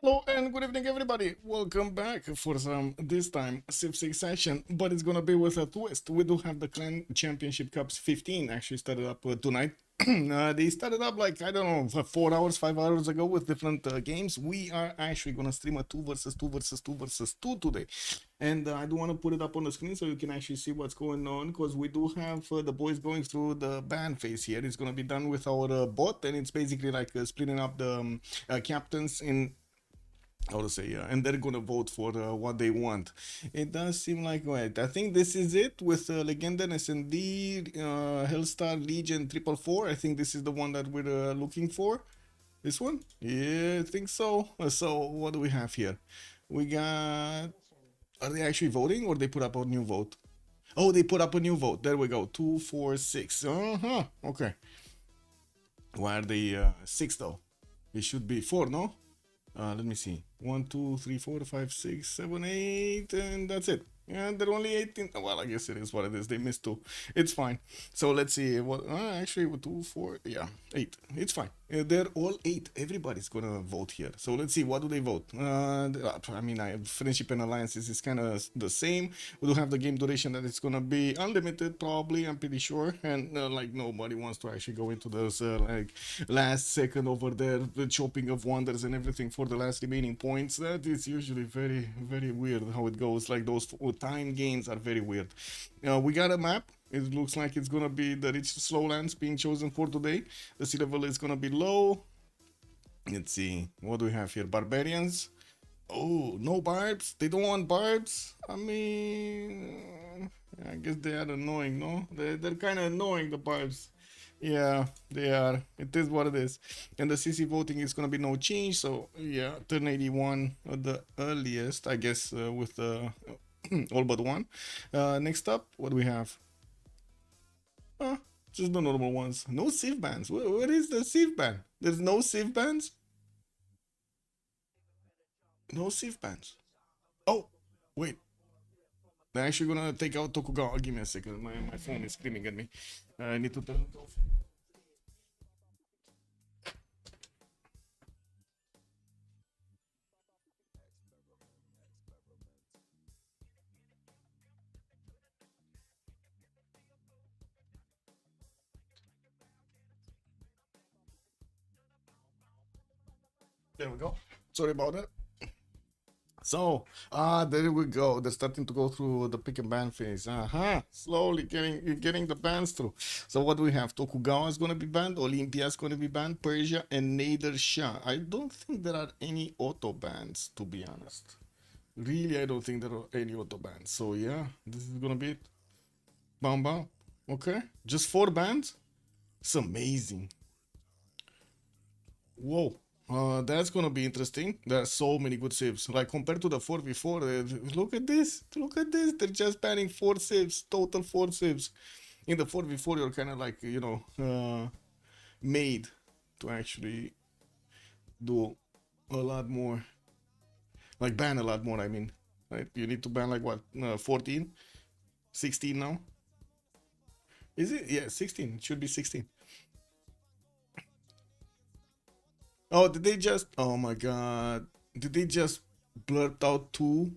Hello and good evening, everybody. Welcome back for some, this time, Civ6 session, but it's gonna be with a twist. We do have the Clan Championship Cups 15 actually started up tonight. They started up like, I don't know, 4 hours, 5 hours ago with different games. We are actually gonna stream a 2 versus 2 versus 2 versus 2 today. And I do want to put it up on the screen so you can actually see what's going on, because we do have the boys going through the ban phase here. It's gonna be done with our bot, and it's basically like splitting up the captains in how to say, yeah, and they're gonna vote for what they want. It does seem like, right, I think this is it with Legenda, SND, Hellstar, Legion, 444. I think this is the one that we're looking for. This one? Yeah, I think so. So what do we have here? We got, are they actually voting or they put up a new vote? Oh, they put up a new vote. There we go. 2, 4, 6. Okay. Why are they 6 though? It should be 4, no? Let me see. 1, 2, 3, 4, 5, 6, 7, 8, and that's it. Yeah, they're only 18. Well, I guess it is what it is. They missed 2. It's fine. So let's see. What? Actually, 2, 4, yeah, 8. It's fine. They're all 8. Everybody's gonna vote here. So let's see. What do they vote? I mean, friendship and alliances is kind of the same. We do have the game duration that it's gonna be unlimited, probably. I'm pretty sure. And like nobody wants to actually go into those like last second over there, the chopping of wonders and everything for the last remaining points. That is usually very, very weird how it goes. Like those time games are very weird. We got a map. It looks like it's gonna be the rich slowlands being chosen for today. The sea level is gonna be low. Let's see, what do we have here? Barbarians. Oh, no barbs. They don't want barbs. I mean, I guess they are annoying, no? They're kind of annoying, the barbs. Yeah, they are. It is what it is. And the CC voting is gonna be no change. So yeah, turn 81 at the earliest, I guess, with the all but one. Next up, what do we have? Just the normal ones. No Civ bans. What is the Civ ban? There's no Civ bans? No Civ bans. Oh, wait. They're actually gonna take out Tokugawa. Give me a second. My phone is screaming at me. I need to turn it off. There we go. Sorry about that. So, there we go. They're starting to go through the pick and ban phase. Slowly getting the bans through. So what do we have? Tokugawa is gonna be banned, Olympia is gonna be banned, Persia and Nader Shah. I don't think there are any auto bans, to be honest. Really, I don't think there are any auto bans. So yeah, this is gonna be it. Bam bam. Okay. Just 4 bans? It's amazing. Whoa. That's gonna be interesting. There are so many good saves. Like compared to the 4v4, look at this. Look at this. They're just banning 4 saves. Total 4 saves. In the 4v4, you're kind of like, you know, made to actually do a lot more. Like ban a lot more, I mean. Right? You need to ban like what? 14? 16 now? Is it? Yeah, 16. It should be 16. Oh, did they just? Oh my god! Did they just blurt out 2?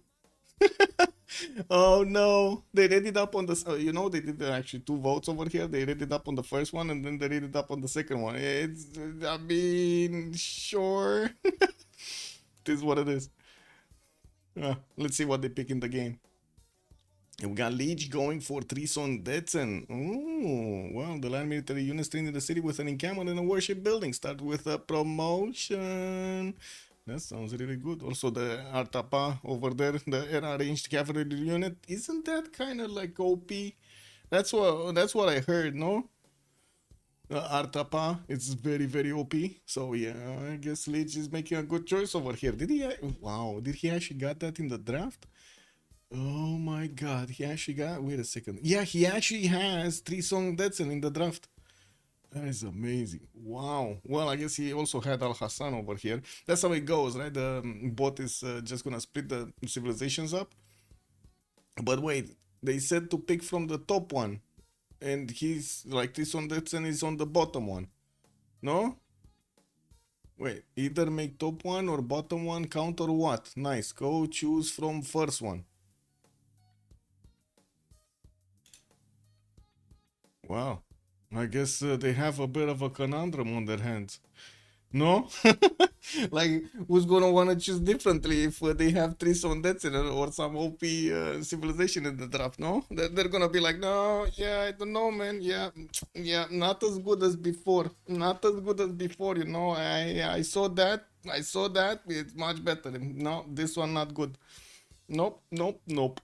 Oh no! They read it up on the. You know, they did actually 2 votes over here. They read it up on the first one, and then they read it up on the second one. It's. I mean, sure. It is what it is. Let's see what they pick in the game. And we got Leech going for Trison Detsen. Oh, well, the land military units trained in the city with an encampment and a worship building. Start with a promotion. That sounds really good. Also, the Artapa over there, the era ranged cavalry unit. Isn't that kind of like OP? That's what I heard, no? Artapa, it's very, very OP. So yeah, I guess Leech is making a good choice over here. Did he? Wow, did he actually got that in the draft? Oh my god, he actually got. Wait a second. Yeah, he actually has 3 Song Detsen in the draft. That is amazing. Wow. Well, I guess he also had Al Hassan over here. That's how it goes, right? The bot is just gonna split the civilizations up. But wait, they said to pick from the top one. And he's like this one, Detsen is on the bottom one. No? Wait, either make top one or bottom one count or what? Nice. Go choose from first one. Wow. I guess they have a bit of a conundrum on their hands. No? Like, who's gonna wanna choose differently if they have three Sondets or some OP civilization in the draft? No? They're gonna be like, no, yeah, I don't know, man. Yeah, yeah, not as good as before. Not as good as before, you know. I saw that. I saw that. It's much better. No, this one not good. Nope, nope, nope.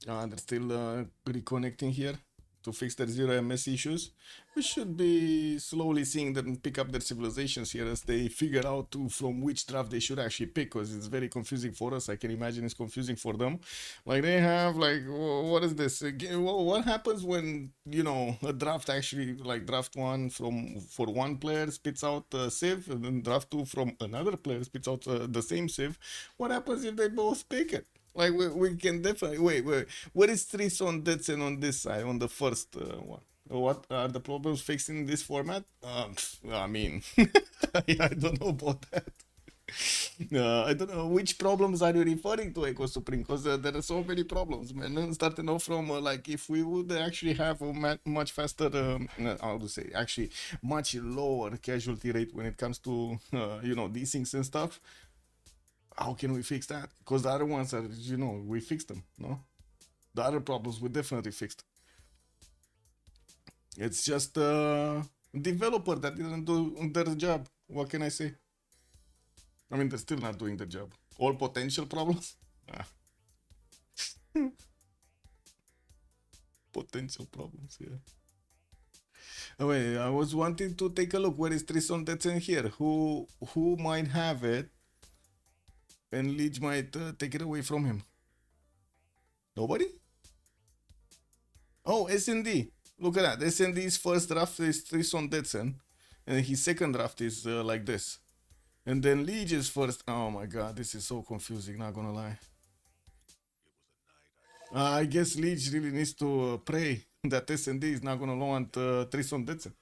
They're still reconnecting here to fix their 0 MS issues. We should be slowly seeing them pick up their civilizations here as they figure out from which draft they should actually pick, because it's very confusing for us. I can imagine it's confusing for them. Like, they have, like, what is this? What happens when, you know, a draft actually, like, draft one for one player spits out a Civ, and then draft two from another player spits out the same Civ? What happens if they both pick it? Like, we can definitely wait. What is three on Detsen on this side on the first one? What are the problems fixed in this format? I mean, I don't know about that. I don't know which problems are you referring to, Echo Supreme, because there are so many problems, man. Starting off from like, if we would actually have a much faster, how to say, actually much lower casualty rate when it comes to you know, these things and stuff. How can we fix that? Because the other ones are, you know, we fixed them, no? The other problems we definitely fixed. It's just a developer that didn't do their job. What can I say? I mean, they're still not doing their job. All potential problems? Ah. Potential problems, yeah. Oh, wait, I was wanting to take a look. Where is Trison that's in here? Who might have it? And Leech might take it away from him. Nobody? Oh, SND. Look at that. SND's first draft is Trison Detsen, and his second draft is like this. And then Leech's first. Oh my god, this is so confusing, not gonna lie. I guess Leech really needs to pray that SND is not gonna want Trison Detsen.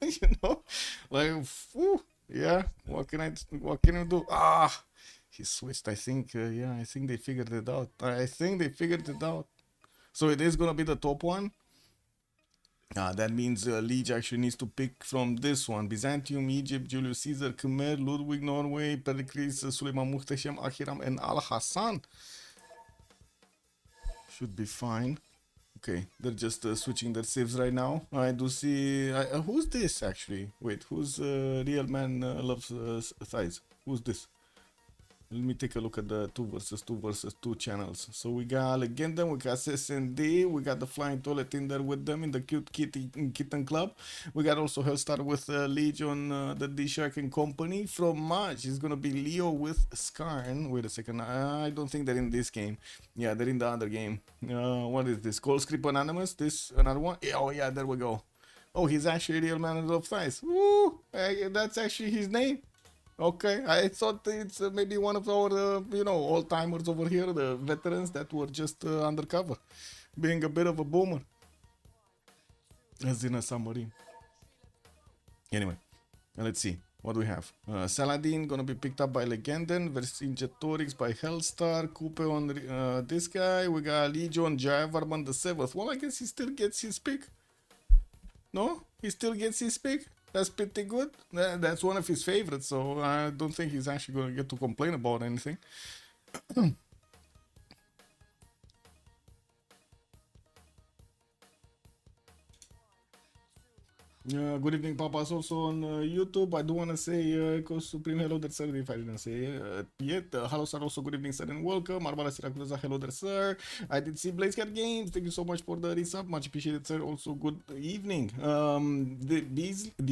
You know? Like, whew, yeah, what can I do? Ah, he switched, I think. Yeah, I think they figured it out. I think they figured it out. So it is gonna be the top one. That means Liege actually needs to pick from this one: Byzantium, Egypt, Julius Caesar, Khmer, Ludwig, Norway, Pericles, Suleiman Muhtasham, Ahiram, and Al Hassan. Should be fine. Okay, they're just switching their saves right now. I do see. Who's this actually? Wait, who's Real Man Loves Thighs? Who's this? Let me take a look at the 2 versus 2 channels. So we got Legenda, we got SSND, we got the Flying Toilet in there with them in the Cute Kitten Club. We got also Hellstar with Legion, the D-Shark and company. From March, it's gonna be Leo with Skarn. Wait a second, I don't think they're in this game. Yeah, they're in the other game. What is this? Cold Script Anonymous? This another one? Yeah, oh yeah, there we go. Oh, he's actually Real Man of Thighs. Woo! That's actually his name. Okay, I thought it's maybe one of our, you know, old-timers over here, the veterans that were just undercover, being a bit of a boomer, as in a submarine. Anyway, let's see. What do we have? Saladin gonna be picked up by Legenden, Vercingetorix by Hellstar, Coupe on this guy. We got Legion, Javarman the 7th. Well, I guess he still gets his pick. No? He still gets his pick? That's pretty good. That's one of his favorites, so I don't think he's actually going to get to complain about anything. Good evening, Papa's also on YouTube. I do want to say, Echo Supreme, hello there, sir, if I didn't say yet. Hello, sir, also good evening, sir, and welcome. Arbala Siracuza, hello there, sir. I did see Blazecat Games. Thank you so much for the resub. Much appreciated, sir. Also, good evening. The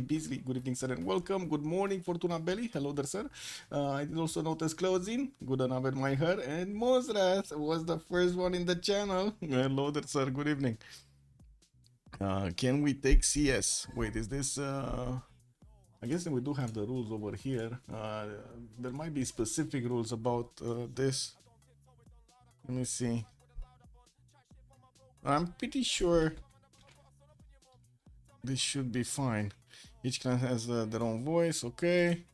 Beasley, good evening, sir, and welcome. Good morning, Fortuna Belly. Hello there, sir. I did also notice Closing. Good on my hair. And Mozras was the first one in the channel. Hello there, sir. Good evening. Can we take CS? Wait, is this I guess we do have the rules over here. There might be specific rules about this. Let me see. I'm pretty sure this should be fine. Each clan has their own voice. Okay.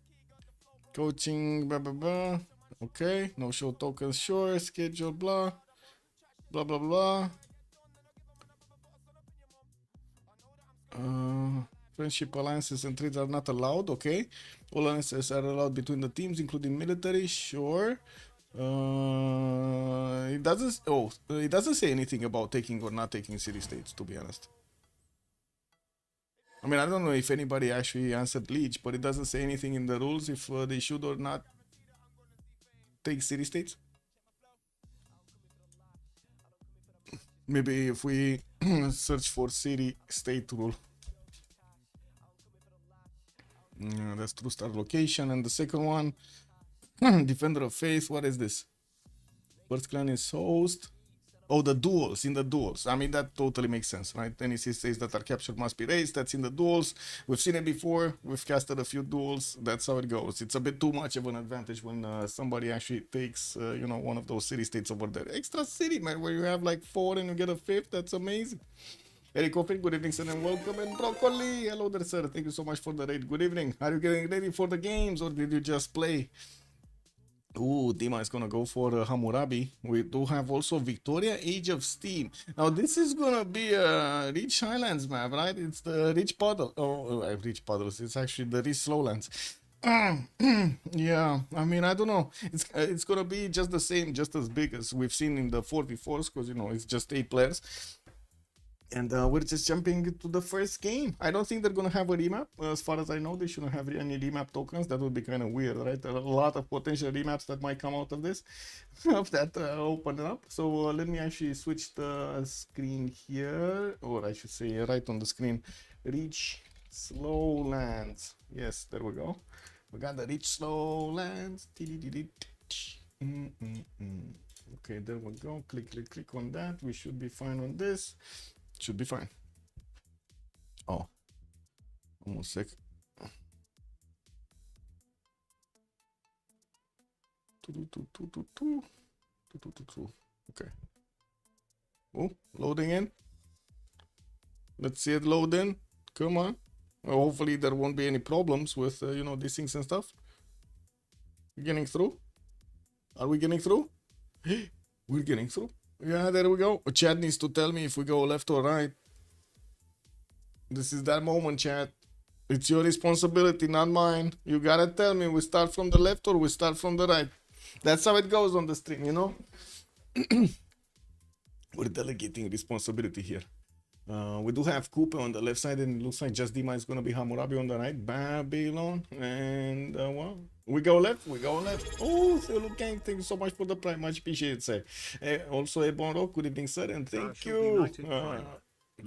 Coaching, blah blah blah. Okay. No show tokens, sure. Schedule, blah blah blah blah. Friendship alliances and trades are not allowed. Okay. All alliances are allowed between the teams, including military. Sure. It doesn't. Oh, it doesn't say anything about taking or not taking city states. To be honest. I mean, I don't know if anybody actually answered Leech, but it doesn't say anything in the rules if they should or not take city states. Maybe if we search for city state rule. That's true start location. And the second one, Defender of Faith. What is this? First clan is host. Oh, the duels, in the duels. I mean, that totally makes sense, right? Any states that are captured must be raised. That's in the duels. We've seen it before. We've casted a few duels. That's how it goes. It's a bit too much of an advantage when somebody actually takes, you know, one of those city states over there. Extra city, man, where you have like 4 and you get a 5th. That's amazing. Eric Coffin, good evening, sir, and welcome. And Broccoli, hello there, sir. Thank you so much for the raid. Good evening. Are you getting ready for the games or did you just play? Ooh, Dima is gonna go for Hammurabi. We do have also Victoria, Age of Steam. Now this is gonna be a Rich Highlands map, right? It's the Rich Puddle. Oh, Rich Puddles. It's actually the Rich Slowlands. Yeah, I mean, I don't know. It's gonna be just the same, just as big as we've seen in the 4v4s, because you know it's just 8 players. And we're just jumping to the first game. I don't think they're going to have a remap. As far as I know, they shouldn't have any remap tokens. That would be kind of weird, right? There are a lot of potential remaps that might come out of this, of that open up. So let me actually switch the screen here, or I should say right on the screen. Rich Slowlands. Yes, there we go. We got the Rich Slowlands. Okay, there we go. Click on that. We should be fine on this. Should be fine. Oh, almost sec. Okay. Oh, loading in. Let's see it load in. Come on. Well, hopefully there won't be any problems with you know, these things and stuff. Getting through? Are we getting through? We're getting through. Yeah, there we go. Chat needs to tell me if we go left or right. This is that moment, chat. It's your responsibility, not mine. You gotta tell me we start from the left or we start from the right. That's how it goes on the stream, you know? We're delegating responsibility here. We do have Coupe on the left side, and it looks like just Dima is going to be Hammurabi on the right. Babylon. And, well, we go left. We go left. Oh, Selu Gang, thank you so much for the prime. Much appreciated, sir. Also, Ebon Rock, good evening, sir, and thank you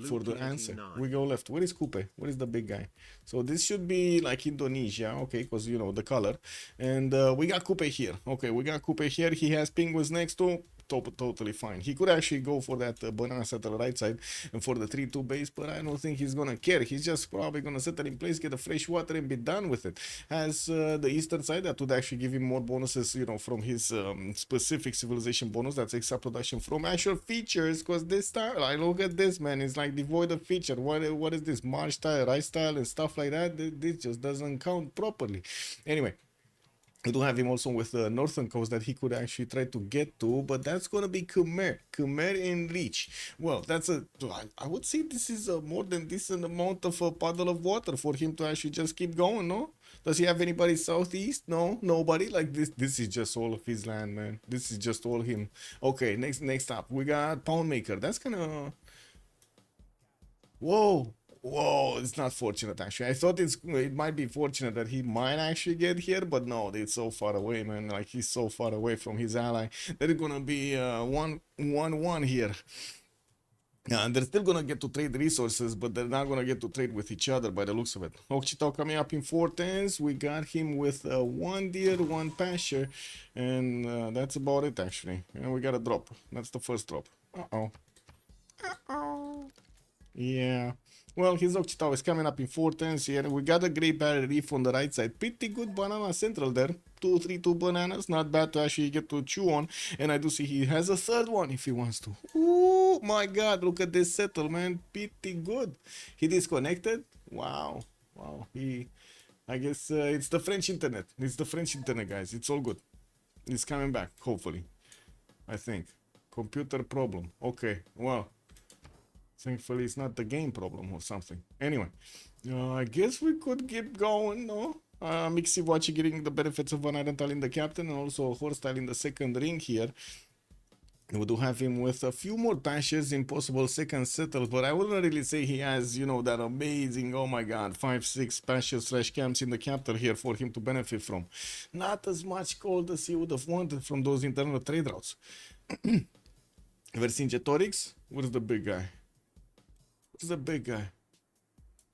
for the answer. We go left. Where is Coupe? Where is the big guy? So this should be like Indonesia, okay, because, you know, the color. And we got Coupe here. Okay, we got Coupe here. He has Penguins next to. Totally fine. He could actually go for that banana set on the right side and for the 3-2 base, but I don't think he's gonna care. He's just probably gonna set it in place, get a fresh water, and be done with it. As the eastern side, that would actually give him more bonuses, you know, from his specific civilization bonus. That's extra production from actual features, because this style, I look at this, man, it's like devoid of feature. What is this? March style, rice style, and stuff like that? This just doesn't count properly. Anyway. We do have him also with the northern coast that he could actually try to get to, but that's going to be Khmer in reach. Well, that's I would say this is a more than decent amount of a puddle of water for him to actually just keep going, no? Does he have anybody southeast? No, nobody. Like this is just all of his land, man. This is just all him. Okay, next up, we got Poundmaker. That's kind of... Whoa, it's not fortunate actually. I thought it might be fortunate that he might actually get here, but no, it's so far away, man. Like, he's so far away from his ally. They're gonna be 1-1 here. And they're still gonna get to trade resources, but they're not gonna get to trade with each other by the looks of it. Okchitao coming up in 4-10s. We got him with 1 deer, 1 pasture, and that's about it actually. And we got a drop. That's the first drop. Yeah. Well, his Okchitao is coming up in 4-10s here. We got a Great Barrier Reef on the right side. Pretty good banana central there. 2 bananas. Not bad to actually get to chew on. And I do see he has a third one if he wants to. Oh my god, look at this settlement. Pretty good. He disconnected. Wow. Wow. I guess it's the French internet. It's the French internet, guys. It's all good. It's coming back, hopefully. I think. Computer problem. Okay, well. Thankfully, it's not the game problem or something. Anyway, I guess we could keep going, no? Mixi Watch getting the benefits of an Irontal in the captain and also a Horstyle in the second ring here. We do have him with a few more pashes in possible second settles, but I wouldn't really say he has, you know, that amazing, oh my god, 5-6 pashes / camps in the capital here for him to benefit from. Not as much gold as he would have wanted from those internal trade routes. Vercingetorix, where's the big guy? Where's the big guy?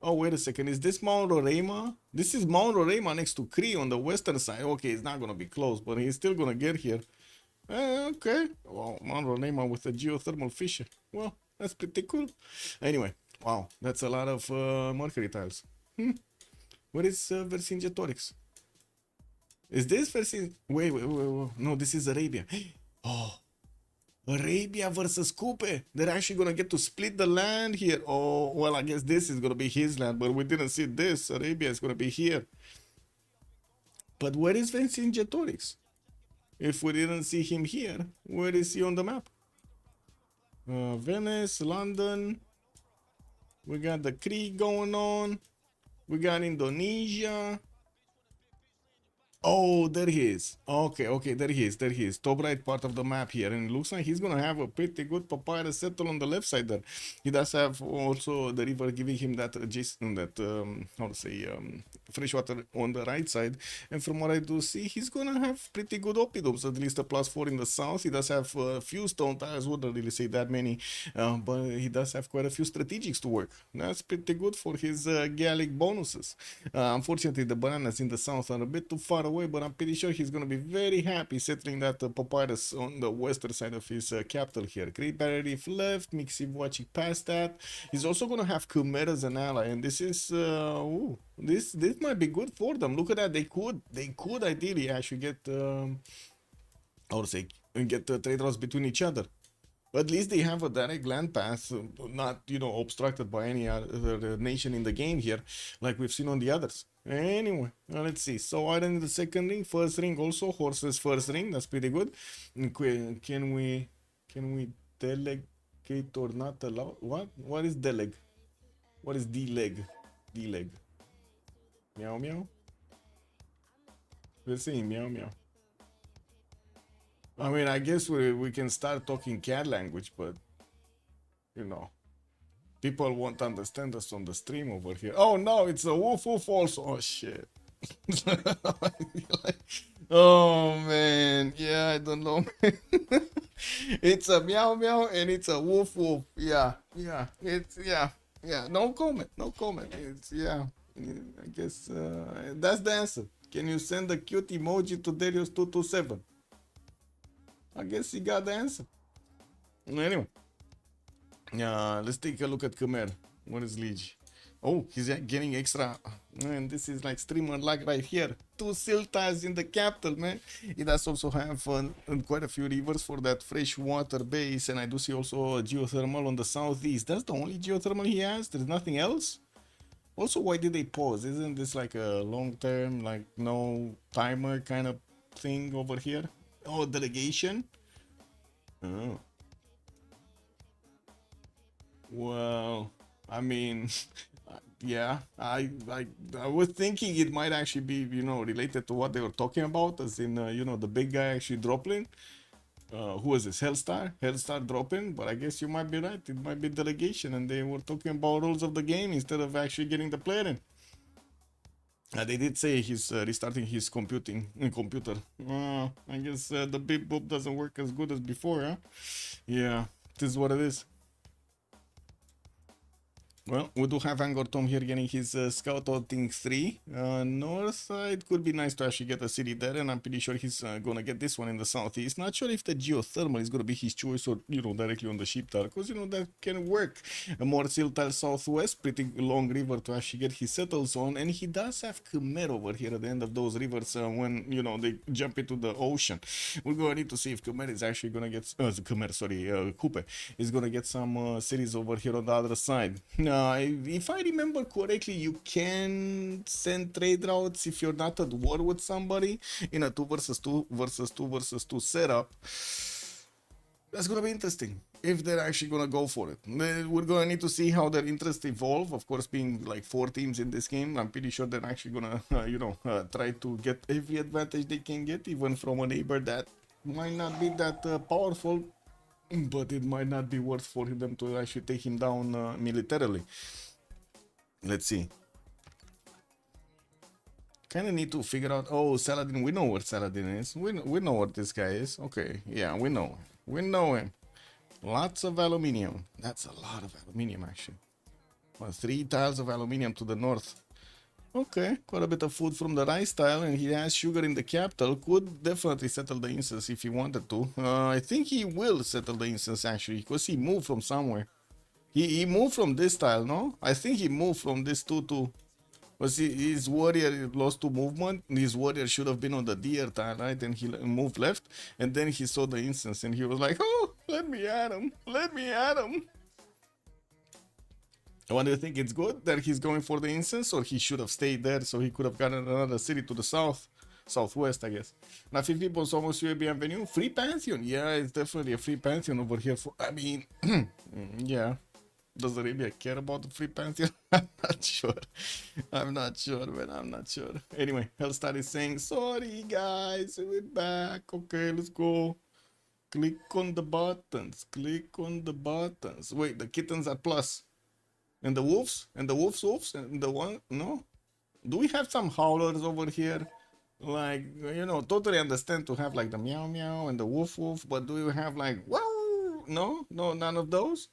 Oh, wait a second. Is this Mount Roraima? This is Mount Roraima next to Cree on the western side. Okay, it's not going to be close, but he's still going to get here. Okay. Well, Mount Roraima with a geothermal fissure. Well, that's pretty cool. Anyway, wow. That's a lot of mercury tiles. Where is Vercingetorix? Is this Vercingetorix? Wait. No, this is Arabia. Oh. Arabia versus Coupe. They're actually gonna get to split the land here. Oh, well, I guess this is gonna be his land, but we didn't see this. Arabia is gonna be here. But where is Vercingetorix? If we didn't see him here, where is he on the map? Venice, London. We got the Krieg going on. We got Indonesia. Oh, there he is. Okay, there he is. Top right part of the map here. And it looks like he's going to have a pretty good papyrus settle on the left side there. He does have also the river giving him that adjacent, how to say, fresh water on the right side. And from what I do see, he's going to have pretty good oppidums, at least a +4 in the south. He does have a few stone tiles, wouldn't really say that many, but he does have quite a few strategics to work. That's pretty good for his Gallic bonuses. Unfortunately, the bananas in the south are a bit too far away, but I'm pretty sure he's going to be very happy settling that papyrus on the western side of his capital here. Great Barrier Reef left, Mixi watching past that. He's also going to have Khmer as an ally, and this is this might be good for them. Look at that. They could ideally actually get how to say, get trade routes between each other. At least they have a direct land path, not, you know, obstructed by any other nation in the game here, like we've seen on the others. Anyway, let's see. So iron in the second ring, first ring also, horses first ring. That's pretty good. Can we delegate or not allow? What is deleg? What is deleg? Deleg. Meow meow. We're saying meow meow. I mean, I guess we can start talking cat language, but you know, people won't understand us on the stream over here. Oh no, it's a woof woof also. Oh shit. Oh man, yeah, I don't know. It's a meow meow and it's a woof woof. Yeah. It's yeah. No comment. It's yeah. I guess that's the answer. Can you send a cute emoji to Darius227? I guess he got the answer. Anyway, let's take a look at Khmer. What is Liege? Oh, he's getting extra. Man, this is like streamer lag right here. 2 siltas in the capital, man. He does also have quite a few rivers for that fresh water base, and I do see also a geothermal on the southeast. That's the only geothermal he has. There's nothing else. Also, why did they pause? Isn't this like a long-term, like no timer kind of thing over here? Oh, delegation. Oh. Well, I mean, yeah, I was thinking it might actually be, you know, related to what they were talking about, as in, you know, the big guy actually dropping. Who was this? Hellstar dropping, but I guess you might be right. It might be delegation, and they were talking about rules of the game instead of actually getting the player in. They did say he's restarting his computer. I guess the big boop doesn't work as good as before, huh? Yeah, this is what it is. Well, we do have Angor Tom here getting his scout outing 3. North side could be nice to actually get a city there, and I'm pretty sure he's gonna get this one in the southeast. Not sure if the geothermal is gonna be his choice or, you know, directly on the ship tile, because, you know, that can work. A more seal tile southwest, pretty long river to actually get his settles on, and he does have Khmer over here at the end of those rivers when, you know, they jump into the ocean. We're gonna need to see if Khmer is actually gonna get, Kupe is gonna get some cities over here on the other side. If I remember correctly, you can send trade routes if you're not at war with somebody in a 2 versus 2 versus 2 versus 2 setup. That's gonna be interesting if they're actually gonna go for it. We're gonna need to see how their interests evolve. Of course, being like 4 teams in this game, I'm pretty sure they're actually gonna, try to get every advantage they can get, even from a neighbor that might not be that powerful. But it might not be worth for them to actually take him down militarily. Let's see. Kind of need to figure out. Oh, Saladin. We know where Saladin is. We know what this guy is. Okay, yeah, we know. We know him. Lots of aluminium. That's a lot of aluminium, actually. Well, 3 tiles of aluminium to the north. Okay, quite a bit of food from the rice tile, and he has sugar in the capital. Could definitely settle the instance if he wanted to. I think he will settle the instance, actually, because he moved from somewhere. He moved from this tile, no? I think he moved from this 2 to... Was his warrior lost to movement? His warrior should have been on the deer tile, right? And he moved left, and then he saw the instance, and he was like, oh, let me at him. Let me at him. What do you think? It's good that he's going for the instance, or he should have stayed there so he could have gotten another city to the southwest, I guess. Now, 50 people almost UAB Avenue. Free Pantheon. Yeah, it's definitely a free Pantheon over here. I mean, yeah. Does Arabia care about the free Pantheon? I'm not sure. I'm not sure, man. I'm not sure. Anyway, Hellstar is saying, sorry, guys. We're back. Okay, let's go. Click on the buttons. Click on the buttons. Wait, the kittens are plus. And the wolves? And the wolves? And the one? No? Do we have some howlers over here? Like, you know, totally understand to have like the meow meow and the woof woof, but do you have like, wow? No? No, none of those?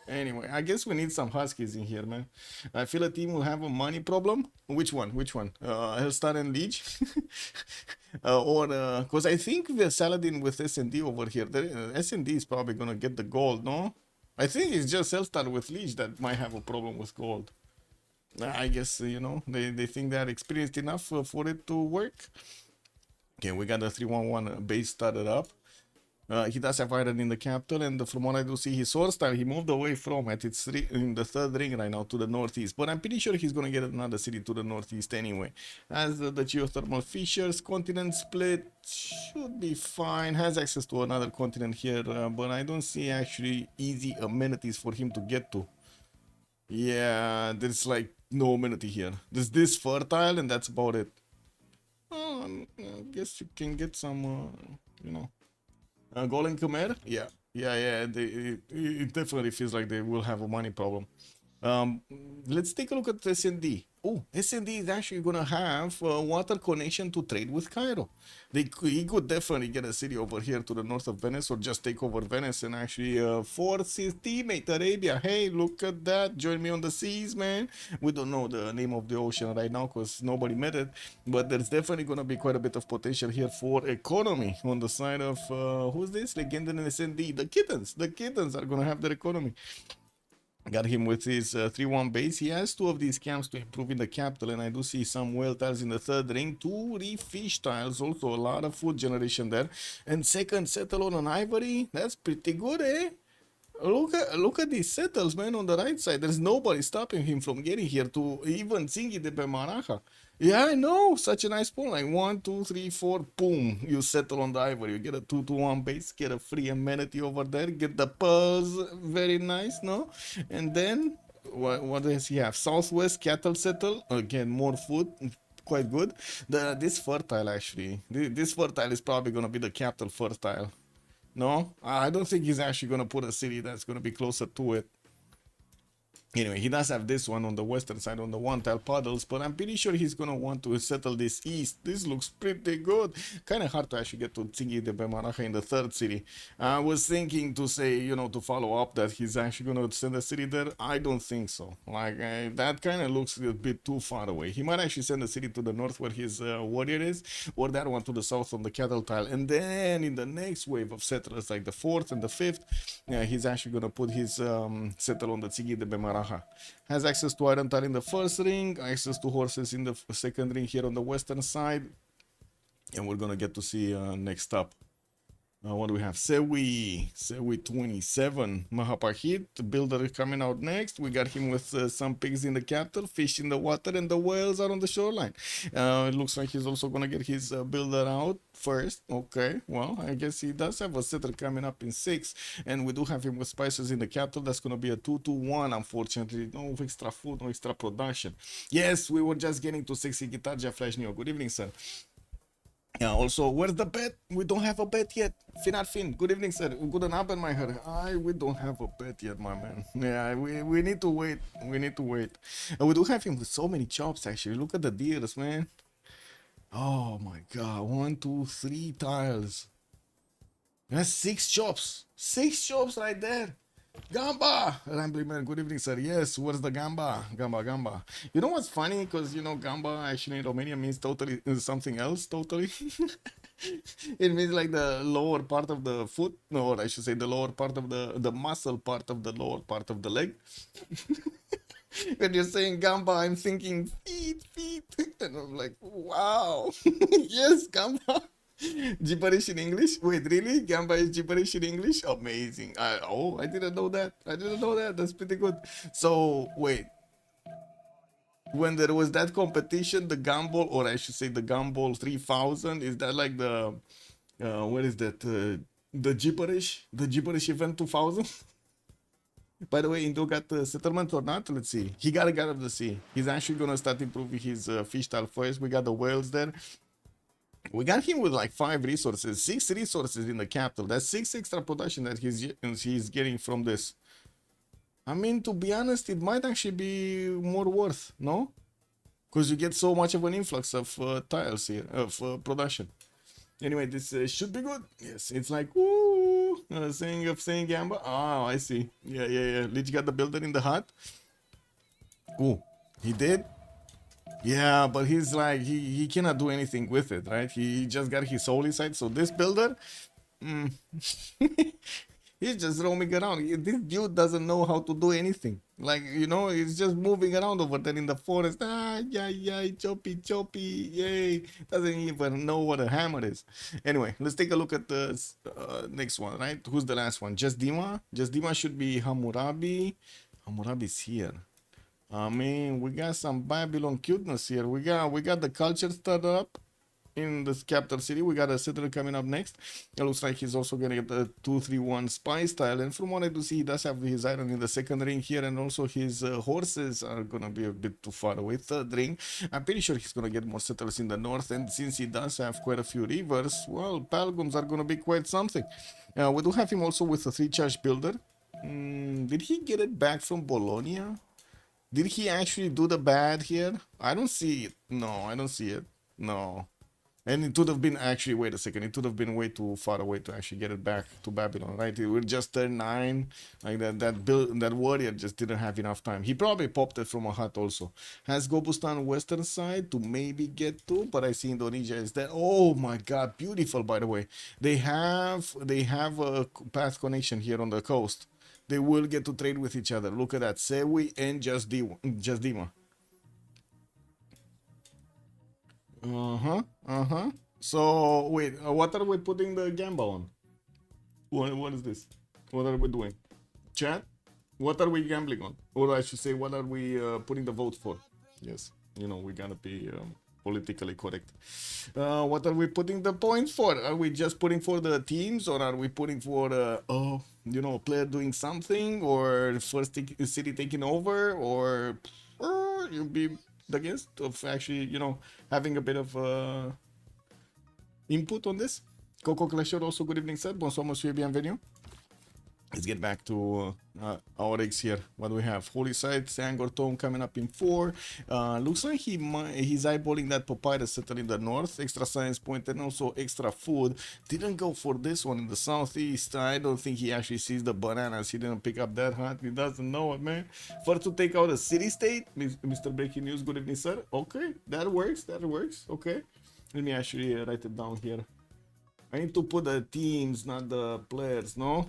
Anyway, I guess we need some huskies in here, man. I feel a team will have a money problem. Which one? Which one? Hellstar and Leech? Because I think the Saladin with S&D over here, the S&D is probably gonna get the gold, no? I think it's just Hellstar with Leech that might have a problem with gold. I guess, you know, they think they're experienced enough for it to work. Okay, we got the 3-1-1 base started up. He does have iron in the capital, and from what I do see his sword style, he moved away from it. It's in the 3rd ring right now to the northeast, but I'm pretty sure he's gonna get another city to the northeast anyway. As the geothermal fissures, continent split should be fine. Has access to another continent here, but I don't see actually easy amenities for him to get to. Yeah, there's like no amenity here. There's this fertile, and that's about it. I guess you can get some, you know. Golem Khmer? Yeah. It definitely feels like they will have a money problem. Let's take a look at S&D. Oh, S&D is actually going to have a water connection to trade with Cairo. He could definitely get a city over here to the north of Venice, or just take over Venice and actually force his teammate Arabia. Hey, look at that. Join me on the seas, man. We don't know the name of the ocean right now because nobody met it. But there's definitely going to be quite a bit of potential here for economy on the side of, who's this? Legendary S&D. The kittens. The kittens are going to have their economy. Got him with his 3-1 base. He has 2 of these camps to improve in the capital, and I do see some whale tiles in the 3rd ring, 2 reef-fish tiles, also a lot of food generation there. And second settle on an ivory, that's pretty good, eh? Look at these settles, man, on the right side. There's nobody stopping him from getting here to even Zingi de Bemaraja. Yeah, I know, such a nice point. Like 1, 2, 3, 4, boom, you settle on the ivory. You get a 2-1 base, get a free amenity over there, get the pearls, very nice, no? And then what does he have? Southwest cattle settle, again, more food. Quite good. This fertile, actually, this fertile is probably gonna be the capital fertile. No, I don't think he's actually gonna put a city that's gonna be closer to it. Anyway, he does have this one on the western side on the one-tile puddles, but I'm pretty sure he's gonna want to settle this east. This looks pretty good. Kind of hard to actually get to Tsingy de Bemaraja in the third city. I was thinking to say, you know, to follow up that he's actually gonna send a city there. I don't think so. Like, that kind of looks a bit too far away. He might actually send a city to the north where his warrior is, or that one to the south on the cattle tile. And then in the next wave of settlers, like the fourth and the fifth, he's actually gonna put his settle on the Tsingy de Bemaraja. Has access to iron tile in the first ring, access to horses in the second ring here on the western side, and we're gonna get to see next up. What do we have? Sewi 27, Mahapahit, the builder coming out next. We got him with some pigs in the capital, fish in the water, and the whales are on the shoreline. It looks like he's also gonna get his builder out first. Okay, well, I guess he does have a setter coming up in 6, and we do have him with spices in the capital. That's gonna be a 2-2-1, unfortunately. No extra food, no extra production. Yes, we were just getting to sexy guitar, Flash Neo. Good evening, sir. Yeah, also, where's the bet? We don't have a bet yet. Finat Fin, good evening, sir. Good abend, my heart. We don't have a bet yet, my man. Yeah, we need to wait. We need to wait. We do have him with so many chops, actually. Look at the deers, man. Oh, my God. 1, 2, 3 tiles. That's 6 chops. 6 chops right there. Gamba! Rambling man, good evening, sir. Yes, where's the gamba? Gamba. You know what's funny? Because, you know, gamba actually in Romania means totally something else, totally. It means like the lower part of the foot, no, or I should say the lower part of the muscle part of the lower part of the leg. When you're saying gamba, I'm thinking feet. And I'm like, wow. Yes, gamba. Gibberish in English? Wait, really? Gamba is gibberish in English? Amazing. I didn't know that. That's pretty good. So, wait. When there was that competition, the Gumball, or I should say the Gumball 3000, is that like the, what is that? The gibberish event 2000? By the way, Indo got the settlement or not? Let's see. He got a God of the Sea. He's actually going to start improving his fish tile first. We got the whales there. We got him with like 5 resources, 6 resources in the capital. That's 6 extra production that he's getting from this. I mean, to be honest, it might actually be more worth, no? Because you get so much of an influx of tiles here, of production. Anyway, this should be good. Yes, it's like, woo, saying Gamba. Oh, I see. Yeah. Lich got the builder in the hut. Oh, he did? Yeah, but he's like, he cannot do anything with it, right? He just got his soul inside. So this builder, he's just roaming around. This dude doesn't know how to do anything. Like, you know, he's just moving around over there in the forest. Yeah, choppy, yay. Doesn't even know what a hammer is. Anyway, let's take a look at the next one, right? Who's the last one? Just Dima should be Hammurabi. Hammurabi's here. I mean, we got some Babylon cuteness here. We got the culture started up in the capital city. We got a settler coming up next. It looks like he's also gonna get the 2-3-1 spy style. And from what I do see, he does have his iron in the second ring here, and also his horses are gonna be a bit too far away. Third ring. I'm pretty sure he's gonna get more settlers in the north, and since he does have quite a few rivers, well, Palgums are gonna be quite something. We do have him also with a 3-charge builder. Did he get it back from Bologna? Did he actually do the bad here? I don't see it. No, I don't see it. No. And it would have been actually, wait a second, it would have been way too far away to actually get it back to Babylon, right? It would just turn 9. Like that warrior just didn't have enough time. He probably popped it from a hut also. Has Gobustan western side to maybe get to, but I see Indonesia is there. Oh my god, beautiful, by the way. They have a path connection here on the coast. They will get to trade with each other. Look at that. Sewi and Just Dima. So, wait. What are we putting the Gamba on? What is this? What are we doing? Chat? What are we gambling on? Or I should say, what are we putting the vote for? Yes. You know, we gotta be politically correct. What are we putting the points for? Are we just putting for the teams, or are we putting for you know, a player doing something, or first city taking over, or you'll be the guest of actually, you know, having a bit of input on this? Coco Clasher also, good evening, sir. Bonsoir, monsieur, bienvenue. Let's get back to our Nordics here. What do we have? Holy Site, Sangor Tome coming up in 4. Looks like he's eyeballing that papyrus settle in the north. Extra science point and also extra food. Didn't go for this one in the southeast. I don't think he actually sees the bananas. He didn't pick up that hunt. He doesn't know it, man. First to take out a city state. Mr. Breaking News, good evening, sir. Okay, that works. That works. Okay. Let me actually write it down here. I need to put the teams, not the players, no?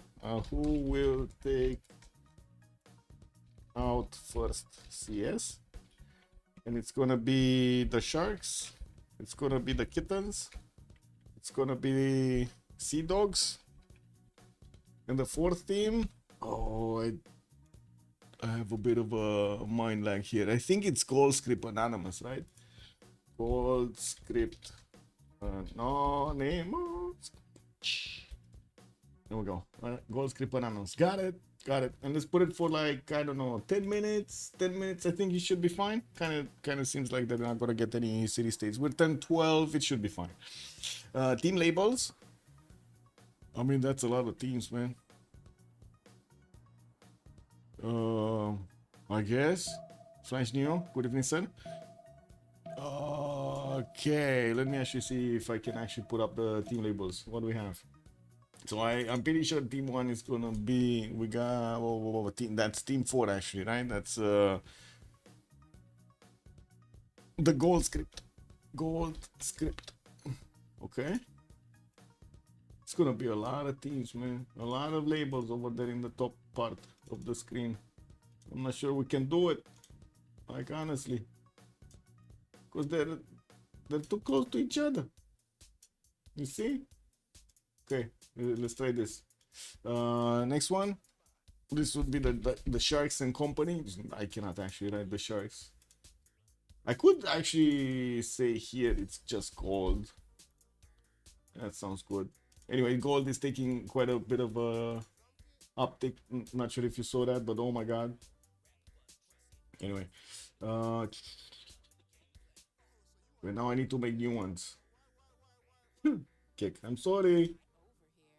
Who will take out first? CS. And it's gonna be the Sharks. It's gonna be the Kittens. It's gonna be Sea Dogs. And the fourth team. Oh, I have a bit of a mind lag here. I think it's Gold Script Anonymous, right? Gold Script Anonymous. There we go. Gold Script Anonymous. Got it. Got it. And let's put it for like, I don't know, 10 minutes. 10 minutes. I think it should be fine. Kind of seems like they're not gonna get any city states. With 10, 12, it should be fine. Team labels. I mean, that's a lot of teams, man. I guess. Flash Neo. Good evening, sir. Okay, let me actually see if I can actually put up the team labels. What do we have? So I'm pretty sure team 1 is gonna be, we got team, that's team 4 actually, right? That's the Gold Script. Okay, it's gonna be a lot of teams, man. A lot of labels over there in the top part of the screen. I'm not sure we can do it, like, honestly, because they're too close to each other. You see? Okay, let's try this. Next one. This would be the Sharks and Company. I cannot actually write the Sharks. I could actually say here it's just gold. That sounds good. Anyway, gold is taking quite a bit of a uptick. Not sure if you saw that, but oh my god. Anyway, now I need to make new ones. Kick. I'm sorry.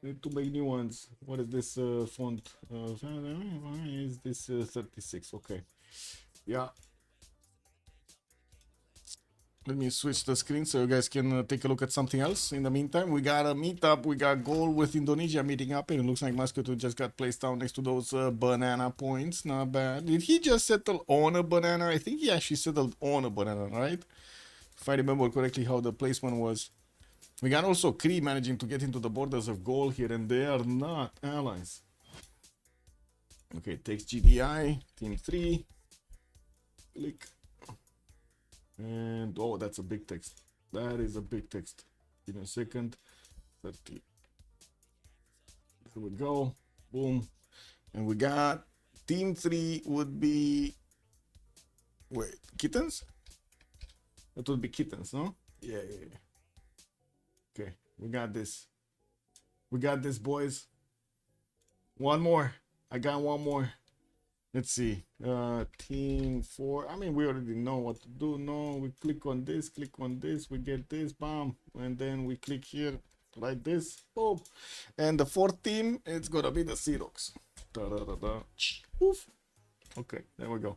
I need to make new ones. What is this font? Is this 36? Okay. Yeah. Let me switch the screen so you guys can take a look at something else. In the meantime, we got a meetup. We got goal with Indonesia meeting up, and it looks like Musketeer just got placed down next to those banana points. Not bad. Did he just settle on a banana? I think he actually settled on a banana, right? If I remember correctly how the placement was. We got also Cree managing to get into the borders of goal here, and they are not allies. Okay, takes GDI, team 3. Click. And oh, that's a big text. That is a big text. Give me a second. 30. Here we go. Boom. And we got team 3 would be, wait, Kittens? That would be Kittens, no? Yeah. Okay, we got this. We got this, boys. One more. I got one more. Let's see. Team 4. I mean, we already know what to do. No, we click on this, we get this, bam. And then we click here like this. Boom. And the fourth team, it's gonna be the Sea Dogs. Oof. Okay, there we go.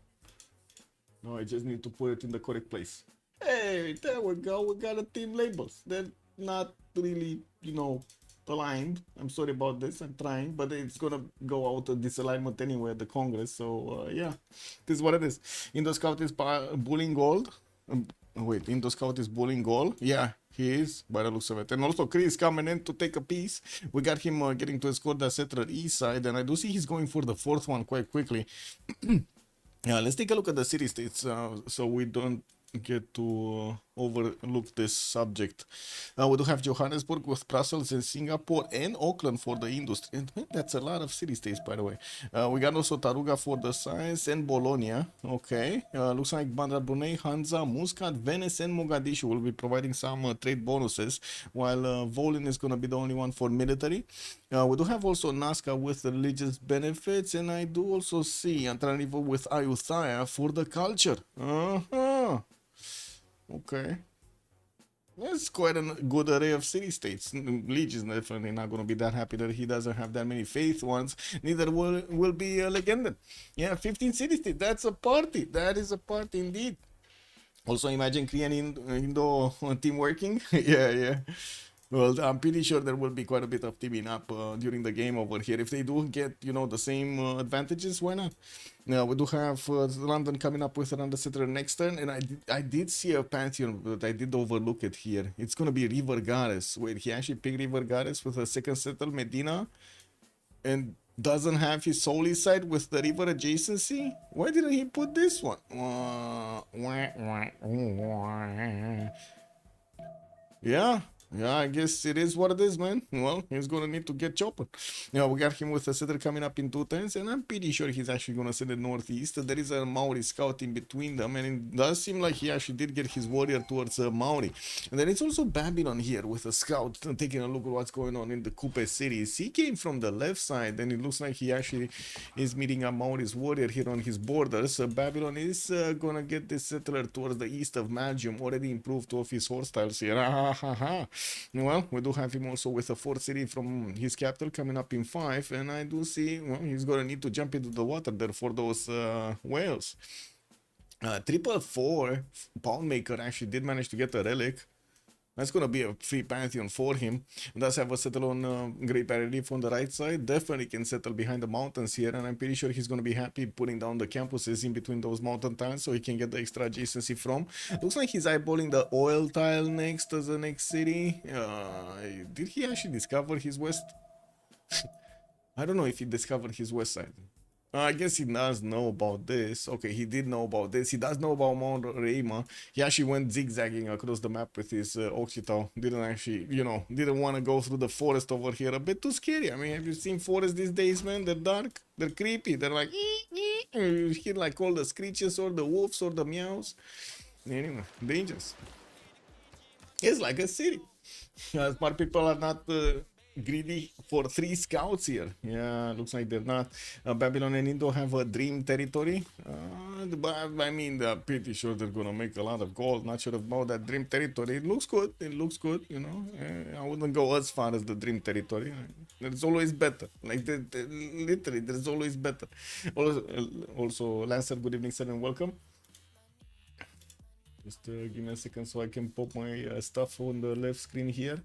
Now I just need to put it in the correct place. Hey, there we go. We got a team labels. They're not really, you know, aligned. I'm sorry about this. I'm trying, but it's gonna go out of disalignment anyway at the Congress. So yeah, this is what it is. Indo Scout is bullying gold. Wait, Indo Scout is bullying gold. Yeah, he is by the looks of it. And also Chris is coming in to take a piece. We got him getting to escort the settler east side, and I do see he's going for the fourth one quite quickly. Yeah, let's take a look at the city states so we don't get to overlook this subject. We do have Johannesburg with Brussels and Singapore and Auckland for the industry. And man, that's a lot of city states, by the way. We got also Taruga for the science and Bologna. Okay, looks like Bandar Brunei, Hansa, Muscat, Venice and Mogadishu will be providing some trade bonuses, while Volin is going to be the only one for military. We do have also Nazca with the religious benefits, and I do also see Antananarivo with Ayutthaya for the culture. Okay. It's quite a good array of city states. Leech is definitely not going to be that happy that he doesn't have that many faith ones. Neither will be Legenden. Yeah, 15 city states. That's a party. That is a party indeed. Also, imagine Korean Indo team working. Yeah, yeah. Well, I'm pretty sure there will be quite a bit of teaming up during the game over here. If they do get, the same advantages, why not? Now, we do have London coming up with another settler next turn, and I did see a Pantheon, but I did overlook it here. It's going to be River Goddess. Wait, he actually picked River Goddess with a second settle, Medina, and doesn't have his Soli side with the river adjacency? Why didn't he put this one? Yeah, yeah, I guess it is what it is, man. Well, he's gonna need to get chopped. Yeah, we got him with a setter coming up in 2 turns, and I'm pretty sure he's actually gonna send it northeast. There is a Maori scout in between them, and it does seem like he actually did get his warrior towards Maori. And then it's also Babylon here with a scout taking a look at what's going on in the Kupe cities. He came from the left side, and it looks like he actually is meeting a Maori's warrior here on his borders. So Babylon is gonna get this settler towards the east of Magium, already improved two of his horse styles here. Well, we do have him also with a 4th city from his capital coming up in 5, and I do see, well, he's gonna need to jump into the water there for those whales. 444 Poundmaker actually did manage to get a relic. That's going to be a free Pantheon for him. He does have a settle on Great Barrier Reef on the right side. Definitely can settle behind the mountains here. And I'm pretty sure he's going to be happy putting down the campuses in between those mountain tiles so he can get the extra adjacency from. Looks like he's eyeballing the oil tile next as the next city. Did he actually discover his west? I don't know if he discovered his west side. I guess he does know about this. Okay, he did know about this. He does know about Mount Reima. He actually went zigzagging across the map with his Occitan. Didn't actually, didn't want to go through the forest over here. A bit too scary. I mean, have you seen forests these days, man? They're dark. They're creepy. They're like, you hear like all the screeches or the wolves or the meows. Anyway, dangerous. It's like a city. Smart people are not greedy for 3 scouts here. Yeah, looks like they're not. Babylon and Indo have a dream territory. But I mean, they're pretty sure they're gonna make a lot of gold. Not sure about that dream territory. It looks good. It looks good, I wouldn't go as far as the dream territory. There's always better. Like, literally, there's always better. Also, Lancer, good evening, sir, and welcome. Just give me a second so I can pop my stuff on the left screen here.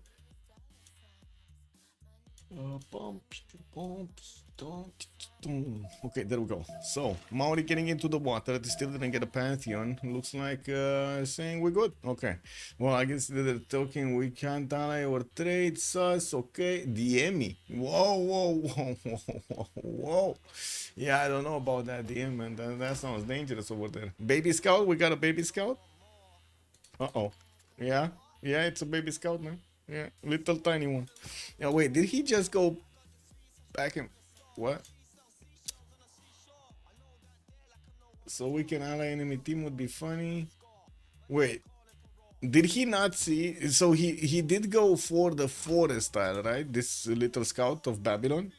Okay, there we go. So, Maori getting into the water. They still didn't get a Pantheon. Looks like saying we're good. Okay. Well, I guess they're talking we can't ally or trade sus. Okay. DM me. Whoa, whoa, whoa, whoa, whoa. Yeah, I don't know about that DM, man. That sounds dangerous over there. Baby scout? We got a baby scout? Uh-oh. Yeah. Yeah, it's a baby scout, man. Yeah, little tiny one. Yeah, wait, did he just go back and what? So we can ally enemy team would be funny. Wait, did he not see? So he did go for the forest style, right? This little scout of Babylon.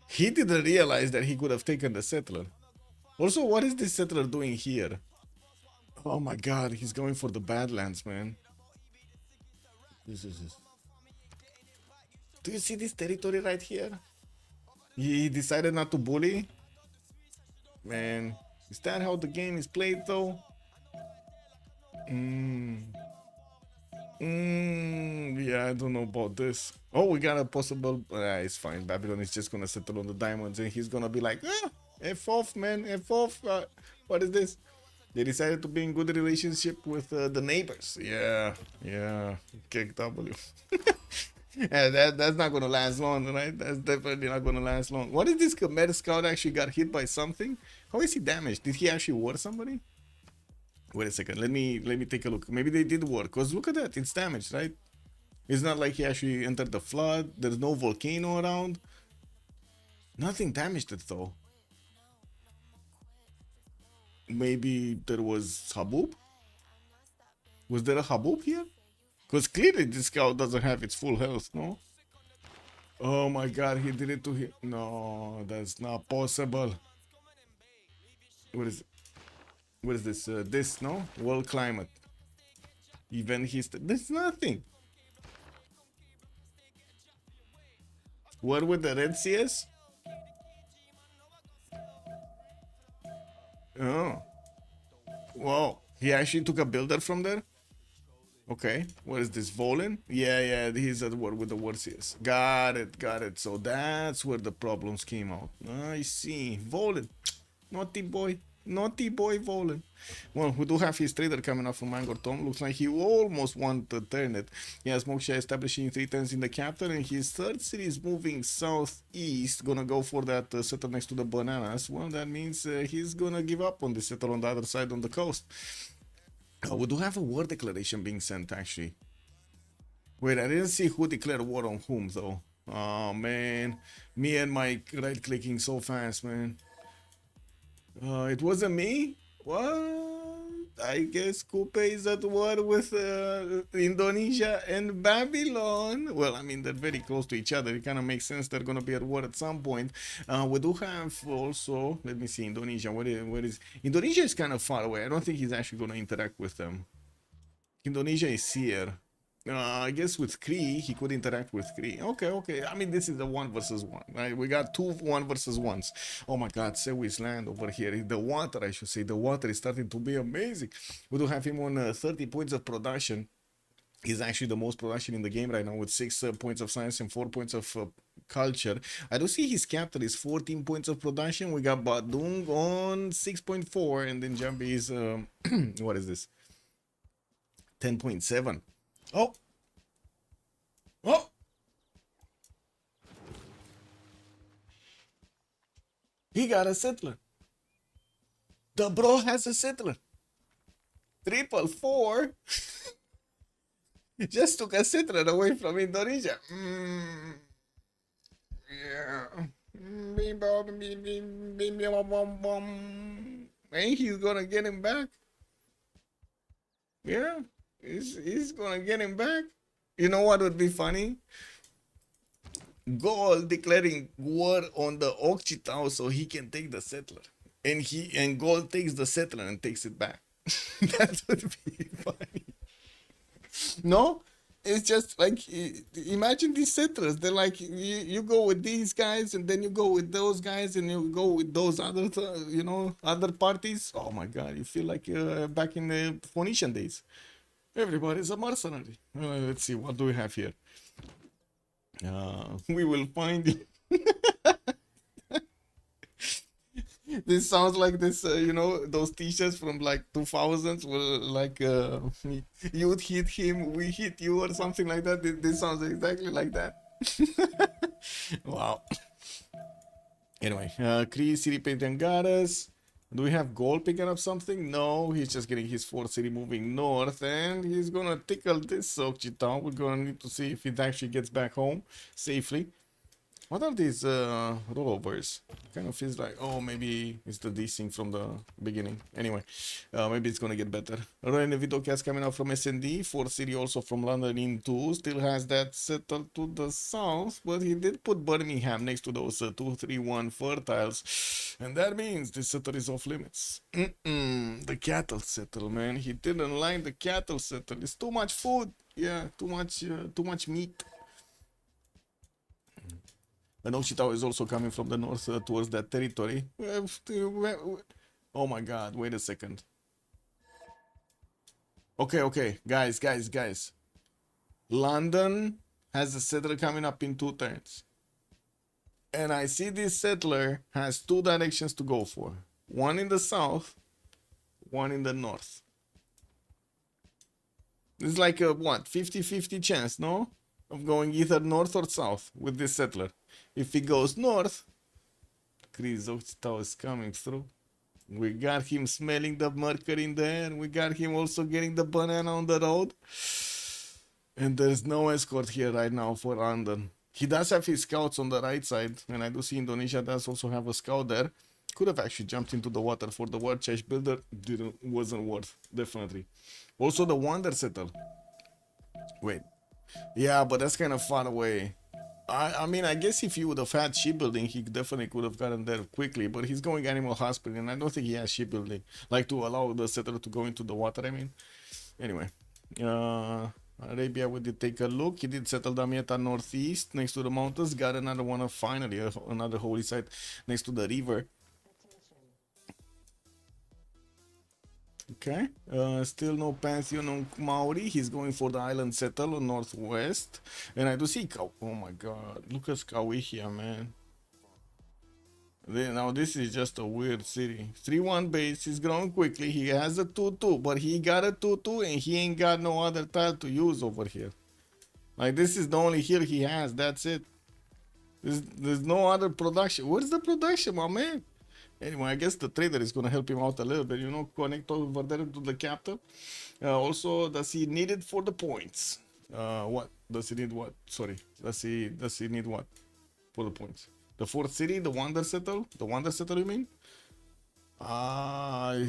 He didn't realize that he could have taken the settler. Also, what is this settler doing here? Oh my god, he's going for the Badlands, man. This. Do you see this territory right here? He decided not to bully. Man, is that how the game is played though? Yeah, I don't know about this. Oh, we got a possible. It's fine. Babylon is just gonna settle on the diamonds, and he's gonna be like, F off, man, F off. What is this? They decided to be in good relationship with the neighbors. Yeah, kick W. Yeah, that's not gonna last long, right? That's definitely not gonna last long. What is this? Khmer scout actually got hit by something? How is he damaged? Did he actually war somebody? Wait a second. Let me take a look. Maybe they did war. Cause look at that. It's damaged, right? It's not like he actually entered the flood. There's no volcano around. Nothing damaged it though. Maybe there was Habub? Was there a Habub here? Because clearly this scout doesn't have its full health, no? Oh my god, he did it to him. No, that's not possible. What is this? This, no? World climate. Even there's nothing. What with the red CS? Oh, wow. He actually took a builder from there? Okay, what is this, Volan? Yeah, he's at war with the war CS. Got it. So that's where the problems came out. I see. Volan. Naughty boy Volan. Well, we do have his trader coming up from Angor Tom. Looks like he almost won the turn it. He has Moksha establishing 3 turns in the capital, and his third city is moving southeast. Gonna go for that settle next to the bananas. Well, that means he's gonna give up on the settle on the other side on the coast. We do have a war declaration being sent, actually. Wait, I didn't see who declared war on whom, though. Oh, man. Me and my right-clicking so fast, man. It wasn't me? What? I guess Coupe is at war with Indonesia and Babylon. Well, I mean, they're very close to each other. It kind of makes sense they're going to be at war at some point. We do have also, let me see, Indonesia. Where is Indonesia is kind of far away. I don't think he's actually going to interact with them. Indonesia is here. I guess with Kree, he could interact with Kree. Okay. I mean, this is the 1 versus 1, right? We got 2 1 versus 1s. Oh my god, Sewi's land over here. The water, I should say. The water is starting to be amazing. We do have him on 30 points of production. He's actually the most production in the game right now with 6 points of science and 4 points of culture. I do see his capital is 14 points of production. We got Badung on 6.4, and then Jambi is, what is this? 10.7. Oh! He got a settler. The bro has a settler. 444 just took a settler away from Indonesia. Yeah. And he's gonna get him back. Yeah. He's gonna get him back. You know what would be funny? Gold declaring war on the Okchitao so he can take the settler, and Gold takes the settler and takes it back. That would be funny. No, it's just like, imagine these settlers. They're like, you go with these guys, and then you go with those guys, and you go with those other, other parties. Oh my god, you feel like back in the Phoenician days. Everybody's a mercenary. Let's see, what do we have here? We will find you. This sounds like this, those t-shirts from like 2000s were like, you would hit him, we hit you, or something like that. This sounds exactly like that. Wow. Anyway, Kree, City Painting Goddess. Do we have Gold picking up something? No, he's just getting his 4th city moving north, and he's gonna tickle this Okchitao. We're gonna need to see if it actually gets back home safely. What are these rollovers? Kind of feels like, oh, maybe it's the desync from the beginning. Anyway, maybe it's gonna get better. Roy Vidocast coming out from SND, 4th city also from London in 2. Still has that settled to the south, but he did put Birmingham next to those 231 fertiles. And that means this settle is off limits. The cattle settle, man. He didn't like the cattle settle. It's too much food. Yeah, too much meat. And Okchitao is also coming from the north towards that territory. Oh my god, wait a second. Okay, guys. London has a settler coming up in 2 turns. And I see this settler has 2 directions to go for. One in the south, one in the north. It's like a, what, 50-50 chance, no? Of going either north or south with this settler. If he goes north, Chris Okchitao is coming through. We got him smelling the mercury in the air. We got him also getting the banana on the road. And there's no escort here right now for London. He does have his scouts on the right side, and I do see Indonesia does also have a scout there. Could have actually jumped into the water for the war chest builder. Wasn't worth, definitely. Also the Wonder Settle. Wait. Yeah, but that's kind of far away. I mean, I guess if he would have had shipbuilding, he definitely could have gotten there quickly. But he's going animal hospital, and I don't think he has shipbuilding. Like, to allow the settler to go into the water, I mean. Anyway. Arabia, we did take a look. He did settle Damietta northeast next to the mountains. Got another one of finally another holy site next to the river. Okay. Still no Pantheon on Maori. He's going for the island settle on northwest. And I do see oh my god. Look at Kauai here, man. Now this is just a weird city. 3-1 base. He's growing quickly. He has a 2-2, but he got a 2-2 and he ain't got no other tile to use over here. Like this is the only hill he has. That's it. There's no other production. Where's the production, my man? Anyway, I guess the trader is gonna help him out a little bit. You know, connect over there to the captain. Also, does he need it for the points? What does he need? What? Sorry. Does he need what for the points? The fourth city, the Wonder Settle? The Wonder Settle, you mean?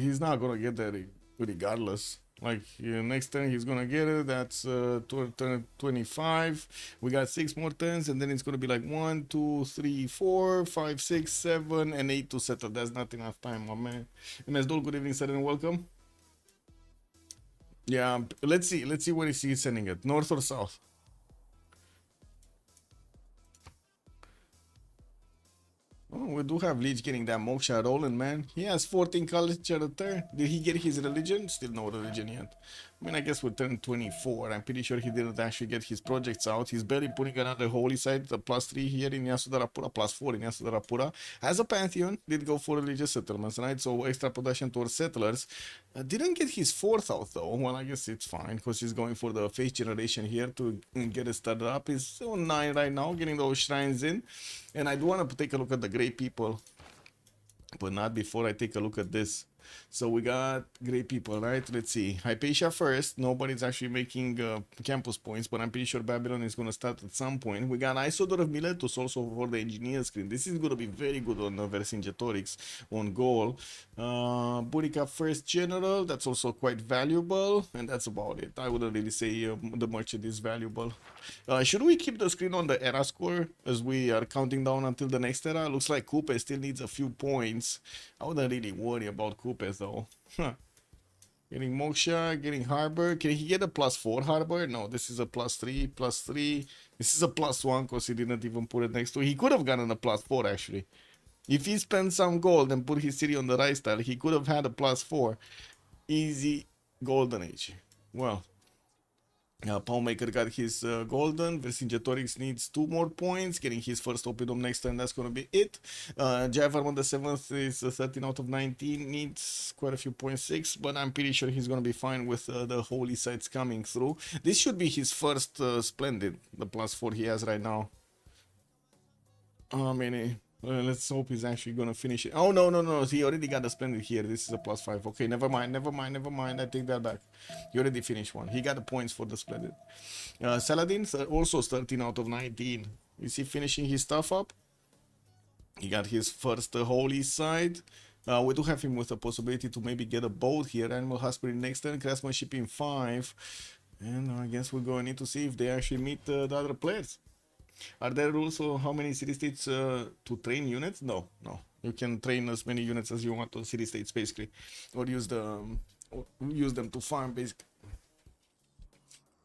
He's not gonna get that regardless. Like, next turn he's gonna get it. That's turn 25. We got 6 more turns, and then it's gonna be like 1, 2, 3, 4, 5, 6, 7, and 8 to settle. That's not enough time, my man. MS Dole, good evening, sir, and welcome. Yeah, let's see where is he sending it. North or south? Oh, we do have Leech getting that moksha rolling, man. He has 14 culture a turn. Did he get his religion? Still no religion yet. I mean, I guess we're turn 24. I'm pretty sure he didn't actually get his projects out. He's barely putting another holy site, the +3 here in Yasudarapura, +4 in Yasudarapura. As a Pantheon, did go for religious settlements, right? So extra production towards settlers. Didn't get his 4th out though. Well, I guess it's fine because he's going for the faith generation here to get it started up. He's on 9 right now, getting those shrines in. And I do want to take a look at the great people, but not before I take a look at this. So we got great people, right? Let's see. Hypatia first. Nobody's actually making campus points, but I'm pretty sure Babylon is going to start at some point. We got Isodor of Miletus also for the engineer screen. This is going to be very good on Vercingetorix on goal. Burica first general. That's also quite valuable, and that's about it. I wouldn't really say the merchant is valuable. Should we keep the screen on the era score as we are counting down until the next era? Looks like Coupe still needs a few points. I wouldn't really worry about Coupe though. Getting Moksha, getting Harbor. Can he get a +4 Harbor? No, this is a +3, +3. This is a +1 because he didn't even put it next to it. He could have gotten a +4 actually. If he spent some gold and put his city on the right style, he could have had a +4. Easy golden age. Well, Palmaker got his golden. Vercingetorix needs 2 more points. Getting his first Opidum next turn, that's going to be it. Javarman the 7th is 13 out of 19. Needs quite a few points, 6. But I'm pretty sure he's going to be fine with the holy sites coming through. This should be his first Splendid, the +4 he has right now. How many? Let's hope he's actually gonna finish it. Oh no, he already got a Splendid here. This is a +5. Okay, never mind. I take that back. He already finished one. He got the points for the Splendid. Saladin also 13 out of 19. Is he finishing his stuff up? He got his first holy side. We do have him with a possibility to maybe get a boat here. Animal Husbandry next turn. Craftsmanship in 5. And I guess we're going to need to see if they actually meet the other players. Are there rules for how many city states to train units? No. You can train as many units as you want on city states basically, or use them to farm basically.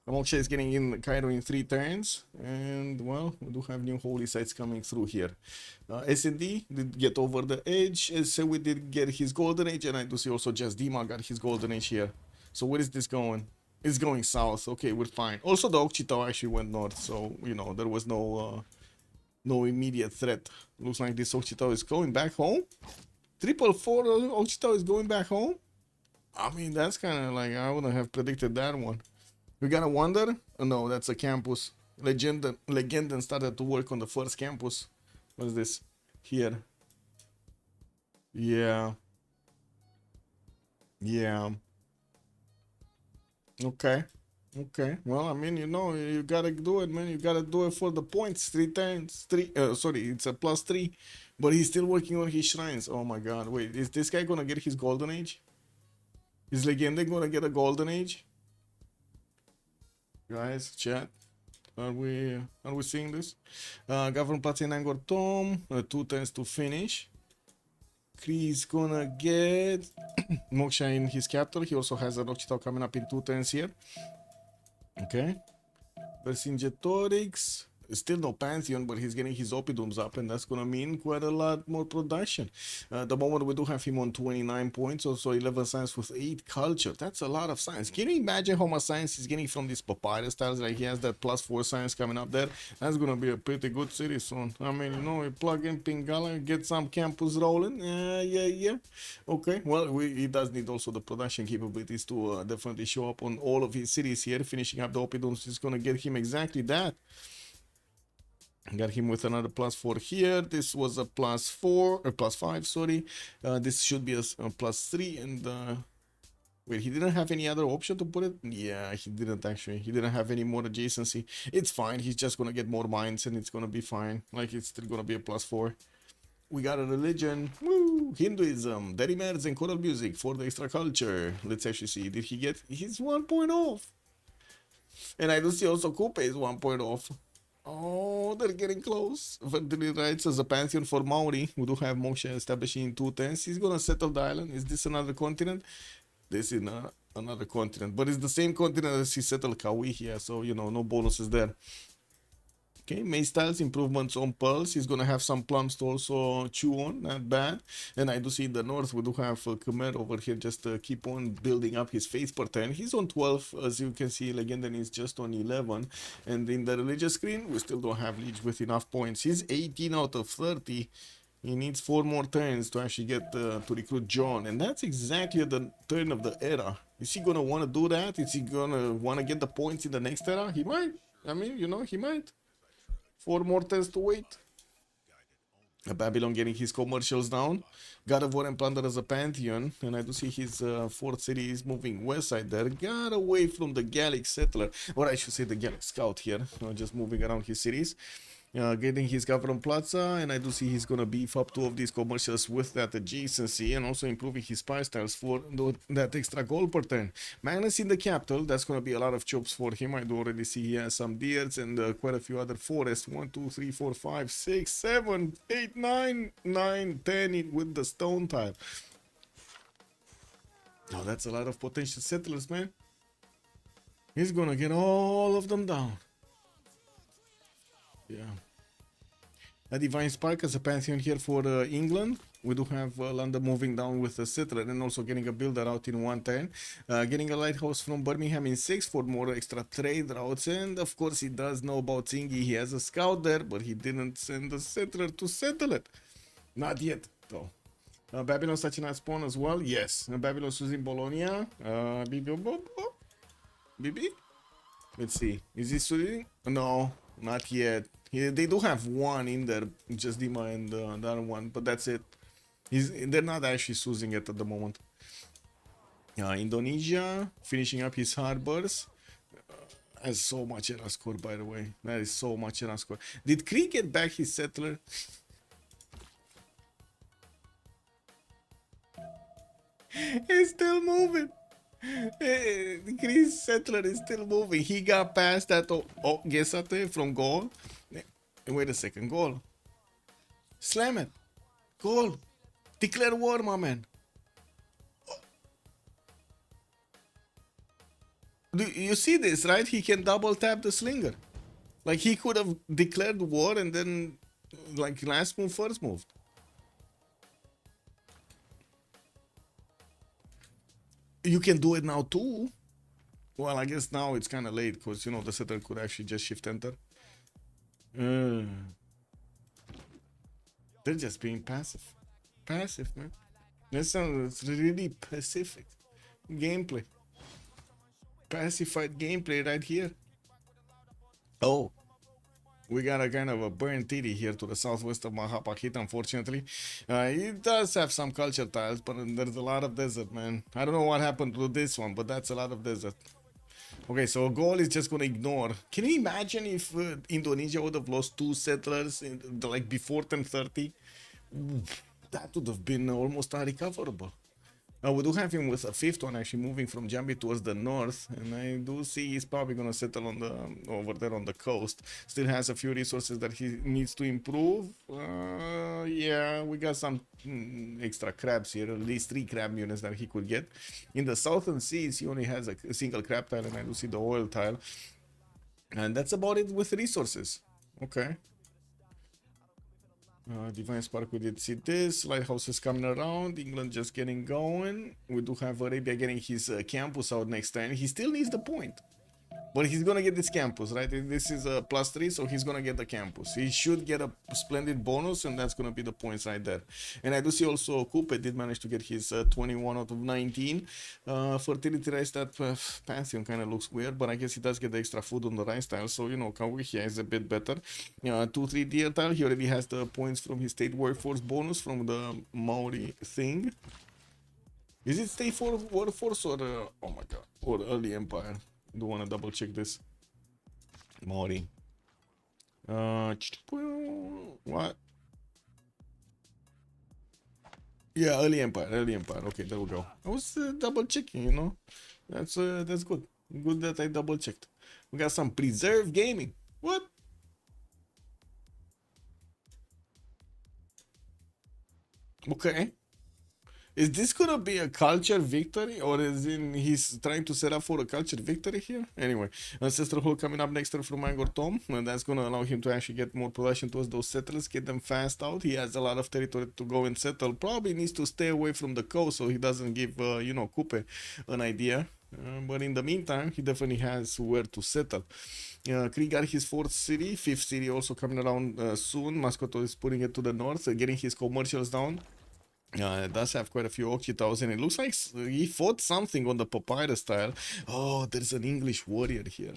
Moksha is getting in Cairo in 3 turns, and well, we do have new holy sites coming through here. S&D did get over the edge. So we did get his golden age, and I do see also just Dima got his golden age here. So where is this going? It's going south. Okay, we're fine. Also, the Okchita actually went north, so you know there was no immediate threat. Looks like this Okchita is going back home. 444 Okchita is going back home. I mean, that's kind of like I wouldn't have predicted that one. We got a Wonder. Oh, no, that's a campus. Legend started to work on the first campus. What's this here? Yeah. Okay. Well, I mean, you know, you gotta do it, man. You gotta do it for the points. 3 times. Sorry, it's a +3. But he's still working on his shrines. Oh my god. Wait, is this guy gonna get his golden age? Is Legende gonna get a golden age? Guys, chat. Are we seeing this? Government Platin Angor Tom. 2 turns to finish. He's gonna get Moksha in his capital. He also has a Okchita coming up in 2 turns here. Okay. Vercingetorix. Still no Pantheon, but he's getting his Opidums up, and that's gonna mean quite a lot more production. The moment we do have him on 29 points, also 11 science with 8 culture. That's a lot of science. Can you imagine how much science he's getting from these papyrus tiles? Like he has that +4 science coming up there. That's gonna be a pretty good series soon. I mean, you know, you plug in Pingala, get some campus rolling. Yeah. Okay, well, he does need also the production capabilities to definitely show up on all of his cities here. Finishing up the Opidums is gonna get him exactly that. Got him with another +4 here. This was a +4 or +5, sorry. This should be a +3, and wait, he didn't have any other option to put it? Yeah, he didn't actually. He didn't have any more adjacency. It's fine. He's just gonna get more mines, and it's gonna be fine. Like, it's still gonna be a +4. We got a religion. Woo! Hinduism, Derimerds, and choral music for the extra culture. Let's actually see. Did he get? He's 1 point off. And I do see also Coupe is 1 point off. Oh, they're getting close. Fertility rights as a pantheon for Maori. We do have Moshe establishing in 210s. He's gonna settle the island. Is this another continent? This is not another continent, but it's the same continent as he settled Kauai here, so you know, no bonuses there. Okay, May Styles improvements on Pearls. He's gonna have some plums to also chew on, not bad. And I do see in the north we do have Khmer over here just keep on building up his faith per turn. He's on 12, as you can see. Legendary is just on 11. And in the religious screen, we still don't have Leech with enough points. He's 18 out of 30. He needs 4 more turns to actually get to recruit John, and that's exactly at the turn of the era. Is he gonna want to do that? Is he gonna want to get the points in the next era? He might. I mean, you know, he might. 4 more turns to wait. Babylon getting his commercials down. God of War and Plunder as a pantheon, and I do see his fourth city is moving west side there. Got away from the Gallic settler, or I should say the Gallic scout here, just moving around his cities. Getting his government plaza, and I do see he's gonna beef up 2 of these commercials with that adjacency, and also improving his spy styles for that extra gold per turn. Magnus in the capital, that's gonna be a lot of chops for him. I do already see he has some deers and quite a few other forests. 1, 2, 3, 4, 5, 6, 7, 8, 9, 9, 10 with the stone tile. Now that's a lot of potential settlers, man. He's gonna get all of them down. Yeah. A Divine Spark as a pantheon here for England. We do have London moving down with the settler and also getting a builder out in 110. Getting a lighthouse from Birmingham in 6 for more extra trade routes. And of course he does know about Zingy. He has a scout there, but he didn't send the settler to settle it. Not yet, though. Babylon such a nice spawn as well. Yes. Babylon using Bologna. BB? Let's see. Is he shooting? No, not yet. They do have one in there, just Dima and the other one, but that's it. They're not actually using it at the moment. Indonesia, finishing up his harbors. Has so much era score, by the way. That is so much era score. Did Kree get back his settler? He's still moving. Chris Settler is still moving. He got past that Gesate from goal. Wait a second, goal. Slam it. Goal. Declare war, my man. Do you see this, right? He can double tap the slinger. Like, he could have declared war and then, like, last move, first move. You can do it now too. Well, I guess now it's kind of late because, you know, the setter could actually just shift enter. They're just being passive. Passive, man. That sounds really pacific. Gameplay. Pacified gameplay right here. Oh. We got a kind of a burnt titty here to the southwest of Mahapakit, unfortunately. It does have some culture tiles, but there's a lot of desert, man. I don't know what happened to this one, but that's a lot of desert. Okay, so goal is just gonna ignore. Can you imagine if Indonesia would have lost 2 settlers like before 1030? That would have been almost unrecoverable. We do have him with a fifth one actually moving from Jambi towards the north, and I do see he's probably gonna settle on the over there on the coast. Still has a few resources that he needs to improve. Yeah, we got some extra crabs here, at least 3 crab units that he could get. In the southern seas, he only has a single crab tile, and I do see the oil tile, and that's about it with resources. Okay. Divine Spark, we did see this. Lighthouse is coming around. England just getting going. We do have Arabia getting his campus out next time. He still needs the point. But he's gonna get this campus, right? This is a +3, so he's gonna get the campus. He should get a splendid bonus, and that's gonna be the points right there. And I do see also Coupe did manage to get his 21 out of 19. Fertility rice, that Pantheon kind of looks weird, but I guess he does get the extra food on the rice tile, so you know, Kawihia is a bit better. 2-3 deer tile, he already has the points from his state workforce bonus from the Maori thing. Is it state workforce or oh my god, or early empire? Do want to double check this. Maori. What? Yeah, early empire. Okay, there we go. I was double checking, you know. That's good. Good that I double checked. We got some preserve gaming. What? Okay. Is this gonna be a culture victory, or is he's trying to set up for a culture victory here? Anyway, Ancestral Hole coming up next turn from Angor Tom, and that's gonna allow him to actually get more production towards those settlers, get them fast out. He has a lot of territory to go and settle. Probably needs to stay away from the coast so he doesn't give you know, Coupe an idea. But in the meantime, he definitely has where to settle. Krieg got his 4th city, 5th city also coming around soon. Mascoto is putting it to the north, getting his commercials down. It does have quite a few Occhitaus, and it looks like he fought something on the papyrus style. Oh, there's an English warrior here.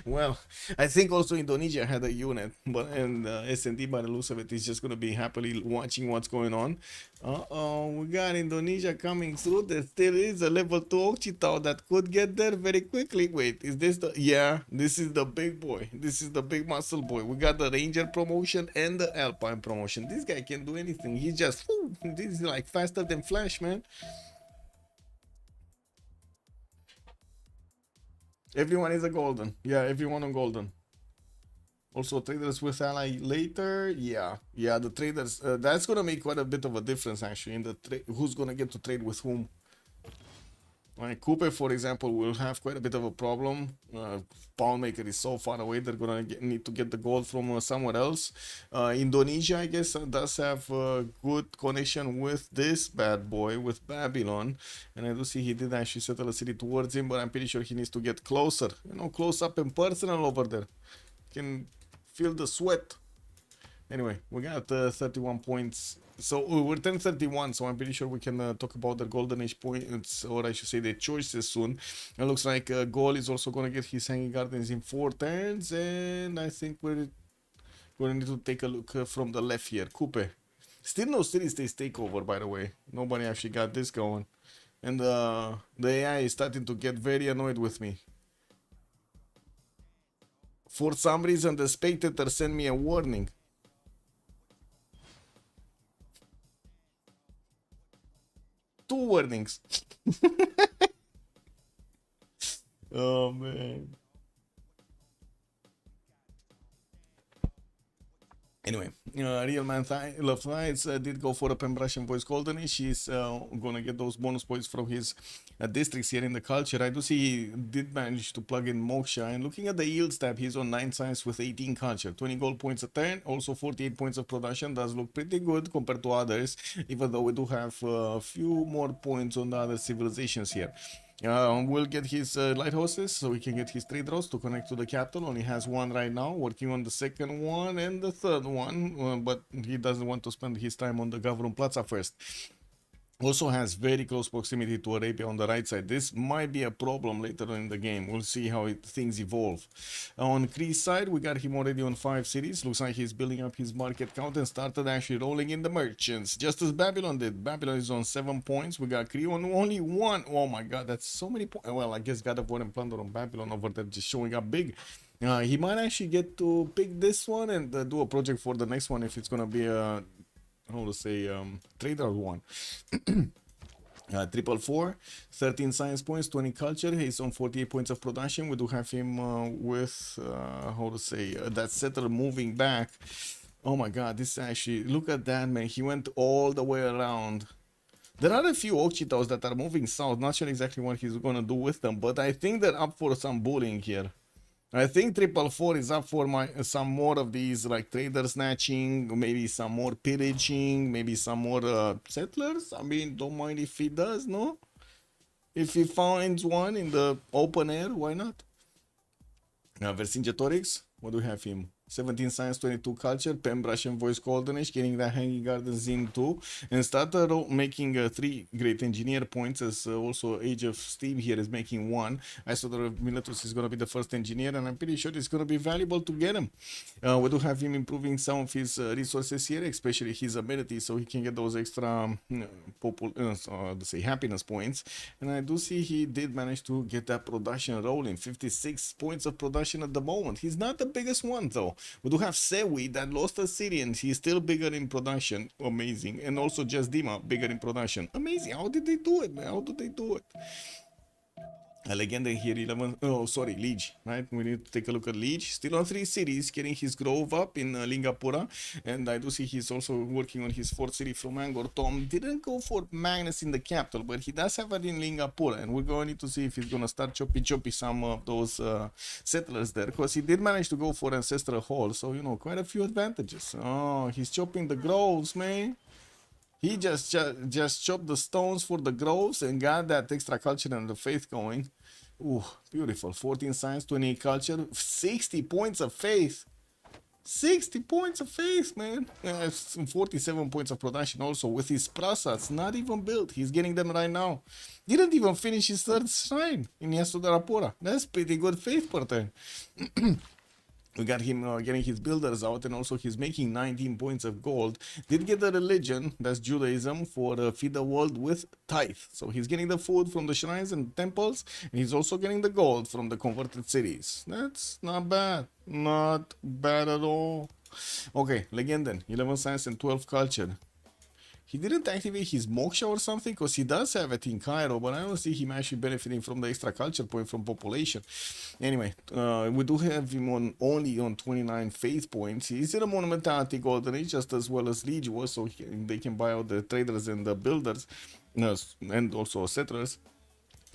Well, I think also Indonesia had a unit, but and S&D by the looks of it is just going to be happily watching what's going on. We got Indonesia coming through. There still is a level 2 Occhitao that could get there very quickly. Wait, is this the... Yeah, this is the big boy. This is the big muscle boy. We got the Ranger promotion and the Alpine promotion. This guy can do anything. He's just... Whoo, this is like faster than Flash, man. Everyone is a golden. Yeah, everyone on golden. Also, traders with ally later. Yeah, the traders. That's gonna make quite a bit of a difference actually in the who's gonna get to trade with whom. Like Coupe, for example, will have quite a bit of a problem. Poundmaker is so far away; they're gonna need to get the gold from somewhere else. Indonesia, I guess, does have a good connection with this bad boy, with Babylon, and I do see he did actually settle a city towards him, but I'm pretty sure he needs to get closer. You know, close up and personal over there. Can feel the sweat. Anyway, we got 31 points. So we're 10-31, so I'm pretty sure we can talk about the Golden Age points, or I should say the choices soon. It looks like Goal is also going to get his Hanging Gardens in 4 turns, and I think we're going to need to take a look from the left here. Coupe. Still no city states takeover, by the way. Nobody actually got this going. And the AI is starting to get very annoyed with me. For some reason, the spectator sent me a warning. Two warnings. Oh man. Anyway, Real Man Love Nights did go for a Pembrasian Voice Golden Age. She's gonna get those bonus points from his districts here in the culture. I do see he did manage to plug in Moksha, and looking at the yields tab, he's on 9 science with 18 culture, 20 gold points a turn, also 48 points of production. Does look pretty good compared to others, even though we do have a few more points on the other civilizations here. We'll get his lighthouses so he can get his trade routes to connect to the capital. Only has 1 right now, working on the 2nd one and the 3rd one, but he doesn't want to spend his time on the Gavron Plaza first. Also has very close proximity to Arabia on the right side. This might be a problem later on in the game. We'll see how things evolve. On Kree's side, we got him already on 5 cities. Looks like he's building up his market count and started actually rolling in the merchants, just as Babylon did. Babylon is on 7 points. We got Kree on only 1. Oh my god, that's so many points. Well, I guess God of War and Plunder on Babylon over there just showing up big. He might actually get to pick this one and do a project for the next one if it's gonna be a how to say, trader 1. 444, 13 science points, 20 culture. He's on 48 points of production. We do have him with, how to say, that setter moving back. Oh my god, this actually, look at that, man. He went all the way around. There are a few Ochitos that are moving south. Not sure exactly what he's gonna do with them, but I think they're up for some bullying here. I think 444 is up for some more of these, like trader snatching, maybe some more pillaging, maybe some more settlers. I mean, don't mind if he does, no? If he finds one in the open air, why not? Now, Vercingetorix, what do we have him? 17 science, 22 culture, Pembrush and voice coldness, getting the hanging gardens in too, and started making 3 great engineer points, as also Age of Steam here is making 1. I saw that Miletus is going to be the first engineer, and I'm pretty sure it's going to be valuable to get him. We do have him improving some of his resources here, especially his abilities, so he can get those extra say happiness points. And I do see he did manage to get that production rolling. 56 points of production at the moment. He's not the biggest one though. We do have Sewi that lost a city and he's still bigger in production. Amazing. And also just Dima bigger in production. Amazing. How did they do it, man? How did they do it? A Legenda here, 11. Oh, sorry, Liege, right? We need to take a look at Liege. Still on 3 cities, getting his grove up in Lingapura. And I do see he's also working on his 4th city from Angor. Tom didn't go for Magnus in the capital, but he does have it in Lingapura. And we're going to need to see if he's going to start choppy some of those settlers there. Because he did manage to go for Ancestral Hall. So, you know, quite a few advantages. Oh, he's chopping the groves, man. He just chopped the stones for the groves and got that extra culture and the faith going. Ooh, beautiful. 14 science, 28 culture, 60 points of faith. 60 points of faith, man. 47 points of production also with his prasats not even built. He's getting them right now. Didn't even finish his 3rd shrine in Yasudarapura. That's pretty good faith per turn. We got him getting his builders out, and also he's making 19 points of gold. Did get the religion, that's Judaism, for feed the world with tithe. So he's getting the food from the shrines and temples, and he's also getting the gold from the converted cities. That's not bad. Not bad at all. Okay, Legenden, 11 science and 12 culture. He didn't activate his moksha or something, because he does have it in Cairo, but I don't see him actually benefiting from the extra culture point from population. Anyway, we do have him only on 29 faith points. He's in a monumentality golden age just as well as Liege was, so they can buy out the traders and the builders, and also settlers.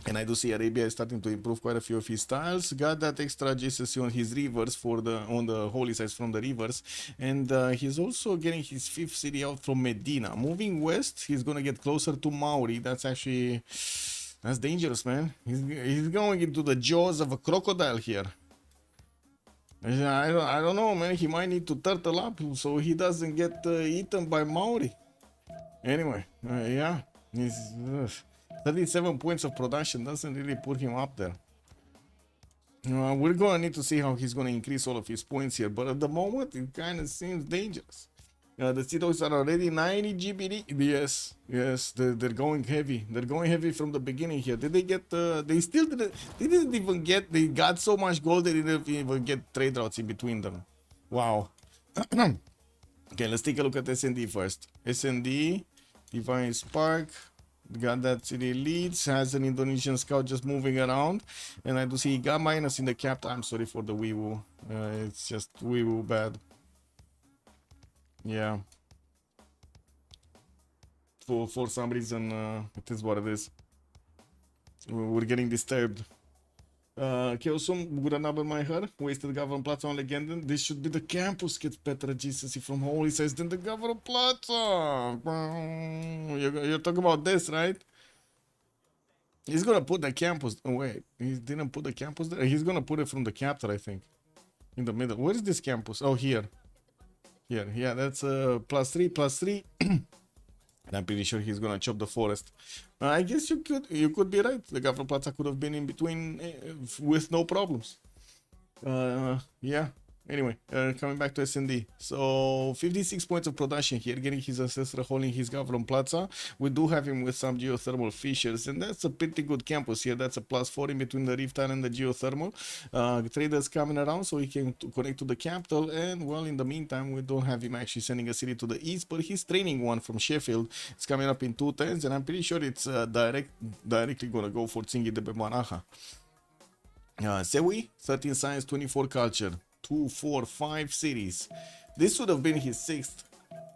And I do see Arabia is starting to improve quite a few of his styles. Got that extra GCC on his rivers on the holy sites from the rivers. And he's also getting his 5th city out from Medina. Moving west, he's going to get closer to Mauri. That's dangerous, man. He's going into the jaws of a crocodile here. I don't know, man. He might need to turtle up so he doesn't get eaten by Mauri. Anyway, yeah. He's... 37 points of production doesn't really put him up there. We're going to need to see how he's going to increase all of his points here, but at the moment it kind of seems dangerous. The Citos are already 90 GBD. Yes, they're going heavy. They're going heavy from the beginning here. Did they get? They didn't even get. They got so much gold they didn't even get trade routes in between them. Wow. Okay, let's take a look at SND first. SND, Divine Spark. Got that city leads, has an Indonesian scout just moving around, and I do see he got minus in the cap. I'm sorry for the wee-woo. It's just wee-woo bad. Yeah. For some reason, it is what it is. We're getting disturbed. Keosum, Guranabel my her, wasted Government Plaza on Legenden. This should be the campus gets better GCC from Holy Sites than the Government Plaza. You're talking about this, right? He's gonna put the campus. Oh, wait, he didn't put the campus there. He's gonna put it from the capital, I think. In the middle. Where is this campus? Oh, here. Here, yeah, that's +3. And I'm pretty sure he's gonna chop the forest. I guess you could be right. The Government Plaza could have been in between with no problems. Yeah. Anyway, coming back to SND. So 56 points of production here, getting his ancestor, holding his Gavron Plaza. We do have him with some geothermal fissures, and that's a pretty good campus here. That's a +4 in between the Rift Island and the geothermal. Traders coming around so he can connect to the capital, and well, in the meantime, we don't have him actually sending a city to the east, but he's training one from Sheffield. It's coming up in 2 turns, and I'm pretty sure it's directly gonna go for Tsingi de Bemanaha. Sewi, 13 science, 24 culture. 2, 4, 5 cities. This would have been his 6th.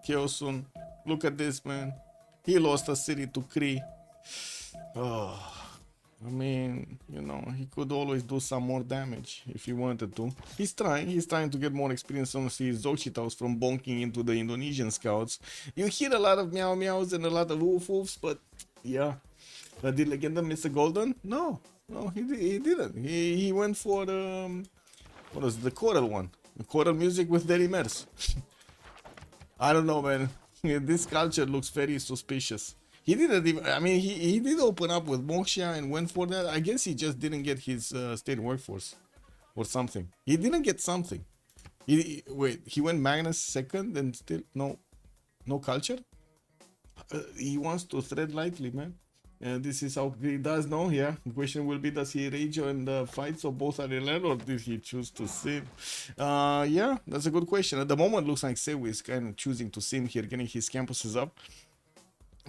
Kyosun, look at this, man. He lost a city to Kree. Oh, I mean, you know, he could always do some more damage if he wanted to. He's trying to get more experience on his Zochitaus from bonking into the Indonesian scouts. You hear a lot of meow meows and a lot of woof woofs, but yeah. Did Legenda miss a golden? No, he didn't. He went for what was the choral one? The choral music with Derry Mers. I don't know, man. This culture looks very suspicious. He didn't even, I mean, he did open up with Moksha and went for that. I guess he just didn't get his state workforce or something. He didn't get something. Wait, he went Magnus second and still no culture? He wants to tread lightly, man. And this is how he does know here. The question will be, does he rage on the fight so both are in or did he choose to sim? Yeah, that's a good question. At the moment, looks like Sewi is kind of choosing to sim here, getting his campuses up.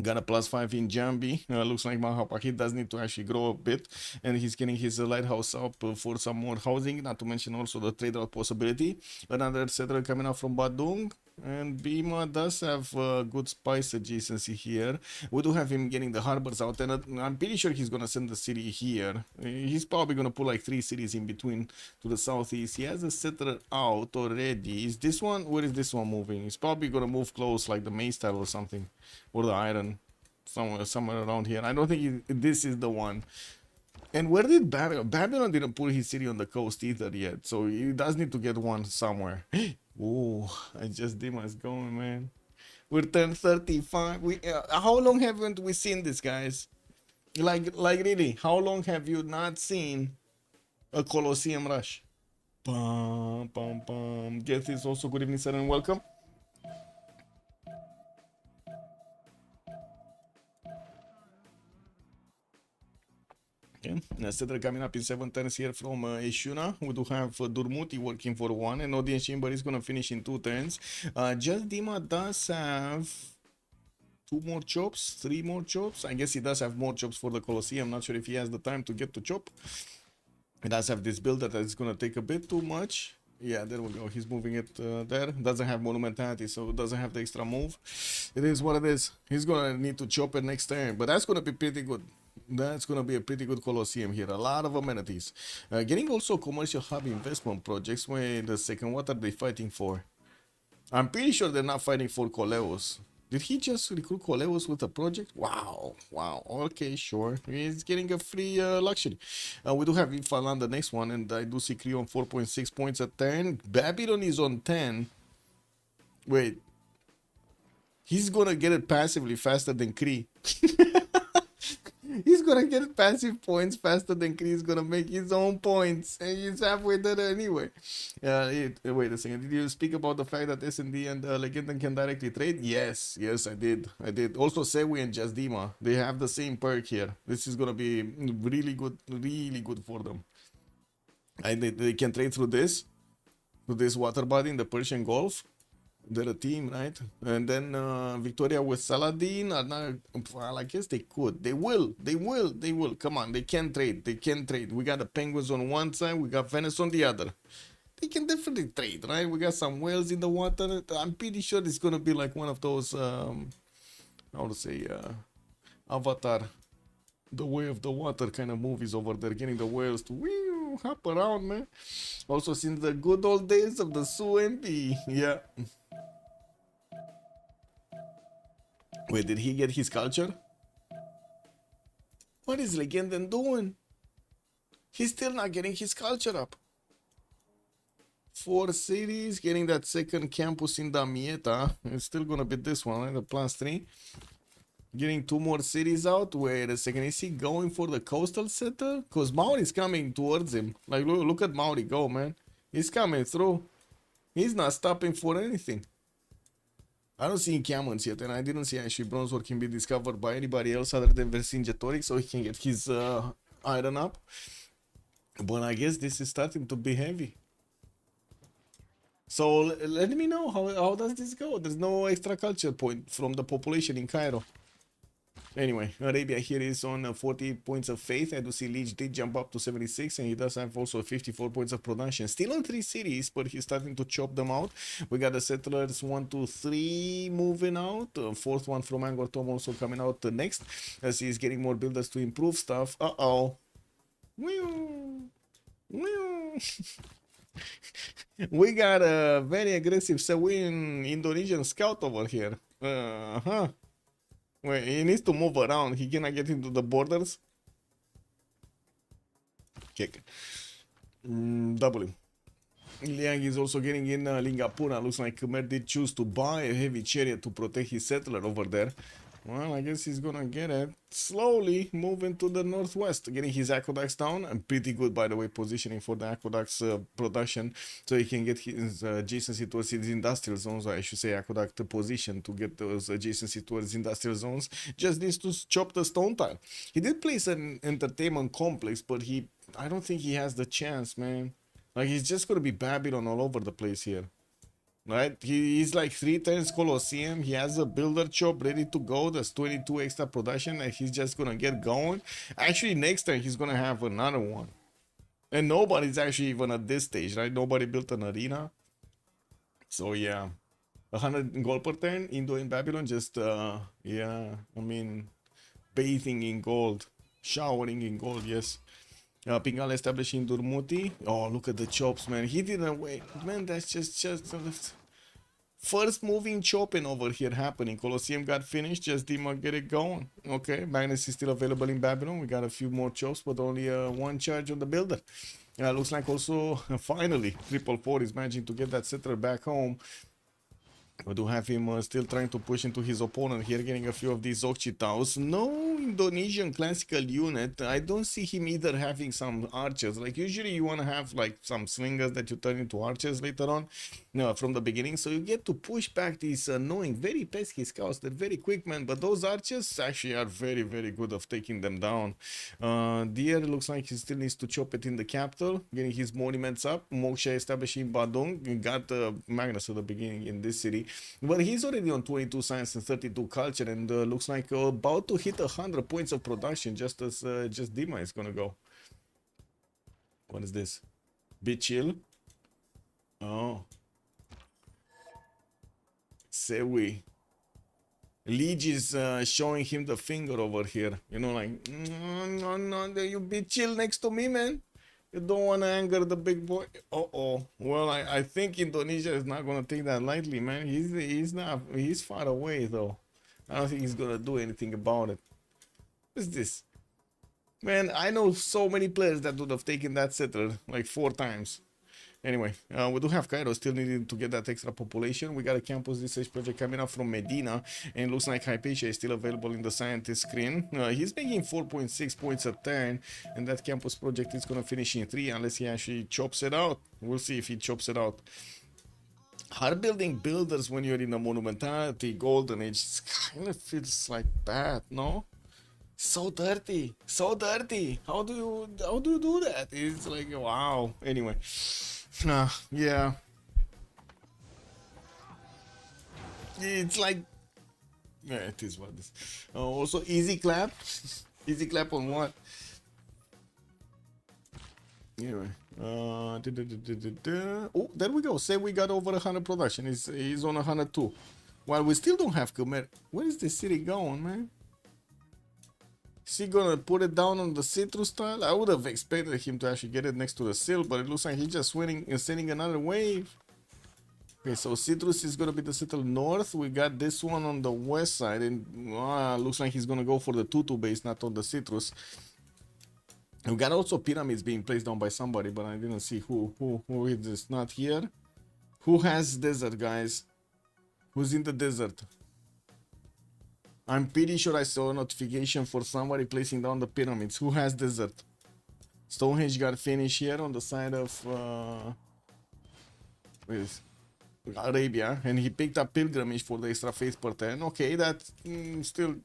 Got a +5 in Jambi. Looks like Mahapaki does need to actually grow a bit, and he's getting his lighthouse up for some more housing, not to mention also the trade route possibility. Another settler coming out from Badung, and Bima does have good spice adjacency here. We do have him getting the harbors out, and I'm pretty sure he's gonna send the city here. He's probably gonna put like 3 cities in between to the southeast. He has a settler out already. Is this one? Where is this one moving? He's probably gonna move close, like the Maystyle or something, or the Iron, somewhere around here. I don't think this is the one. And where did Babylon didn't put his city on the coast either yet, so he does need to get one somewhere. Oh, I just Dima's going, man. We're turned 35. How long haven't we seen this, guys? Like really, how long have you not seen a Colosseum rush? Bum, bum, bum. Get this also. Good evening, sir, and welcome. Okay, Cedar coming up in 7 turns here from Ishuna. We do have Durmuti working for 1, and Audience Chamber is going to finish in 2 turns. Just Dima does have 2 more chops, 3 more chops. I guess he does have more chops for the Colosseum. Not sure if he has the time to get to chop. He does have this builder that is going to take a bit too much. Yeah, there we go. He's moving it there. Doesn't have monumentality, so doesn't have the extra move. It is what it is. He's going to need to chop it next turn, but that's going to be pretty good. That's going to be a pretty good Colosseum here. A lot of amenities. Getting also commercial hub investment projects. Wait a second. What are they fighting for? I'm pretty sure they're not fighting for Coleos. Did he just recruit Coleos with a project? Wow. Wow. Okay, sure. He's getting a free luxury. We do have Infal on the next one. And I do see Creo on 4.6 points at 10. Babylon is on 10. Wait. He's going to get it passively faster than Cree. He's gonna get passive points faster than Kree. He's gonna make his own points, and he's halfway there anyway. Wait a second. Did you speak about the fact that S&D and Legend can directly trade? Yes, I did. Also, Sewi and Jasdima, they have the same perk here. This is gonna be really good for them. And they can trade through this water body in the Persian Gulf. They're a team, right? And then Victoria with Saladin. Well, I guess they could. They will. Come on, they can trade. We got the Penguins on one side. We got Venice on the other. They can definitely trade, right? We got some whales in the water. I'm pretty sure it's gonna be like one of those, how to say, Avatar, the Way of the Water kind of movies over there, getting the whales to hop around, man. Also, since the good old days of the Su MP, yeah. Wait, did he get his culture? What is Legenden doing? He's still not getting his culture up. 4 cities, getting that second campus in Damietta. It's still gonna be this one, right? The +3. Getting 2 more cities out. Wait a second, is he going for the coastal setter? Because Maori's coming towards him. Like, look at Maori go, man. He's coming through. He's not stopping for anything. I don't see encampments yet, and I didn't see actually bronze ore can be discovered by anybody else other than Vercingetorix, so he can get his iron up. But I guess this is starting to be heavy. So let me know how does this go? There's no extra culture point from the population in Cairo. Anyway, Arabia here is on 48 points of faith. I do see Leech did jump up to 76, and he does have also 54 points of production. Still on 3 cities, but he's starting to chop them out. We got the settlers 1, 2, 3 moving out. Fourth one from Angkor Thom also coming out next, as he's getting more builders to improve stuff. Uh-oh. We got a very aggressive Sewin Indonesian scout over here. Wait, he needs to move around. He cannot get into the borders. Kick. W. Liang is also getting in Lingapura. Looks like Khmer did choose to buy a heavy chariot to protect his settler over there. Well, I guess he's gonna get it. Slowly moving to the northwest, getting his aqueducts down. And pretty good, by the way, positioning for the aqueducts production, so he can get his adjacency towards his industrial zones, or I should say aqueduct position to get those adjacency towards industrial zones. Just needs to chop the stone tile. He did place an entertainment complex, but I don't think he has the chance, man. Like, he's just gonna be Babylon all over the place here. Right, he's like 3 turns Colosseum. He has a builder chop ready to go. There's 22 extra production, and he's just gonna get going. Actually, next turn he's gonna have another one, and nobody's actually even at this stage, right? Nobody built an arena, so yeah, 100 gold per turn. Indo in Babylon, just yeah, I mean, bathing in gold, showering in gold. Yes. Pingal establishing Durmuti. Oh, look at the chops, man. He didn't wait. Man, that's just first moving chopping over here happening. Colosseum got finished. Just Dima get it going. Okay, Magnus is still available in Babylon. We got a few more chops, but only one charge on the builder. Looks like also, finally, 444 is managing to get that settler back home. We do have him still trying to push into his opponent here, getting a few of these Okchitaus. No Indonesian classical unit. I don't see him either having some archers. Like, usually you want to have like some slingers that you turn into archers later on, from the beginning. So you get to push back these annoying, very pesky scouts. They're very quick, man. But those archers actually are very, very good of taking them down. Deer looks like he still needs to chop it in the capital, getting his monuments up. Moksha establishing Badung. Got Magnus at the beginning in this city. Well, he's already on 22 science and 32 culture, and looks like about to hit 100 points of production, just as just Dima is gonna go. What is this? Bit chill. Oh, Sewi. Liege is showing him the finger over here. You know, like, no, you be chill next to me, man. You don't want to anger the big boy. Uh-oh. Well, I think Indonesia is not going to take that lightly, man. He's far away, though. I don't think he's going to do anything about it. What's this? Man, I know so many players that would have taken that settler like 4 times. Anyway, we do have Cairo still needing to get that extra population. We got a campus research project coming up from Medina, and it looks like Hypatia is still available in the scientist screen. He's making 4.6 points a turn, and that campus project is going to finish in 3 unless he actually chops it out. We'll see if he chops it out. Hard building builders when you're in a monumentality golden age kind of feels like that, no? So dirty, so dirty. How do you do that? It's like, wow. Anyway. Yeah. It's like, yeah, it is what it is. Also, easy clap. Easy clap on what? Anyway. Oh, there we go. Say we got over 100 production. He's on 102. While we still don't have Khmer. Where is this city going, man? Is he gonna put it down on the citrus tile? I would have expected him to actually get it next to the sill, but it looks like he's just sending another wave. Okay, so citrus is gonna be the settle north. We got this one on the west side, and looks like he's gonna go for the Tutu base, not on the citrus. We got also pyramids being placed down by somebody, but I didn't see who is this. Not here. Who has desert, guys? Who's in the desert? I'm pretty sure I saw a notification for somebody placing down the pyramids. Who has desert? Stonehenge got finished here on the side of... wait, Arabia, and he picked up Pilgrimage for the extra faith per turn. Okay, that still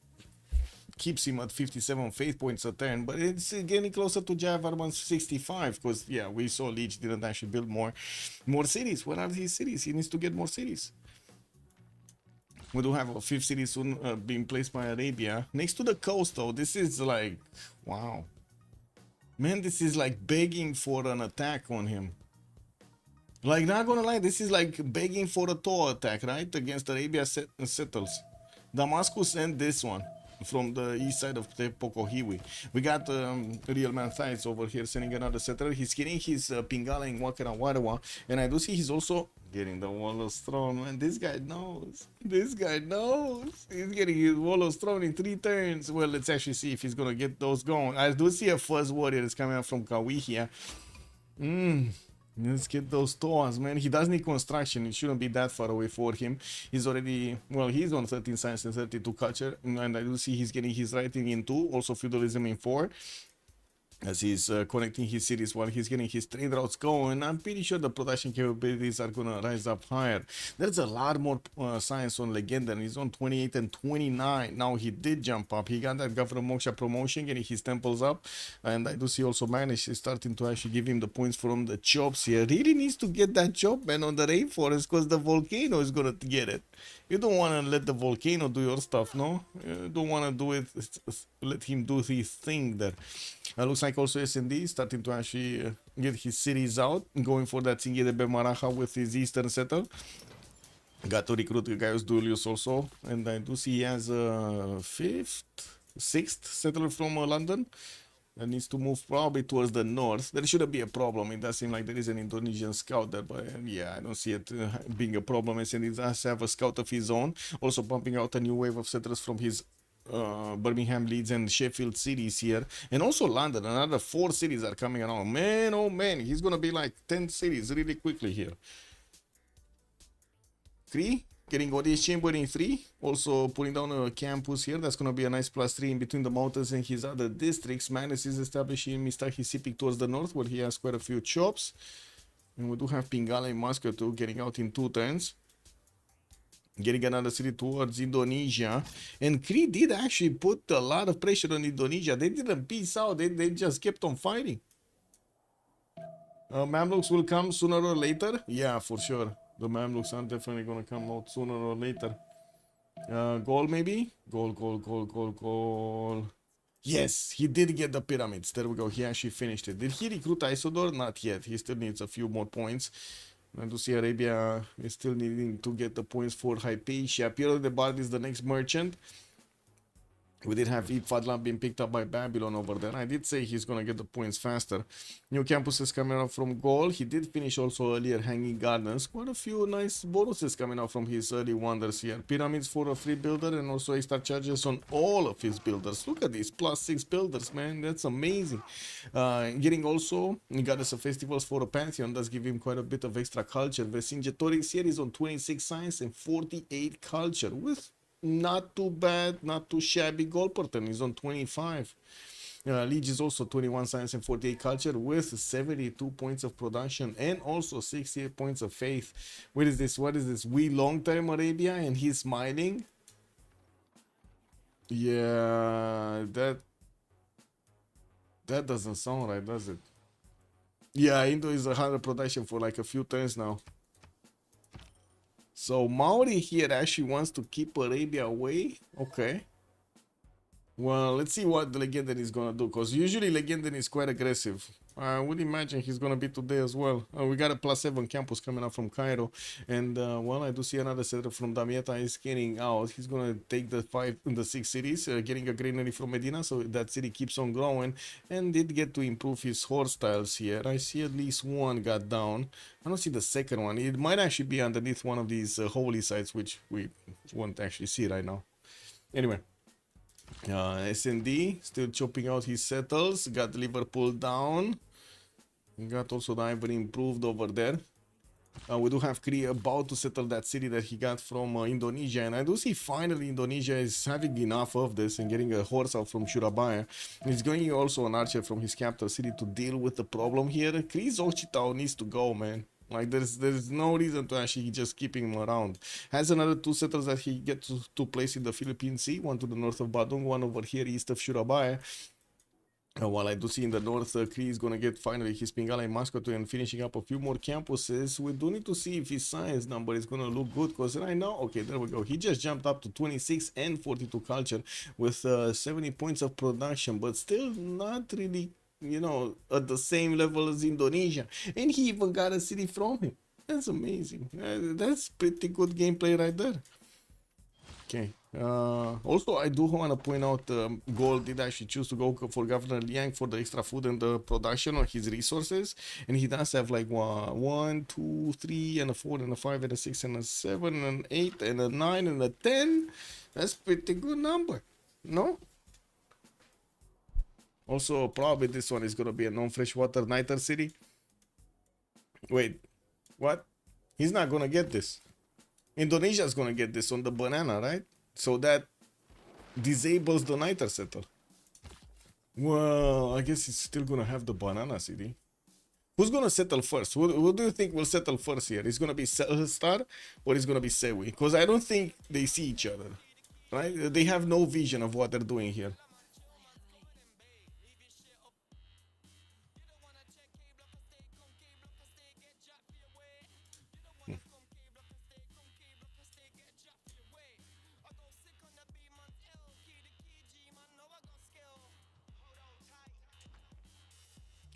keeps him at 57 faith points a turn, but it's getting closer to Javarman's 65, because yeah, we saw Leech didn't actually build more cities. Where are his cities? He needs to get more cities. We do have a 5th city soon being placed by Arabia next to the coast, though. This is like, wow, man, this is like begging for an attack on him. Like, not gonna lie, this is like begging for a Toa attack, right? Against Arabia settles. Damascus and this one from the east side of the Pocohiwi. We got Real Man Thighs over here sending another settler. He's getting his Pingala in Wakara Warawa, and I do see he's also getting the Wallows Throne. Man, this guy knows. This guy knows. He's getting his Wallows Throne in 3 turns. Well, let's actually see if he's gonna get those going. I do see a Fuzz Warrior is coming out from Kawihia. Let's get those Toas, man. He does need construction. It shouldn't be that far away for him. He's already, well, he's on 13 science and 32 culture. And I do see he's getting his writing in 2. Also feudalism in 4. As he's connecting his cities while he's getting his trade routes going. I'm pretty sure the production capabilities are gonna rise up higher. There's a lot more science on Legendary. He's on 28 and 29. Now he did jump up. He got that Governor Moksha promotion, getting his temples up. And I do see also Manish is starting to actually give him the points from the chops here. Really needs to get that chop, man, on the rainforest, because the volcano is gonna get it. You don't want to let the volcano do your stuff, no? You don't want to do it, let him do his thing there. Looks like also SND starting to actually get his cities out, going for that Singe de Bemaraja with his eastern settle. Got to recruit Gaius Dulius also, and I do see he has a 6th settler from London. That needs to move probably towards the north. There shouldn't be a problem. It does seem like there is an Indonesian scout there, but yeah, I don't see it being a problem. And he does have a scout of his own, also pumping out a new wave of settlers from his Birmingham, Leeds, and Sheffield cities here, and also London. Another 4 cities are coming around. Man, oh man, he's gonna be like 10 cities really quickly here. 3. Getting audience chamber in 3, also putting down a campus here. That's going to be a nice +3 in between the mountains and his other districts. Magnus is establishing Mistaki Sipik towards the north, where he has quite a few chops. And we do have Pingala in Moscow too, getting out in 2 turns. Getting another city towards Indonesia. And Kree did actually put a lot of pressure on Indonesia. They didn't peace out, they just kept on fighting. Mamluks will come sooner or later. Yeah, for sure. The Mamluks are definitely going to come out sooner or later. Goal maybe? Goal. Yes, he did get the pyramids. There we go. He actually finished it. Did he recruit Isodor? Not yet. He still needs a few more points. And to see Arabia is still needing to get the points for Hypatia. Piero de Bard is the next merchant. We did have Fadlan being picked up by Babylon over there. I did say he's going to get the points faster. New campuses coming out from Gaul. He did finish also earlier Hanging Gardens. Quite a few nice bonuses coming out from his early wonders here. Pyramids for a free builder and also extra charges on all of his builders. Look at these +6 builders, man. That's amazing. Getting also Goddess of Festivals for a Pantheon does give him quite a bit of extra culture. Vercingetorix here is on 26 science and 48 culture with not too bad, not too shabby goal per turn. He's on 25. Liege is also 21 science and 48 culture with 72 points of production and also 68 points of faith. What is this? What is this? We long term Arabia, and he's smiling. Yeah, that doesn't sound right, does it? Yeah, Indo is 100 production for like a few turns now. So Maori here actually wants to keep Arabia away. Okay. Well, let's see what the Legendary is going to do, because usually Legendary is quite aggressive. I would imagine he's going to be today as well. We got a +7 campus coming up from Cairo. And, well, I do see another setter from Damietta is getting out. He's going to take the 6 cities, getting a granary from Medina, so that city keeps on growing. And did get to improve his horse styles here. I see at least one got down. I don't see the second one. It might actually be underneath one of these holy sites, which we won't actually see right now. Anyway. SND still chopping out his settles. Got Liverpool down. Got also the Ivory improved over there. We do have Kree about to settle that city that he got from Indonesia, and I do see finally Indonesia is having enough of this and getting a horse out from Surabaya. He's going also an archer from his capital city to deal with the problem here. Kree Zochitao needs to go, man. Like there's no reason to actually just keeping him around. Has another 2 settlers that he gets to place in the Philippine Sea, one to the north of Badung, one over here east of Surabaya. While I do see in the north, Cree is gonna get finally his Pingala in Mascot and finishing up a few more campuses. We do need to see if his science number is gonna look good, because right now, okay, there we go. He just jumped up to 26 and 42 culture with 70 points of production, but still not really, you know, at the same level as Indonesia. And he even got a city from him. That's amazing. That's pretty good gameplay right there. Okay. Also, I do want to point out Gold did actually choose to go for Governor Liang for the extra food and the production on his resources. And he does have like 1, 2, 3, and a 4, and a 5, and a 6, and a 7, and an 8, and a 9, and a 10. That's pretty good number, no? Also, probably this one is going to be a non-freshwater niter city. Wait, what? He's not going to get this. Indonesia's going to get this on the banana, right? So that disables the niter settler. Well, I guess he's still going to have the banana city. Who's going to settle first? Who do you think will settle first here? Is going to be Star or is going to be Sewi? Because I don't think they see each other, right? They have no vision of what they're doing here.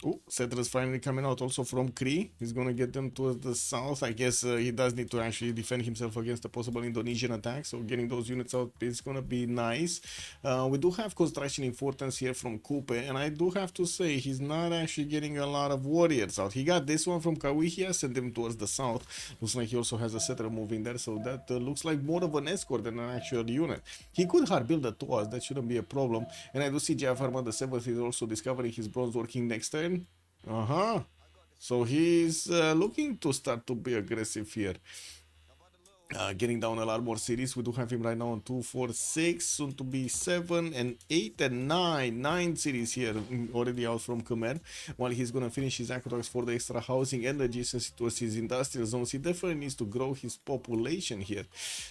Oh, settlers finally coming out also from Cree. He's gonna get them towards the south. I guess he does need to actually defend himself against a possible Indonesian attack. So getting those units out is gonna be nice. We do have construction importance here from Kupe, and I do have to say he's not actually getting a lot of warriors out. He got this one from Kawihia, sent them towards the south. Looks like he also has a settler moving there, so that looks like more of an escort than an actual unit. He could hard build a Toas, that shouldn't be a problem. And I do see Jafarman the 7th is also discovering his bronze working next turn. So he's looking to start to be aggressive here. Getting down a lot more cities. We do have him right now on 2, 4, 6, soon to be 7 and 8 and 9. 9 cities here already out from Khmer. While he's gonna finish his aqueducts for the extra housing and adjacency towards his industrial zones, he definitely needs to grow his population here.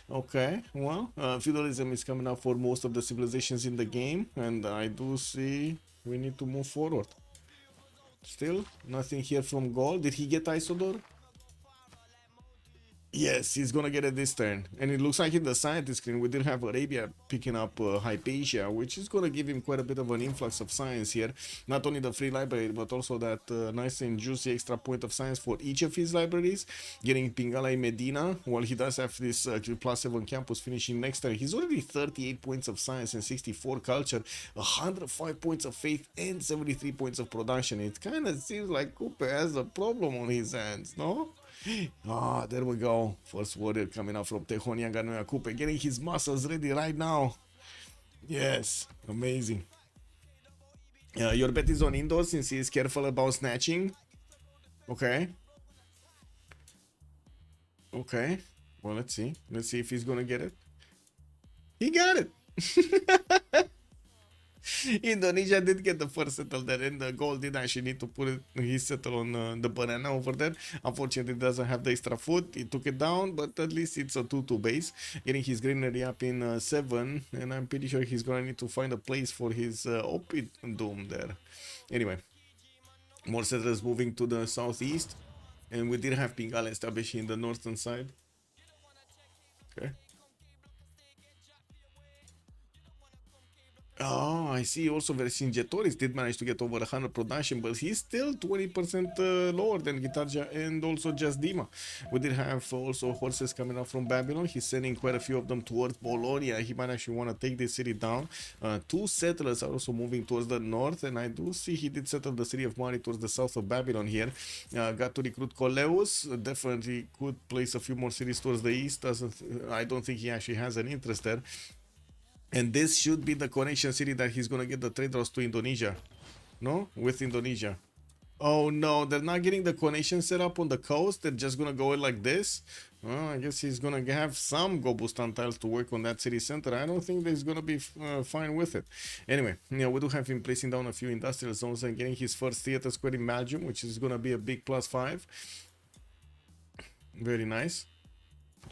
Okay, well, feudalism is coming up for most of the civilizations in the game, and I do see we need to move forward. Still, nothing here from Gold. Did he get Isodor? Yes, he's gonna get it this turn. And it looks like in the scientist screen, we did have Arabia picking up Hypatia, which is gonna give him quite a bit of an influx of science here. Not only the free library, but also that nice and juicy extra point of science for each of his libraries. Getting Pingala Medina, while he does have this +7 campus finishing next turn. He's already 38 points of science and 64 culture, 105 points of faith, and 73 points of production. It kind of seems like Cooper has a problem on his hands, no? Ah, there we go. First warrior coming out from Tehonian Ganoya Coupe, getting his muscles ready right now. Yes, amazing. Your bet is on indoors since he is careful about snatching. Okay. Okay. Well, let's see. Let's see if he's gonna get it. He got it. Indonesia did get the first settle there, and the Gold did actually need to put his settle on the banana over there. Unfortunately, it doesn't have the extra food. He took it down, but at least it's a 2-2 base. Getting his greenery up in 7, and I'm pretty sure he's gonna need to find a place for his Opit Dome there. Anyway, more settlers moving to the southeast, and we did have Pingala established in the northern side. Okay. Oh, I see. Also, Vercingetorix did manage to get over 100 production, but he's still 20% lower than Gitarja and also just Dima. We did have also horses coming up from Babylon. He's sending quite a few of them towards Bologna. He might actually want to take this city down. 2 settlers are also moving towards the north, and I do see he did settle the city of Mari towards the south of Babylon here. Got to recruit Coleus. Definitely could place a few more cities towards the east. I don't think he actually has an interest there. And this should be the connection city that he's gonna get the trade routes to Indonesia. No? With Indonesia. Oh no, they're not getting the connection set up on the coast. They're just gonna go in like this. Well, I guess he's gonna have some Gobustan tiles to work on that city center. I don't think that he's gonna be fine with it. Anyway, yeah, we do have him placing down a few industrial zones and getting his first theater square in Belgium, which is gonna be a big +5. Very nice.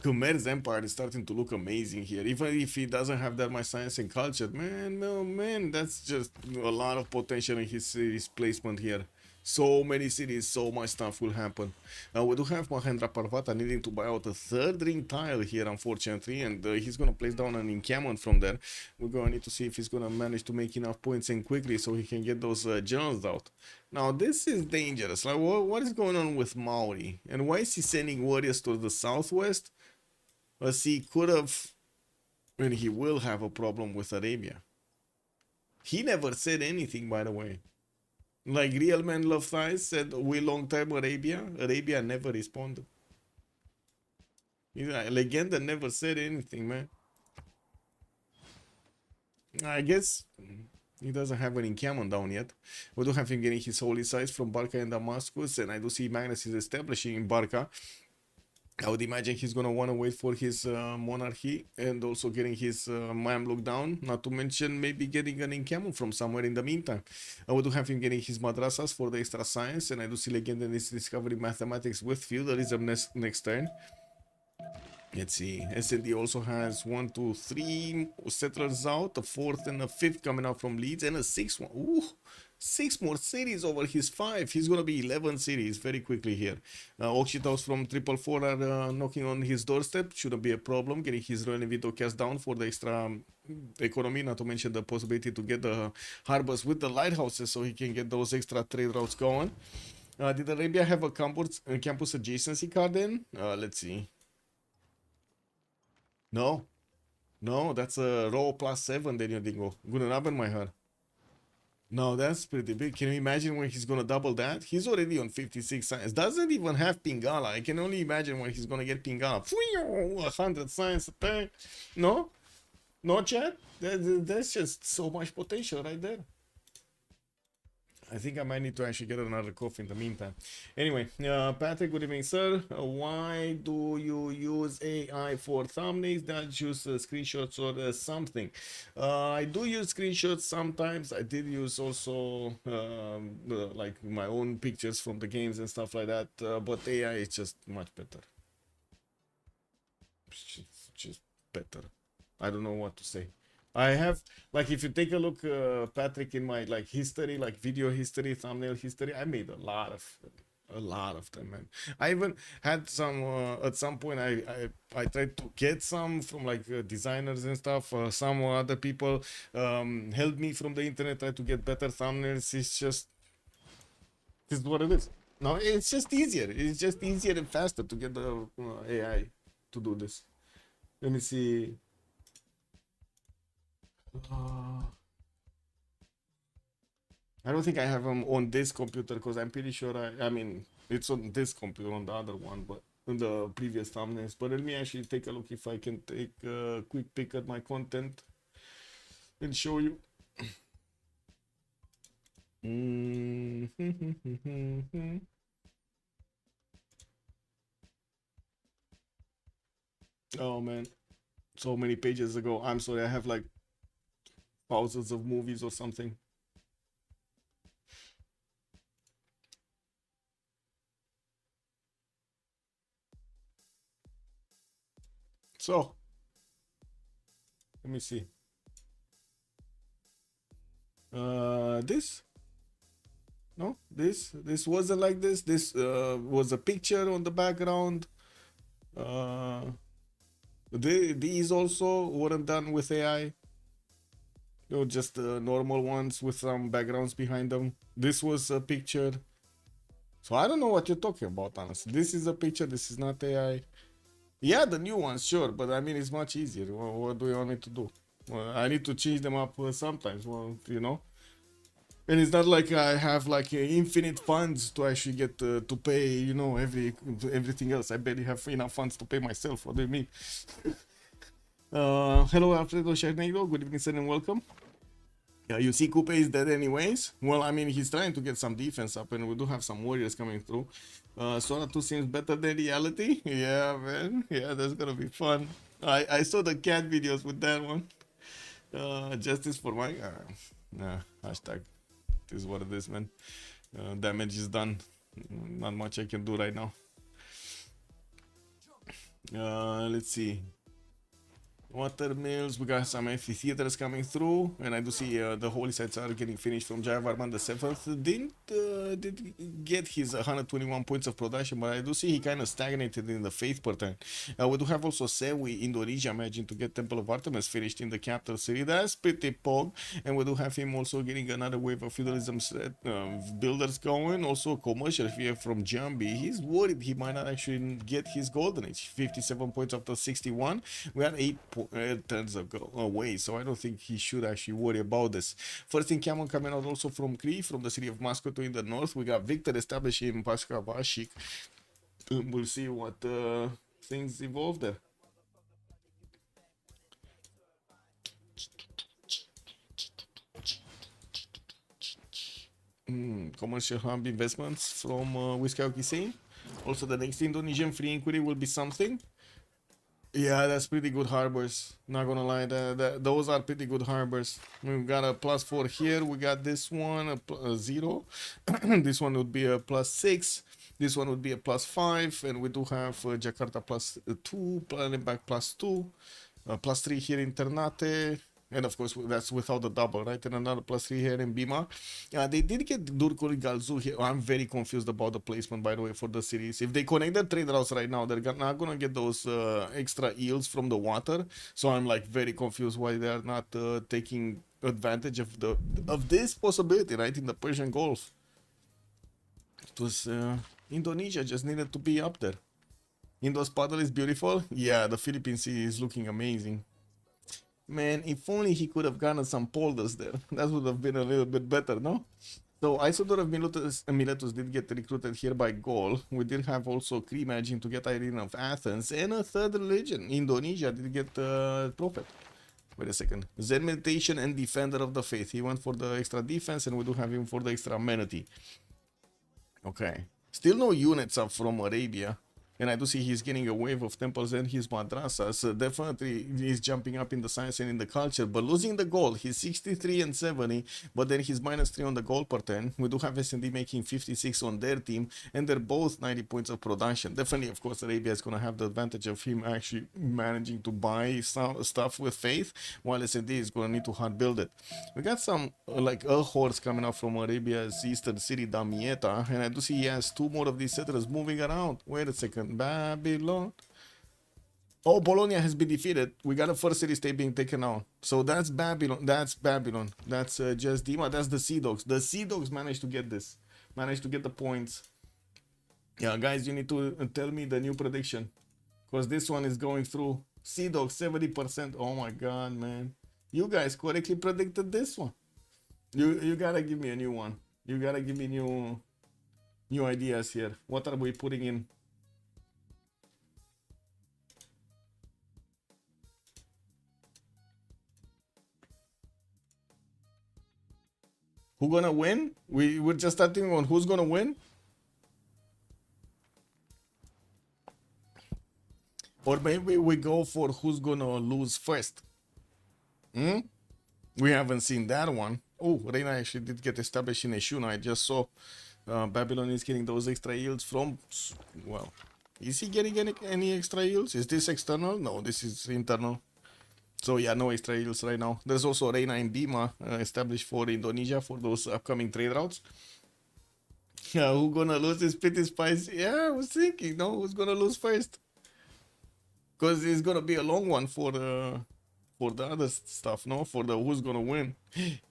Khmer's empire is starting to look amazing here. Even if he doesn't have that much science and culture, man, no, man, that's just a lot of potential in his placement here. So many cities, so much stuff will happen. We do have Mahendra Parvata needing to buy out a third ring tile here, unfortunately, and he's gonna place down an encampment from there. We're gonna need to see if he's gonna manage to make enough points in quickly so he can get those generals out. Now, this is dangerous. Like, what is going on with Maori? And why is he sending warriors to the southwest? As he could have, and he will have a problem with Arabia. He never said anything, by the way. Like Real Man Love Thighs said, we long time Arabia. Arabia never responded. Legenda never said anything, man. I guess he doesn't have an encampment down yet. We do have him getting his holy sites from Barca and Damascus, and I do see Magnus is establishing in Barca. I would imagine he's gonna want to wait for his monarchy and also getting his Mamluk down, not to mention maybe getting an encampment from somewhere in the meantime. I would have him getting his madrasas for the extra science, and I do see Legend is discovering mathematics with feudalism next turn. Let's see, S&D also has 1, 2, 3 settlers out, a fourth and a fifth coming out from Leeds, and a sixth one. Ooh, 6 more cities over his 5. He's gonna be 11 cities very quickly here. Okshitos from 444 are knocking on his doorstep. Shouldn't be a problem. Getting his Royal Invito cast down for the extra economy, not to mention the possibility to get the harbors with the lighthouses so he can get those extra trade routes going. Did Arabia have a campus adjacency card in? Let's see. No, that's a row +7, Daniel Dingo. Gonna rub in my head. No, that's pretty big. Can you imagine when he's gonna double that? He's already on 56 science. Doesn't even have Pingala. I can only imagine when he's gonna get Pingala. 100 science attack. No? No, chat? That's just so much potential right there. I think I might need to actually get another coffee in the meantime. Anyway, Patrick, good evening, sir. Why do you use AI for thumbnails? Not use screenshots or something? I do use screenshots sometimes. I did use also like my own pictures from the games and stuff like that. But AI is just much better. It's just better. I don't know what to say. I have, like, if you take a look, Patrick, in my like history, like video history, thumbnail history, I made a lot of them, man. I even had some at some point. I tried to get some from like designers and stuff. Some other people helped me from the internet, try to get better thumbnails. It's just, this is what it is. No, it's just easier. It's just easier and faster to get the AI to do this. Let me see. I don't think I have them on this computer because I'm pretty sure I mean it's on this computer on the other one, but on the previous thumbnails. But let me actually take a look if I can take a quick pick at my content and show you. Oh man, so many pages ago. I'm sorry, I have like thousands of movies or something. So let me see. This? No, this wasn't like this. This was a picture on the background. These also weren't done with AI. No, just normal ones with some backgrounds behind them. This was a picture. So I don't know what you're talking about, honestly. This is a picture. This is not AI. Yeah, the new ones, sure, but I mean, it's much easier. What do you want me to do? Well, I need to change them up sometimes. Well, you know. And it's not like I have like infinite funds to actually get to pay, you know, everything else. I barely have enough funds to pay myself. What do you mean? Hello, Alfredo Charnegro. Good evening, sir, and welcome. Yeah, you see Coupe is dead anyways. Well, I mean, he's trying to get some defense up, and we do have some warriors coming through. Sora 2 seems better than reality. Yeah, man. Yeah, that's gonna be fun. I saw the cat videos with that one. Justice for my... hashtag. This is what it is, man. Damage is done. Not much I can do right now. Let's see. Watermills, we got some amphitheaters coming through, and I do see the holy sites are getting finished from Jayavarman the 7th. Did get his 121 points of production, but I do see he kind of stagnated in the faith per turn. We do have also Sewi, Indonesia, managing to get Temple of Artemis finished in the capital city. That's pretty pog, and we do have him also getting another wave of feudalism builders going. Also commercial fear from Jambi. He's worried he might not actually get his golden age. 57 points after 61. We are 8 turns away, so I don't think he should actually worry about this. First in Camel coming out also from Cree, from the city of Moscow in the north. We got Victor establishing Pasca Vashik. We'll see what things evolve there. Commercial hub investments from Wiskauki Sane. Also, the next Indonesian free inquiry will be something. Yeah, that's pretty good harbors. Not gonna lie, those are pretty good harbors. We've got a +4 here. We got this one a 0. This one would be a +6. This one would be a +5, and we do have Jakarta +2, Palembang +2, +3 here in Ternate. And of course, that's without the double, right? And another +3 here in Bima. They did get Durkuri Galzu here. I'm very confused about the placement, by the way, for the series. If they connect the trade routes right now, they're not going to get those extra yields from the water. So I'm like very confused why they're not taking advantage of this possibility, right? In the Persian Gulf. It was Indonesia just needed to be up there. Indo's paddle is beautiful. Yeah, the Philippine Sea is looking amazing. Man, if only he could have gotten some polders there. That would have been a little bit better, no? So Isodor of Miletus did get recruited here by Gaul. We did have also Cree managing to get Irene of Athens, and a third religion, Indonesia, did get Prophet. Wait a second. Zen meditation and defender of the faith. He went for the extra defense, and we do have him for the extra amenity. Okay. Still no units up from Arabia. And I do see he's getting a wave of temples and his madrasas. Definitely he's jumping up in the science and in the culture, but losing the gold. He's 63 and 70, but then he's -3 on the gold per turn. We do have S&D making 56 on their team, and they're both 90 points of production. Definitely, of course, Arabia is going to have the advantage of him actually managing to buy some stuff with faith, while S&D is going to need to hard build it. We got some like a horse coming out from Arabia's eastern city, Damietta, and I do see he has 2 more of these settlers moving around. Wait a second. Babylon. Oh, Bologna has been defeated. We got a first city state being taken out. So that's Babylon. That's Babylon. That's just Dima. That's the Sea Dogs. The Sea Dogs managed to get this. Managed to get the points. Yeah, guys, you need to tell me the new prediction. Because this one is going through. Sea Dogs, 70%. Oh my god, man. You guys correctly predicted this one. You gotta give me a new one. You gotta give me new ideas here. What are we putting in? Who gonna win? We're just starting on who's gonna win? Or maybe we go for who's gonna lose first. We haven't seen that one. Oh, Reina actually did get established in Eshuna. I just saw Babylon is getting those extra yields from... Well, is he getting any extra yields? Is this external? No, this is internal. So yeah, no extra yields right now. There's also Reina in Bima established for Indonesia for those upcoming trade routes. Yeah, who's gonna lose is pretty spicy. Yeah, I was thinking, no, who's gonna lose first? Because it's gonna be a long one for the other stuff, no? For the who's gonna win.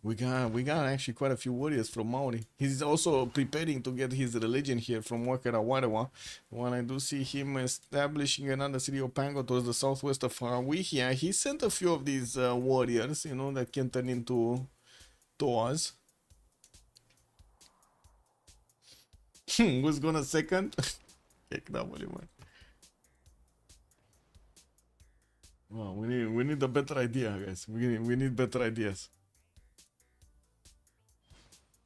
We got actually quite a few warriors from Maori. He's also preparing to get his religion here from Wakara Warawa. When I do see him establishing another city of Pango towards the southwest of Hawaii, yeah, he sent a few of these warriors, you know, that can turn into Toas. Who's gonna second? man. Well, we need a better idea, guys. We need better ideas.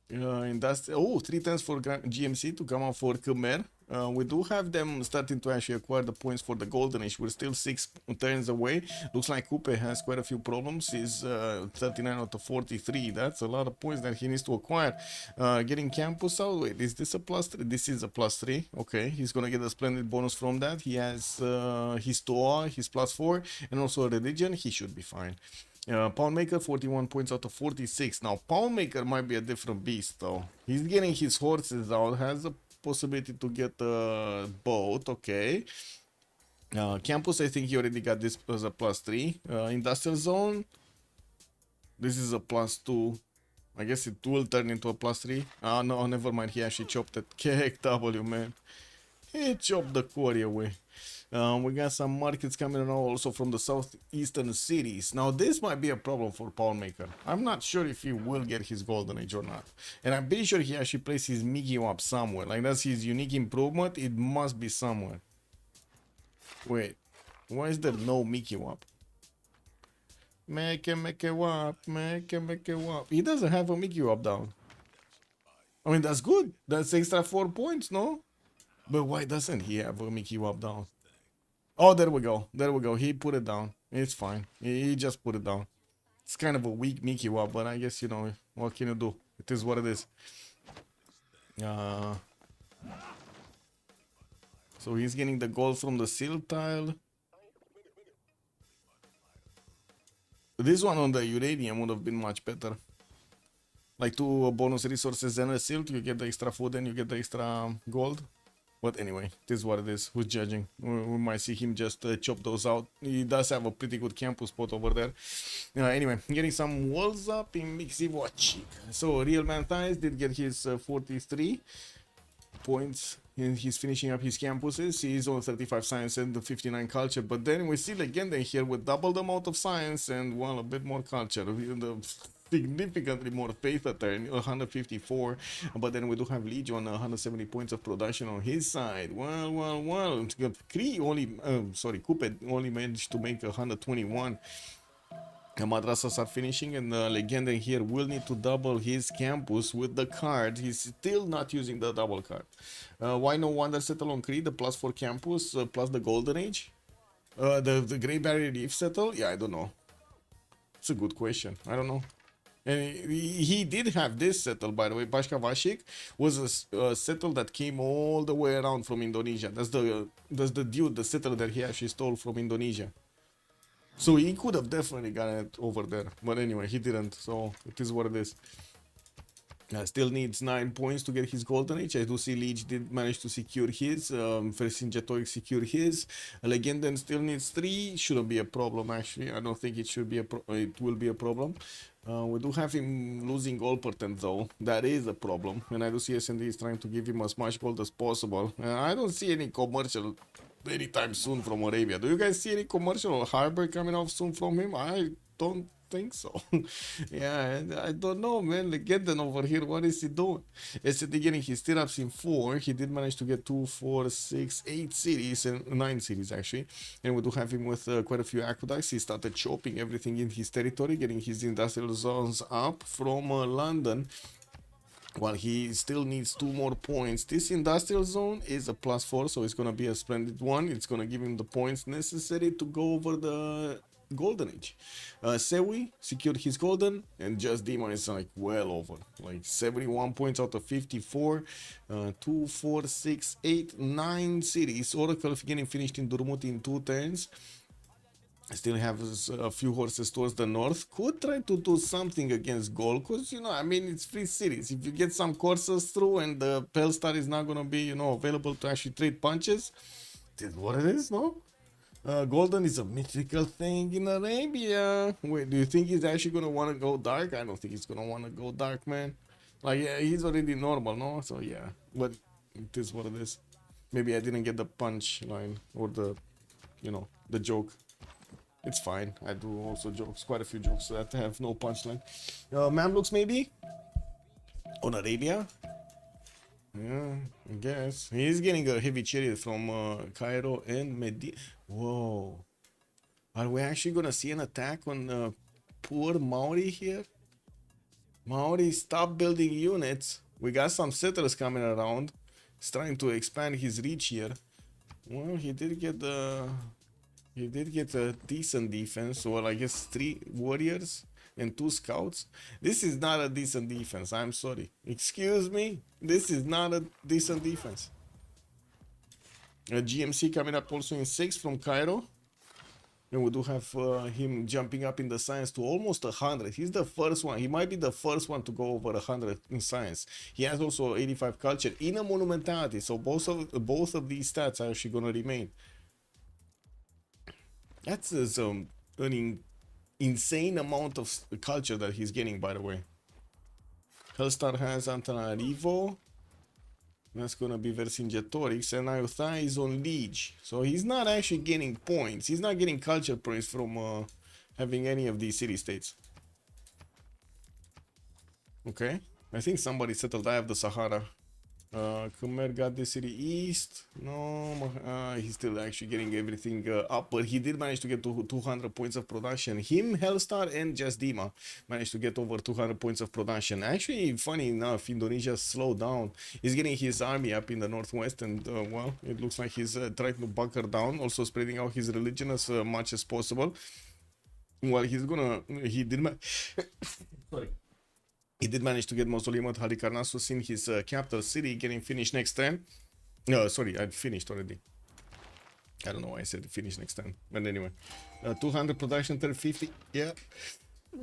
And that's 3 turns for GMC to come out for Khmer. We do have them starting to actually acquire the points for the Golden Age. We're still 6 turns away. Looks like Coupe has quite a few problems. He's 39 out of 43. That's a lot of points that he needs to acquire. Getting Campus out. Wait, is this a +3? This is a +3. Okay, he's gonna get a splendid bonus from that. He has his Toa, his +4, and also a Religion. He should be fine. Poundmaker 41 points out of 46. Now Poundmaker might be a different beast though. He's getting his horses out, has a possibility to get a boat. Okay. Campus, I think he already got this as a +3. Industrial Zone, this is a +2. I guess it will turn into a +3. No, never mind. He actually chopped it. KW, man. He chopped the quarry away. We got some markets coming around also from the southeastern cities. Now this might be a problem for Poundmaker. I'm not sure if he will get his Golden Age or not. And I'm pretty sure he actually placed his Mickey up somewhere. Like that's his unique improvement. It must be somewhere. Wait, why is there no Mickey Wap? Make a wap. He doesn't have a Mickey Wap down. I mean, that's good. That's extra 4 points, no? But why doesn't he have a Mickey Wap down? Oh, there we go. There we go. He put it down. It's fine. He just put it down. It's kind of a weak Mickey Wap, but I guess, you know, what can you do? It is what it is. So he's getting the gold from the seal tile. This one on the uranium would have been much better. Like 2 bonus resources and a silt, you get the extra food and you get the extra gold. But anyway, this is what it is. Who's judging? We might see him just chop those out. He does have a pretty good campus spot over there. Anyway, getting some walls up in Civ6. So Real Man Thighs did get his 43 points. And he's finishing up his campuses. He's on 35 science and 59 culture. But then we see Legend here with double the amount of science and, well, a bit more culture. Significantly more faith a turn, 154. But then we do have Legion, 170 points of production on his side. Well. Coupe only managed to make 121. Madrasas are finishing, and Legend here will need to double his campus with the card. He's still not using the double card. Why no Wonder Settle on Creed, the +4 campus, plus the Golden Age? The Great Barrier Reef Settle? Yeah, I don't know. It's a good question. I don't know. And he did have this settle, by the way. Bashka Vashik was a settle that came all the way around from Indonesia. That's the dude, the settle that he actually stole from Indonesia. So he could have definitely gotten it over there. But anyway, he didn't. So it is what it is. Still needs 9 points to get his Golden Age. I do see Leech did manage to secure his. Vercingetorix secured his. Legenden still needs 3. Shouldn't be a problem, actually. I don't think it should be it will be a problem. We do have him losing gold percent though. That is a problem. And I do see S&D is trying to give him as much gold as possible. I don't see any commercial anytime soon from Arabia. Do you guys see any commercial or harbor coming off soon from him? I don't think so. Yeah, I don't know, man. Legenden over here, what is he doing? S&D getting his stirrups in 4. He did manage to get 2, 4, 6, 8 cities, and 9 cities actually. And we do have him with quite a few aqueducts. He started chopping everything in his territory, getting his industrial zones up from London. While he still needs 2 more points. This industrial zone is a +4, so it's gonna be a splendid one. It's gonna give him the points necessary to go over the Golden Age. Sewi secured his golden, and Just Demon is like well over, like 71 points out of 54. 2, 4, 6, 8, 9 cities. Oracle getting finished in Durmut in 2 turns. Still have a few horses towards the north. Could try to do something against gold, because, you know, I mean, it's free cities. If you get some courses through and the Pelstar is not going to be, you know, available to actually trade punches, this is what it is, no? Golden is a mythical thing in Arabia. Wait, do you think he's actually going to want to go dark? I don't think he's going to want to go dark, man. Like, yeah, he's already normal, no? So, yeah. But it is what it is. Maybe I didn't get the punch line or the, you know, the joke. It's fine. I do also jokes, quite a few jokes that have no punchline. Mamluks maybe? On Arabia? Yeah, I guess. He's getting a heavy chariot from Cairo and Medina. Whoa. Are we actually gonna see an attack on poor Maori here? Maori, stop building units. We got some settlers coming around. He's trying to expand his reach here. Well, he did get a decent defense, or I guess 3 warriors and 2 scouts. This is not a decent defense. I'm sorry. Excuse me. This is not a decent defense. GMC coming up also in 6 from Cairo. And we do have him jumping up in the science to almost 100. He's the first one. He might be the first one to go over 100 in science. He has also 85 culture in a monumentality. So both of these stats are actually going to remain. That's an insane amount of culture that he's getting, by the way. Hellstar has Antananarivo. That's going to be Vercingetorix, and Iotha is on Liege. So he's not actually getting points. He's not getting culture points from having any of these city-states. Okay. I think somebody settled Eye of the Sahara. Khmer got the city east. No, he's still actually getting everything up, but he did manage to get to 200 points of production. Him, Hellstar, and just Dima managed to get over 200 points of production. Actually, funny enough, Indonesia slowed down. He's getting his army up in the northwest, and well, it looks like he's trying to bunker down, also spreading out his religion as much as possible. Well, he did sorry. He did manage to get Mausoleum at Halicarnassus in his capital city, getting finished next turn. No, sorry, I finished already. I don't know why I said finish next turn. But anyway, 200 production, 350. Yeah.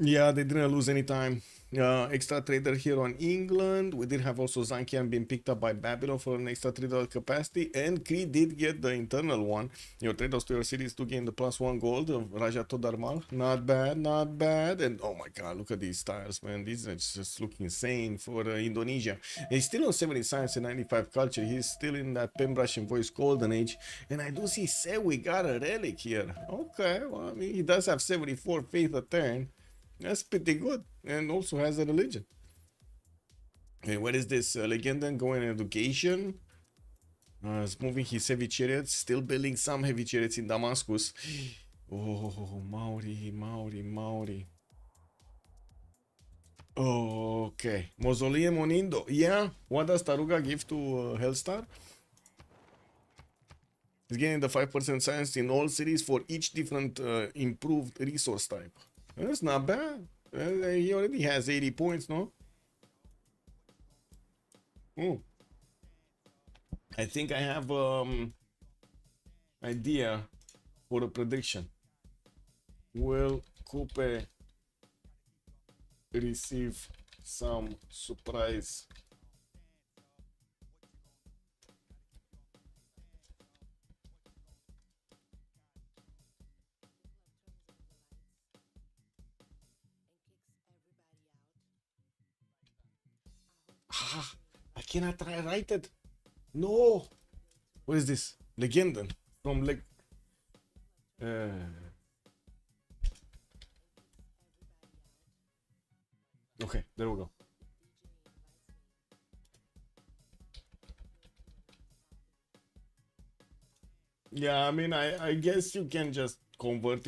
Yeah, they didn't lose any time. Extra trader here on England. We did have also Zankian being picked up by Babylon for an extra $3 capacity, and Crete did get the internal one. Your traders to your cities to gain the +1 gold of Raja Todarmal. Not bad, not bad. And oh my god, look at these tiles, man. These are just look insane for Indonesia. He's still on 70 science and 95 culture. He's still in that Pembrush and Voice Golden Age. And I do see we got a relic here. Okay, well, I mean, he does have 74 faith a turn. That's pretty good, and also has a religion. And what is this? Legendan going in education. He's moving his heavy chariots, still building some heavy chariots in Damascus. Oh, Maori. Okay, Mausoleum on Indo. Yeah, what does Taruga give to Hellstar? He's getting the 5% science in all cities for each different improved resource type. That's not bad. He already has 80 points, no? Oh. I think I have idea for a prediction. Will Coupe receive some surprise? I cannot write it. No. What is this? Legendan from okay, there we go. Yeah, I mean, I guess you can just convert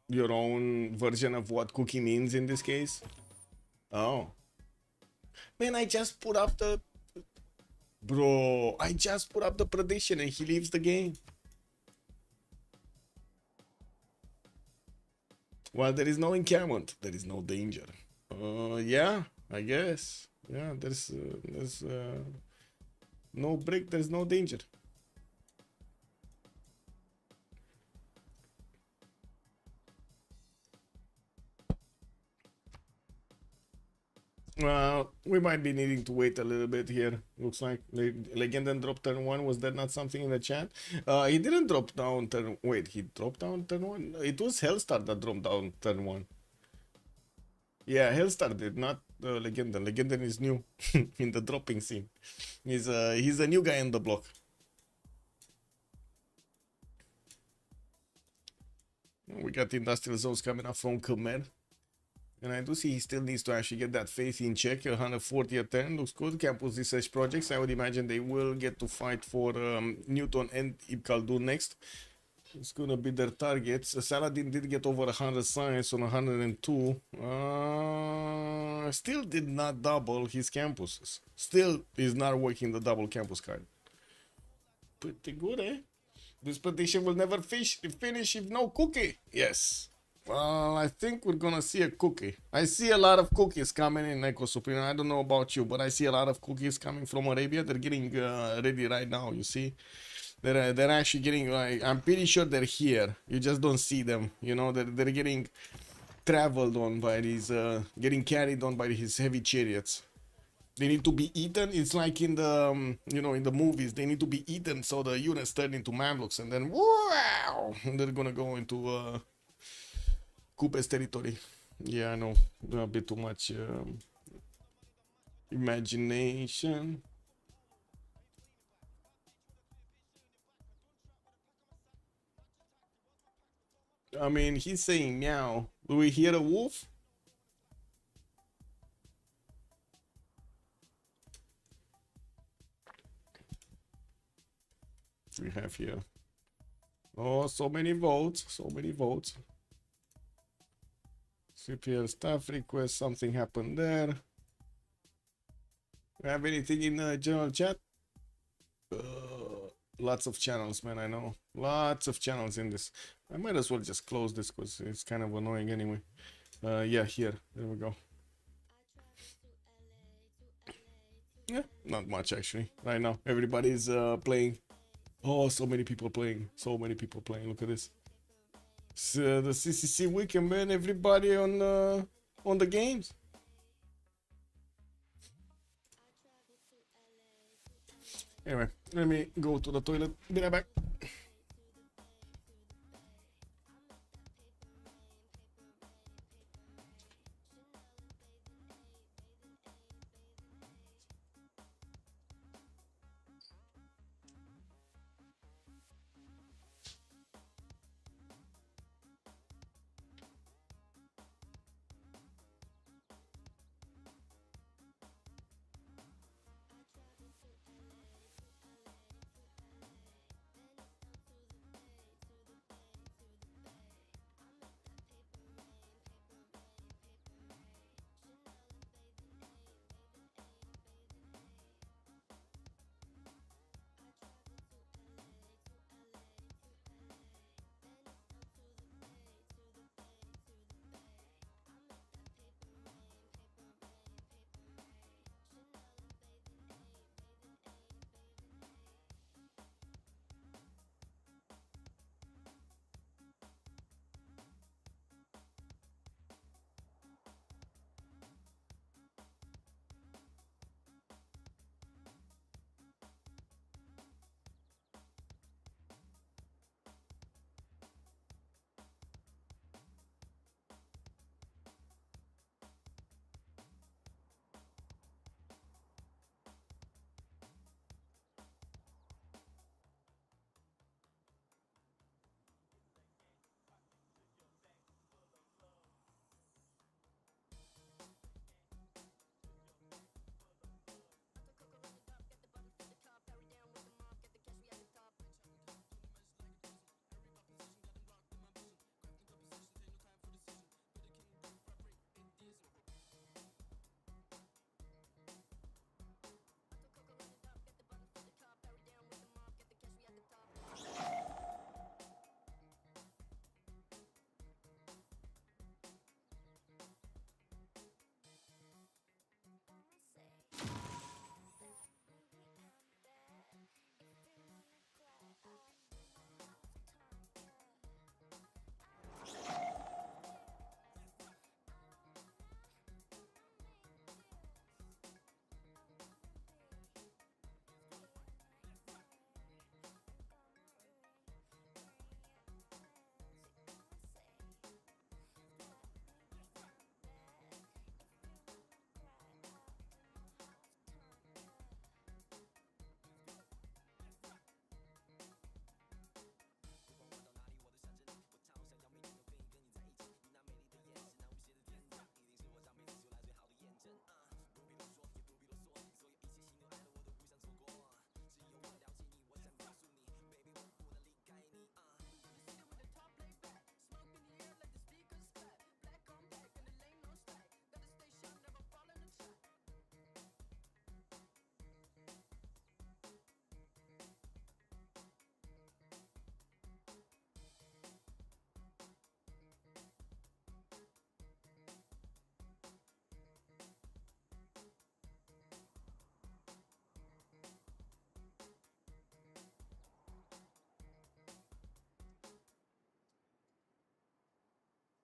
your own version of what cookie means in this case. Oh. Man, I just put up the... Bro, I just put up the prediction and he leaves the game. Well, there is no encampment. There is no danger. Yeah, I guess. Yeah, there's no break. There's no danger. Well, we might be needing to wait a little bit here. Looks like Legendan dropped turn 1. Was that not something in the chat? He didn't drop down turn... Wait, he dropped down turn 1? It was Hellstar that dropped down turn 1. Yeah, Hellstar did, not Legendan. Legendan is new in the dropping scene. He's a new guy on the block. We got the industrial zones coming up from Khmer. And I do see he still needs to actually get that faith in check. 140 a turn looks good. Campus research projects. I would imagine they will get to fight for Newton and Ibn Khaldun next. It's gonna be their targets. Saladin did get over 100 science on 102. Still did not double his campuses. Still is not working the double campus card. Pretty good, eh? This prediction will never finish if no cookie. Yes. Well, I think we're gonna see a cookie. I see a lot of cookies coming in, Echo Supreme. I don't know about you, but I see a lot of cookies coming from Arabia. They're getting ready right now, you see. They're actually getting, like, I'm pretty sure they're here. You just don't see them, you know. They're getting traveled on by these, getting carried on by these heavy chariots. They need to be eaten. It's like in the, you know, in the movies, they need to be eaten so the units turn into Mamluks, and then wow, and they're gonna go into Kupes territory. Yeah, I know, a bit too much imagination. I mean, he's saying meow. Do we hear a wolf? We have here. Oh, so many votes. So many votes. CPL staff request. Something happened there. We have anything in the general chat? Lots of channels, man. I know. Lots of channels in this. I might as well just close this because it's kind of annoying anyway. Yeah, here. There we go. Yeah, not much actually. Right now, everybody's playing. Oh, so many people playing. So many people playing. Look at this. It's, the CCC weekend, man. Everybody on the games. Anyway, let me go to the toilet. Be right back.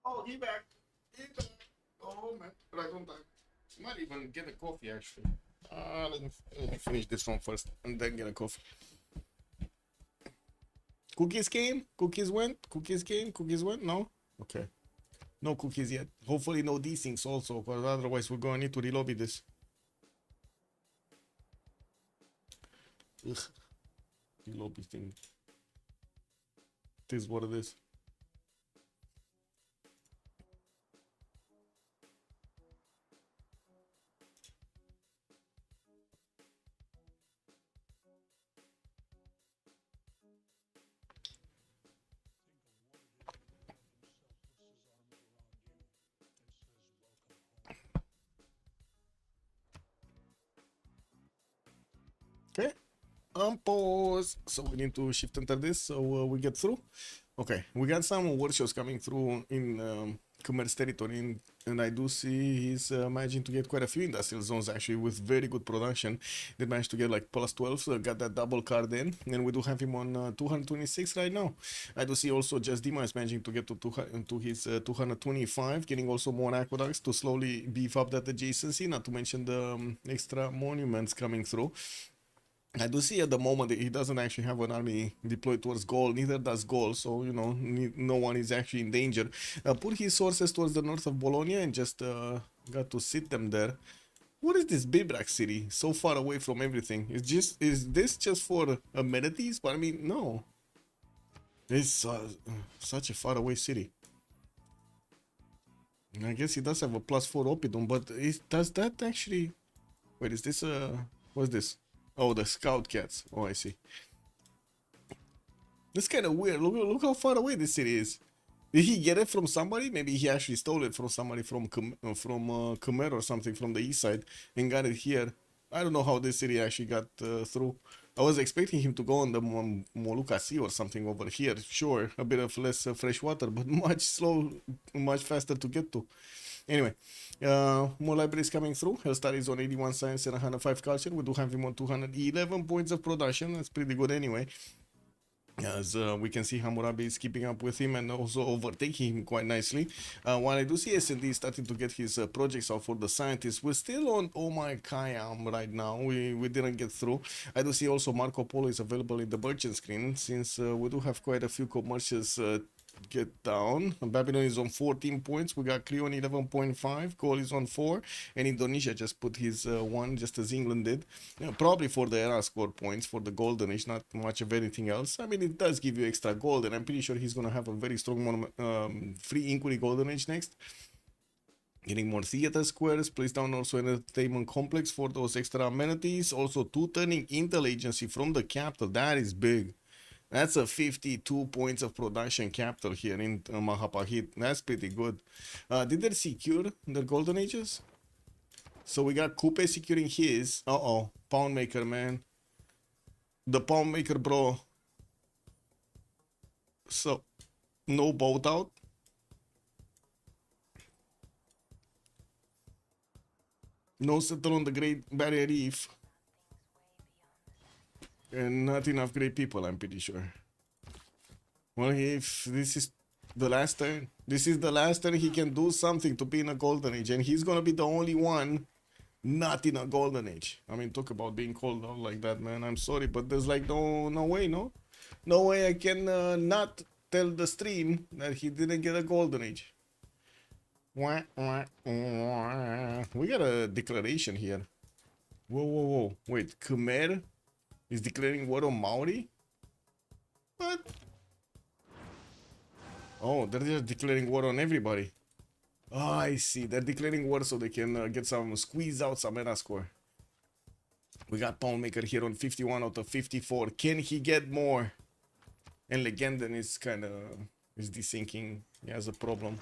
Oh, he back. He back. Oh, man. Right on time. Might even get a coffee, actually. Let me finish this one first and then get a coffee. Cookies came? Cookies went? Cookies came? Cookies went? No? Okay. No cookies yet. Hopefully no desyncs also, because otherwise we're going to need to relobby this. Ugh. Relobby thing. It is what it is. Okay. Pause. So we need to shift enter this so we get through. Okay, we got some workshops coming through in commerce territory, and I do see he's managing to get quite a few industrial zones actually with very good production. They managed to get like plus 12, so got that double card in, and we do have him on 226 right now. I do see also Just Dima is managing to get to his 225, getting also more aqueducts to slowly beef up that adjacency, not to mention the extra monuments coming through. I do see at the moment that he doesn't actually have an army deployed towards Gaul, neither does Gaul, so, you know, no one is actually in danger. Put his forces towards the north of Bologna and just got to sit them there. What is this Bibrak city? So far away from everything. Is this just for amenities? But I mean, no. It's such a far away city. I guess he does have a +4 Oppidum, but does that actually... Wait, is this what's this? Oh, the scout cats. Oh, I see. That's kind of weird. Look how far away this city is. Did he get it from somebody? Maybe he actually stole it from somebody from Khmer or something from the east side and got it here. I don't know how this city actually got through. I was expecting him to go on the Molucca Sea or something over here. Sure, a bit of less fresh water, but much faster to get to. Anyway, more libraries coming through. Hellstar is on 81 science and 105 culture. We do have him on 211 points of production. That's pretty good anyway. As we can see, Hammurabi is keeping up with him and also overtaking him quite nicely. While I do see S&D starting to get his projects out for the scientists, we're still on Oh My Khayyam right now. We didn't get through. I do see also Marco Polo is available in the merchant screen, since we do have quite a few commercials get down. Babylon is on 14 points. We got Creon 11.5. Gaul is on 4. And Indonesia just put his 1, just as England did. Probably for the era score points for the Golden Age, not much of anything else. I mean, it does give you extra gold, and I'm pretty sure he's going to have a very strong free Inquiry Golden Age next. Getting more theater squares, placed down also an entertainment complex for those extra amenities. Also, 2 turning intel agency from the capital. That is big. That's a 52 points of production capital here in Mahapahit. That's pretty good. Did they secure their Golden Ages? So we got Coupe securing his. Uh-oh. Pound Maker, man. The Pound Maker, bro. So, no boat out. No settle on the Great Barrier Reef. And not enough great people, I'm pretty sure. Well, if this is the last turn, this is the last turn he can do something to be in a Golden Age, and he's gonna be the only one not in a Golden Age. I mean, talk about being called out like that, man. I'm sorry, but there's like no way, no way I can not tell the stream that he didn't get a Golden Age. We got a declaration here. Whoa. Wait, Khmer is declaring war on Maori? What? Oh, they're just declaring war on everybody. Oh, I see. They're declaring war so they can get some, squeeze out some mana score. We got Poundmaker here on 51 out of 54. Can he get more? And Legenden is kind of desyncing. He has a problem.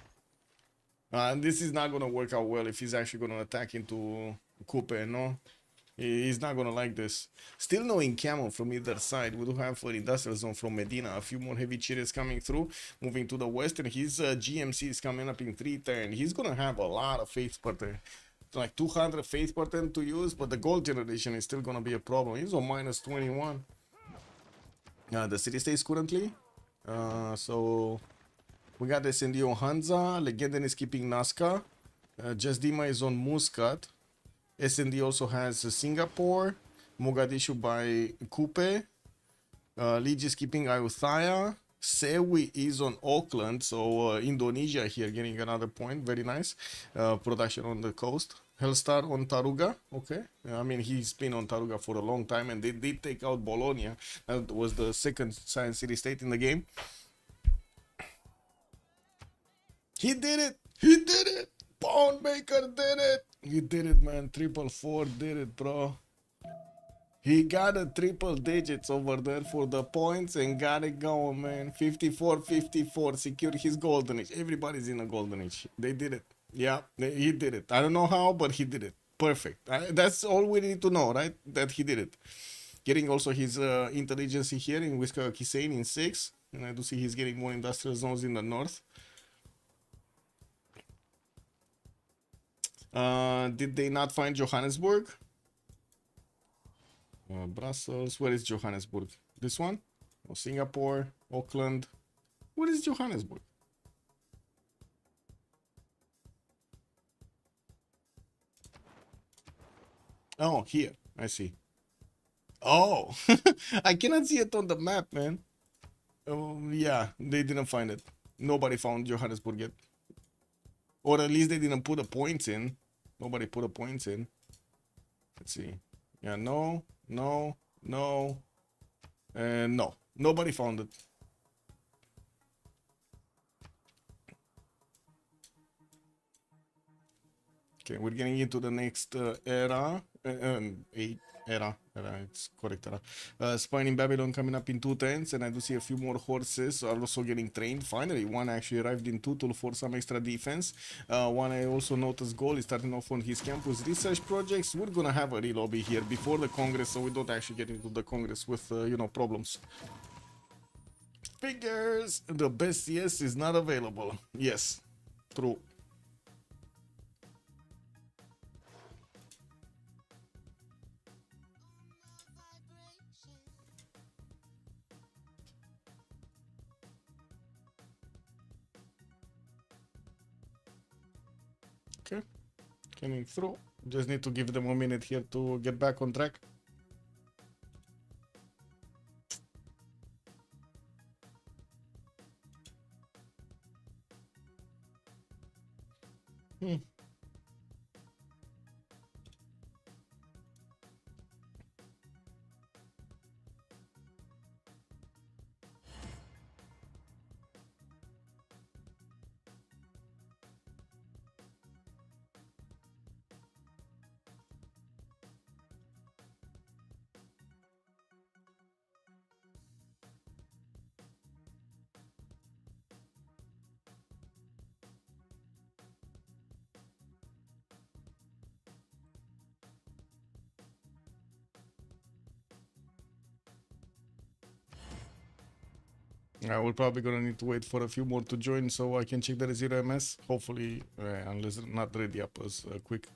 And this is not going to work out well if he's actually going to attack into Coupe, no? He's not gonna like this. Still no camo from either side. We do have an industrial zone from Medina. A few more heavy chariots coming through. Moving to the west, and his GMC is coming up in 3 turn. He's gonna have a lot of faith per turn. Like 200 faith per turn to use, but the gold generation is still gonna be a problem. He's on -21. The city states currently. So We got SND on Hansa. Legenden is keeping Nazca. Just Dima is on Muscat. SND also has Singapore. Mogadishu by Kupe. Lige is keeping Ayutthaya. Sewi is on Auckland, so Indonesia here getting another point. Very nice. Production on the coast. Hellstar on Taruga. Okay. I mean, he's been on Taruga for a long time, and they did take out Bologna. That was the second Science City state in the game. He did it! He did it! Poundmaker did it! He did it, man. 444 did it, bro. He got a triple digits over there for the points and got it going, man. 54-54, secured his golden age. Everybody's in a golden age. They did it. Yeah, he did it. I don't know how, but he did it. Perfect. That's all we need to know, right? That he did it. Getting also his intelligence here in Wisconsin in 6. And I do see he's getting more industrial zones in the north. Did they not find Johannesburg? Brussels. Where is Johannesburg? This one? Oh, Singapore, Auckland. Where is Johannesburg? Oh, here. I see. Oh, I cannot see it on the map, man. Oh, yeah, they didn't find it. Nobody found Johannesburg yet. Or at least they didn't put the points in. Nobody put the points in. Let's see. Yeah, no, no, no, and no. Nobody found it. Okay, we're getting into the next era. Era, it's correct era. Spine in Babylon coming up in 210s, and I do see a few more horses are also getting trained. Finally, one actually arrived in Tutul for some extra defense. One I also noticed goal is starting off on his campus research projects. We're gonna have a re-lobby here before the Congress, so we don't actually get into the Congress with, you know, problems. Figures, the best yes is not available. Yes, true. Okay, coming through. Just need to give them a minute here to get back on track. We're probably gonna need to wait for a few more to join so I can check the 0ms. Hopefully, unless not ready up as quick.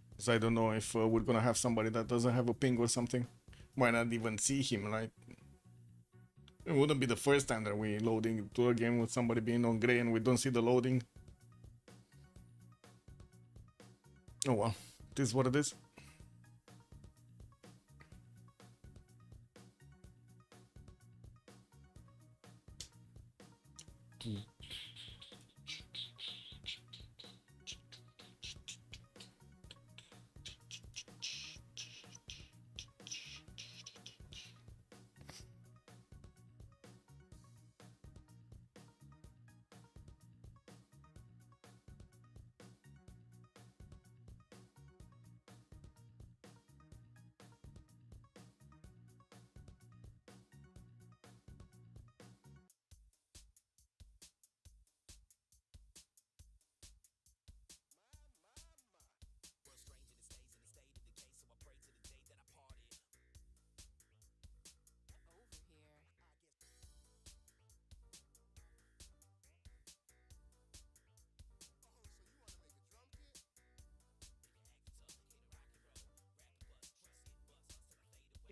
Because I don't know if we're gonna have somebody that doesn't have a ping or something. Might not even see him, right? It wouldn't be the first time that we loading to a game with somebody being on gray and we don't see the loading. Oh well, this is what it is.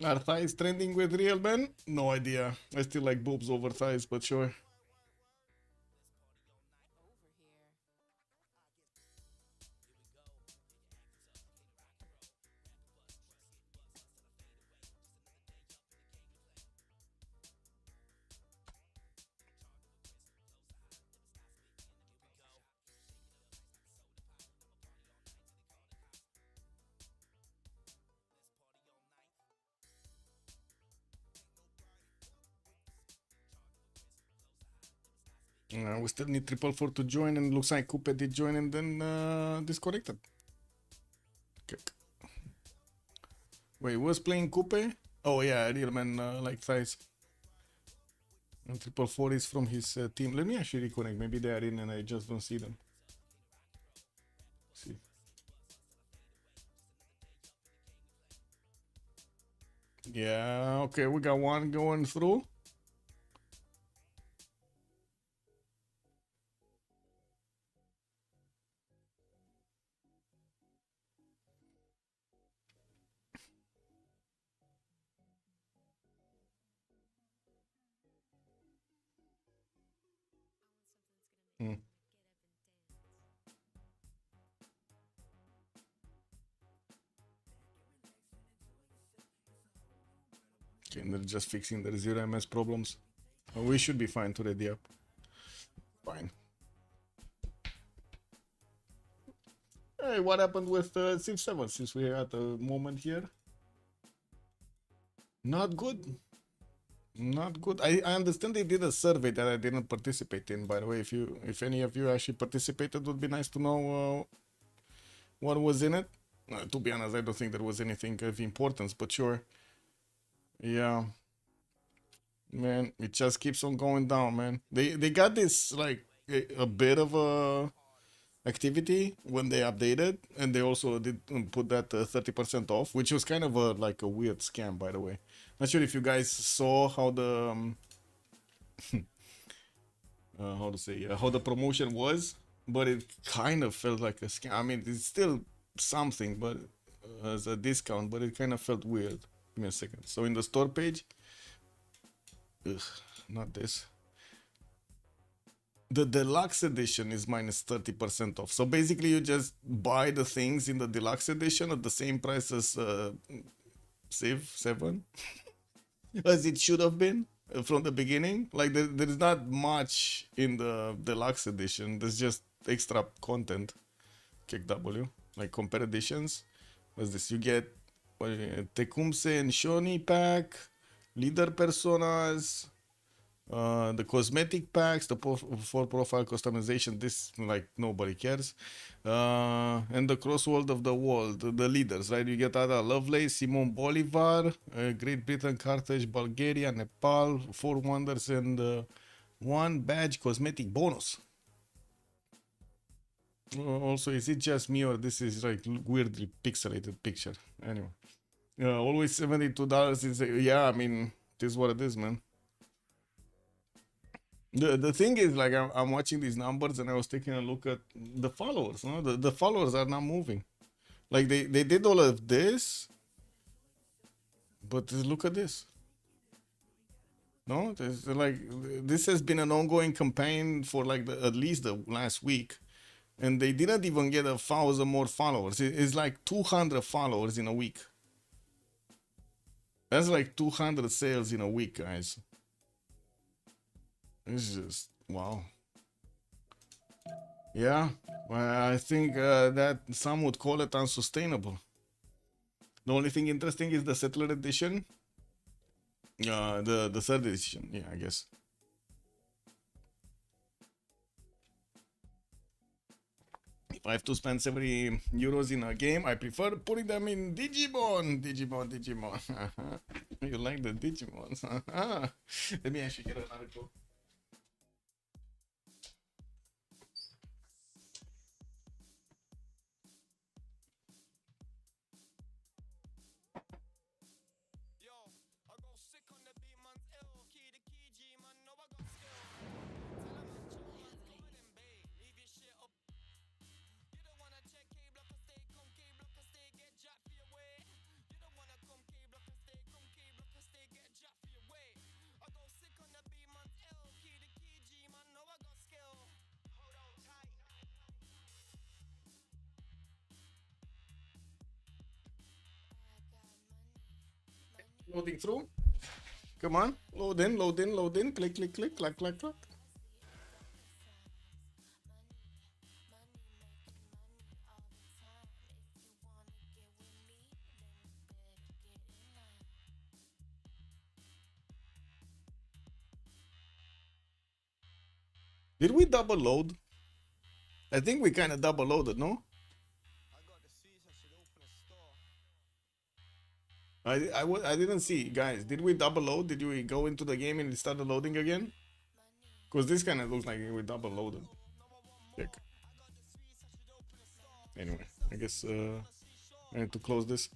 Are thighs trending with real men? No idea. I still like boobs over thighs, but sure. We still need 444 to join, and looks like Coupe did join and then disconnected. Okay. Wait, was playing Coupe? Oh yeah, Real Man like thighs. And 444 is from his team. Let me actually reconnect. Maybe they are in and I just don't see them. See. Yeah, okay, we got one going through. Hmm. Okay, they're just fixing their 0 MS problems. We should be fine to ready up. Fine. Hey, what happened with Civ7 since we're at the moment here? Not good. Not good. I understand they did a survey that I didn't participate in. By the way, if any of you actually participated, would be nice to know what was in it. To be honest, I don't think there was anything of importance, but sure. Yeah, man, it just keeps on going down, man. They got this like a bit of a activity when they updated, and they also did put that 30% off, which was kind of a like a weird scam, by the way. Not sure if you guys saw how the how to say how the promotion was, but it kind of felt like a scam. I mean, it's still something, but as a discount, but it kind of felt weird. Give me a second. So in the store page, ugh, not this. The deluxe edition is minus 30% off. So basically, you just buy the things in the deluxe edition at the same price as Civ7, as it should have been from the beginning. Like there's not much in the deluxe edition. There's just extra content. Kick W, like compare editions. What's this? You get Tecumseh and Shoni pack, leader personas, the cosmetic packs, the for profile customization. This like nobody cares, and the crossword of the world, the leaders, right? You get Ada Lovelace, Simon Bolivar, Great Britain, Carthage, Bulgaria, Nepal, 4 wonders, and 1 badge cosmetic bonus. Also, is it just me or this is like weirdly pixelated picture? Anyway, always $72 is yeah. I mean, it is what it is, man. The thing is, like, I'm watching these numbers and I was taking a look at the followers. No, the followers are not moving. Like they did all of this, but look at this. No, there's like this has been an ongoing campaign for like at least the last week, and they didn't even get 1,000 more followers. It's like 200 followers in a week. That's like 200 sales in a week, guys. It's just wow. Yeah, well, I think that some would call it unsustainable. The only thing interesting is the Settler edition. The third edition, yeah, I guess. If I have to spend 70 euros in a game, I prefer putting them in Digimon. Digimon. You like the Digimons? Let me actually get another go. Loading through. Come on, load in, click, clack. Did we double load? I think we kind of double loaded, no? I didn't see, guys. Did we double load? Did we go into the game and it started loading again? Because this kind of looks like we double loaded. Check. Anyway, I guess I need to close this.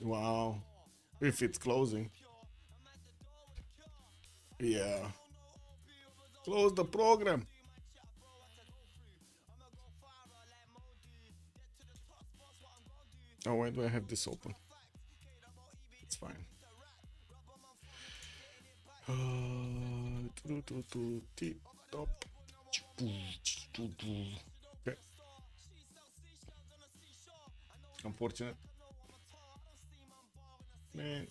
Wow. If it's closing. Yeah. Close the program. Oh, why do I have this open? It's fine. Top. Okay. Unfortunate. Man.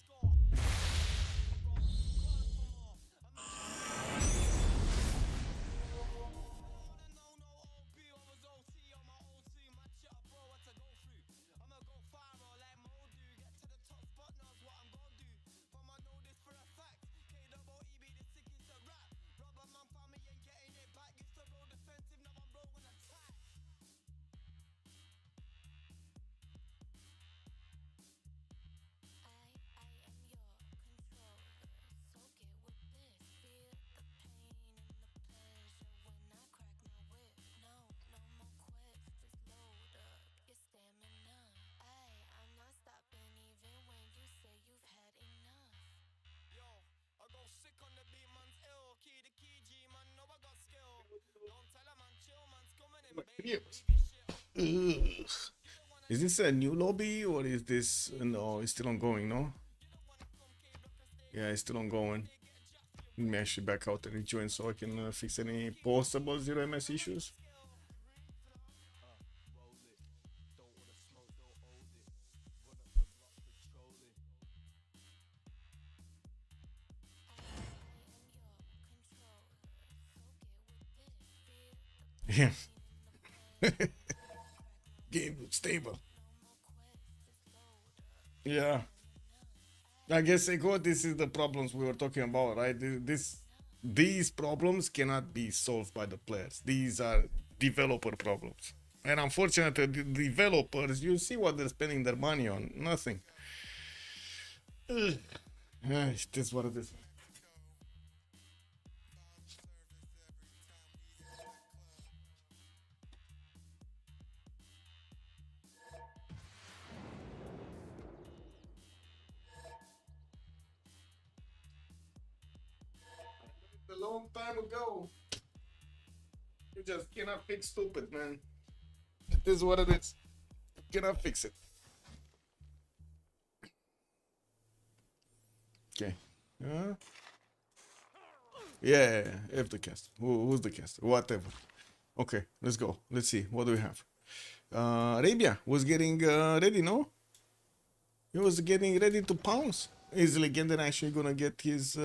Ugh. Is this a new lobby or is this no? It's still ongoing, no? Yeah, it's still ongoing. Let me actually back out and rejoin so I can fix any possible 0ms issues. Yeah. Game looks stable. Yeah. I guess this is the problems we were talking about, right? These problems cannot be solved by the players. These are developer problems. And unfortunately, the developers, you see what they're spending their money on. Nothing. Ugh. It is what it is. A long time ago. You just cannot fix stupid, man. It is what it is. You cannot fix it. Okay. Yeah, F the cast. Who's the cast? Whatever. Okay, let's go. Let's see. What do we have? Arabia was getting ready, no? He was getting ready to pounce. Is Legenden actually gonna get his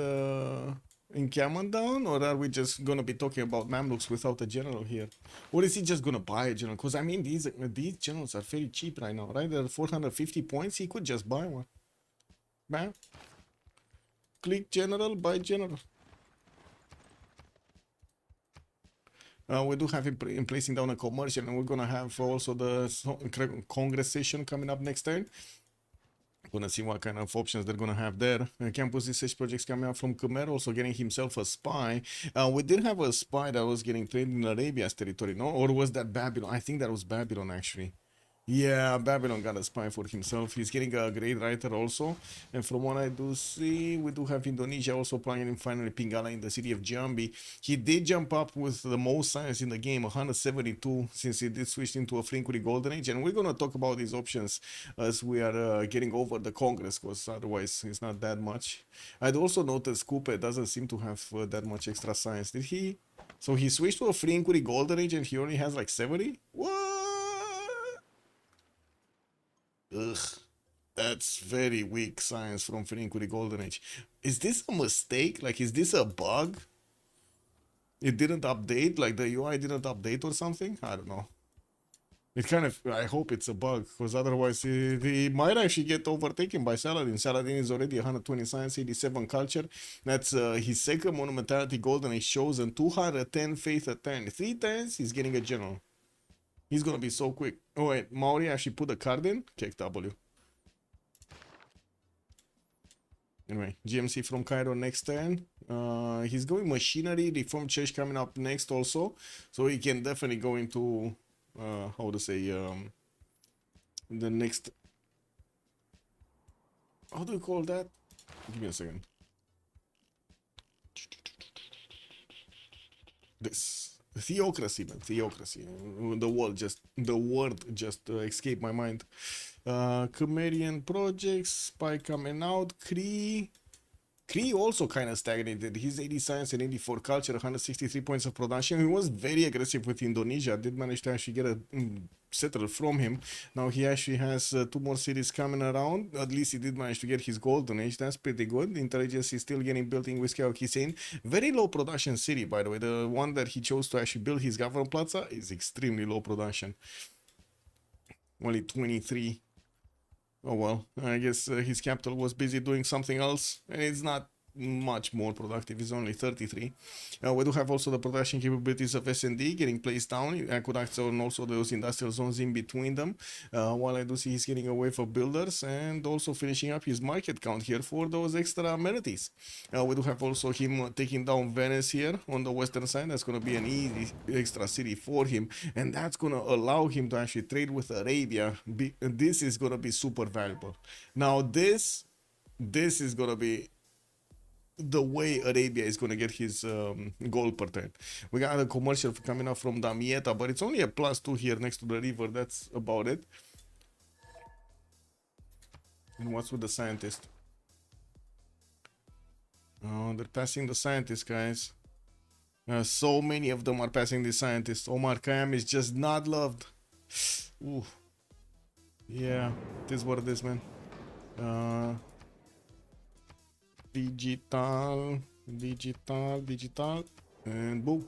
encampment down, or are we just gonna be talking about Mamluks without a general here? Or is he just gonna buy a general? Because I mean, these generals are very cheap right now, right? They're 450 points. He could just buy one. Bam. Click general, buy general. We do have him placing down a commercial, and we're gonna have also the Congress session coming up next turn. Gonna see what kind of options they're gonna have there. Campus research projects coming out from Khmer, also getting himself a spy. We did have a spy that was getting trained in Arabia's territory, no? Or was that Babylon? I think that was Babylon actually. Yeah, Babylon got a spy for himself. He's getting a great writer also. And from what I do see, we do have Indonesia also playing finally Pinggala in the city of Jambi. He did jump up with the most science in the game, 172, since he did switch into a Flinkuri Golden Age. And we're going to talk about these options as we are getting over the Congress, because otherwise it's not that much. I'd also noticed Coupe doesn't seem to have that much extra science. Did he? So he switched to a Flinkuri Golden Age and he only has like 70? What? Ugh, that's very weak science from Flinkuri Golden Age. Is this a mistake? Like, is this a bug? It didn't update? Like, the UI didn't update or something? I don't know. It kind of, I hope it's a bug, because otherwise he might actually get overtaken by Saladin. Saladin is already 120 science, 87 culture. That's his second monumentality golden age shows, and 210 faith a turn. 3 turns, he's getting a general. He's gonna be so quick. Oh wait, Maori actually put the card in. Kick W. Anyway, GMC from Cairo next turn. He's going machinery, reform church coming up next also. So he can definitely go into how to say the next, how do you call that? Give me a second. This theocracy, man, theocracy. The word just escaped my mind. Comedian projects, spy coming out. Cree also kind of stagnated. He's 80 science and 84 culture, 163 points of production. He was very aggressive with Indonesia. Did manage to actually get a settle from him. Now he actually has 2 more cities coming around. At least he did manage to get his golden age. That's pretty good. Intelligence is still getting built in with Kyokusei. Very low production city, by the way. The one that he chose to actually build his government plaza is extremely low production. Only 23. Oh well, I guess his capital was busy doing something else, and it's not much more productive. It's only 33. We do have also the production capabilities of S&D getting placed down. Aqueducts and also those industrial zones in between them. While I do see he's getting away for builders and also finishing up his market count here for those extra amenities. We do have also him taking down Venice here on the western side. That's going to be an easy extra city for him, and that's going to allow him to actually trade with Arabia. This is going to be super valuable. Now this is going to be the way Arabia is going to get his gold per turn. We got a commercial coming up from Damietta, but it's only a +2 here next to the river. That's about it. And what's with the scientist? Oh, they're passing the scientist, guys. So many of them are passing the scientist. Omar Khayyam is just not loved. Ooh. Yeah, it is what it is, man. Digital, and boom.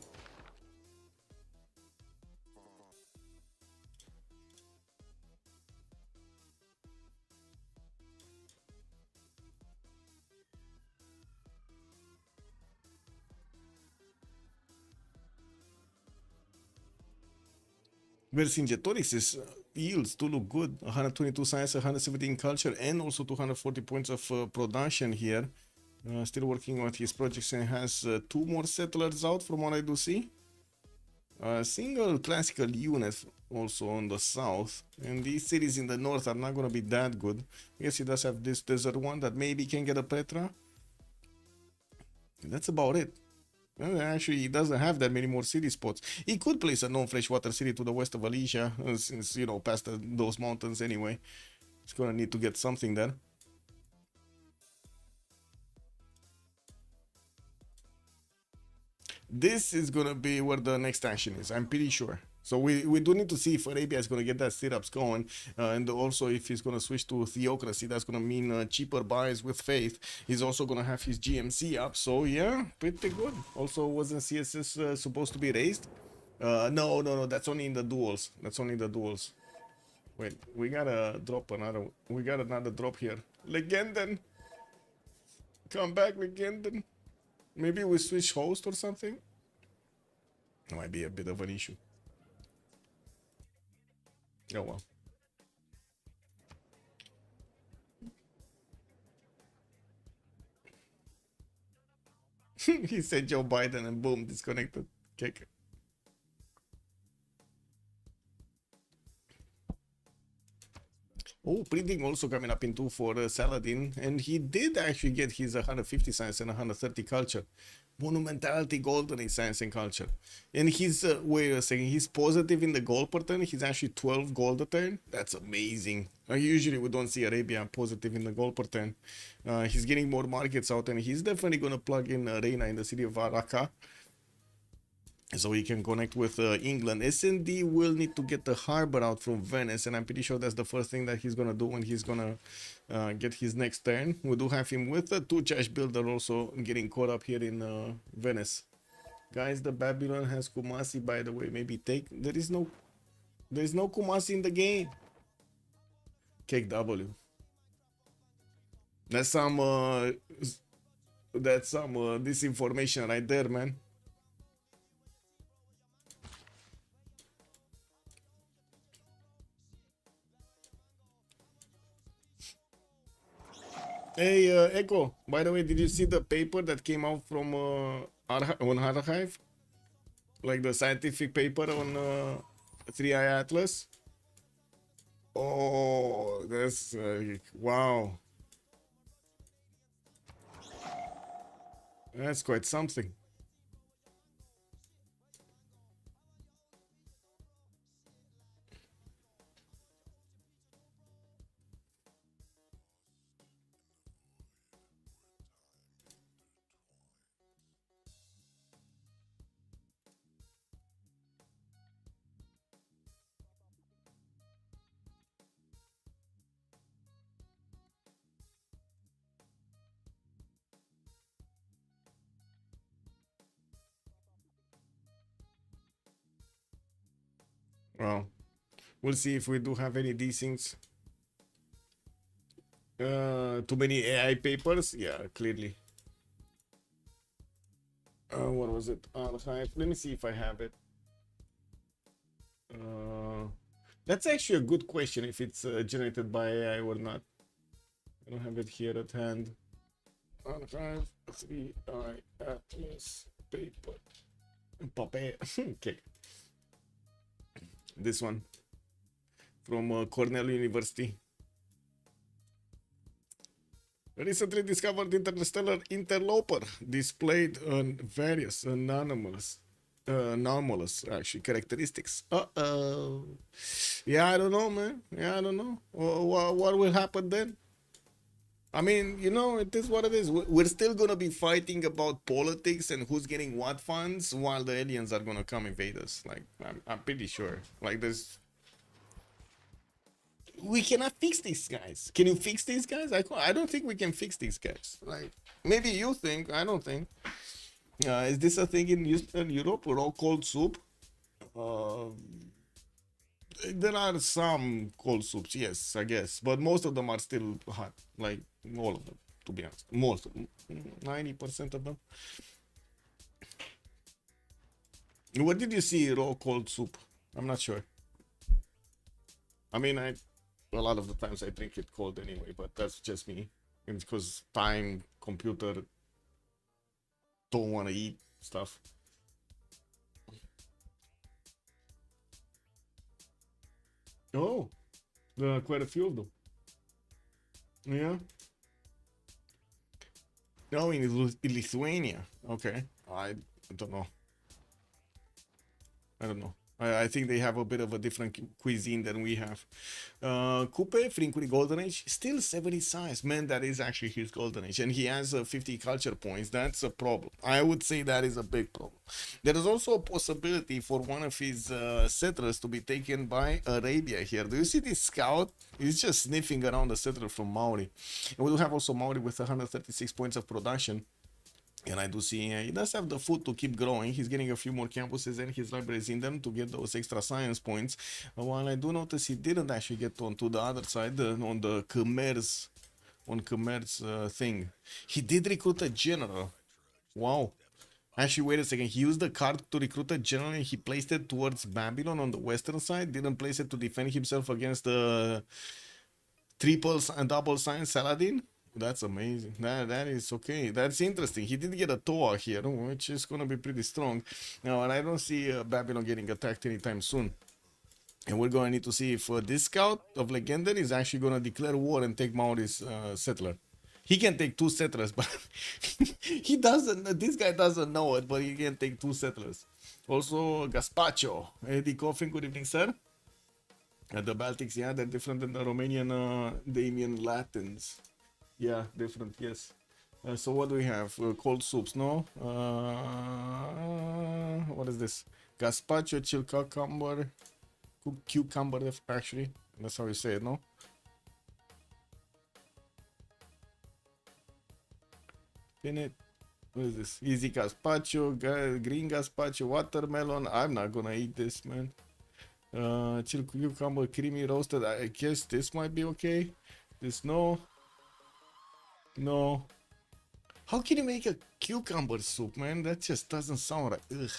Vercingetorix' yields do look good. 122 science, 117 culture, and also 240 points of production here. Still working on his projects and has 2 more settlers out from what I do see. A single classical unit also on the south, and these cities in the north are not going to be that good. I guess he does have this desert one that maybe can get a Petra. That's about it. Actually, he doesn't have that many more city spots. He could place a non-freshwater city to the west of Alicia, since, you know, past those mountains anyway. He's gonna need to get something there. This is gonna be where the next action is, I'm pretty sure. So we do need to see if Arabia is going to get that sit-ups going, and also if he's going to switch to theocracy. That's going to mean cheaper buys with faith. He's also going to have his GMC up, so yeah, pretty good. Also, wasn't CSS supposed to be raised? No, that's only in the duels. That's only the duels. Wait, we gotta drop another. We got another drop here. Legenden, come back, Legenden. Maybe we switch host or something. That might be a bit of an issue. Oh well. He said Joe Biden and boom, disconnected. Kick. Oh, printing also coming up in 2 for Saladin, and he did actually get his 150 science and 130 culture. Monumentality golden in science and culture. And he's, wait a second, he's positive in the gold per turn. He's actually 12 gold a turn. That's amazing. Usually we don't see Arabia positive in the gold per turn. He's getting more markets out, and he's definitely going to plug in Reina in the city of Araka, so he can connect with England. S&D will need to get the harbor out from Venice, and I'm pretty sure that's the first thing that he's gonna do when he's gonna get his next turn. We do have him with a 2-charge builder also getting caught up here in Venice. Guys, the Babylon has Kumasi, by the way. Maybe take... There is no... There's no Kumasi in the game. Cake W. That's some disinformation right there, man. Hey, Echo, by the way, did you see the paper that came out from on Archive? Like the scientific paper on 3i Atlas? Oh, that's wow. That's quite something. Well, we'll see if we do have any these things. Too many AI papers? Yeah, clearly. What was it? Archive. Let me see if I have it. That's actually a good question if it's generated by AI or not. I don't have it here at hand. Archive 3i Atlas paper. Paper. Okay. This one from Cornell University. Recently discovered interstellar interloper displayed on various anomalous actually characteristics. Yeah, I don't know, man. Yeah, I don't know. What will happen then? I mean, you know, it is what it is. We're still gonna be fighting about politics and who's getting what funds while the aliens are gonna come invade us. Like, I'm pretty sure. Like, we cannot fix these guys. Can you fix these guys? I don't think we can fix these guys. Like, maybe you think. I don't think. Is this a thing in Eastern Europe? Raw cold soup? There are some cold soups, yes, I guess, but most of them are still hot. Like all of them, to be honest. Most, 90% of them. What did you see raw cold soup? I'm not sure. I mean, a lot of the times I drink it cold anyway, but that's just me. It's because time, computer, don't want to eat stuff. Oh, there are quite a few of them. Yeah. No, in Lithuania. Okay. I don't know. I don't know. I think they have a bit of a different cuisine than we have. Coupe, Frincuri Golden Age, still 70 size. Man, that is actually his Golden Age. And he has 50 culture points. That's a problem. I would say that is a big problem. There is also a possibility for one of his settlers to be taken by Arabia here. Do you see this scout? He's just sniffing around the settler from Maori. And we do have also Maori with 136 points of production. And I do see he does have the food to keep growing. He's getting a few more campuses and his libraries in them to get those extra science points. While I do notice he didn't actually get onto the other side, on the Khmer's, thing. He did recruit a general. Wow. Actually, wait a second. He used the card to recruit a general and he placed it towards Babylon on the western side. Didn't place it to defend himself against the triples and double sign Saladin. That's amazing. That is okay. That's interesting. He did get a Toa here, which is gonna be pretty strong. Now, and I don't see Babylon getting attacked anytime soon. And we're gonna need to see if this scout of Legendary is actually gonna declare war and take Maori's settler. He can take 2 settlers, but he doesn't. This guy doesn't know it, but he can take 2 settlers. Also, Gaspacho, Eddie Coffin. Good evening, sir. The Baltics, yeah, they're different than the Romanian Damian Latins. Yeah, different, yes. So what do we have? Cold soups, no? What is this? Gazpacho, chill cucumber, cucumber, actually. That's how you say it, no? In it. What is this? Easy gazpacho, green gazpacho, watermelon. I'm not gonna eat this, man. Chill cucumber, creamy roasted. I guess this might be okay. This no. No. How can you make a cucumber soup, man? That just doesn't sound right. Ugh.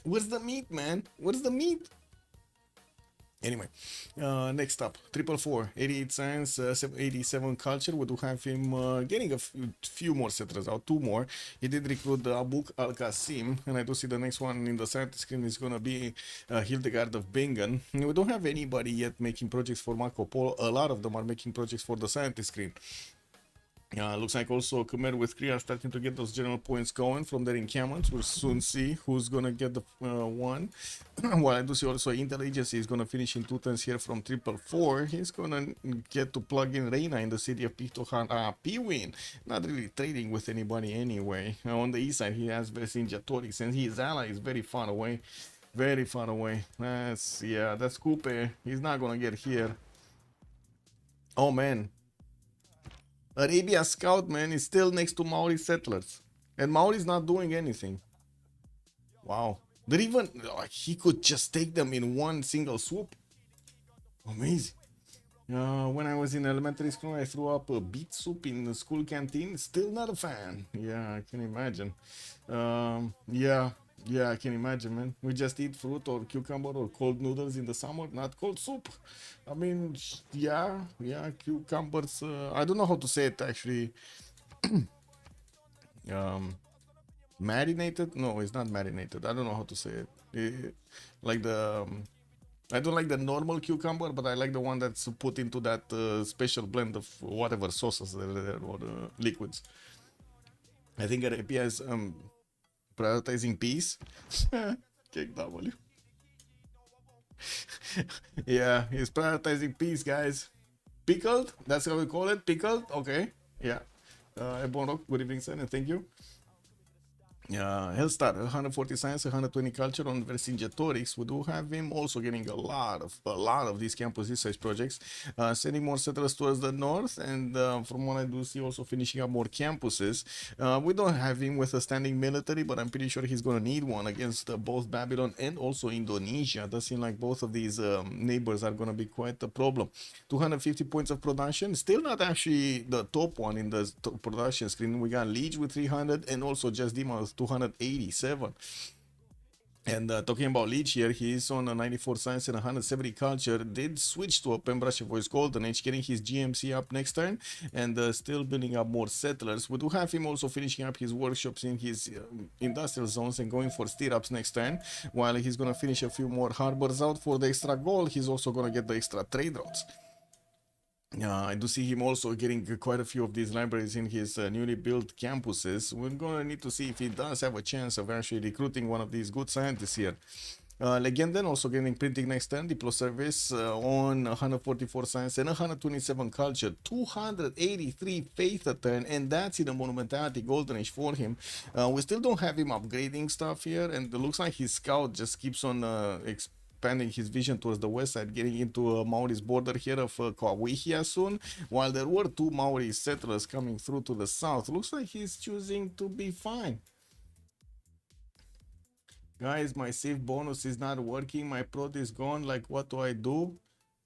Where's the meat, man? Where's the meat? Anyway, next up, 444, 88 science, 87 culture. We do have him getting a few more settlers out, 2 more. He did recruit the Abu Al Qasim, and I do see the next one in the center screen is gonna be Hildegard of Bingen. We don't have anybody yet making projects for Marco Polo. A lot of them are making projects for the scientist screen. Looks like also Khmer with Kree are starting to get those general points going from their encampments. We'll soon see who's gonna get the one. While I do see also Intel Agency is gonna finish in 2 turns here from 444. He's gonna get to plug in Reina in the city of Pictohan Piwin. Not really trading with anybody anyway. On the east side, he has Vercingetorix, and his ally is very far away. Very far away. That's Coupe. He's not gonna get here. Oh man. Arabia Scout, man, is still next to Maori settlers. And Maori's not doing anything. Wow. They're even, he could just take them in one single swoop. Amazing. When I was in elementary school, I threw up a beet soup in the school canteen. Still not a fan. Yeah, I can imagine. Yeah, I can imagine, man. We just eat fruit or cucumber or cold noodles in the summer, not cold soup. I mean, yeah, cucumbers. I don't know how to say it actually. Marinated? No, it's not marinated. I don't know how to say it. Like the. I don't like the normal cucumber, but I like the one that's put into that special blend of whatever sauces there or liquids. I think Arabia is prioritizing peace. Cake W. Yeah, he's prioritizing peace, guys. Pickled? That's how we call it? Pickled? Okay. Yeah. Ebon Rock, good evening, sir, and thank you. Hellstar, 140 science, 120 culture on Vercingetorix. We do have him also getting a lot of these campus size projects, sending more settlers towards the north, and from what I do see, also finishing up more campuses. We don't have him with a standing military, but I'm pretty sure he's gonna need one against both Babylon and also Indonesia. It does seem like both of these neighbors are gonna be quite a problem. 250 points of production, still not actually the top one in the production screen. We got Liege with 300 and also Just Dima with 287. And talking about Leech here, he is on a 94 science and 170 culture. Did switch to a Pembrokeshire Voice Golden Age, getting his GMC up next turn, and still building up more settlers. We do have him also finishing up his workshops in his industrial zones and going for stirrups next turn. While he's gonna finish a few more harbors out for the extra gold, he's also gonna get the extra trade routes. I do see him also getting quite a few of these libraries in his newly built campuses. We're gonna need to see if he does have a chance of actually recruiting one of these good scientists here. Legenden also getting printing next turn, Diplo service on 144 science and 127 culture, 283 faith a turn, and that's in a monumentality golden age for him. We still don't have him upgrading stuff here, and it looks like his scout just keeps on expanding his vision towards the west side, getting into Maori's border here of Kauwihia soon, while there were 2 Maori settlers coming through to the south. Looks like he's choosing to be fine. Guys, my save bonus is not working. My prod is gone. Like, what do I do?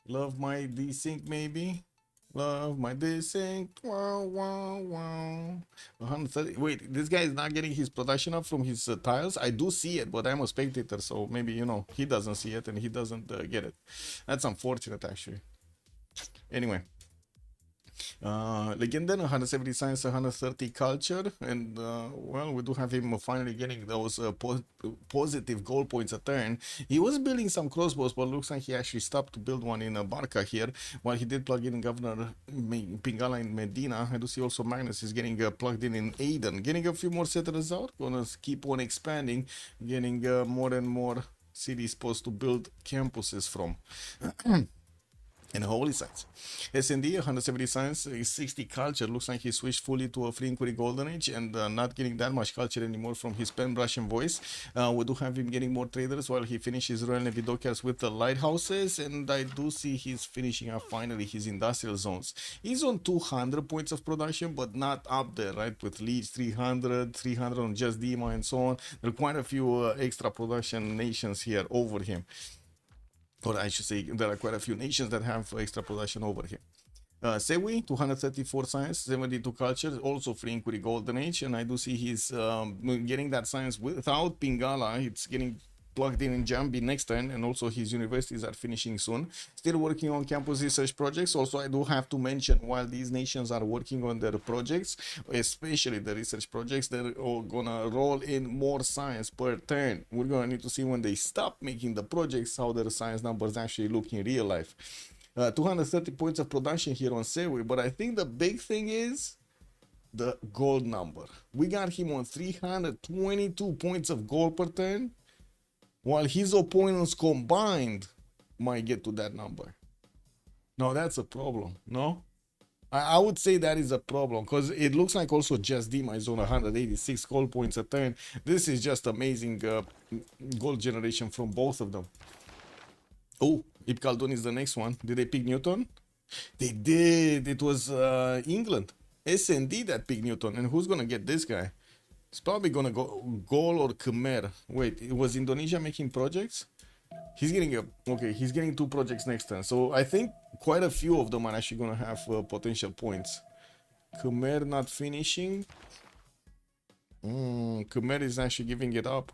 Love my desync, maybe? Love my desync. Wow, wow, wow. 130. Wait, this guy is not getting his production up from his tiles? I do see it, but I'm a spectator, so maybe, you know, he doesn't see it and he doesn't get it. That's unfortunate, actually. Anyway. Legenden, 170 science, 130 culture, and well, we do have him finally getting those positive goal points a turn. He was building some crossbows, but looks like he actually stopped to build one in Barca here, while he did plug in Governor Pingala in Medina. I do see also Magnus is getting plugged in Aden, getting a few more settlers out, gonna keep on expanding, getting more and more cities supposed to build campuses from. And holy sites. SND 170 science, 60 culture. Looks like he switched fully to a free inquiry golden age and not getting that much culture anymore from his Pembrokeshire voice. We do have him getting more traders while he finishes Royal Navy dockyards with the lighthouses, and I do see he's finishing up finally his industrial zones. He's on 200 points of production, but not up there, right? With Leeds 300, 300 on Just Dima and so on. There are quite a few extra production nations here over him. or I should say there are quite a few nations that have extra production over here. Sewi, 234 science, 72 culture, also free inquiry golden age, and I do see he's getting that science without Pingala. It's getting plugged in Jambi next turn, and also his universities are finishing soon. Still working on campus research projects. Also, I do have to mention, while these nations are working on their projects, especially the research projects, they're all gonna roll in more science per turn. We're gonna need to see when they stop making the projects how their science numbers actually look in real life. 230 points of production here on Sewi, but I think the big thing is the gold number. We got him on 322 points of gold per turn, while his opponents combined might get to that number. No, that's a problem, no? I would say that is a problem, because it looks like also just Dima is on 186 gold points a turn. This is just amazing gold generation from both of them. Oh, Ip Khaldun is the next one. Did they pick Newton? They did. It was England. S&D that picked Newton. And who's going to get this guy? It's probably going to go Gol or Khmer. Wait, it was Indonesia making projects? He's getting he's getting 2 projects next turn. So I think quite a few of them are actually going to have potential points. Khmer not finishing. Khmer is actually giving it up.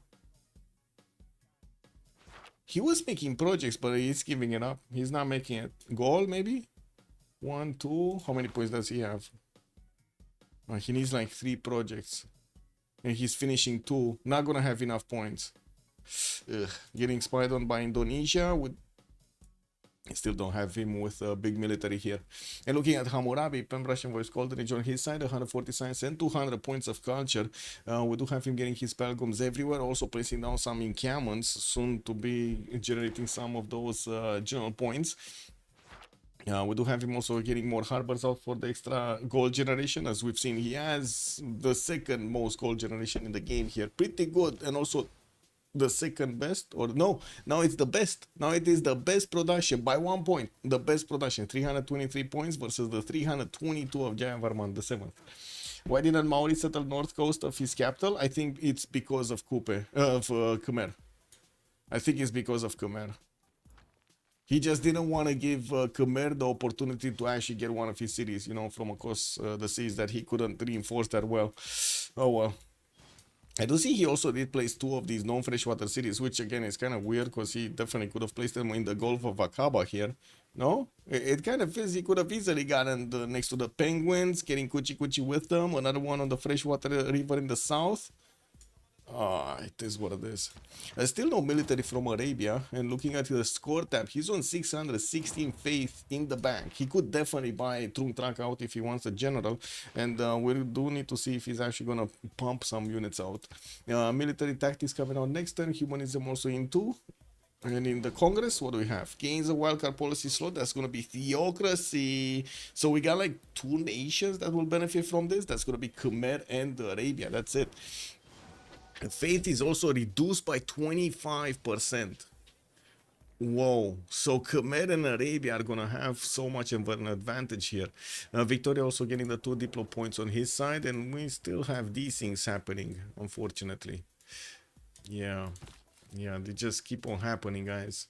He was making projects, but he's giving it up. He's not making it. Goal, maybe? 1, 2. How many points does he have? He needs like 3 projects. And he's finishing 2. Not gonna have enough points. Getting spied on by Indonesia. I still don't have him with a big military here. And looking at Hammurabi, Pem Russian Voice Golden Age on his side, 140 science and 200 points of culture. We do have him getting his pelgrims everywhere, also placing down some encampments, soon to be generating some of those general points. We do have him also getting more harbors out for the extra gold generation. As we've seen, he has the second most gold generation in the game here. Pretty good, and also the second best, or no, now it's the best. Now it is the best production by 1 point. The best production, 323 points versus the 322 of Jayavarman the 7th. Why didn't Maori settle north coast of his capital? I think it's because of Khmer. I think it's because of Khmer. He just didn't want to give Khmer the opportunity to actually get one of his cities, you know, from across the seas that he couldn't reinforce that well. Oh well. I do see he also did place 2 of these non-freshwater cities, which again is kind of weird because he definitely could have placed them in the Gulf of Aqaba here. No? It kind of feels he could have easily gotten next to the penguins, getting Kuchi Kuchi with them, another one on the freshwater river in the south. It is what it is. Still no military from Arabia, and looking at the score tab, he's on 616 faith in the bank. He could definitely buy Trung Trak out if he wants a general, and we do need to see if he's actually gonna pump some units out. Military tactics coming out next turn, humanism also in 2. And in the Congress, what do we have? Gains a wildcard policy slot. That's going to be theocracy. So we got like 2 nations that will benefit from this. That's going to be Khmer and Arabia. That's it. Faith is also reduced by 25%. Whoa. So Khmer and Arabia are going to have so much of an advantage here. Victoria also getting the 2 diplo points on his side. And we still have these things happening, unfortunately. Yeah, they just keep on happening, guys.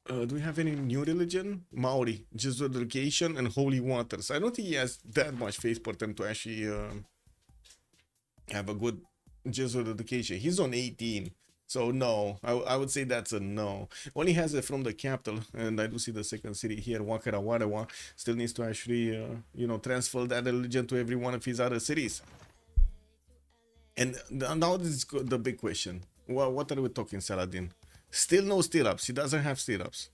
Do we have any new religion? Maori, Jesuit education, and holy waters. I don't think he has that much faith per them to actually have a good Jesuit education. He's on 18, so no, I would say that's a no. Only has it from the capital, and I do see the second city here, Wakarawarewa, still needs to actually, transfer that religion to every one of his other cities. And now this is the big question. What are we talking, Saladin? Still no stirrups. He doesn't have stirrups.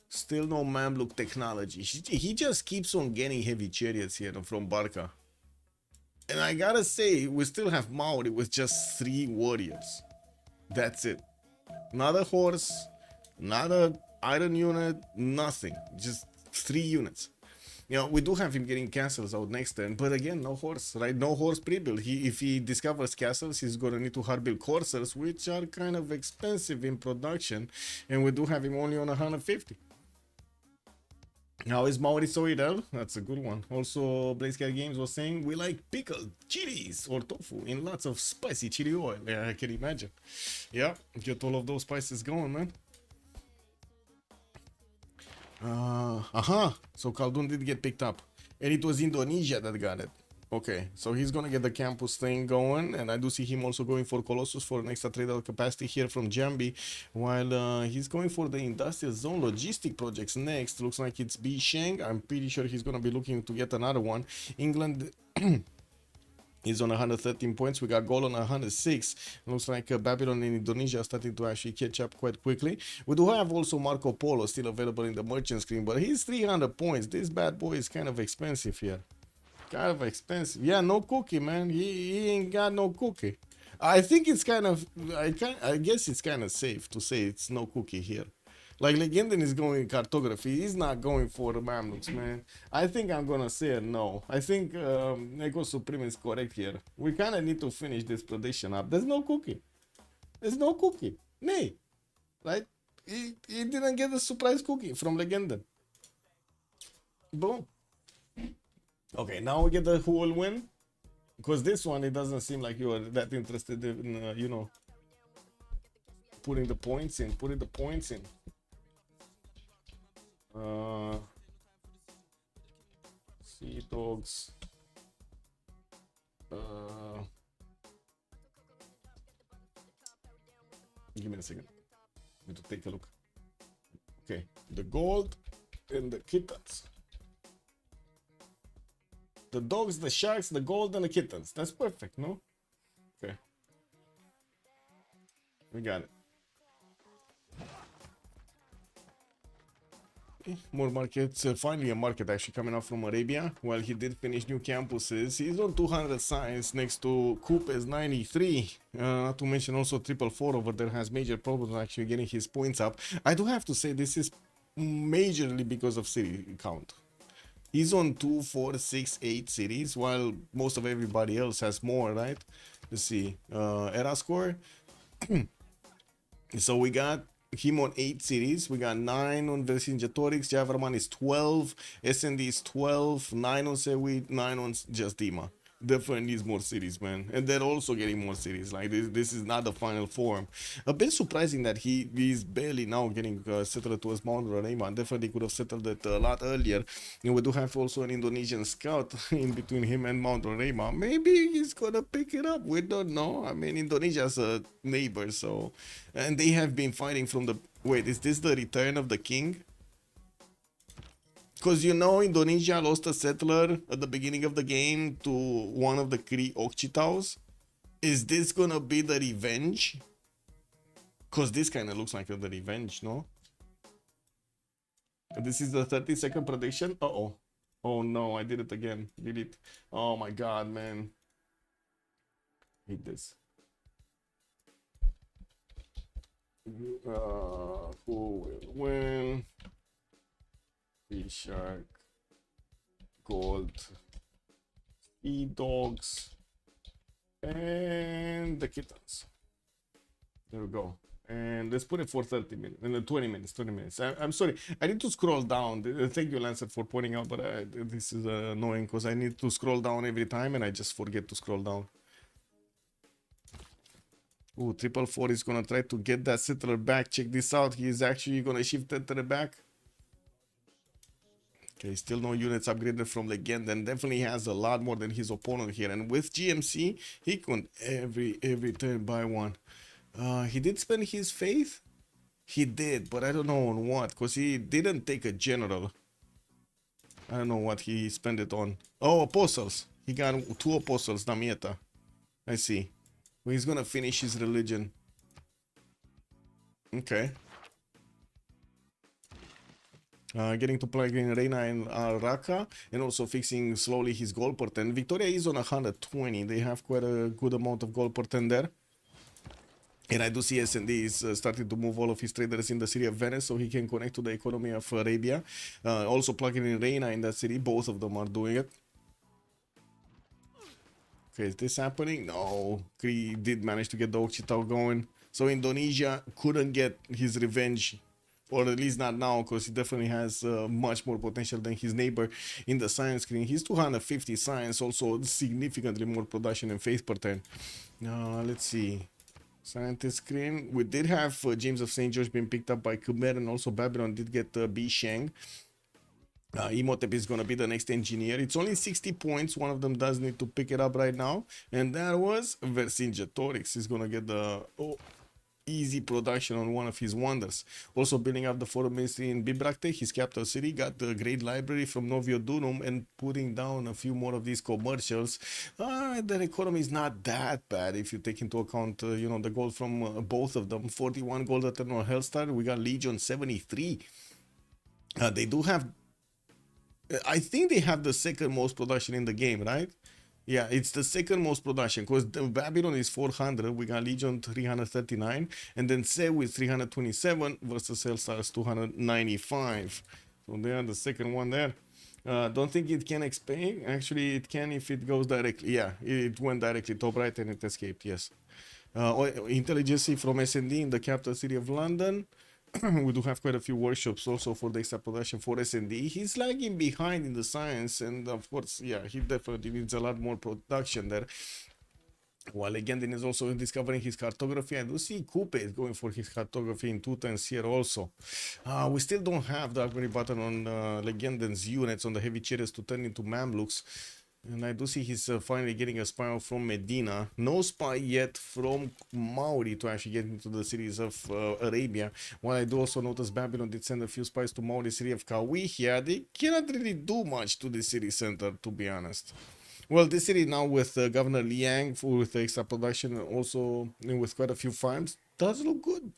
Still no Mamluk technology. He just keeps on getting heavy chariots here from Barca. And I gotta say, we still have Maori with just 3 warriors. That's it. Not a horse, not an iron unit, nothing. Just 3 units. You know, we do have him getting castles out next turn, but again, no horse, right? No horse pre-build. If he discovers castles, he's gonna need to hard build coursers, which are kind of expensive in production, and we do have him only on 150. How is Maori Soidel? That's a good one. Also, Blazecat Games was saying we like pickled chilies or tofu in lots of spicy chili oil. Yeah, I can imagine. Yeah, get all of those spices going, man. So Khaldun did get picked up. And it was Indonesia that got it. Okay, so he's gonna get the campus thing going, and I do see him also going for Colossus for an extra tradable capacity here from Jambi, while he's going for the industrial zone logistic projects next. Looks like it's Bisheng. I'm pretty sure he's gonna be looking to get another one. England is on 113 points. We got goal on 106. Looks like Babylon in Indonesia are starting to actually catch up quite quickly. We do have also Marco Polo still available in the merchant screen, but he's 300 points. This bad boy is kind of expensive here. Kind of expensive. Yeah, no cookie, man. He ain't got no cookie. I think it's kind of, I guess it's kind of safe to say it's no cookie here. Like Legendin is going cartography. He's not going for the Mamluks, man. I think I'm gonna say no. I think Nego Supreme is correct here. We kind of need to finish this prediction up. There's no cookie. There's no cookie. Nay. Right? He didn't get the surprise cookie from Legendin. Boom. Okay, now we get the who will win. Because this one, it doesn't seem like you are that interested in, you know, putting the points in. Sea Dogs. Give me a second. I need to take a look. Okay, the gold and the kittens. The dogs, the sharks, the gold, and the kittens. That's perfect, no? Okay. We got it. More markets. Finally a market actually coming out from Arabia. While he did finish new campuses, he's on 200 science next to Coopes 93. Not to mention also 444 over there has major problems actually getting his points up. I do have to say this is majorly because of city count. He's on 2, 4, 6, 8 cities, while most of everybody else has more, right? Let's see. Era score. So we got him on 8 cities. We got 9 on Vercingetorix. Javarman is 12. SND is 12. 9 on Sewi. 9 on just Dima. Definitely needs more cities, man. And they're also getting more cities. Like this is not the final form. A bit surprising that he's barely now getting settled towards Mount Roraima. Definitely could have settled it a lot earlier. And we do have also an Indonesian scout in between him and Mount Roraima. Maybe he's gonna pick it up. We don't know. I mean, Indonesia's a neighbor, so, and they have been fighting from the. Wait, is this the return of the king? Because you know Indonesia lost a settler at the beginning of the game to one of the Kri Okchitaus. Is this gonna be the revenge? Because this kind of looks like the revenge, no? This is the 30-second prediction. Uh-oh. Oh no, I did it again. Delete. Oh my god, man. Hate this. Who will win? Shark, gold, dogs, and the kittens. There we go. And let's put it for 30 minutes, 20 minutes. I'm sorry, I need to scroll down. Thank you, Lancer, for pointing out, but this is annoying because I need to scroll down every time and I just forget to scroll down. Ooh, 444 is gonna try to get that settler back. Check this out. He is actually gonna shift it to the back. Okay, still no units upgraded from Legend, and definitely has a lot more than his opponent here. And with GMC, he can every turn buy one. He did spend his faith. He did, but I don't know on what, because he didn't take a general. I don't know what he spent it on. Oh, apostles. He got 2 apostles, Damieta. I see. Well, he's gonna finish his religion. Okay. Getting to plug in Reina and Raka, and also fixing slowly his goal portent. Victoria is on 120. They have quite a good amount of goal portent there. And I do see SND is starting to move all of his traders in the city of Venice so he can connect to the economy of Arabia. Also plugging in Reina in that city. Both of them are doing it. Okay, is this happening? No. He did manage to get the Okchitau going. So Indonesia couldn't get his revenge. Or at least not now, because he definitely has much more potential than his neighbor in the science screen. He's 250 science, also significantly more production and faith per turn. Let's see. Scientist screen. We did have James of St. George being picked up by Khmer, and also Babylon did get B Sheng. Imhotep is going to be the next engineer. It's only 60 points. One of them does need to pick it up right now. And that was Vercingetorix. He's going to get the easy production on one of his wonders. Also building up the foreign ministry in Bibracte, his capital city, got the great library from Novio Dunum and putting down a few more of these commercials. The economy is not that bad if you take into account, you know, the gold from both of them. 41 gold at Eternal Hellstar. We got Legion 73. They do have, I think they have the second most production in the game, right? Yeah, it's the second most production because Babylon is 400, we got Legion 339, and then Sew with 327 versus Hellstars 295. So they are the second one there. Don't think it can expand. Actually, it can if it goes directly. Yeah, it went directly top right and it escaped, yes. Intelligence from SND in the capital city of London. We do have quite a few workshops also for the extra production for S&D. He's lagging behind in the science, and of course, yeah, he definitely needs a lot more production there. While Legendin is also discovering his cartography, I do see Coupe is going for his cartography in 2 turns here also. We still don't have the upgrade button on Legendin's units on the heavy chariots to turn into Mamluks. And I do see he's finally getting a spy from Medina. No spy yet from Mauri to actually get into the cities of Arabia. While I do also notice Babylon did send a few spies to Mauri city of Kawihia. They cannot really do much to the city center, to be honest. Well, this city now with Governor Liang with extra production and also with quite a few farms does look good.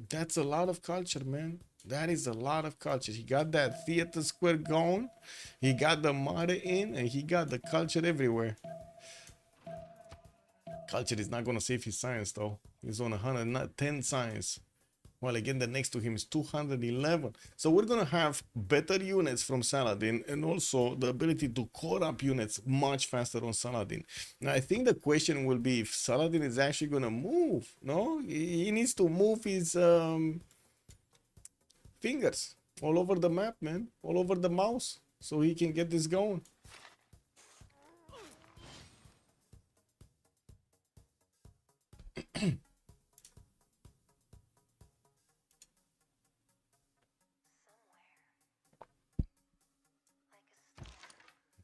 That's a lot of culture, man. That is a lot of culture. He got that theater square going, he got the mother in, and he got the culture everywhere. Culture is not going to save his science though. He's on 110 science. While again the next to him is 211. So we're going to have better units from Saladin and also the ability to core up units much faster on Saladin. Now I think the question will be if Saladin is actually going to move. No, he needs to move his fingers all over the map, man, all over the mouse, so he can get this going.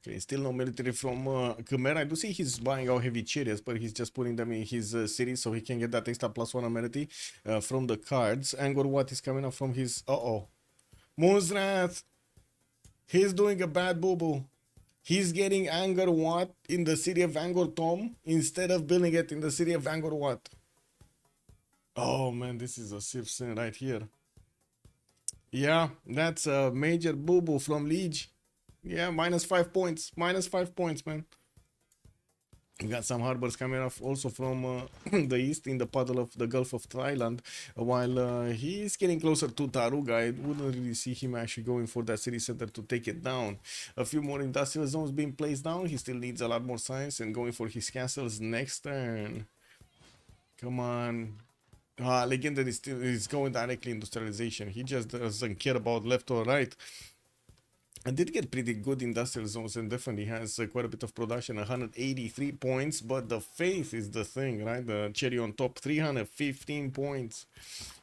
Okay, still no military from Khmer. I do see he's buying out heavy chariots, but he's just putting them in his city so he can get that extra +1 amenity from the cards. Angor what is coming up from his Moon's Wrath. He's doing a bad boo-boo. He's getting Angor what in the city of Angor Tom instead of building it in the city of Angor what. Oh man, this is a Civ6 right here. Yeah, that's a major boo-boo from Liege. Yeah, -5 points. -5 points, man. We got some harbors coming off also from the east in the puddle of the Gulf of Thailand. While he's getting closer to Taruga, I wouldn't really see him actually going for that city center to take it down. A few more industrial zones being placed down. He still needs a lot more science and going for his castles next turn. Come on. Legendary is going directly industrialization. He just doesn't care about left or right. I did get pretty good industrial zones and definitely has quite a bit of production, 183 points, but the faith is the thing, right? The cherry on top, 315 points.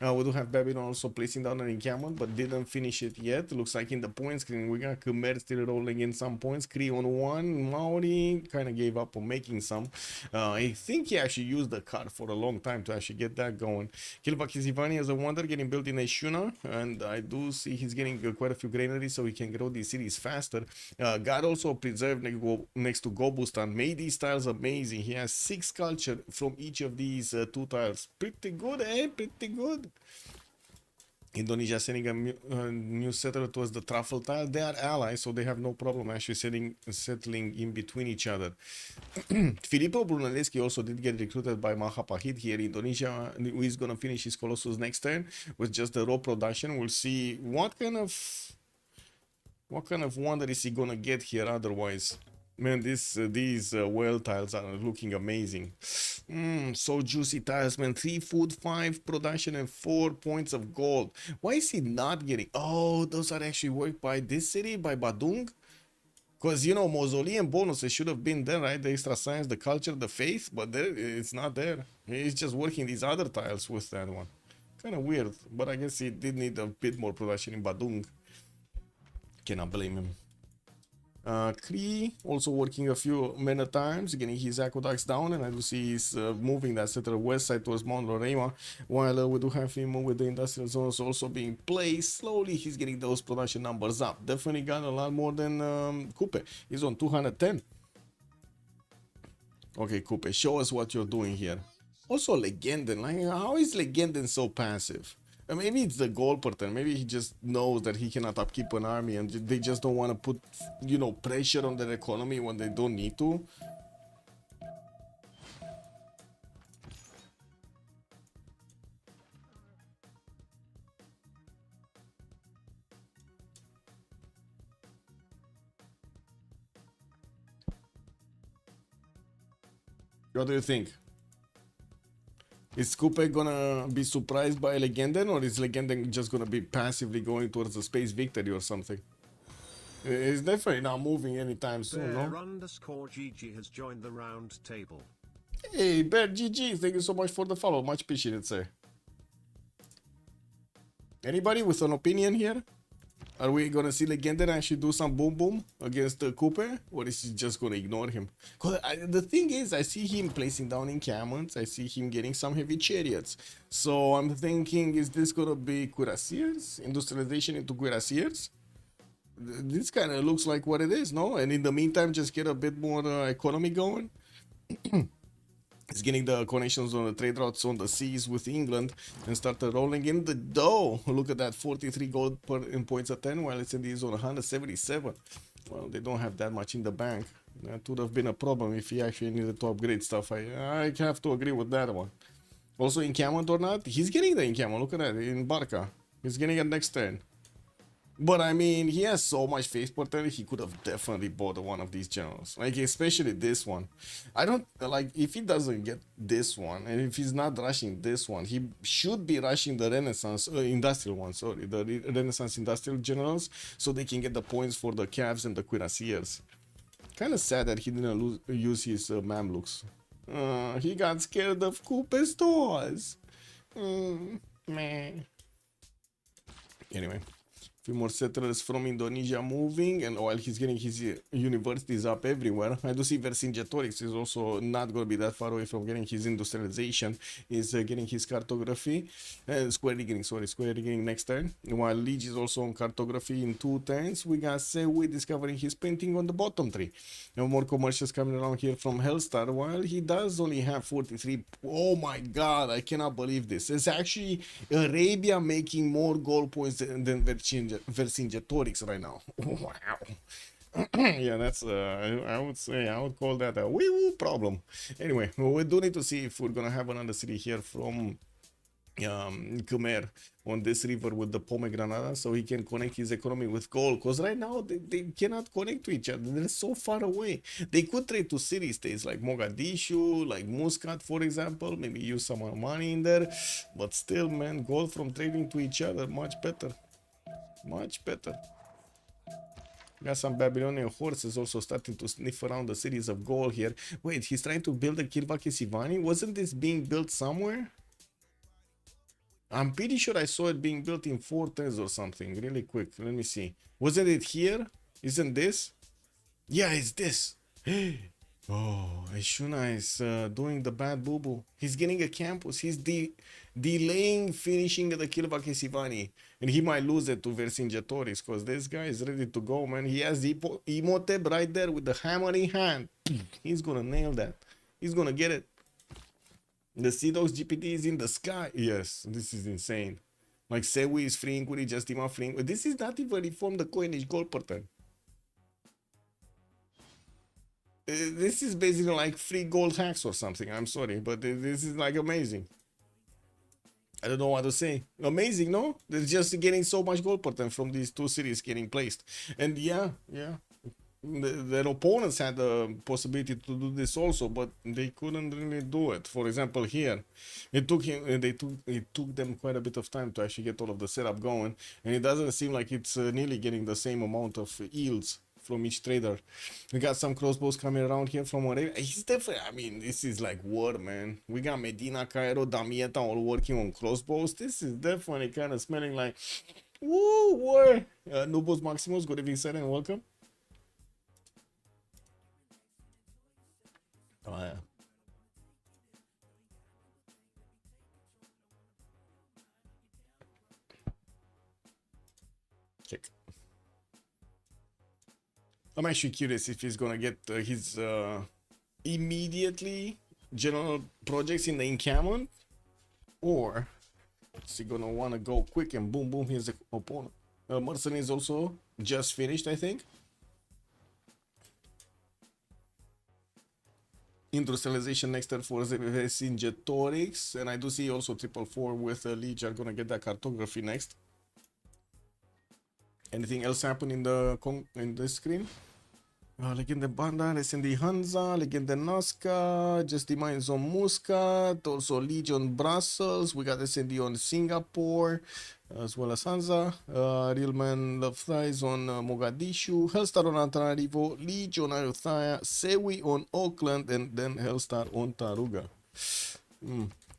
We do have Babylon also placing down an encampment, but didn't finish it yet. Looks like in the point screen, we got Khmer still rolling in some points. Kree on 1, Maori kind of gave up on making some. I think he actually used the card for a long time to actually get that going. Kilvakizivani as a wonder getting built in Ashuna, and I do see he's getting quite a few granaries so he can grow these cities faster. God also preserved next to Gobustan, made these tiles amazing. He has 6 culture from each of these 2 tiles. Pretty good, eh? Pretty good. Indonesia sending a new settler towards the truffle tile. They are allies, so they have no problem actually settling in between each other. Filippo Brunelleschi also did get recruited by Mahapahit here in Indonesia. He's gonna finish his Colossus next turn with just the raw production. We'll see what kind of wonder is he gonna get here otherwise. Man, these whale tiles are looking amazing. So juicy tiles, man. 3 food, 5 production, and 4 points of gold. Why is he not getting? Oh, those are actually worked by this city, by Badung. Because, you know, mausoleum bonuses should have been there, right? The extra science, the culture, the faith, but there, it's not there. He's just working these other tiles with that one. Kind of weird, but I guess he did need a bit more production in Badung. Cannot blame him. Kree also working a few many times, getting his aqueducts down, and I do see he's moving that to the west side towards Mount Lorema, while we do have him with the industrial zones also being placed. Slowly he's getting those production numbers up. Definitely got a lot more than Coupe. He's on 210. Okay, Coupe, show us what you're doing here. Also Legenden, like how is Legenden so passive? Maybe it's the goal pattern. Maybe he just knows that he cannot upkeep an army and they just don't want to put, you know, pressure on their economy when they don't need to. What do you think? Is Coupe gonna be surprised by Legenden, or is Legenden just gonna be passively going towards the space victory or something? He's definitely not moving anytime soon, no? _GG has joined the round table. Hey, Bear GG, thank you so much for the follow. Much appreciated, sir. Anybody with an opinion here? Are we gonna see Legenden actually do some boom boom against Coupe, or is he just gonna ignore him? Cause the thing is, I see him placing down encampments, I see him getting some heavy chariots. So I'm thinking, is this gonna be cuirassiers? Industrialization into cuirassiers? This kind of looks like what it is, no? And in the meantime, just get a bit more economy going. He's getting the connections on the trade routes on the seas with England and started rolling in the dough. Look at that, 43 gold per in points at 10, while it's in these on 177. Well, they don't have that much in the bank. That would have been a problem if he actually needed to upgrade stuff. I have to agree with that one. Also, encampment or not, he's getting the encampment. Look at that, in Barca. He's getting it next turn. But I mean, he has so much face potential, he could have definitely bought one of these generals. Like, especially this one. I don't, like, if he doesn't get this one, and if he's not rushing this one, he should be rushing the Renaissance, industrial one, sorry, the Renaissance industrial generals, so they can get the points for the Cavs and the Cuirassiers. Kind of sad that he didn't use his Mamluks. He got scared of Coupe's stores. Meh. Anyway. Few more settlers from Indonesia moving, and while he's getting his universities up everywhere, I do see Vercingetorix is also not going to be that far away from getting his industrialization. He's getting his cartography, square rigging next turn. While Liege is also on cartography in 2 turns, we got Sewi discovering his painting on the bottom 3. No more commercials coming around here from Hellstar, while he does only have 43. Oh my god, I cannot believe this. It's actually Arabia making more gold points than Vercingetorix right now. Wow. Yeah, that's I would call that a wee-woo problem. Anyway, we do need to see if we're gonna have another city here from Khmer on this river with the pomegranate, so he can connect his economy with gold, because right now they cannot connect to each other. They're so far away. They could trade to city states like Mogadishu, like Muscat, for example, maybe use some more money in there, but still, man, gold from trading to each other, much better. Much better. Got some Babylonian horses also starting to sniff around the cities of gold here. Wait, he's trying to build a Kilvaki Sivani? Wasn't this being built somewhere? I'm pretty sure I saw it being built in 4 turns or something. Really quick, let me see. Wasn't it here? Isn't this? Yeah, it's this. Oh, Ashuna is doing the bad boo-boo. He's getting a campus. He's delaying finishing the Kilvaki Sivani. And he might lose it to Vercingetorix, because this guy is ready to go, man. He has Imhotep right there with the hammer in hand. He's gonna nail that. He's gonna get it. The Sea-Dogs GPT is in the sky. Yes, this is insane. Like, Sewi is freeing, Kuri just even freeing. This is not even reformed the coinage gold pattern. This is basically like free gold hacks or something. I'm sorry, but this is like amazing. I don't know what to say. Amazing, no? They're just getting so much gold pattern from these 2 cities getting placed. And yeah. Their opponents had the possibility to do this also, but they couldn't really do it. For example, here, it took them quite a bit of time to actually get all of the setup going, and it doesn't seem like it's nearly getting the same amount of yields from each trader. We got some crossbows coming around here from Arabia. He's definitely, I mean, this is like war, man. We got Medina, Cairo, Damietta all working on crossbows. This is definitely kind of smelling like, woo, war. Nubos Maximus, good evening, sir, and welcome. Oh, yeah. Check. I'm actually curious if he's gonna get his immediately general projects in the encampment, or is he gonna wanna go quick and boom boom here's the opponent. Mercenary is also just finished, I think. Industrialization next turn for Vercingetorix, and I do see also 444 with Leech are gonna get that cartography next. Anything else happen in the screen? Legende Banda, SND Hansa, Legende Nazca, Just the Mines on Muscat, also Legion Brussels, we got SND on Singapore, as well as Hansa, Realman Love Thighs on Mogadishu, Hellstar on Antananarivo, Legion on Ayutthaya, Sewi on Auckland, and then Hellstar on Taruga.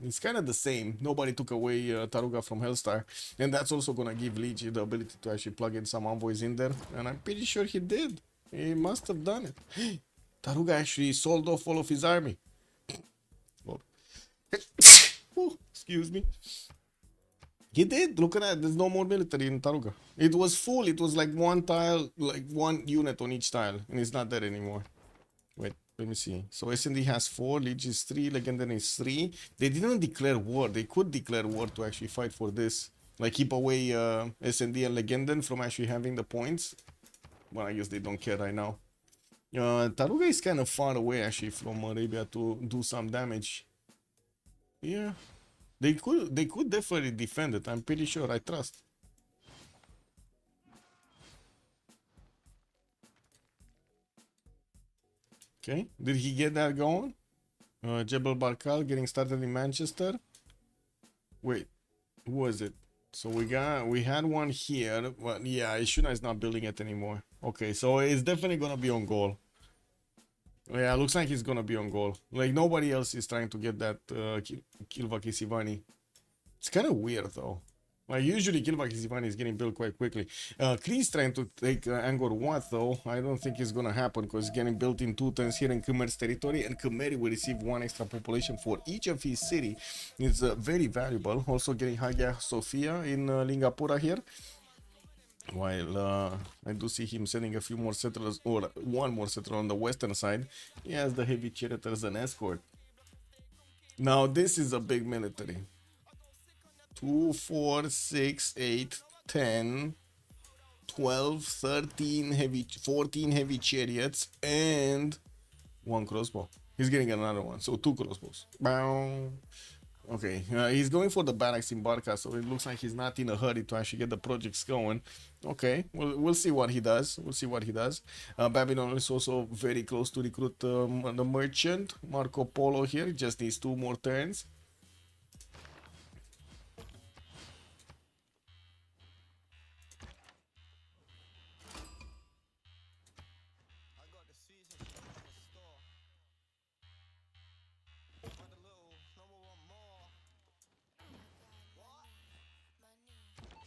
It's kind of the same. Nobody took away Taruga from Hellstar, and that's also gonna give Leech the ability to actually plug in some envoys in there, and I'm pretty sure he did. He must have done it. Taruga actually sold off all of his army. Oh. Excuse me. He did. Look at that. There's no more military in Taruga. It was full. It was like one tile, like one unit on each tile, and it's not there anymore. Wait, let me see. So SND has 4, Leech is 3, Legendary is 3. They didn't declare war. They could declare war to actually fight for this. Like keep away SND and Legenden from actually having the points. Well, I guess they don't care right now. Taruga is kind of far away actually from Arabia to do some damage. Yeah, they could definitely defend it. I'm pretty sure. I trust. Okay, did he get that going? Jebel Barkal getting started in Manchester. Wait, who was it? So we had one here, but yeah, Ishuna is not building it anymore. Okay, so it's definitely gonna be on goal. Yeah, looks like he's gonna be on goal. Like nobody else is trying to get that Kilvaki Sivani. It's kind of weird though. Like usually Kilvaki Sivani is getting built quite quickly. Kree's trying to take Angkor Wat though. I don't think it's gonna happen because it's getting built in 2 turns here in Khmer's territory, and Khmer will receive 1 extra population for each of his city. It's very valuable. Also getting Hagia Sophia in Lingapura here. While I do see him sending a few more settlers, or 1 more settler on the western side. He has the heavy chariot as an escort. Now this is a big military. 2, 4, 6, 8, 10, 12, 13 heavy, 14 heavy chariots, and 1 crossbow. He's getting another one, so 2 crossbows. Bow. Okay, he's going for the barracks in Barca, so it looks like he's not in a hurry to actually get the projects going. Okay, we'll see what he does. We'll see what he does. Babylon is also very close to recruit the merchant. Marco Polo here just needs 2 more turns.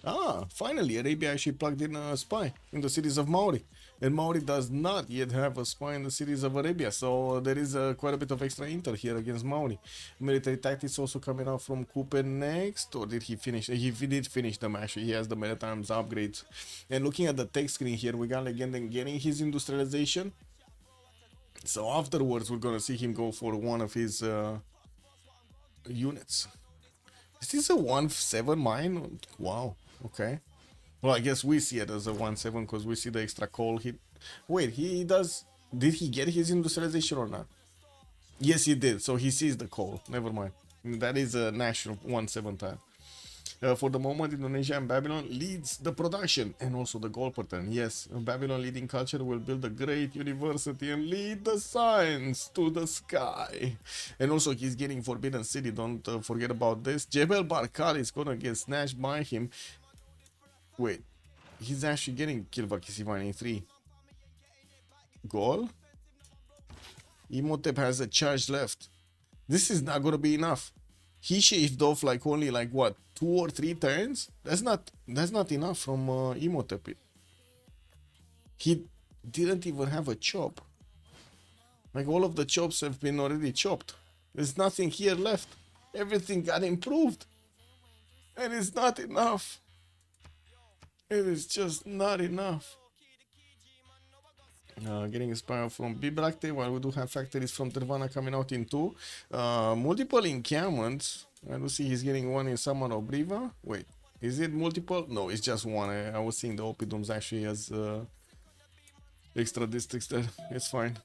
Ah, finally, Arabia actually plugged in a spy in the cities of Maori. And Maori does not yet have a spy in the cities of Arabia, so there is quite a bit of extra intel here against Maori. Military tactics also coming out from Cooper next, or did he finish? He did finish them actually. He has the Maritimes upgrades. And looking at the tech screen here, we got Legenden getting his industrialization. So afterwards, we're gonna see him go for one of his units. Is this a 1-7 mine? Wow. Okay. Well, I guess we see it as a 1-7 because we see the extra coal hit. Wait, he does... Did he get his industrialization or not? Yes, he did. So he sees the coal. Never mind. That is a national 1-7 tile. For the moment, Indonesia and Babylon leads the production and also the goal pattern. Yes, Babylon leading culture will build a great university and lead the science to the sky. And also he's getting Forbidden City, don't forget about this. Jebel Barkal is gonna get snatched by him. Wait, he's actually getting Kilvaki Sivani in 3. Goal. Imhotep has a charge left. This is not gonna be enough. He shaved off like only like what, 2 or 3 turns? That's not enough from Imhotep. He didn't even have a chop. Like all of the chops have been already chopped. There's nothing here left. Everything got improved. And it's not enough. It is just not enough. Getting inspired from Bibrakte, while we do have factories from Tervana coming out in 2. Multiple encampments. I do see he's getting one in Samar or Briva. Wait, is it multiple? No, it's just one. I was seeing the Opidums actually as extra districts there. It's fine.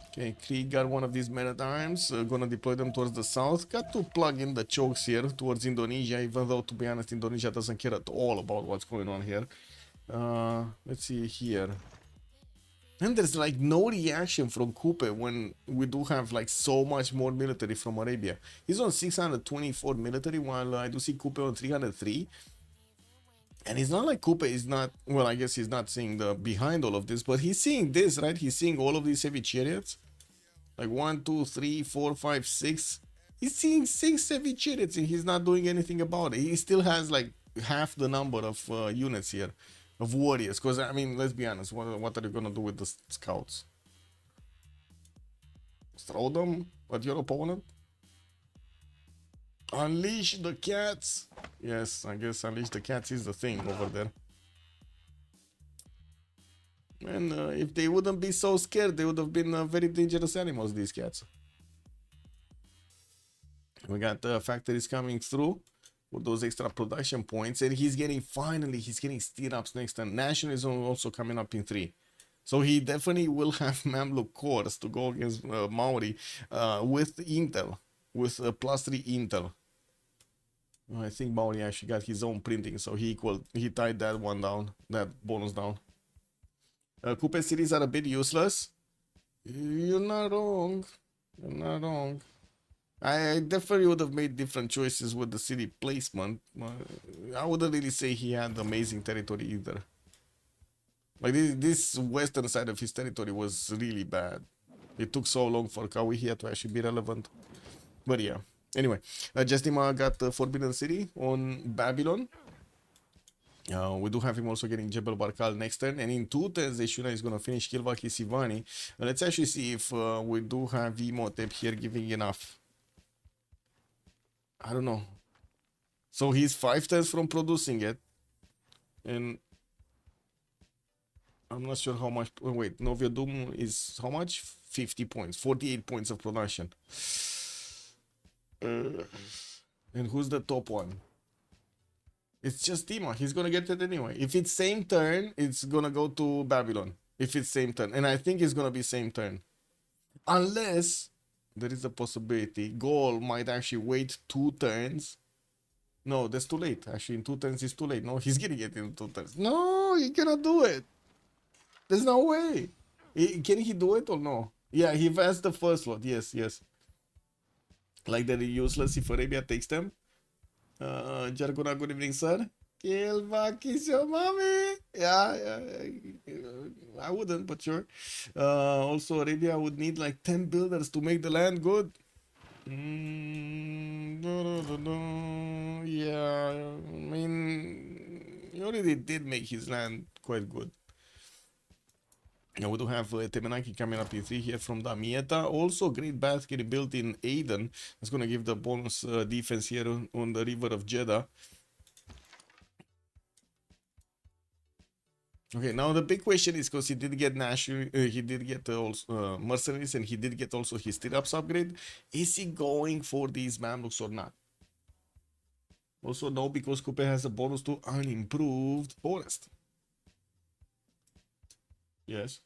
Okay, Krieg got one of these men-at-arms. Gonna deploy them towards the south. Got to plug in the chokes here towards Indonesia, even though, to be honest, Indonesia doesn't care at all about what's going on here. Let's see here. And there's like no reaction from Kupe when we do have like so much more military from Arabia. He's on 624 military, while I do see Kupe on 303. And it's not like Kupe is not, well, I guess he's not seeing the behind all of this, but he's seeing this, right? He's seeing all of these heavy chariots. Like 1, 2, 3, 4, 5, 6. He's seeing 6 heavy chariots and he's not doing anything about it. He still has like half the number of units here. Of warriors, because I mean, let's be honest, what are you gonna do with the scouts? Throw them at your opponent? Unleash the cats. Yes, I guess unleash the cats is the thing over there. And if they wouldn't be so scared, they would have been very dangerous animals, these cats. We got factories coming through with those extra production points, and he's getting stirrups next turn. Nationalism also coming up in 3. So he definitely will have Mamluk cores to go against Maori with intel, with +3 intel. I think Maori actually got his own printing, so he tied that one down, that bonus down. Kupe cities are a bit useless. You're not wrong. You're not wrong. I definitely would have made different choices with the city placement. I wouldn't really say he had amazing territory either. Like this western side of his territory was really bad. It took so long for Kawihia to actually be relevant. But yeah. Anyway, Justima got the Forbidden City on Babylon. We do have him also getting Jebel Barkal next turn, and in 2 turns Eshuna is going to finish Kilvaki Sivani. Let's actually see if we do have Imhotep here giving enough. I don't know. So he's 5 turns from producing it, and I'm not sure how much. Oh, wait, Novia Doom is how much? 50 points, 48 points of production. And who's the top one? It's just Dima. He's gonna get it anyway. If it's same turn, it's gonna go to Babylon. If it's same turn, and I think it's gonna be same turn, unless there is a possibility Goal might actually wait 2 turns. No, that's too late. Actually, in 2 turns it's too late. No, he's getting it in 2 turns. No, he cannot do it. There's no way. Can he do it or no? Yeah, he advanced the first lot. Yes, yes. Like they're useless if Arabia takes them. Jargona, good evening, sir. Kilva, kiss your mommy. Yeah, I wouldn't, but sure. Also, Arabia would need like 10 builders to make the land good. Yeah, I mean, he already did make his land quite good. Now we do have Temenaki coming up in 3 here from Damietta. Also, Great Bath getting built in Aden. That's going to give the bonus defense here on the River of Jeddah. Okay, now the big question is, because he did get he did get also mercenaries, and he did get also his stirrups upgrade. Is he going for these Mamluks or not? Also, no, because Kupe has a bonus to unimproved forest. Yes.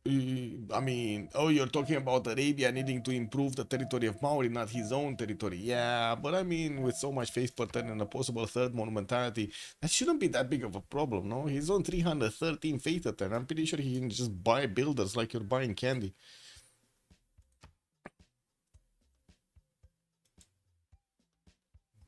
I mean, oh, you're talking about Arabia needing to improve the territory of Maori, not his own territory. Yeah, but I mean, with so much faith per turn and a possible 3rd monumentality, that shouldn't be that big of a problem, no? He's on 313 faith per turn. I'm pretty sure he can just buy builders like you're buying candy.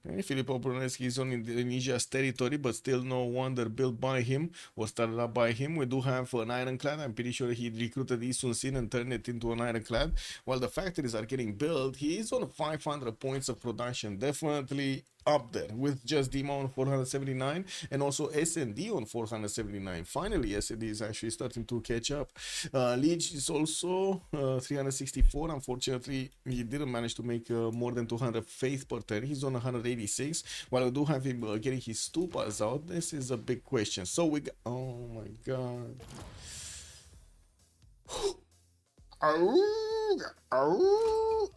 Okay, Filippo Brunelleschi is on Indonesia's territory, but still no wonder built by him or started up by him. We do have an ironclad. I'm pretty sure he recruited Isun Sin and turned it into an ironclad. While the factories are getting built, he is on 500 points of production. Definitely up there with just Dima on 479 and also SND on 479. Finally, SND is actually starting to catch up. Leech is also 364. Unfortunately, he didn't manage to make more than 200 faith per turn. He's on 186. While I do have him getting his stupas out, this is a big question. So we got, oh my god.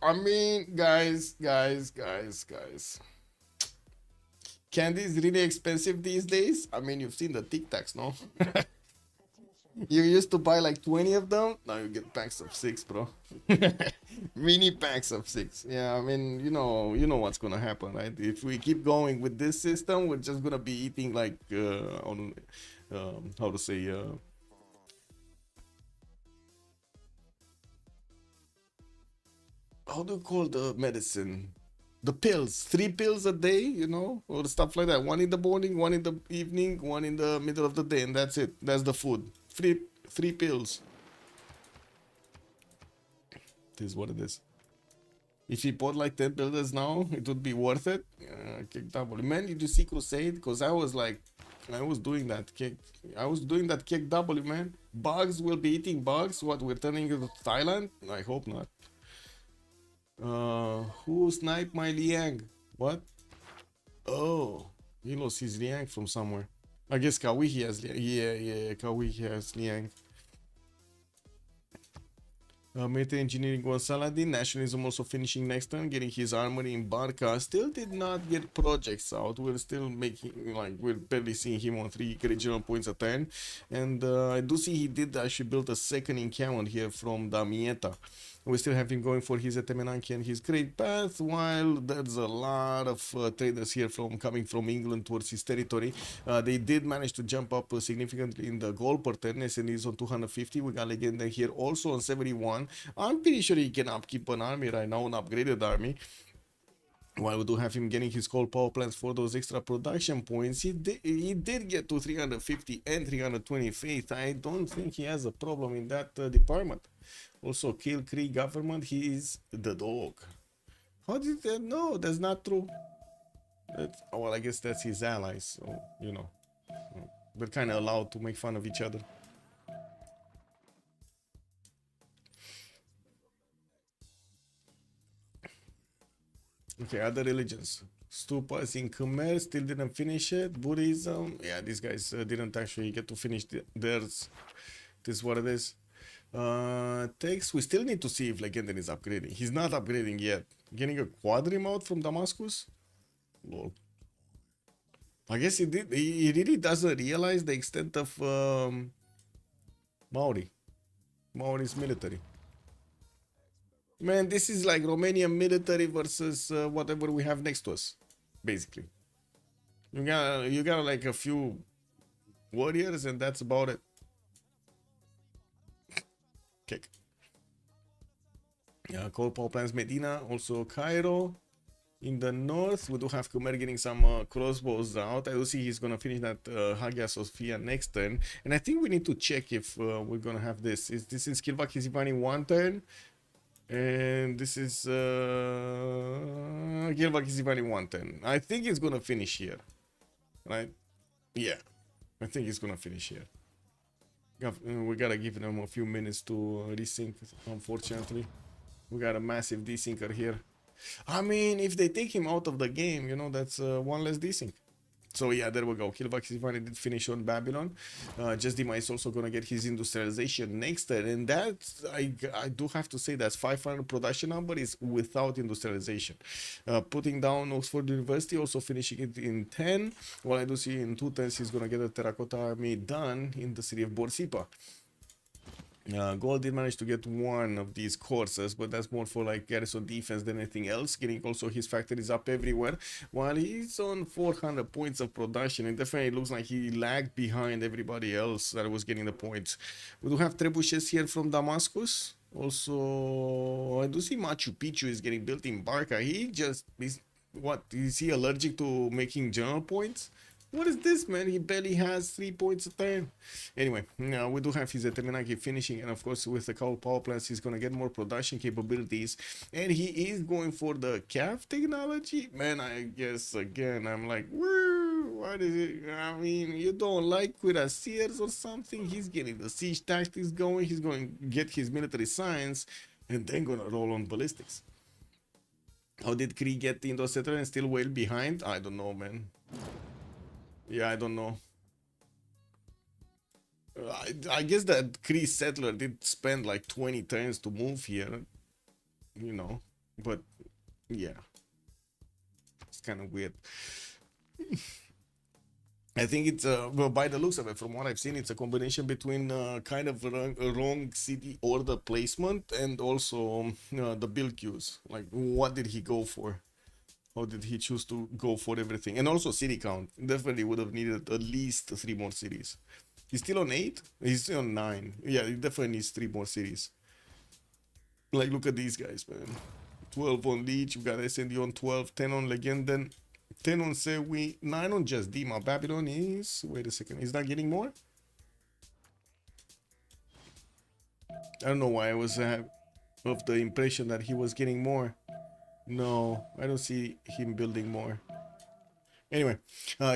I mean, guys. Candy is really expensive these days. I mean, you've seen the Tic Tacs, no? You used to buy like 20 of them. Now you get packs of 6, bro. Mini packs of 6. Yeah, I mean, you know what's gonna happen, right? If we keep going with this system, we're just gonna be eating like on how to say how do you call the medicine? The pills, 3 pills a day, or stuff like that. One in the morning, one in the evening, one in the middle of the day, and that's it. That's the food. Three pills. This is what it is. If he bought like 10 builders now, it would be worth it. Kick double. Man, did you see Crusade? Because I was doing that kick. I was doing that kick double, man. Bugs will be eating bugs. What, we're turning into Thailand? I hope not. Who sniped my Liang? What? Oh, he lost his Liang from somewhere. I guess Kawihi has Liang. Yeah, Kawihi has Liang. Military Engineering was Saladin. Nationalism also finishing next turn, getting his armory in Barca. Still did not get projects out. We're still making, we're barely seeing him on 3 regional points a turn. And I do see he did actually build a second encampment here from Damietta. We still have him going for his Etemenanki and his Great Path, while there's a lot of traders here coming from England towards his territory. They did manage to jump up significantly in the gold per turn. SN is on 250. We got Legenda here also on 71. I'm pretty sure he can upkeep an army right now, an upgraded army. While we do have him getting his coal power plants for those extra production points, he did get to 350 and 320 faith. I don't think he has a problem in that department. Also, Kill Cree government, he is the dog. How did that? No, that's not true. Well, I guess that's his allies, so, they're kind of allowed to make fun of each other. Okay, other religions. Stupas in Khmer still didn't finish it. Buddhism, yeah, these guys didn't actually get to finish theirs. This is what it is. Text, we still need to see if Legendary is upgrading. He's not upgrading yet. Getting a quadrim out from Damascus? Lol. I guess he did. He really doesn't realize the extent of Maori's military. Man, this is like Romanian military versus whatever we have next to us, basically. You got like a few warriors, and that's about it. Kick. Coal power plants Medina, also Cairo. In the north, we do have Khmer getting some crossbows out. I will see he's gonna finish that Hagia Sophia next turn, and I think we need to check if we're gonna have this. Is this in Skilvak Kisivani 1 turn? And this is Gilvak Kisivani 1 turn. I think it's gonna finish here, right? Yeah, I think it's gonna finish here. We gotta give them a few minutes to resync. Unfortunately, we got a massive desyncer here. I mean, if they take him out of the game, that's one less desync. So yeah, there we go. Kilvak Sivani did finish on Babylon. Just Dima is also gonna get his industrialization next turn, and that I do have to say that's 500 production number is without industrialization. Putting down Oxford University, also finishing it in 10. While I do see in 2 turns he's gonna get a terracotta army done in the city of Borsippa. Gold did manage to get one of these courses, but that's more for like garrison defense than anything else. Getting also his factories up everywhere, while he's on 400 points of production. It definitely looks like he lagged behind everybody else that was getting the points. We do have trebuchets here from Damascus. Also, I do see Machu Picchu is getting built in Barca. What, is he allergic to making general points? What is this, man? He barely has 3 points a turn. Anyway, we do have his Terminaki finishing, and of course with the couple power plants he's gonna get more production capabilities, and he is going for the calf technology. Man, I guess again I'm like, woo, what is it? I mean, you don't like cuirassiers or something? He's getting the siege tactics going, he's going to get his military science, and then gonna roll on ballistics. How did Kree get into a settler and still well behind? I don't know, man. Yeah, I don't know. I guess that Kree settler did spend like 20 turns to move here, you know, but yeah, it's kind of weird. I think it's well, by the looks of it, from what I've seen, it's a combination between kind of wrong city order placement and also the build queues. Like, what did he go for? How did he choose to go for everything? And also city count. Definitely would have needed at least 3 more cities. He's still on 8? He's still on 9. Yeah, he definitely needs 3 more cities. Like, look at these guys, man. 12 on Leech, you got SND on 12, 10 on Legenden, 10 on Sewi, 9 on Just Dima. Babylon is... Wait a second, is that getting more? I don't know why I was of the impression that he was getting more. No, I don't see him building more. Anyway,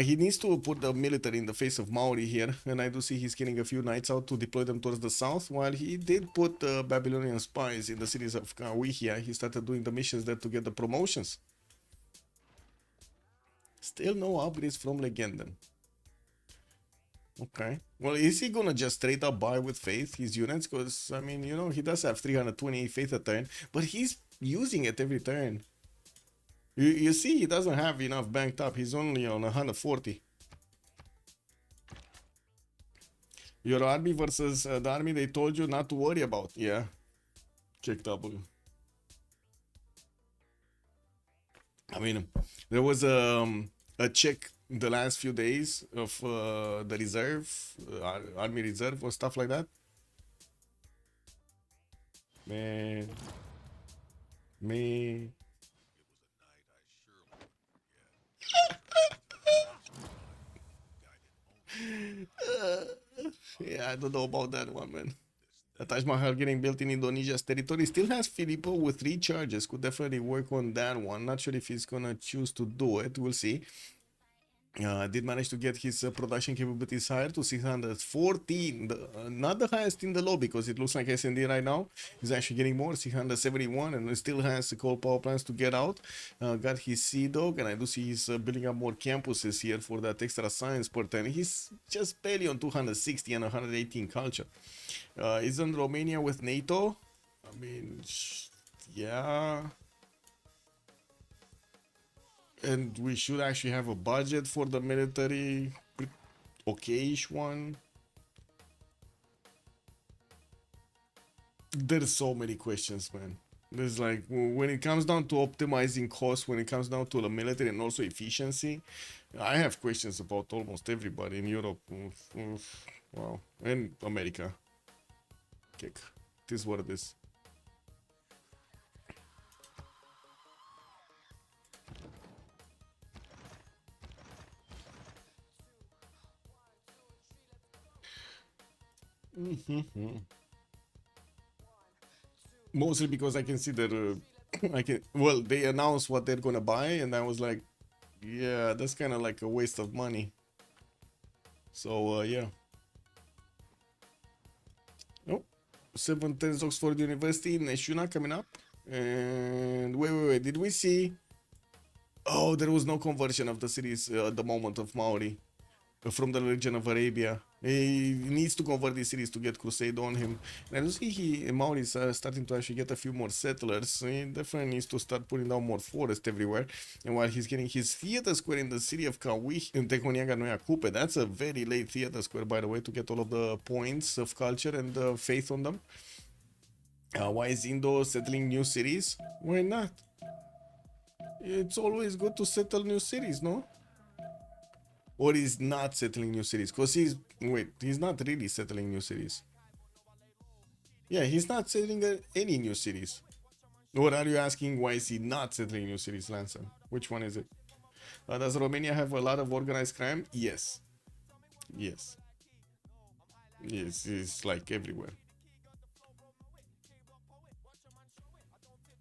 he needs to put the military in the face of Maori here, and I do see he's getting a few knights out to deploy them towards the south, while he did put Babylonian spies in the cities of Kawihia. He started doing the missions there to get the promotions. Still no upgrades from Legenden. Okay. Well, is he gonna just straight up buy with faith his units? Because, I mean, you know, he does have 328 faith a turn, but he's using it every turn. You see, he doesn't have enough banked up. He's only on 140. Your army versus the army they told you not to worry about. Yeah. Check W. I mean, there was a check the last few days of the reserve, army reserve or stuff like that. Man. Yeah, I don't know about that one, man. The Taj Mahal getting built in Indonesia's territory still has Filippo with 3 charges. Could definitely work on that one. Not sure if he's gonna choose to do it. We'll see. Did manage to get his production capabilities higher to 614. Not the highest in the lobby, because it looks like SND right now is actually getting more, 671, and still has coal power plants to get out. Got his Sea Dog, and I do see he's building up more campuses here for that extra science per turn. He's just barely on 260 and 118 culture. Isn't Romania with NATO? I mean, yeah. And we should actually have a budget for the military, okay-ish one. There's so many questions, man. There's like, when it comes down to optimizing costs, when it comes down to the military and also efficiency, I have questions about almost everybody in Europe, wow, and America. Kick. It is what it is. Mostly because I can see that well, they announced what they're gonna buy, and I was like, yeah, that's kind of like a waste of money. So yeah. Oh, 710 Oxford University, Neshuna coming up. And wait, did we see? Oh, there was no conversion of the cities at the moment of Maori from the region of Arabia. He needs to convert these cities to get Crusade on him. And I do see Maori is starting to actually get a few more settlers. He definitely needs to start putting down more forest everywhere. And while he's getting his theater square in the city of Kawih in Tekoniaga Noia Kupe, that's a very late theater square, by the way, to get all of the points of culture and faith on them. Why is Indo settling new cities? Why not? It's always good to settle new cities, no? Or he's not settling new cities? Because he's not really settling new cities. Yeah, he's not settling any new cities. Or are you asking why is he not settling new cities, Lancer? Which one is it? Does Romania have a lot of organized crime? Yes. Yes. Yes, it's like everywhere.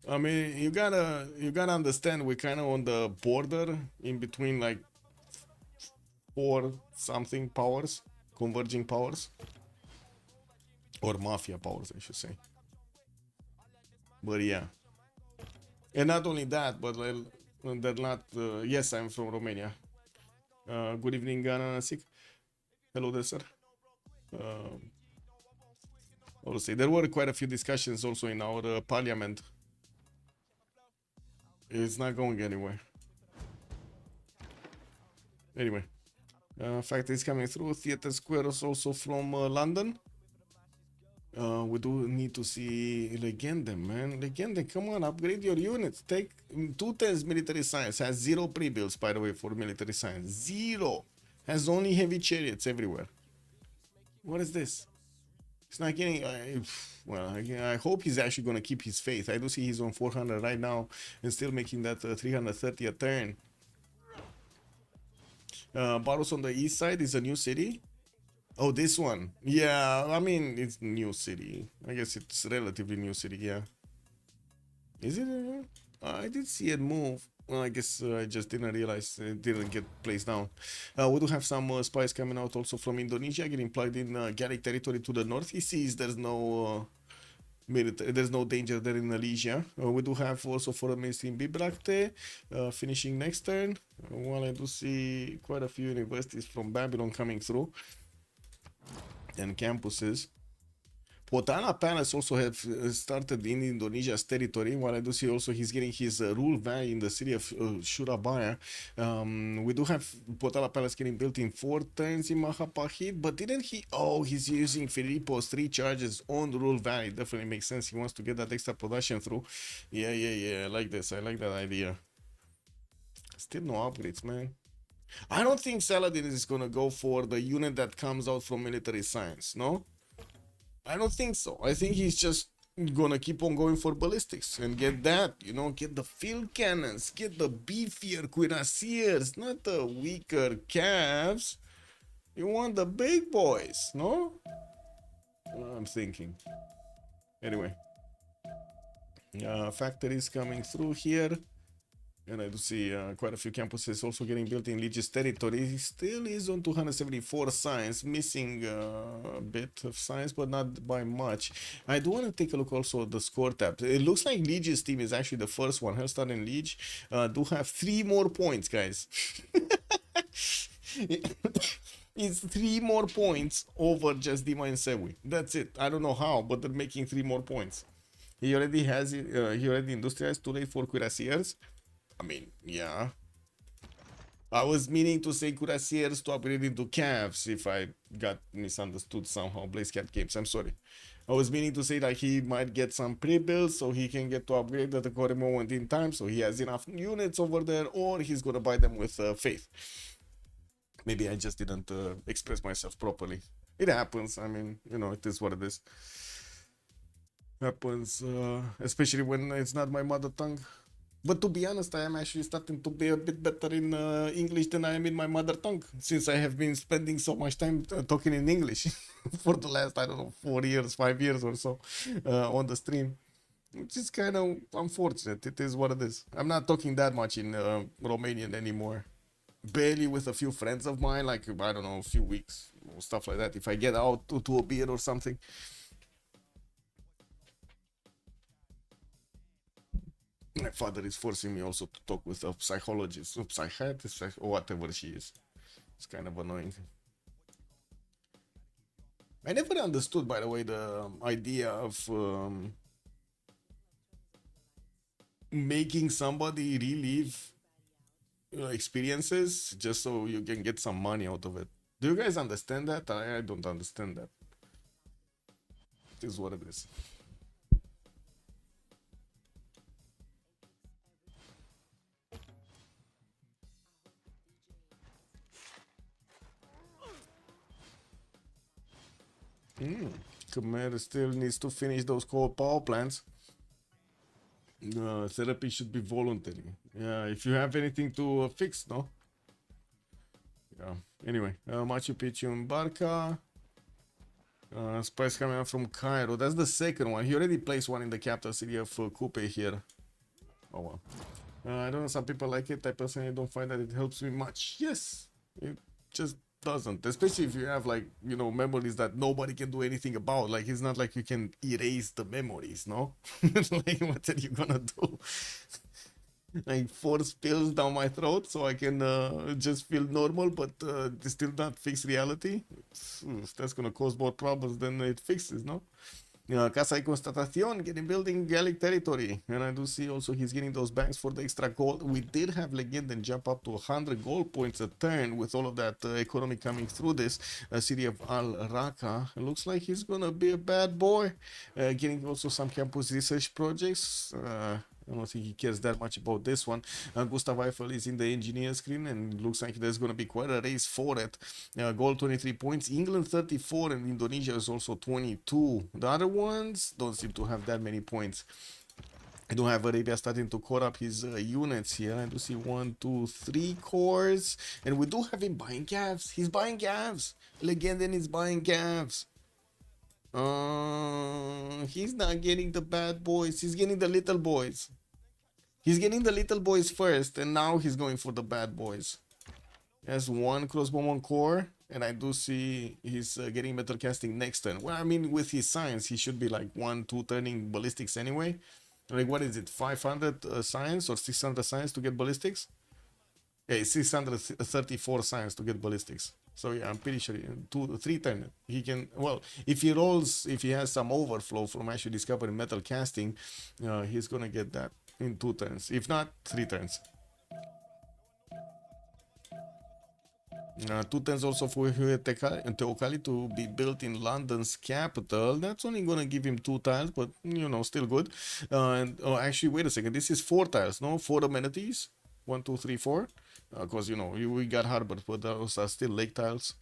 I mean, you gotta understand we're kind of on the border in between like four something powers, converging powers, or mafia powers, I should say. But yeah, and not only that, but like, they're not. Yes, I'm from Romania. Good evening, Ghana Sik. Hello there, sir. Also, there were quite a few discussions also in our parliament. It's not going anywhere. Anyway, fact is coming through. Theatre Square is also from London. We do need to see Legende, man. Legende, come on, upgrade your units. Take 210's military science. Has 0 pre-builds, by the way, for military science. 0. Has only heavy chariots everywhere. What is this? It's not getting. Well, I hope he's actually going to keep his faith. I do see he's on 400 right now and still making that 330 a turn. Baros on the east side is a new city. Oh, this one. Yeah, I mean, it's new city. I guess it's relatively new city, yeah. Is it? I did see it move. Well, I guess I just didn't realize it didn't get placed down. We do have some spies coming out also from Indonesia, getting plugged in Gallic territory to the north. He sees there's no there's no danger there in Malaysia. We do have also foreign ministry in Bibrakte, finishing next turn. While I do see quite a few universities from Babylon coming through and campuses. Potala Palace also have started in Indonesia's territory, while I do see also he's getting his rule value in the city of Surabaya. We do have Potala Palace getting built in 4 turns in Mahapahit, but didn't he? Oh, he's using Filippo's 3 charges on the rule value. Definitely makes sense. He wants to get that extra production through. Yeah. I like this. I like that idea. Still no upgrades, man. I don't think Saladin is gonna go for the unit that comes out from military science, no? I don't think so. I think he's just gonna keep on going for ballistics and get that, you know, get the field cannons, get the beefier cuirassiers, not the weaker calves. You want the big boys, no? I'm thinking. Anyway, factories coming through here. And I do see quite a few campuses also getting built in Legis territory. He still is on 274 science, missing a bit of science, but not by much. I do want to take a look also at the score tab. It looks like Legis team is actually the first one. Hellstar and Liege do have 3 more points, guys. It's 3 more points over just Dima and Sewi. That's it. I don't know how, but they're making 3 more points. He already has it. He already industrialized. Too late for cuirassiers. I mean, yeah. I was meaning to say cuirassiers to upgrade into calves if I got misunderstood somehow. Blaze Cat Games, I'm sorry. I was meaning to say that he might get some pre-builds so he can get to upgrade at the correct moment in time so he has enough units over there, or he's gonna buy them with faith. Maybe I just didn't express myself properly. It happens. I mean, you know, it is what it is. Happens, especially when it's not my mother tongue. But to be honest, I am actually starting to be a bit better in English than I am in my mother tongue, since I have been spending so much time talking in English for the last, I don't know, 4 years, 5 years or so on the stream. Which is kind of unfortunate. It is what it is. I'm not talking that much in Romanian anymore. Barely with a few friends of mine, like, I don't know, a few weeks, or stuff like that. If I get out to a beer or something. My father is forcing me also to talk with a psychologist, a psychiatrist, or whatever she is. It's kind of annoying. I never understood, by the way, the idea of making somebody relive experiences just so you can get some money out of it. Do you guys understand that? I don't understand that. It is what it is. Khmer still needs to finish those coal power plants. Therapy should be voluntary. Yeah, if you have anything to fix, no? Yeah. Anyway, Machu Picchu and Barca. Spice coming out from Cairo. That's the second one. He already placed one in the capital city of Coupe here. Oh well. I don't know, some people like it. I personally don't find that it helps me much. Yes, it just doesn't. Especially if you have, like, you know, memories that nobody can do anything about. Like, it's not like you can erase the memories, no? Like, what are you gonna do? Like, force pills down my throat so I can just feel normal, but still not fix reality? If that's gonna cause more problems than it fixes, no? Casa de Constatación, getting building Gallic territory. And I do see also he's getting those banks for the extra gold. We did have Legenden jump up to 100 gold points a turn with all of that economy coming through this city of Al Raqqa. It looks like he's gonna be a bad boy. Getting also some campus research projects. I don't think he cares that much about this one. Gustav Eiffel is in the engineer screen, and it looks like there's going to be quite a race for it. Gold 23 points, England 34, and Indonesia is also 22. The other ones don't seem to have that many points. I do have Arabia starting to core up his units here. I do see 1, 2, 3 cores, and we do have him buying Gavs. He's buying Gavs. Legenden is buying Gavs. He's not getting the bad boys. He's getting the little boys. He's getting the little boys first, and now he's going for the bad boys. He has 1 crossbowman core, and I do see he's getting metal casting next turn. Well, I mean, with his science, he should be like 1, 2 turning ballistics anyway. Like, what is it, 500 science or 600 science to get ballistics? Yeah, 634 science to get ballistics. So yeah, I'm pretty sure 2, 3 turns he can. Well, if he rolls, if he has some overflow from actually discovering metal casting, he's gonna get that in 2 turns. If not, 3 turns. 2 turns also for Teocalli to be built in London's capital. That's only gonna give him 2 tiles, but you know, still good. And actually, wait a second. This is 4 tiles, no? 4 amenities. 1, 2, 3, 4. Because you know, we got harbor, but those are still lake tiles.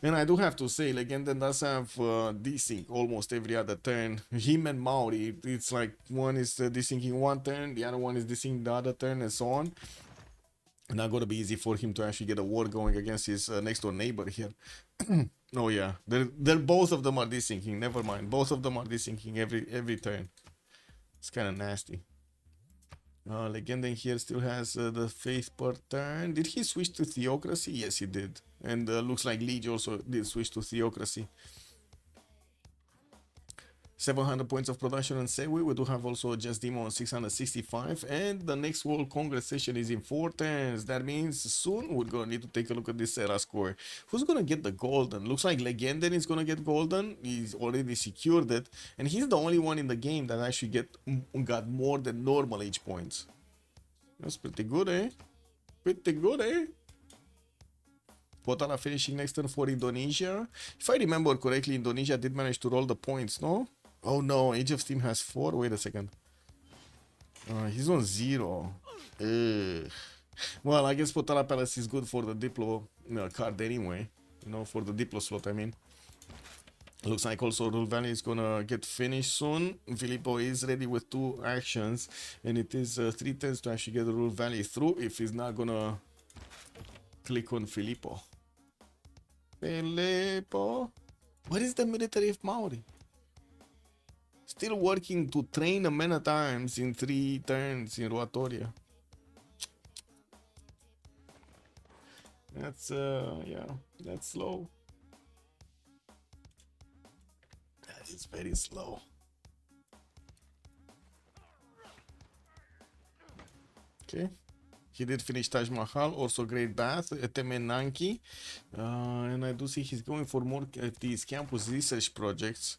And I do have to say, Legenden does have desync almost every other turn. Him and Maori, it's like one is desyncing one turn, the other one is desyncing the other turn, and so on. Not gonna be easy for him to actually get a war going against his next door neighbor here. Oh yeah, they're both of them are desyncing. Never mind, both of them are desyncing every turn. It's kind of nasty. Legenden here still has the faith per turn. Did he switch to theocracy? Yes, he did. And looks like Liege also did switch to theocracy. 700 points of production on Sewi. We do have also Just Demo on 665. And the next World Congress session is in 4 turns. That means soon we're going to need to take a look at this Serra score. Who's going to get the golden? Looks like Legenden is going to get golden. He's already secured it. And he's the only one in the game that actually got more than normal H points. That's pretty good, eh? Pretty good, eh? Potala finishing next turn for Indonesia. If I remember correctly, Indonesia did manage to roll the points, no? Oh no, Age of Steam has 4. Wait a second. He's on 0. Well, I guess Potala Palace is good for the Diplo card anyway. You know, for the Diplo slot, I mean. Looks like also Rule Valley is gonna get finished soon. Filippo is ready with 2 actions. And it is 3 turns to actually get the Rule Valley through if he's not gonna click on Filippo. Filippo? What is the military of Maori? Still working to train a man at arms in 3 turns in Ruatoria. That's yeah, that's slow. That is very slow. Okay. He did finish Taj Mahal, also Great Bath, Temenanki. And I do see he's going for more these campus research projects.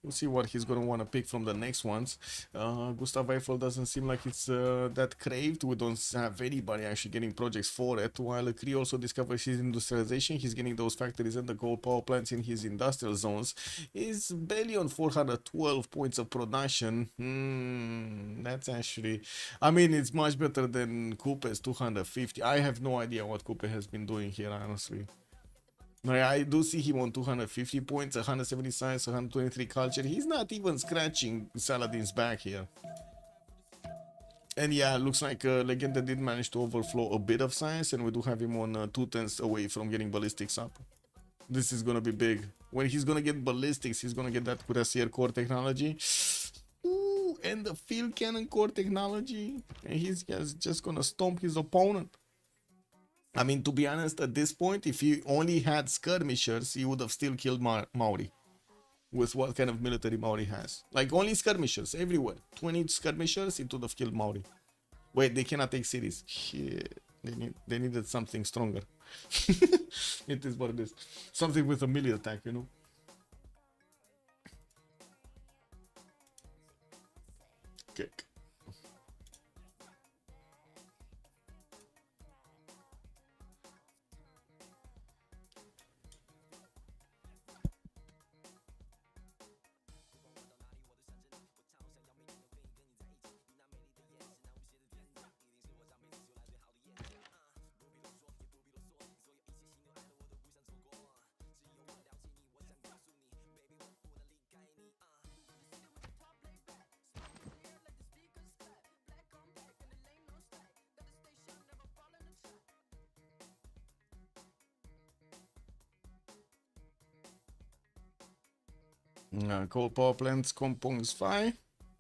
We'll see what he's going to want to pick from the next ones. Gustav Eiffel doesn't seem like it's that craved. We don't have anybody actually getting projects for it. While Cree also discovers his industrialization, he's getting those factories and the coal power plants in his industrial zones. He's barely on 412 points of production. That's actually... I mean, it's much better than Coupe's 250. I have no idea what Coupe has been doing here, honestly. I do see him on 250 points, 170 science, 123 culture. He's not even scratching Saladin's back here. And yeah, looks like Legenda did manage to overflow a bit of science, and we do have him on 2 turns away from getting ballistics up. This is gonna be big. When he's gonna get ballistics, he's gonna get that Cuirassier core technology. Ooh, and the field cannon core technology. And he's just gonna stomp his opponent. I mean, to be honest, at this point, if he only had skirmishers, he would have still killed Maori. With what kind of military Maori has. Like, only skirmishers everywhere. 20 skirmishers, it would have killed Maori. Wait, they cannot take cities. Shit. They needed something stronger. It is what it is. Something with a melee attack, you know? Okay. Coal power plants components 5.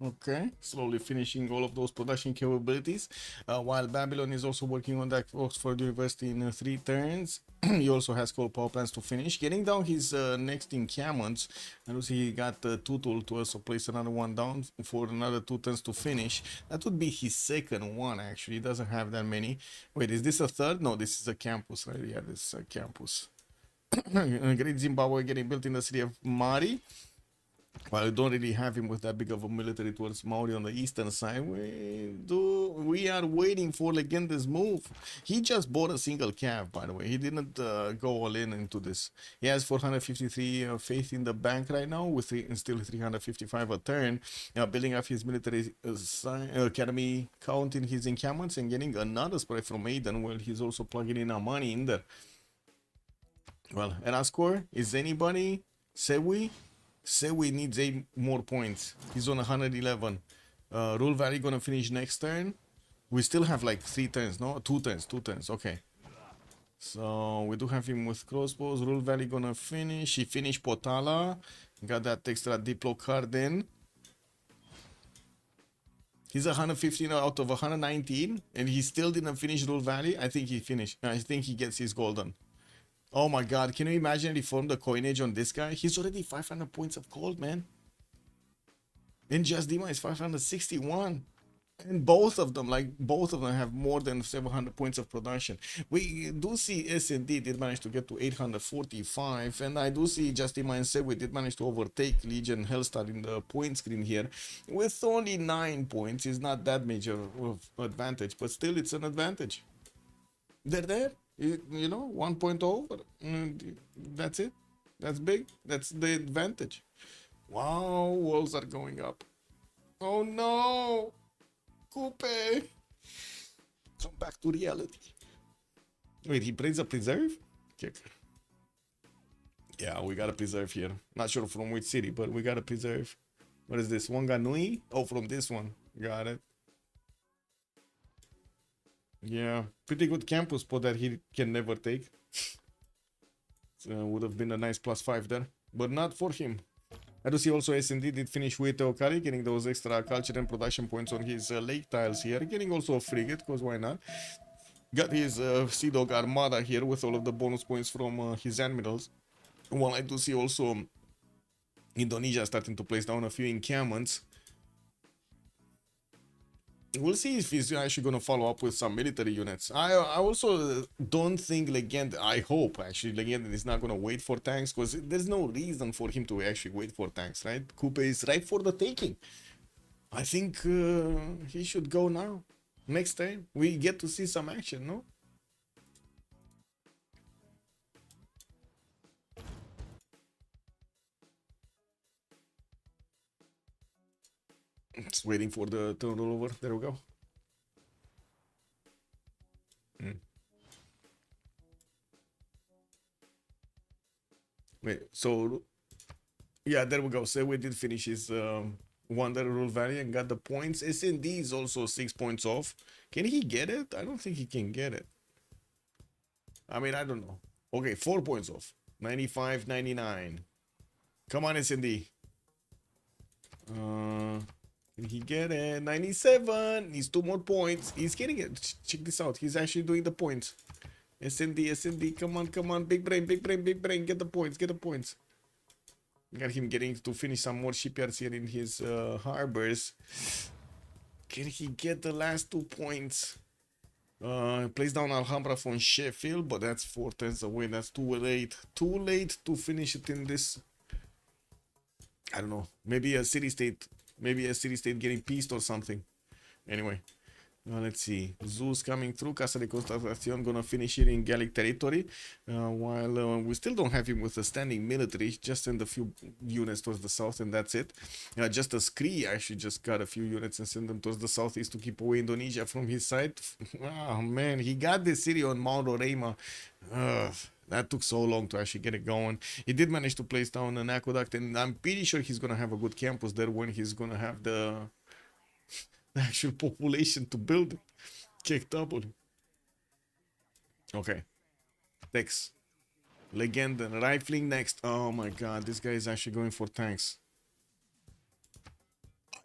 Okay, slowly finishing all of those production capabilities. While Babylon is also working on that Oxford University in 3 turns. He also has coal power plants to finish. Getting down his next encampments. And you see he got 2 tool to also place another one down for another 2 turns to finish. That would be his second one actually. He doesn't have that many. Wait, is this a third? No, this is a campus, right? Yeah, this is a campus. Great Zimbabwe getting built in the city of Mari. Well, we don't really have him with that big of a military towards Maori on the eastern side. We are waiting for Legenda's move. He just bought a single cav, by the way. He didn't go all in into this. He has 453 faith in the bank right now, with still 355 a turn. Building up his military academy, counting his encampments, and getting another spray from Aiden. Well, he's also plugging in our money in there. Well, and our score is anybody? Sewi needs 8 more points. He's on 111. Rule Valley gonna finish next turn. We still have like 3 turns, no? 2 turns. Okay. So we do have him with crossbows. Rule Valley gonna finish. He finished Potala. Got that extra Diplo card in. He's 115 out of 119, and he still didn't finish Rule Valley. I think he finished. I think he gets his golden. Oh my god, can you imagine reform the coinage on this guy? He's already 500 points of gold, man. And Just Dima is 561. And both of them have more than 700 points of production. We do see S&D did manage to get to 845, and I do see Just Dima and Sewi did manage to overtake Legion Hellstar in the point screen here. With only 9 points, is not that major of advantage, but still it's an advantage. They're there. You know, 1 point over. That's it. That's big. That's the advantage. Wow, walls are going up. Oh no! Coupe! Come back to reality. Wait, he plays a preserve? Kick. Yeah, we got a preserve here. Not sure from which city, but we got a preserve. What is this? Wanganui? Oh, from this one. Got it. Yeah, pretty good campus spot that he can never take. So would have been a nice +5 there, but not for him. I do see also S&D did finish with Teokari, getting those extra culture and production points on his lake tiles here. Getting also a frigate, because why not? Got his Sea Dog Armada here with all of the bonus points from his admirals. While I do see also Indonesia starting to place down a few encampments. We'll see if he's actually going to follow up with some military units. I also don't think I hope actually Legend is not going to wait for tanks, because there's no reason for him to actually wait for tanks, right? Coupe is right for the taking. I think he should go now. Next time we get to see some action, no? Just waiting for the turn rollover. There we go. Wait, so yeah, there we go. So we did finish his Wonder Rule variant got the points. SND is also 6 points off. Can he get it? I don't think he can get it. I mean, I don't know. Okay, 4 points off. 95, 99. Come on, SND. Can he get it? 97. Needs 2 more points. He's getting it. Check this out. He's actually doing the points. SND. Come on. Big brain. Get the points. Got him getting to finish some more shipyards here in his harbors. Can he get the last 2 points? Plays down Alhambra from Sheffield, but that's 4 turns away. That's too late. Too late to finish it in this. I don't know. Maybe a city state getting pieced or something. Anyway. Let's see. Zeus coming through. Casa de Constatacion gonna finish it in Gallic territory. While we still don't have him with a standing military. Just send a few units towards the south and that's it. Just a Scree actually just got a few units and send them towards the southeast to keep away Indonesia from his side. Oh man, he got this city on Mount Roraima. That took so long to actually get it going. He did manage to place down an aqueduct and I'm pretty sure he's gonna have a good campus there when he's gonna have the actual population to build it. Kick double. Okay. Next. Legend and rifling next. Oh my god, this guy is actually going for tanks.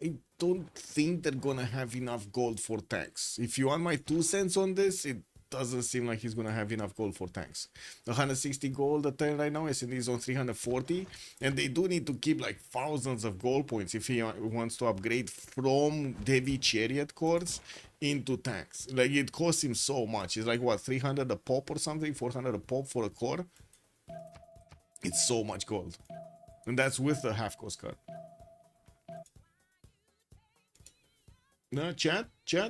I don't think they're gonna have enough gold for tanks. If you want my 2 cents on this, it doesn't seem like he's gonna have enough gold for tanks. 160 gold a turn right now. SND is on 340, and they do need to keep like thousands of gold points if he wants to upgrade from heavy chariot cores into tanks. Like it costs him so much. It's like what, 300 a pop or something, 400 a pop for a core. It's so much gold, and that's with the half cost card. No, chat,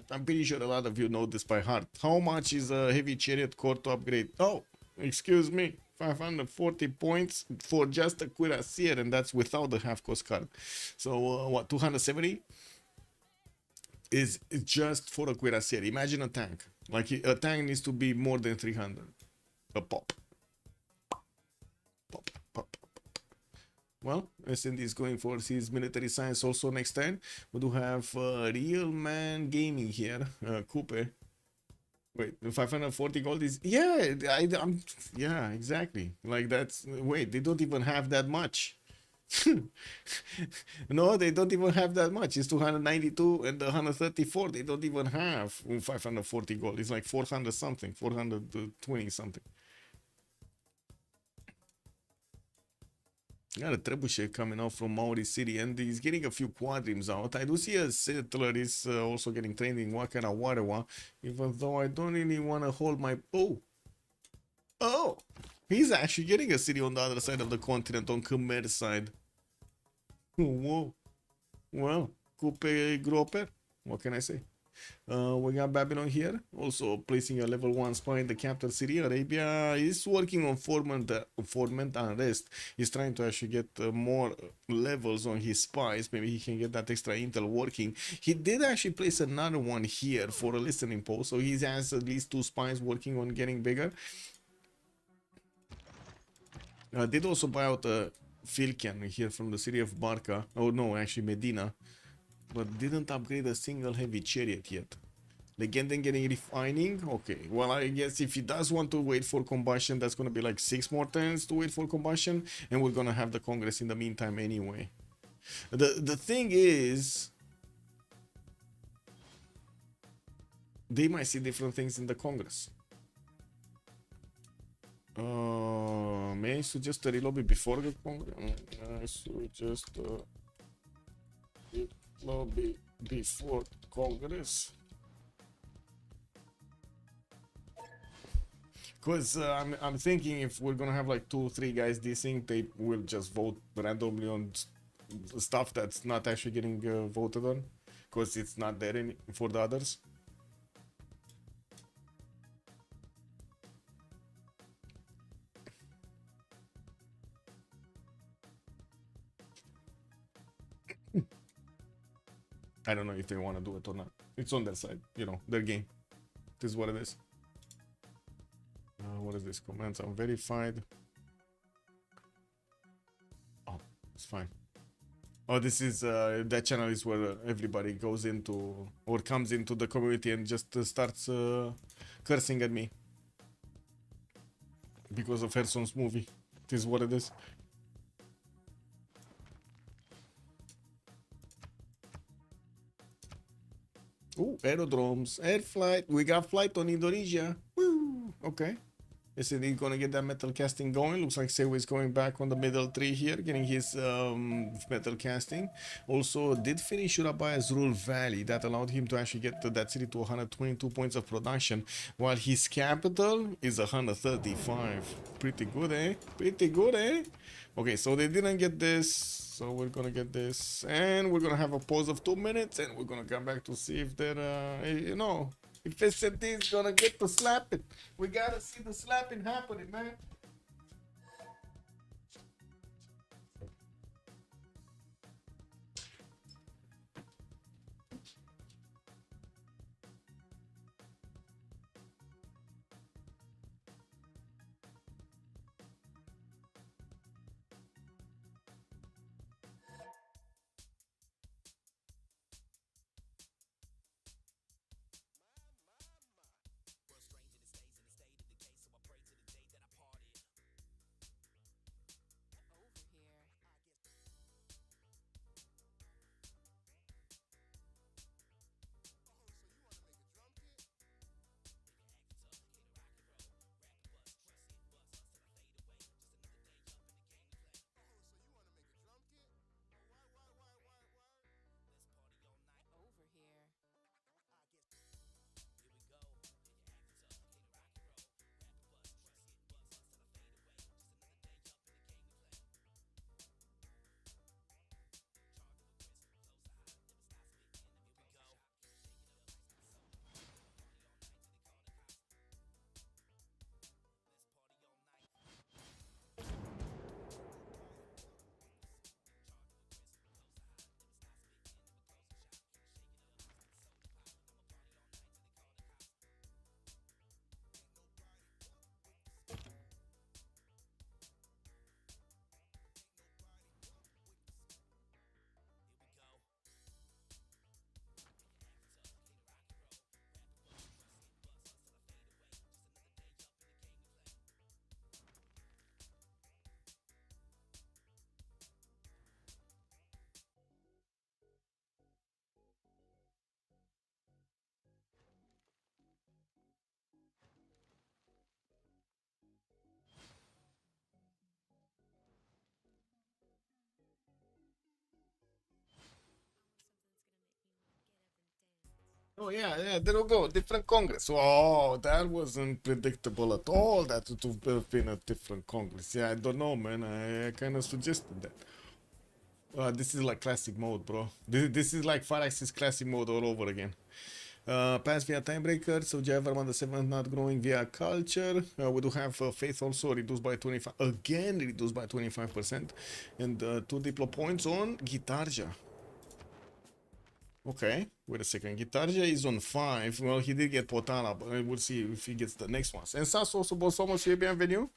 I'm pretty sure a lot of you know this by heart. How much is a heavy chariot core to upgrade? Oh, excuse me, 540 points for just a cuirassier, and that's without the half cost card. So what, 270 is just for a cuirassier. Imagine a tank. Like a tank needs to be more than 300 a pop. Well, SND is going for his military science also next turn. We do have Real Man Gaming here, Coupe. Wait, 540 gold is, yeah, yeah, exactly. Like that's, wait, they don't even have that much. No, they don't even have that much. It's 292 and 134. They don't even have 540 gold. It's like 400 something, 420 something. Got a trebuchet coming out from Maori City, and he's getting a few quadrims out. I do see a settler is also getting trained in Wakara Warawa, even though I don't really want to hold my... Oh! He's actually getting a city on the other side of the continent, on Khmer's side. Whoa. Well, Coupe Groper. What can I say? We got Babylon here, also placing a level 1 spy in the capital city. Arabia is working on formant unrest. He's trying to actually get more levels on his spies. Maybe he can get that extra intel working. He did actually place another one here for a listening post, so he has at least 2 spies working on getting bigger. Did also buy out a Filkian here from the city of Barca. Oh no, actually Medina. But didn't upgrade a single heavy chariot yet. Legenden getting refining. Okay, well, I guess if he does want to wait for combustion, that's gonna be like 6 more turns to wait for combustion, and we're gonna have the Congress in the meantime anyway. The thing is, they might see different things in the Congress. May I suggest a relobby before the Congress? I suggest lobby before Congress, because I'm thinking if we're gonna have like 2-3 guys dissing, they will just vote randomly on stuff that's not actually getting voted on, because it's not there for the others. I don't know if they want to do it or not. It's on their side, you know, their game. This is what it is. What is this? Commands unverified. Oh, it's fine. Oh, this is that channel is where everybody goes into or comes into the community and just starts cursing at me because of Herson's movie. It is what it is. Oh, aerodromes, air flight. We got flight on Indonesia. Woo! Okay. Is he gonna get that metal casting going? Looks like Sewa is going back on the middle tree here, getting his metal casting. Also, did finish Urabaya's Rural Valley. That allowed him to actually get to that city to 122 points of production, while his capital is 135. Pretty good, eh? Pretty good, eh? Okay, so they didn't get this, so we're gonna get this, and we're gonna have a pause of 2 minutes, and we're gonna come back to see if they're, you know, if SMT is gonna get to slapping. We gotta see the slapping happening, man. Oh yeah, there we go. Different Congress. Oh, that wasn't predictable at all. That it would have been a different Congress. Yeah, I don't know, man. I kind of suggested that. This is like classic mode, bro. This is like Farax's classic mode all over again. Pass via timebreaker, so Javarman the 7th not growing via culture. We do have faith also reduced by 25, again reduced by 25%, and 2 diplo points on Gitarja. Okay, wait a second. Gitarja is on 5. Well, he did get Potala, but we'll see if he gets the next ones. And Sasso also bought so much bienvenue.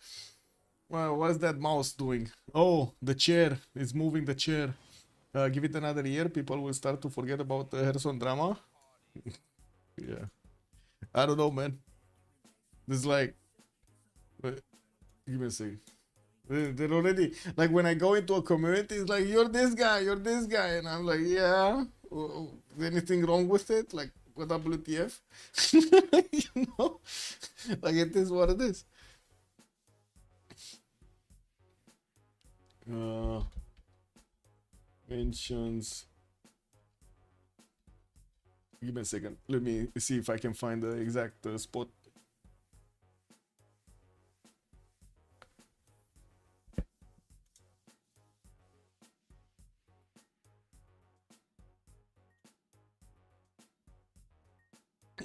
Well, what is that mouse doing? Oh, the chair. It's moving the chair. Give it another year, people will start to forget about the Herson drama. Yeah. I don't know, man. This is like... give me a second. They're already... Like, when I go into a community, it's like, you're this guy, and I'm like, yeah. Is anything wrong with it? Like, what WTF? You know? Like, it is what it is. Mentions. Give me a second. Let me see if I can find the exact spot.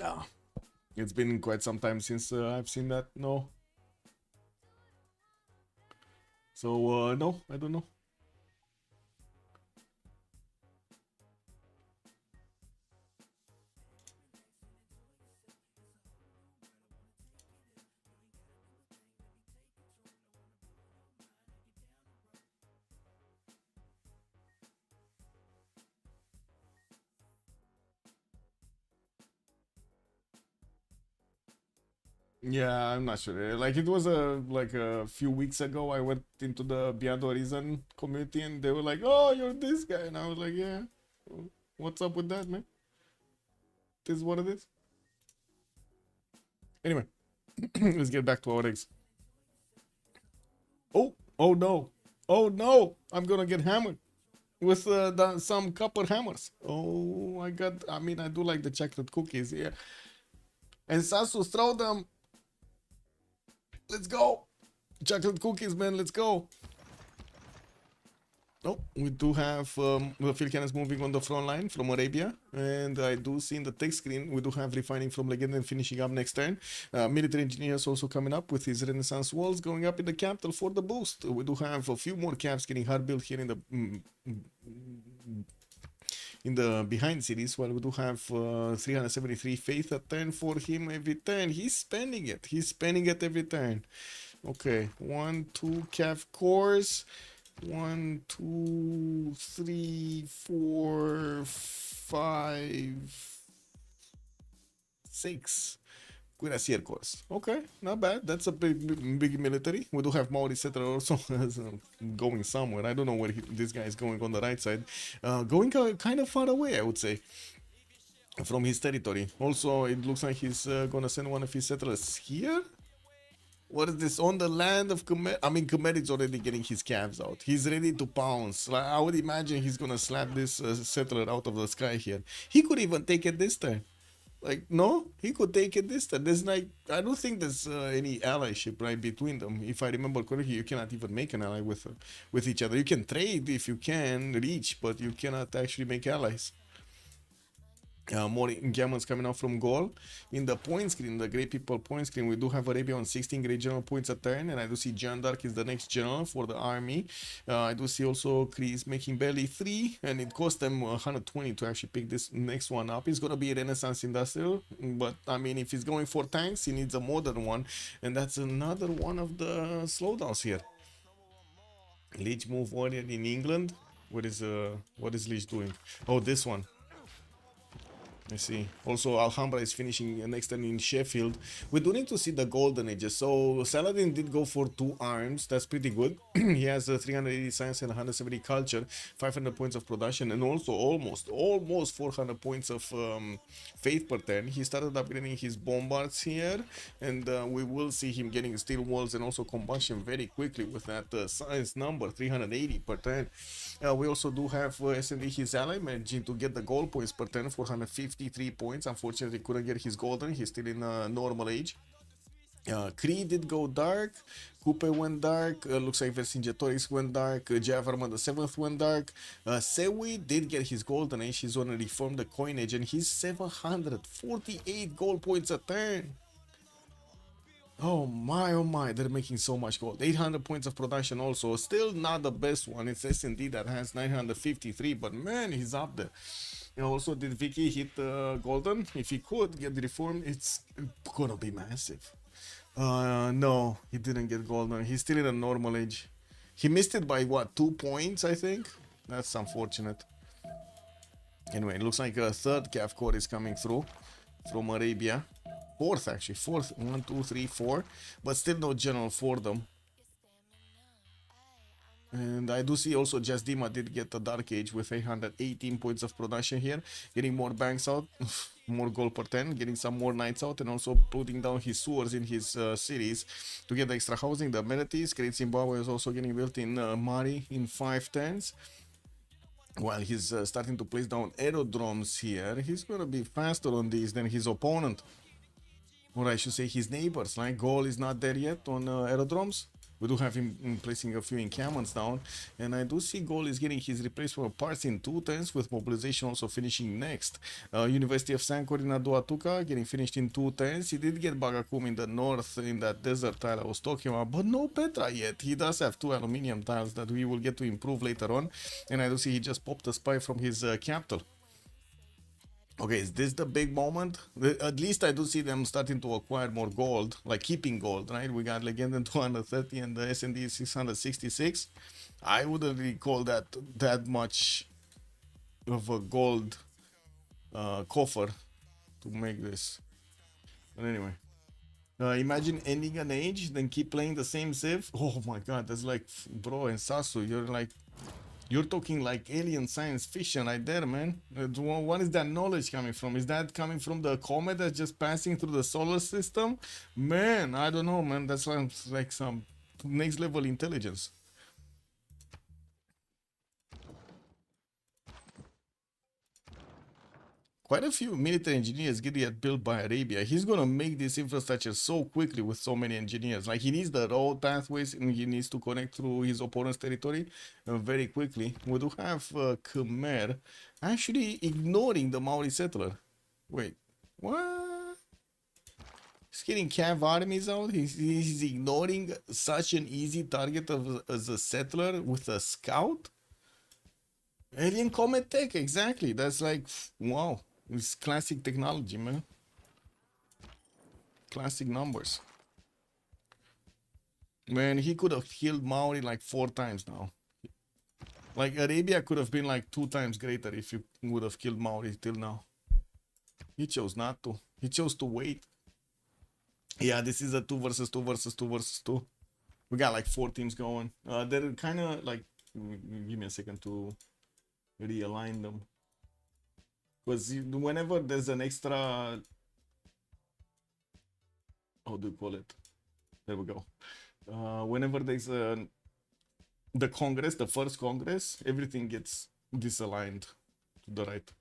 Ah, it's been quite some time since I've seen that. No. So, no, I don't know. Yeah, I'm not sure. Like it was a few weeks ago. I went into the Beyond Horizon community and they were like, "Oh, you're this guy," and I was like, "Yeah, what's up with that, man? This is what it is." Anyway, let's get back to our eggs. Oh no, oh no! I'm gonna get hammered with some copper hammers. Oh, I got. I mean, I do like the chocolate cookies, yeah. And Sasu, throw them. Let's go. Chocolate cookies, man. Let's go. Oh, we do have the field cannons moving on the front line from Arabia, and I do see in the text screen we do have refining from Legend and finishing up next turn. Military engineers also coming up with his Renaissance walls going up in the capital for the boost. We do have a few more caps getting hard built here in the behind cities, while we do have 373 faith a turn for him every turn. He's spending it. He's spending it every turn. Okay, 1, 2 calf cores. 1, 2, 3, 4, 5, 6 cuirassier cores. Okay, not bad. That's a big military. We do have Maori settler also going somewhere. I don't know where this guy is going on the right side. Going kind of far away, I would say, from his territory. Also, it looks like he's gonna send one of his settlers here. What is this? On the land of Khmer? I mean, Khmer is already getting his calves out. He's ready to pounce. Like, I would imagine he's gonna slap this settler out of the sky here. He could even take it this time. Like, no, he could take it this time. There's like, I don't think there's any allyship right between them. If I remember correctly, you cannot even make an ally with each other. You can trade if you can reach, but you cannot actually make allies. More engagements coming out from goal. In the point screen, the Great People point screen, we do have Arabia on 16 great general points a turn, and I do see John Dark is the next general for the army. I do see also Chris making barely 3, and it cost them 120 to actually pick this next one up. It's gonna be a Renaissance Industrial, but I mean, if he's going for tanks, he needs a modern one, and that's another one of the slowdowns here. Leech move warrior in England. What is Leech doing? Oh, this one. I see. Also, Alhambra is finishing next turn in Sheffield. We do need to see the golden ages. So Saladin did go for 2 arms. That's pretty good. He has 380 science and 170 culture, 500 points of production, and also almost 400 points of faith per turn. He started upgrading his bombards here, and we will see him getting steel walls and also combustion very quickly with that science number 380 per turn. We also do have S&D his ally managing to get the gold points per turn, 453 points. Unfortunately, couldn't get his golden. He's still in normal age. Kree did go dark. Coupe went dark. Looks like Vercingetorix went dark. Javarman the 7th went dark. Sewi did get his golden age. He's gonna reform the coinage, and he's 748 gold points a turn. Oh my, they're making so much gold. 800 points of production also. Still not the best one. It's S&D that has 953, but man, he's up there. And also, did Vicky hit golden? If he could get reformed, it's gonna be massive. No, he didn't get golden. He's still in a normal age. He missed it by what, 2 points, I think? That's unfortunate. Anyway, it looks like a third calf core is coming through from Arabia. Fourth, actually. Fourth. 1, 2, 3, 4. But still no general for them. And I do see also Just Dima did get a Dark Age with 818 points of production here. Getting more banks out. More gold per 10. Getting some more knights out. And also putting down his sewers in his cities to get the extra housing. The amenities. Great Zimbabwe is also getting built in Mari in 5 turns. While he's starting to place down aerodromes here. He's going to be faster on these than his opponent. Or I should say his neighbors. Like goal is not there yet on aerodromes. We do have him placing a few encampments down. And I do see goal is getting his replacement parts in 2 turns, with mobilization also finishing next. University of Sankor in Aduatuca getting finished in 2 turns. He did get Bagakum in the north in that desert tile I was talking about, but no Petra yet. He does have 2 aluminium tiles that we will get to improve later on. And I do see he just popped a spy from his capital. Okay, is this the big moment? At least I do see them starting to acquire more gold, like keeping gold, right? We got Legend 230 and the S&D 666. I wouldn't really call that much of a gold coffer to make this. But anyway, Imagine ending an age, then keep playing the same Civ. Oh my god, that's like, bro, and Sasu, you're talking like alien science fiction right there, man. What is that knowledge coming from? Is that coming from the comet that's just passing through the solar system? Man, I don't know, man. That sounds like some next level intelligence. Quite a few military engineers get built by Arabia. He's gonna make this infrastructure so quickly with so many engineers. Like he needs the road pathways and he needs to connect through his opponent's territory very quickly. We do have Khmer actually ignoring the Maori settler. Wait, what? He's getting Cav armies out. He's ignoring such an easy target as a settler with a scout. Alien Comet Tech, exactly. That's like, wow. It's classic technology, man. Classic numbers. Man, he could have killed Maori like 4 times now. Like Arabia could have been like 2 times greater if you would have killed Maori till now. He chose not to. He chose to wait. Yeah, this is a 2 versus 2 versus 2 versus 2. We got like 4 teams going. They're kind of like, give me a second to realign them. Because whenever there's an extra, how do you call it? There we go. Whenever there's the Congress, the first Congress, everything gets disaligned to the right.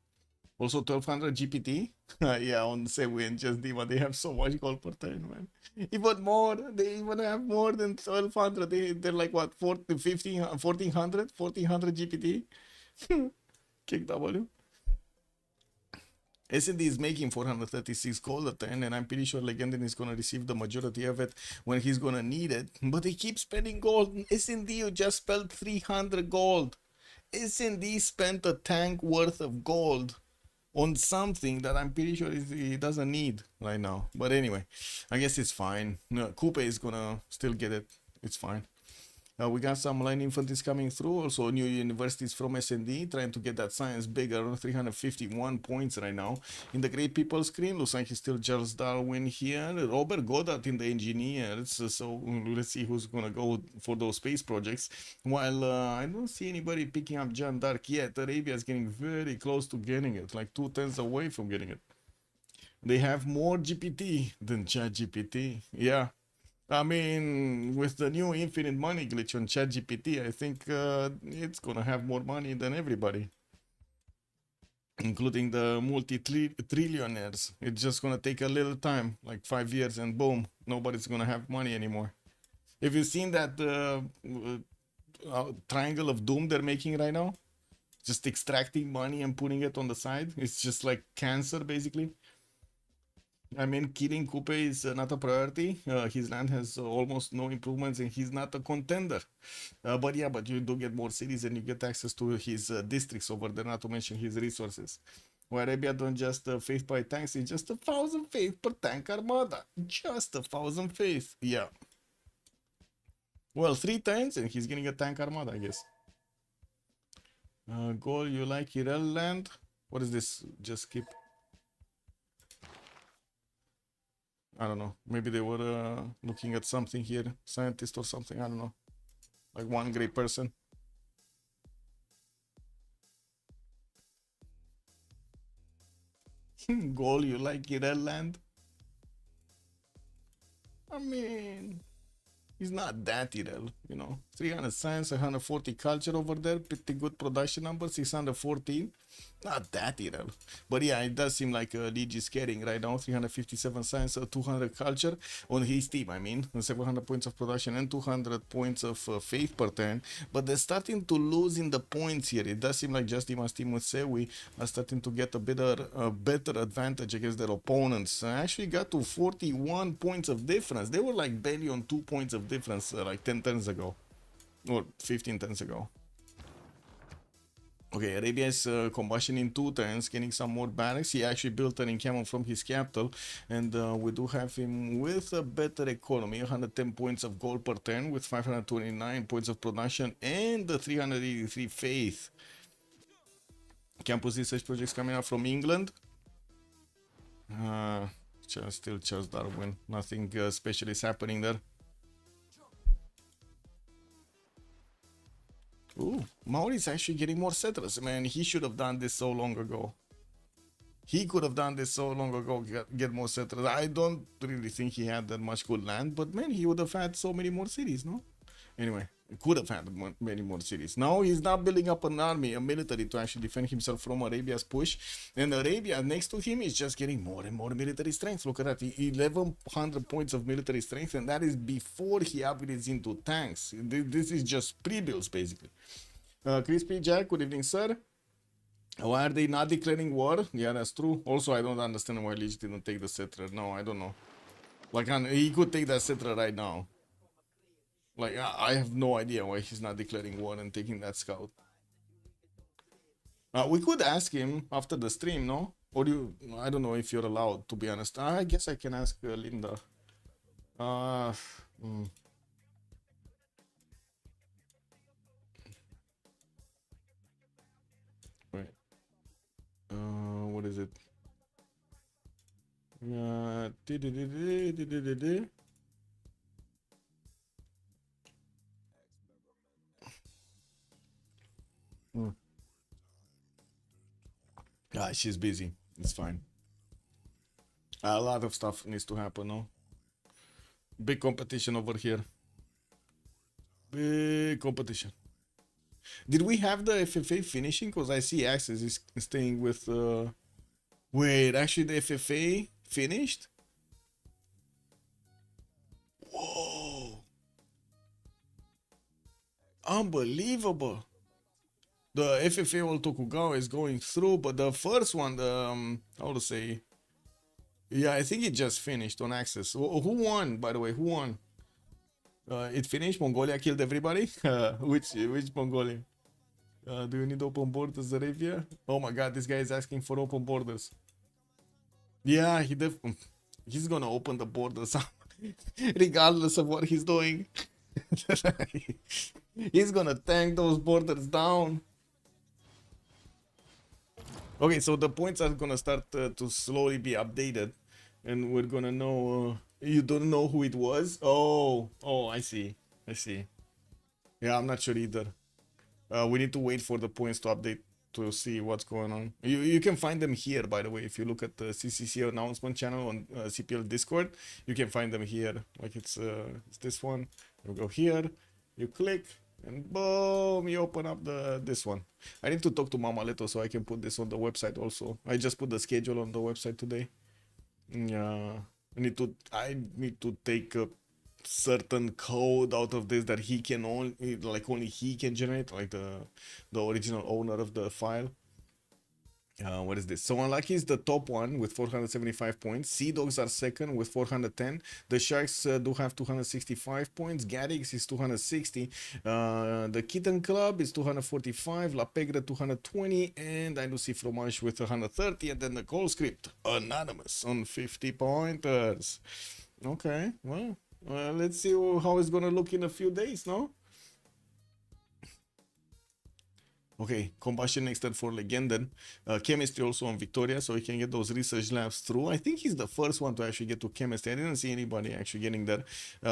Also 1200 GPT. Yeah, on Sewi and Just Diva, they have so much gold per turn, man. Even more, they even have more than 1200. They're like what, 1400 GPT? Kick W. S&D is making 436 gold a turn, and I'm pretty sure Legendary is gonna receive the majority of it when he's gonna need it. But they keep spending gold. S&D just spent 300 gold. S&D spent a tank worth of gold on something that I'm pretty sure he doesn't need right now. But anyway, I guess it's fine. No, Coupe is gonna still get it. It's fine. We got some line infanteries coming through, also new universities from S&D, trying to get that science bigger, around 351 points right now. In the Great People screen, looks like it's still Charles Darwin here, Robert Goddard in the engineers, so let's see who's gonna go for those space projects. While I don't see anybody picking up John Dark yet, Arabia is getting very close to getting it, like 2 turns away from getting it. They have more GPT than ChatGPT, yeah. I mean, with the new infinite money glitch on ChatGPT, I think it's gonna have more money than everybody, including the multi-trillionaires. It's just gonna take a little time, like 5 years, and boom, nobody's gonna have money anymore. Have you seen that triangle of doom they're making right now? Just extracting money and putting it on the side. It's just like cancer, basically. I mean, killing Coupe is not a priority. His land has almost no improvements and he's not a contender. But yeah, but you do get more cities and you get access to his districts over there, not to mention his resources. Where Arabia don't just faith by tanks, it's just 1,000 faith per tank armada. Just 1,000 faith. Yeah. Well, 3 turns and he's getting a tank armada, I guess. Goal, you like Irel land? What is this? Just skip. I don't know. Maybe they were looking at something here. Scientist or something. I don't know. Like one great person. Goal, you like Irel land? I mean, he's not that Irel, you know. 300 science, 140 culture over there. Pretty good production number. 614. Not that Irel. But yeah, it does seem like Liege is carrying right now. 357 science, 200 culture on his team. I mean, 700 points of production and 200 points of faith per turn. But they're starting to lose in the points here. It does seem like Just Dima's team with Sewi are starting to get a better advantage against their opponents. Actually got to 41 points of difference. They were like barely on 2 points of difference like 10 turns ago. Or 15 turns ago. Okay, Arabia is combustion in 2 turns, getting some more barracks. He actually built an encampment from his capital, and we do have him with a better economy, 110 points of gold per turn, with 529 points of production, and the 383 faith. Campus research projects coming out from England. Still just Darwin. Nothing special is happening there. Ooh, Maori's actually getting more settlers. Man, he should have done this so long ago. He could have done this so long ago, get more settlers. I don't really think he had that much good land, but man, he would have had so many more cities, no? Anyway, he could have had many more cities. Now he's not building up an army, a military to actually defend himself from Arabia's push. And Arabia next to him is just getting more and more military strength. Look at that, 1100 points of military strength, and that is before he upgrades into tanks. This is just pre-builds, basically. Crispy Jack, good evening, sir. Why are they not declaring war? Yeah, that's true. Also, I don't understand why Lich didn't take the settler. No, I don't know. Like, he could take that settler right now. Like, I have no idea why he's not declaring war and taking that scout. We could ask him after the stream, no? Or I don't know if you're allowed, to be honest. I guess I can ask Linda. Wait. What is it? Yeah, she's busy. It's fine. A lot of stuff needs to happen, no? Big competition over here. Big competition. Did we have the FFA finishing? Because I see Access is staying with... Wait, actually the FFA finished? Whoa! Unbelievable! The FFA World Tokugawa is going through, but the first one, the... how to say... Yeah, I think it just finished on Access. Who won, by the way? Who won? It finished? Mongolia killed everybody? Which Mongolia? Do you need open borders, Arabia? Oh my god, this guy is asking for open borders. Yeah, he's gonna open the borders regardless of what he's doing. He's gonna tank those borders down. Okay, so the points are gonna start to slowly be updated, and we're gonna know. You don't know who it was? Oh, I see. Yeah, I'm not sure either. We need to wait for the points to update to see what's going on. You can find them here, by the way. If you look at the CCC announcement channel on CPL Discord, you can find them here. Like it's this one. You go here, you click, and boom, you open up this one. I need to talk to Mama Leto so I can put this on the website also. I just put the schedule on the website today. Yeah, I need to take a certain code out of this that he can only he can generate, like the original owner of the file. What is this? So Unlucky is the top one with 475 points. Sea Dogs are second with 410. The Sharks do have 265 points. Garrix is 260. The Kitten Club is 245. La Pegre 220. And I do see Fromage with 130. And then the Call Script Anonymous on 50 pointers. Okay, well, let's see how it's gonna look in a few days, no? Okay, combustion next for Legenden. Chemistry also on Victoria, so we can get those research labs through. I think he's the first one to actually get to chemistry. I didn't see anybody actually getting there.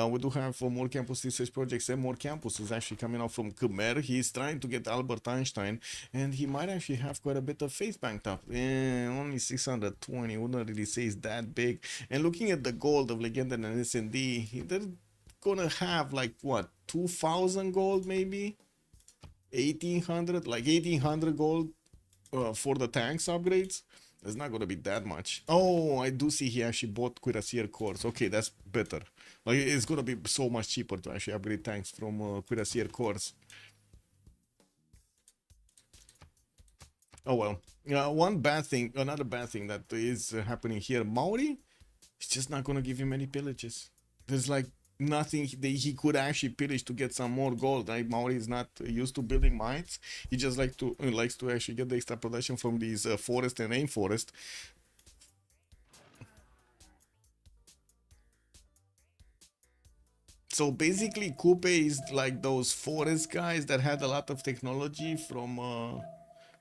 We do have more campus research projects and more campuses actually coming out from Khmer. He's trying to get Albert Einstein, and he might actually have quite a bit of faith banked up. Only 620, wouldn't really say it's that big. And looking at the gold of Legenden and SND, they're gonna have like, what, 2,000 gold maybe? 1800, like 1800 gold for the tanks upgrades. It's not gonna be that much. Oh, I do see he actually bought Cuirassier cores. Okay, that's better. Like, it's gonna be so much cheaper to actually upgrade tanks from Cuirassier cores. Oh well. Another bad thing that is happening here. Maori is just not gonna give him any pillages. There's like nothing he could actually pillage to get some more gold. Right? Maori is not used to building mines. He just likes to actually get the extra production from these forest and rainforest. So basically, Coupe is like those forest guys that had a lot of technology from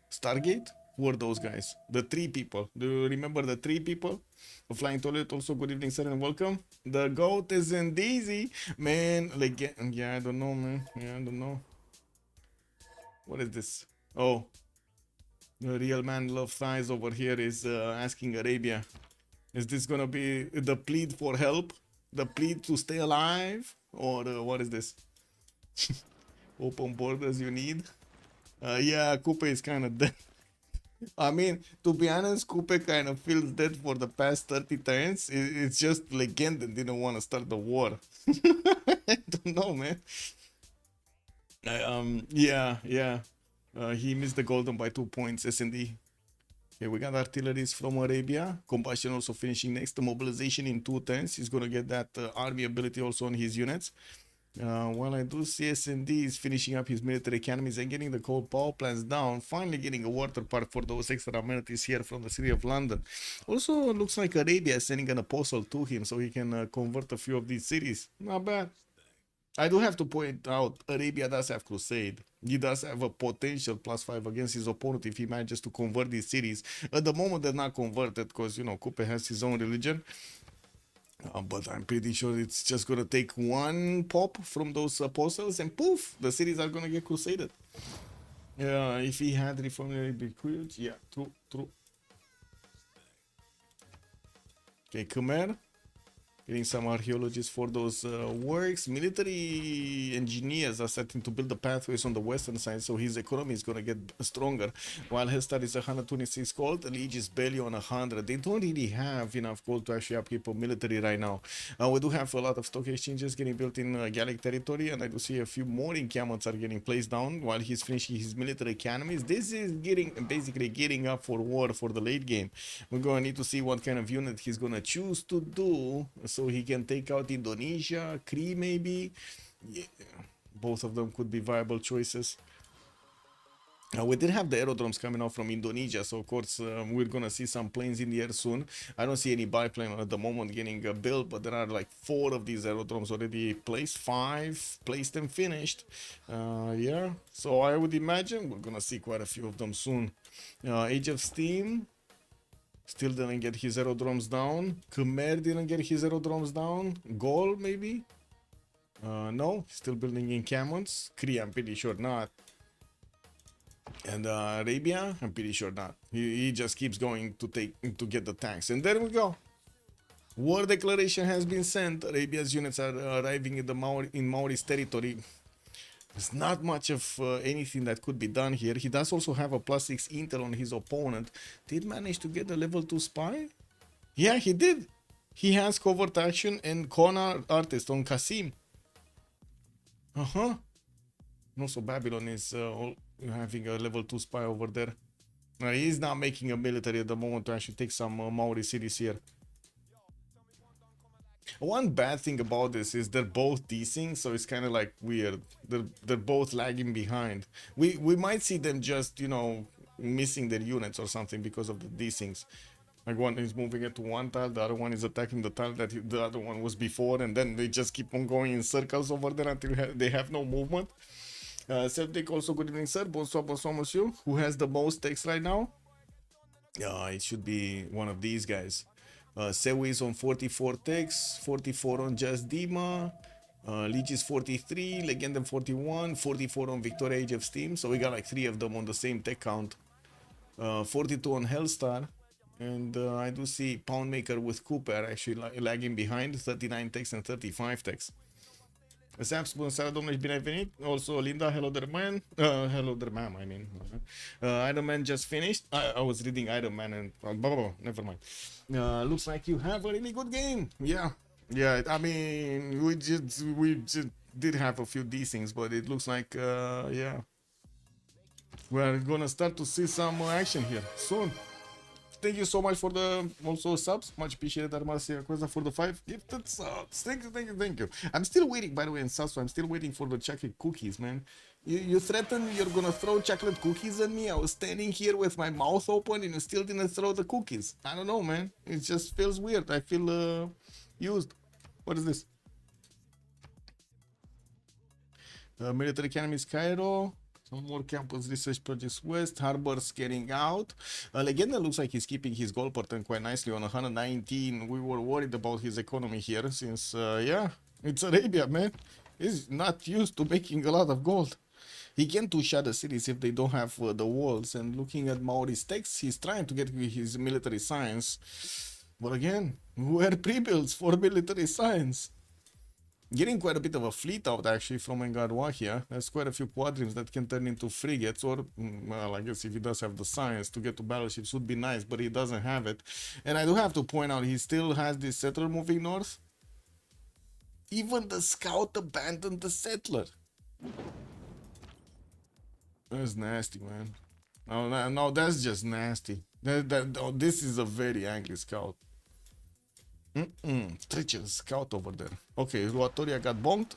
Stargate. Who are those guys? The three people. Do you remember the three people? The Flying Toilet also, good evening, sir, and welcome. The goat isn't easy, man. Like, yeah, I don't know, man. Yeah, I don't know. What is this? Oh, the real man love thighs over here is asking Arabia. Is this gonna be the plead for help? The plead to stay alive? Or what is this? Open borders you need? Yeah, Coupe is kind of dead. I mean, to be honest, Coupe kind of feels dead for the past 30 turns. It's just Legend and didn't want to start the war. I don't know, man. Yeah. He missed the golden by 2 points, S&D. Okay, we got artilleries from Arabia. Combustion also finishing next. The mobilization in 2 turns. He's going to get that army ability also on his units. While I do see S&D is finishing up his military academies and getting the coal power plants down, finally getting a water park for those extra amenities here from the city of London. Also, looks like Arabia is sending an apostle to him so he can convert a few of these cities. Not bad. I do have to point out, Arabia does have Crusade. He does have a potential +5 against his opponent if he manages to convert these cities. At the moment, they're not converted because, you know, Coupe has his own religion. But I'm pretty sure it's just gonna take one pop from those apostles and poof, the cities are gonna get crusaded. If he had reformed bequeathed, yeah, true. Okay, Khmer. Getting some archaeologists for those works. Military engineers are starting to build the pathways on the western side, so his economy is going to get stronger. While Hestar is 126 gold, the Liege is barely on 100. They don't really have enough gold to actually upkeep a military right now. We do have a lot of stock exchanges getting built in Gallic territory, and I do see a few more encampments are getting placed down while he's finishing his military academies. This is basically getting up for war for the late game. We're going to need to see what kind of unit he's going to choose to do so he can take out Indonesia, Cree maybe. Yeah, both of them could be viable choices. We did have the aerodromes coming out from Indonesia, so of course we're gonna see some planes in the air soon. I don't see any biplane at the moment getting built, but there are like 4 of these aerodromes already placed, 5 placed and finished. Yeah, so I would imagine we're gonna see quite a few of them soon. Age of Steam still didn't get his aerodromes down. Khmer didn't get his aerodromes down. Gaul maybe? No, still building encampments. Cree, I'm pretty sure not. And Arabia, I'm pretty sure not. He just keeps going to get the tanks. And there we go. War declaration has been sent. Arabia's units are arriving in Maori's territory. There's not much of anything that could be done here. He does also have a +6 intel on his opponent. Did manage to get a level 2 spy? Yeah, he did. He has covert action and con artist on Qasim. And also Babylon is having a level 2 spy over there. He's not making a military at the moment to actually take some Maori cities here. One bad thing about this is they're both desync, so it's kind of like weird. They're both lagging behind. We might see them just, you know, missing their units or something because of the desyncs. Like one is moving it to one tile, the other one is attacking the tile that the other one was before, and then they just keep on going in circles over there until they have no movement. Celtic also, good evening, sir. Bonsoir, monsieur. Who has the most text right now? It should be one of these guys. Sewi is on 44 techs, 44 on Just Dima, Liege is 43, Legend 41, 44 on Victoria Age of Steam. So we got like 3 of them on the same tech count. 42 on Hellstar. And I do see Poundmaker with Cooper actually lagging behind, 39 techs and 35 techs. Saps, bună seara, domnule, și bine ai venit. Also, Linda, hello there, man. Hello there, ma'am, I mean. Iron Man just finished. I was reading Iron Man and... never mind. Looks like you have a really good game. Yeah, I mean, we just did have a few desyncs, but it looks like, yeah. We're gonna start to see some action here soon. Thank you so much for the also subs. Much appreciated, Armasia Cosa, for the 5 gifted subs. Thank you. I'm still waiting, by the way, in subs. I'm still waiting for the chocolate cookies, man. You threatened you're gonna throw chocolate cookies at me. I was standing here with my mouth open and you still didn't throw the cookies. I don't know, man. It just feels weird. I feel used. What is this? Military Academies Cairo. Some more campus research projects west. Harbor's getting out. Legenda looks like he's keeping his goal pattern quite nicely on 119. We were worried about his economy here since, yeah, it's Arabia, man. He's not used to making a lot of gold. He can two-shot the cities if they don't have the walls. And looking at Maori's text, he's trying to get his military science. But again, where pre-builds for military science? Getting quite a bit of a fleet out actually from Engadwa here. There's quite a few quadrims that can turn into frigates, or well, I guess if he does have the science to get to battleships would be nice, but he doesn't have it. And I do have to point out he still has this settler moving north. Even the scout abandoned the settler. That's nasty, man. No, that's just nasty. This is a very angry scout. Treacherous scout over there. Okay, Ruatoria got bombed.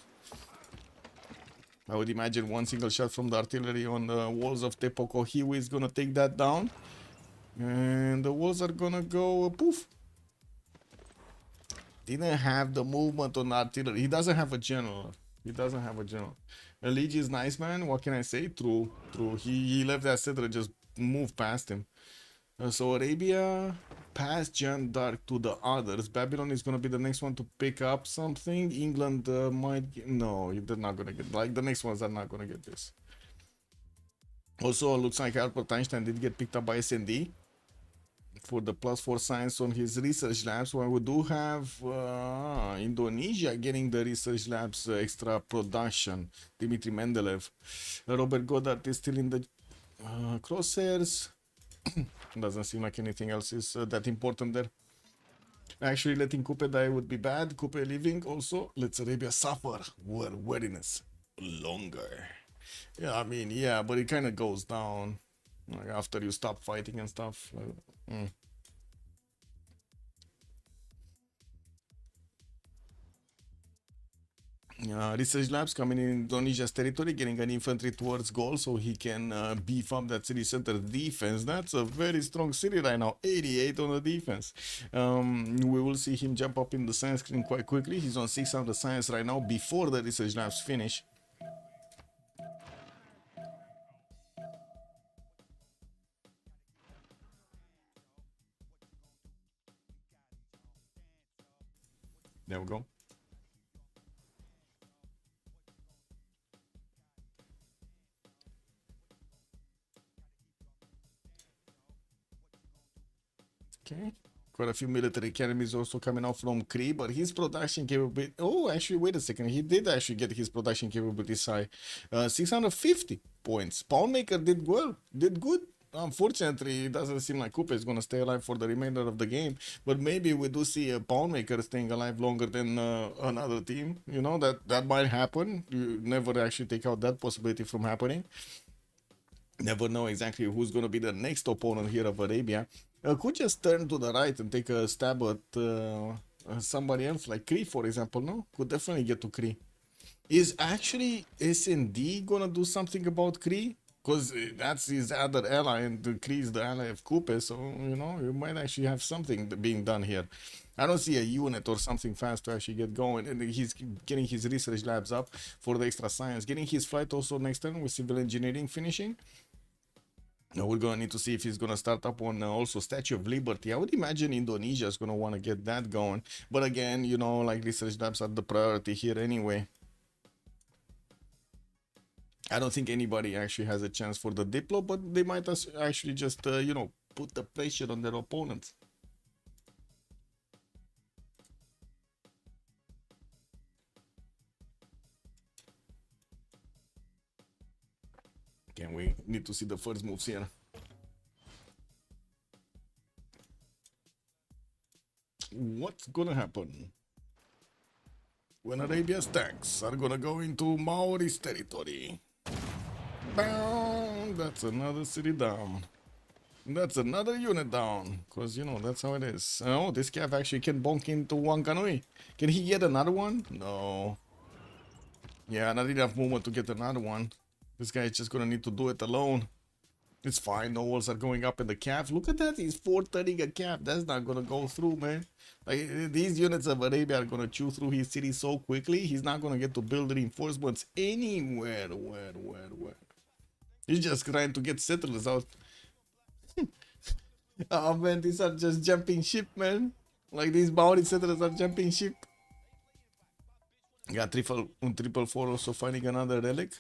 I would imagine one single shot from the artillery on the walls of Tepokohiwi is gonna take that down. And the walls are gonna go poof. Didn't have the movement on the artillery. He doesn't have a general. He doesn't have a general. Eligi is nice, man. What can I say? True. He left that settler, just moved past him. So Arabia passed Jan Dark to the others. Babylon is gonna be the next one to pick up something. England might get, no, they're not gonna get, like the next ones are not gonna get this. Also looks like Albert Einstein did get picked up by SND for the +4 science on his research labs. While we do have Indonesia getting the research labs extra production. Dimitri Mendeleev. Robert Goddard is still in the crosshairs. Doesn't seem like anything else is that important there. Actually, letting Coupe die would be bad. Coupe leaving also lets Arabia suffer weariness longer. Yeah, I mean, yeah, but it kind of goes down like after you stop fighting and stuff. Research labs coming in Indonesia's territory, getting an infantry towards goal so he can beef up that city center defense. That's a very strong city right now, 88 on the defense. We will see him jump up in the science screen quite quickly. He's on 600 science right now before the research labs finish. There we go. Okay, quite a few military academies also coming out from Cree, but his production capability. Oh, actually, wait a second. He did actually get his production capabilities high. 650 points. Poundmaker did well, did good. Unfortunately, it doesn't seem like Coupe is going to stay alive for the remainder of the game, but maybe we do see a Poundmaker staying alive longer than another team. You know, that might happen. You never actually take out that possibility from happening. Never know exactly who's going to be the next opponent here of Arabia. Could just turn to the right and take a stab at somebody else, like Cree, for example, no? Could definitely get to Cree. Is actually SND gonna do something about Cree? Because that's his other ally, and the Cree is the ally of Coupe, so, you know, you might actually have something being done here. I don't see a unit or something fast to actually get going, and he's getting his research labs up for the extra science. Getting his flight also next turn with civil engineering finishing. Now we're gonna need to see if he's gonna start up on also Statue of Liberty. I would imagine Indonesia is gonna want to get that going, but again, you know, like research labs are the priority here anyway. I don't think anybody actually has a chance for the Diplo, but they might actually just you know, put the pressure on their opponents. Can we need to see the first moves here? What's gonna happen when Arabia's tanks are gonna go into Maori's territory? Bam! That's another city down. That's another unit down. Because, you know, that's how it is. Oh, this Cav actually can bonk into Wanganui. Can he get another one? No. Yeah, not enough movement to get another one. This guy is just gonna need to do it alone. It's fine, no walls are going up in the cap. Look at that, he's 430 a cap. That's not gonna go through, man. Like, these units of Arabia are gonna chew through his city so quickly, he's not gonna get to build reinforcements anywhere. Where? He's just trying to get settlers out. Oh man, these are just jumping ship, man. Like these Maori settlers are jumping ship. Got triple four also finding another relic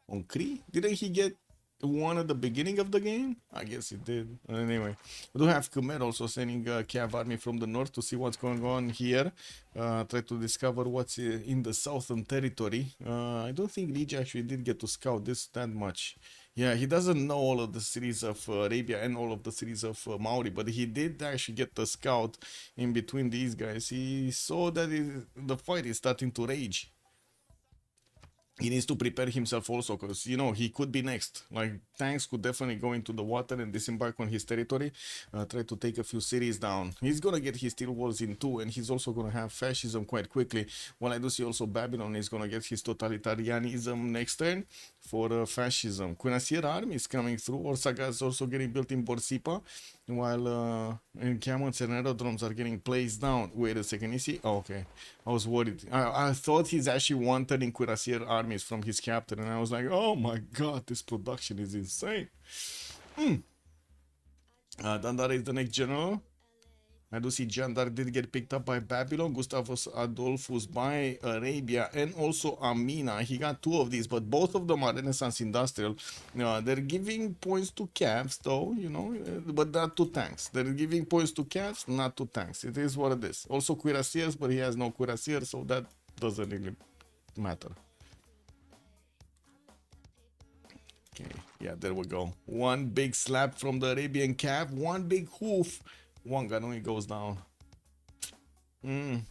on Kree. Didn't he get one at the beginning of the game? I guess he did. Anyway, we do have Khmer also sending a Cav army from the north to see what's going on here. Try to discover what's in the southern territory. I don't think Lige actually did get to scout this that much. Yeah, he doesn't know all of the cities of Arabia and all of the cities of Maori, but he did actually get the scout in between these guys. He saw that the fight is starting to rage. He needs to prepare himself also, because you know he could be next. Like tanks could definitely go into the water and disembark on his territory, try to take a few cities down. He's gonna get his steel walls in too, and he's also gonna have fascism quite quickly. Well, I do see also Babylon is gonna get his totalitarianism next turn for fascism. Cuirassier army is coming through. Orsaga is also getting built in Borsipa, while encampments and aerodromes are getting placed down. Wait a second, you see? Oh, okay, I was worried. I thought he's actually wanted in Cuirassier armies from his captain, and I was like, oh my god, this production is insane. Dandar is the next general. I do see Jandar did get picked up by Babylon, Gustavus Adolphus by Arabia, and also Amina. He got two of these, but both of them are Renaissance Industrial. They're giving points to Cavs, though, you know, but not to tanks. They're giving points to Cavs, not to tanks. It is what it is. Also Cuirassiers, but he has no Cuirassier, so that doesn't really matter. Okay, yeah, there we go. One big slap from the Arabian Cav, one big hoof. One Ganui goes down. Man,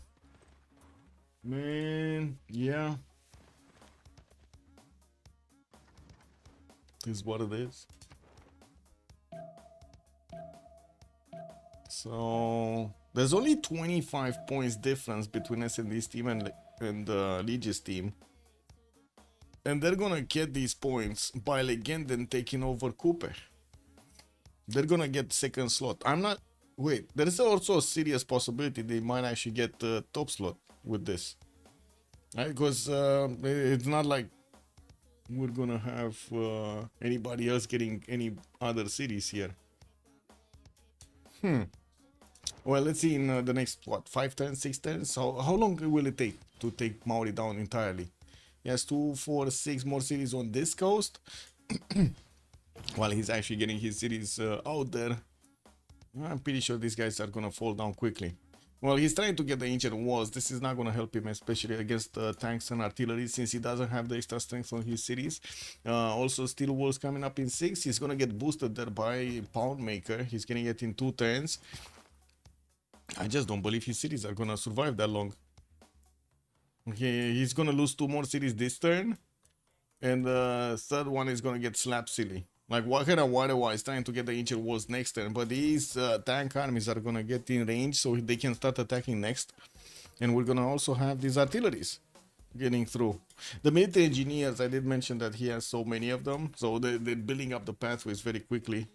yeah. This is what it is. So there's only 25 points difference between S&D's team and Lige's team. And they're gonna get these points by Legenden taking over Cooper. They're gonna get second slot. I'm not... Wait, there is also a serious possibility they might actually get the top slot with this. Right? Because it's not like we're gonna have anybody else getting any other cities here. Well, let's see in the next, what, 5 turns, 6 turns? So how long will it take to take Maori down entirely? He has 2, 4, 6 more cities on this coast. While he's actually getting his cities out there. I'm pretty sure these guys are gonna fall down quickly. Well, he's trying to get the ancient walls. This is not gonna help him, especially against tanks and artillery, since he doesn't have the extra strength on his cities. Also, steel walls coming up in 6. He's gonna get boosted there by Poundmaker. He's getting it in 2 turns. I just don't believe his cities are gonna survive that long. Okay, he's gonna lose 2 more cities this turn, and the third one is gonna get slapped silly. Like Wakara Warewa is trying to get the ancient walls next turn, but these tank armies are gonna get in range so they can start attacking next. And we're gonna also have these artilleries getting through. The military engineers, I did mention that he has so many of them, so they're building up the pathways very quickly.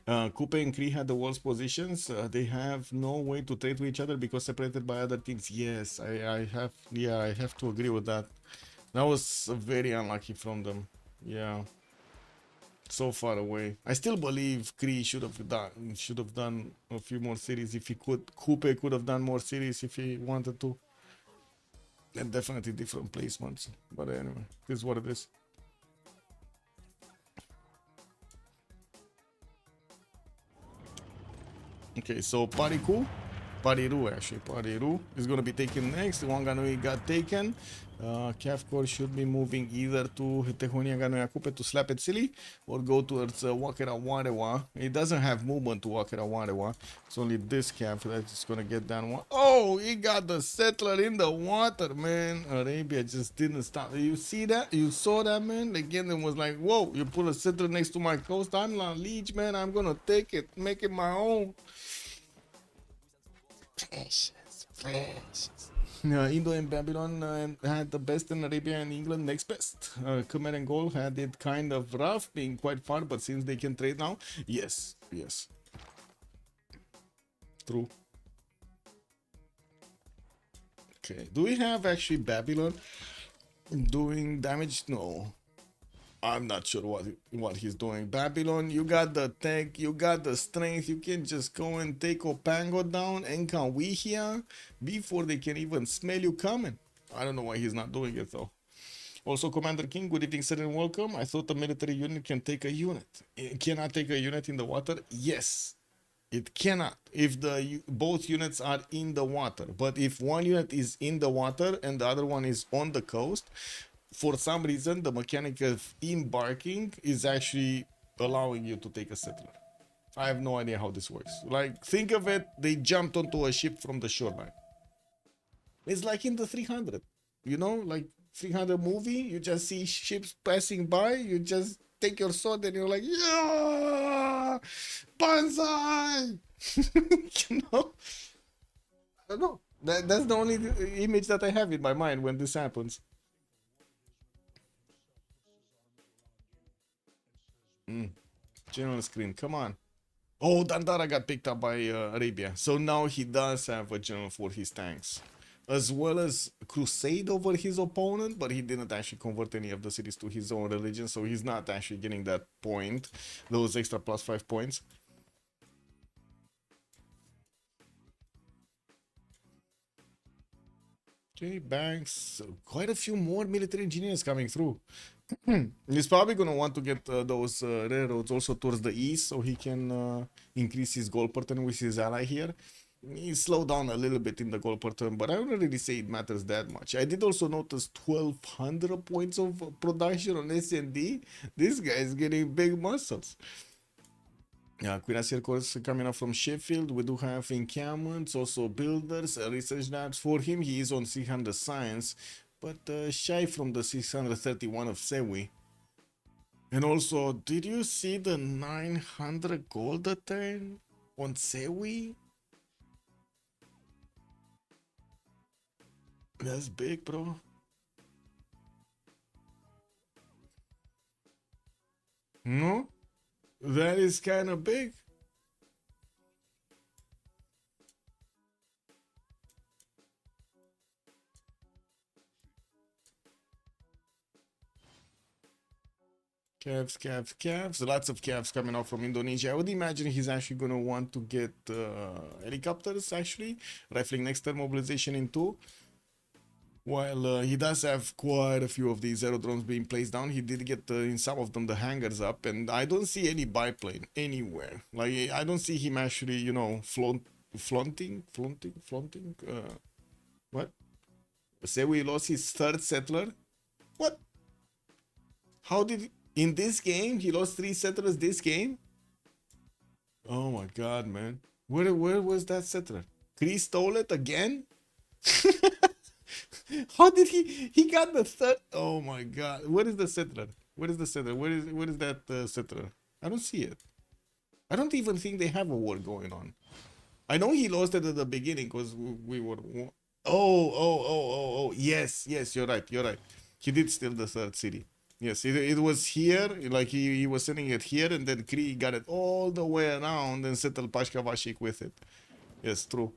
Kupe and Kree had the walls positions. They have no way to trade with each other because separated by other teams. Yes, I have to agree with that. That was very unlucky from them. Yeah. So far away. I still believe Kree should have done a few more series if he could. Kupe could have done more series if he wanted to. And definitely different placements. But anyway, this is what it is. Okay, so Pariru actually. Pariru is gonna be taken next. Wanganui got taken. Cavcore should be moving either to Tehonia Ganoyakupe to slap it silly or go towards Wakera Warewa. It doesn't have movement to Wakera Warewa. It's only this Cav that's gonna get down one. Oh, he got the settler in the water, man. Arabia just didn't stop. You see that? You saw that, man? Again, it was like, whoa, you put a settler next to my coast. I'm not Liege, man. I'm gonna take it, make it my own. Precious. Indo and Babylon had the best in Arabia and England next best. Khmer and Gaul had it kind of rough, being quite far, but since they can trade now, yes. True. Okay, do we have actually Babylon doing damage? No. I'm not sure what he's doing. Babylon, you got the tank, you got the strength, you can just go and take Opango down and can we here before they can even smell you coming. I don't know why he's not doing it though. Also, Commander King, good evening, sir, and welcome. I thought a military unit can take a unit. It cannot take a unit in the water? Yes, it cannot if both units are in the water. But if one unit is in the water and the other one is on the coast, for some reason, the mechanic of embarking is actually allowing you to take a settler. I have no idea how this works. Like, think of it, they jumped onto a ship from the shoreline. It's like in the 300, you know, like 300 movie, you just see ships passing by, you just take your sword and you're like, yeah, banzai! You know? I don't know. That's the only image that I have in my mind when this happens. General screen, come on. Oh, Dandara got picked up by Arabia. So now he does have a general for his tanks. As well as crusade over his opponent, but he didn't actually convert any of the cities to his own religion, so he's not actually getting that point, those extra +5 points. Okay, banks, quite a few more military engineers coming through. He's probably going to want to get those railroads also towards the east so he can increase his goal pattern with his ally here. He slowed down a little bit in the goal pattern, but I wouldn't really say it matters that much. I did also notice 1200 points of production on S&D. This guy is getting big muscles. Yeah, Cuirassier course coming up from Sheffield. We do have encampments, also builders, research labs. For him, he is on 600 science, but shy from the 631 of Sewi. And also, did you see the 900 gold attain on Sewi? That's big, bro. No? That is kind of big. Calves. Lots of calves coming out from Indonesia. I would imagine he's actually going to want to get helicopters, actually. Rifling next turn, mobilization in 2. While he does have quite a few of these aerodromes being placed down, he did get in some of them the hangars up, and I don't see any biplane anywhere. Like, I don't see him actually, you know, flaunting. What? Say we lost his third settler? What? How did in this game he lost 3 settlers this game? Oh my god, man. Where was that settler? Chris stole it again? How did he got the third? Oh my god. What is the settler? What is the settler? What is that settler? I don't see it. I don't even think they have a war going on. I know he lost it at the beginning because we were. Oh. Yes, you're right. He did steal the third city. Yes, it was here, like he was sending it here, and then Kree got it all the way around and settled Pashkavashik with it. Yes, true.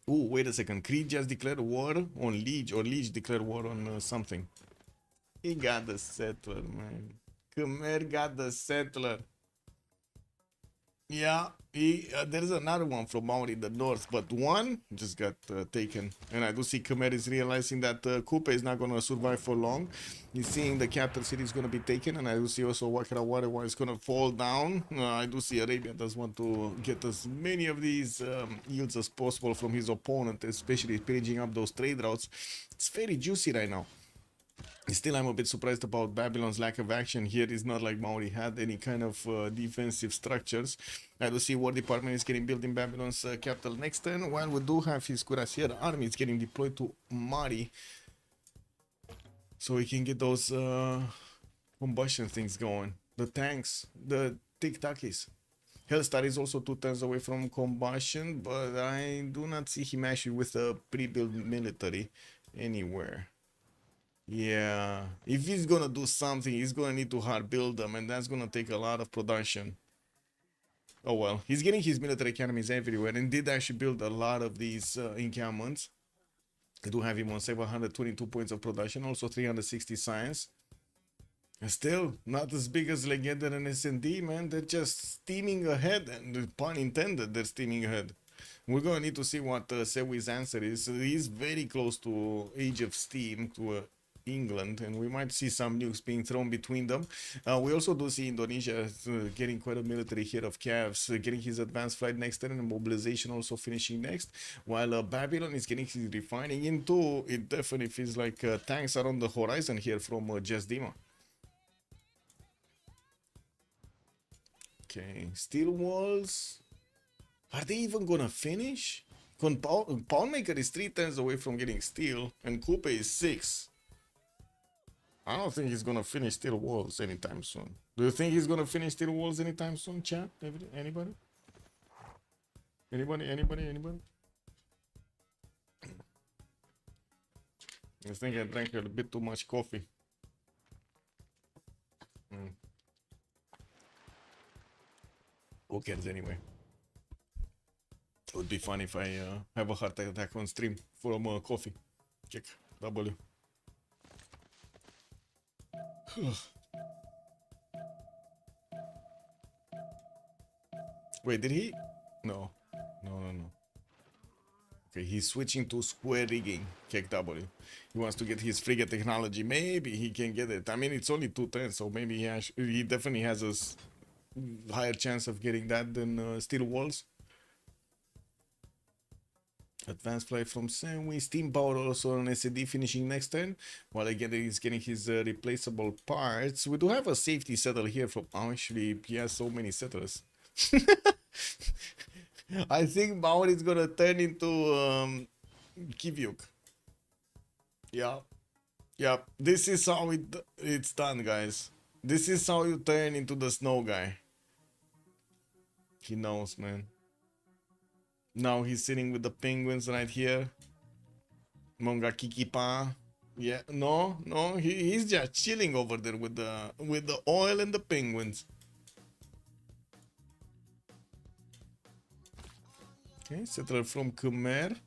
Oh, wait a second. Kree just declared war on Liege, or Liege declared war on something. He got the settler, man. Khmer got the settler. Yeah, there's another one from out in the north, but one just got taken. And I do see Khmer is realizing that Kupe is not going to survive for long. He's seeing the capital city is going to be taken, and I do see also Wakarawara is going to fall down. I do see Arabia does want to get as many of these yields as possible from his opponent, especially pillaging up those trade routes. It's very juicy right now. Still, I'm a bit surprised about Babylon's lack of action here. It's not like Maori had any kind of defensive structures. I do see War Department is getting built in Babylon's capital next turn, while we do have his Cuirassier army is getting deployed to Mari. So we can get those combustion things going. The tanks, the tic-tacis. Hellstar is also 2 turns away from combustion, but I do not see him actually with a pre-built military anywhere. Yeah, if he's gonna do something, he's gonna need to hard build them, and that's gonna take a lot of production. Oh well, he's getting his military academies everywhere, and did actually build a lot of these encampments. I do have him on 722 points of production, also 360 science. Still, not as big as Legenda and S&D, man. They're just steaming ahead, and pun intended, they're steaming ahead. We're gonna need to see what Sewi's answer is. He's very close to Age of Steam, to England, and we might see some nukes being thrown between them. We also do see Indonesia getting quite a military hit of Cavs, getting his advanced flight next turn, and mobilization also finishing next, while Babylon is getting his refining into. It definitely feels like tanks are on the horizon here from Just Dima. Okay, steel walls. Are they even gonna finish? Poundmaker is 3 turns away from getting steel, and Coupe is 6. I don't think he's gonna finish steel walls anytime soon. Do you think he's gonna finish steel walls anytime soon, chat? Anybody? Anybody? I think I drank a bit too much coffee. Who cares anyway? It would be fun if I have a heart attack on stream from coffee. Check W. Wait, did he? No. Okay, he's switching to square rigging. Check W. He wants to get his frigate technology. Maybe he can get it. I mean, it's only 2 turns, so maybe he definitely has a higher chance of getting that than steel walls. Advanced flight from Senwi. Steam power also on SAD finishing next turn. While again he's getting his replaceable parts. We do have a safety settle here from... Oh, actually, he has so many settlers. I think Bauer is gonna turn into Kivyuk. Yeah. This is how it's done, guys. This is how you turn into the snow guy. He knows, man. Now he's sitting with the penguins right here. Monga Kikipa. Yeah, no, he's just chilling over there with the oil and the penguins. Okay, settler from Khmer.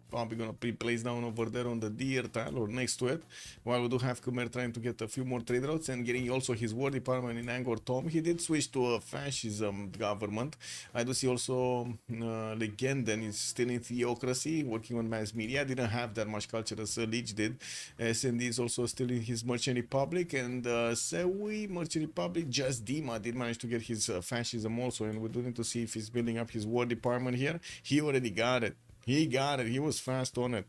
Probably gonna be placed down over there on the deer tile or next to it. While we do have Khmer trying to get a few more trade routes and getting also his war department in Angkor Thom. He did switch to a fascism government. I do see also Legenden is still in theocracy, working on mass media. Didn't have that much culture as Leech did. SND is also still in his Merchant Republic, and Sewi, Merchant Republic, Just Dima did manage to get his fascism also, and we do need to see if he's building up his war department here. He already got it. He got it. He was fast on it.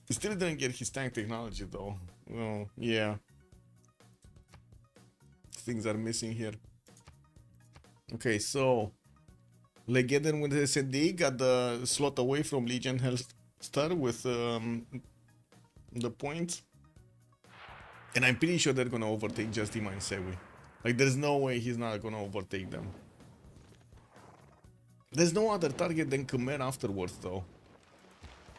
He still didn't get his tank technology though. Oh, yeah. Things are missing here. Okay, so Legenden with SND got the slot away from Legion Hellstar with the points. And I'm pretty sure they're gonna overtake Just Dima and Sewi. Like, there's no way he's not gonna overtake them. There's no other target than Khmer afterwards, though.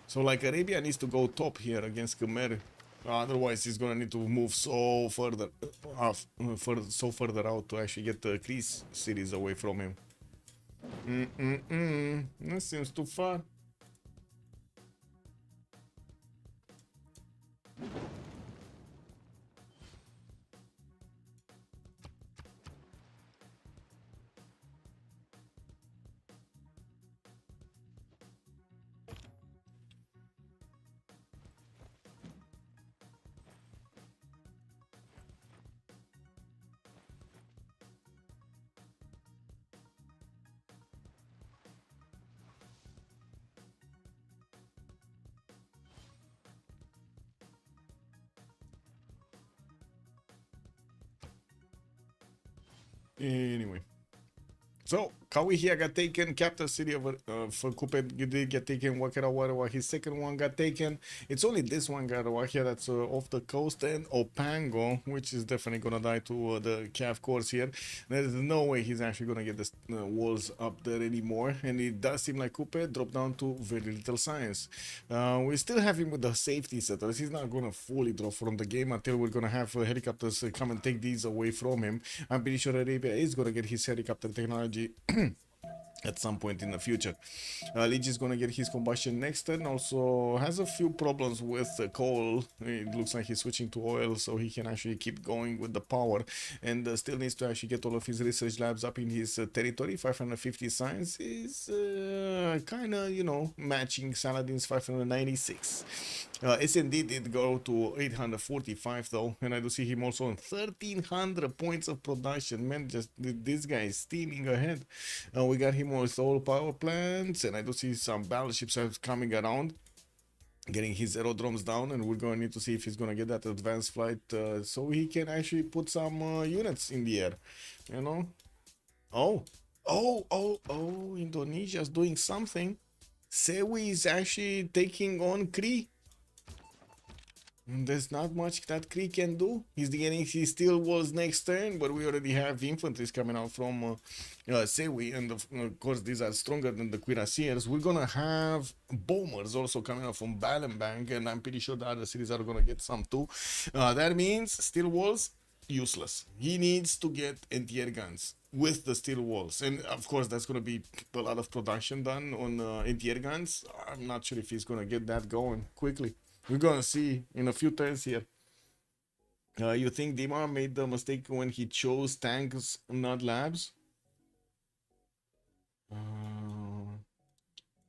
So, like, Arabia needs to go top here against Khmer. Otherwise, he's gonna need to move so further out to actually get the Kreese cities away from him. That seems too far. Anyway, so Kawi here got taken, capital city of Kupe did get taken, Wakarawa, his second one got taken. It's only this one Garawahia that's off the coast, and Opango, which is definitely gonna die to the Cav course here. There's no way he's actually gonna get the walls up there anymore, and it does seem like Kupe dropped down to very little science. We still have him with the safety settlers. He's not gonna fully drop from the game until we're gonna have helicopters come and take these away from him. I'm pretty sure Arabia is gonna get his helicopter technology at some point in the future. Lich is gonna get his combustion next turn. Also has a few problems with coal. It looks like he's switching to oil, so he can actually keep going with the power, and still needs to actually get all of his research labs up in his territory. 550 science is kind of, you know, matching Saladin's 596. SND did go to 845 though, and I do see him also on 1300 points of production. Man, just this guy is steaming ahead. We got him with all power plants, and I do see some battleships coming around, getting his aerodromes down, and we're going to need to see if he's going to get that advanced flight so he can actually put some units in the air, you know. Oh, Indonesia's doing something. Sewi is actually taking on Kree. There's not much that Kree can do. He's getting his steel walls next turn, but we already have infantries coming out from Sewi, and of course these are stronger than the cuirassiers. We're gonna have bombers also coming out from Balenbank, and I'm pretty sure the other cities are gonna get some too. That means steel walls, useless. He needs to get anti-air guns with the steel walls, and of course that's going to be a lot of production done on anti-air guns. I'm not sure if he's going to get that going quickly. We're going to see in a few turns here. You think Dima made the mistake when he chose tanks, not labs?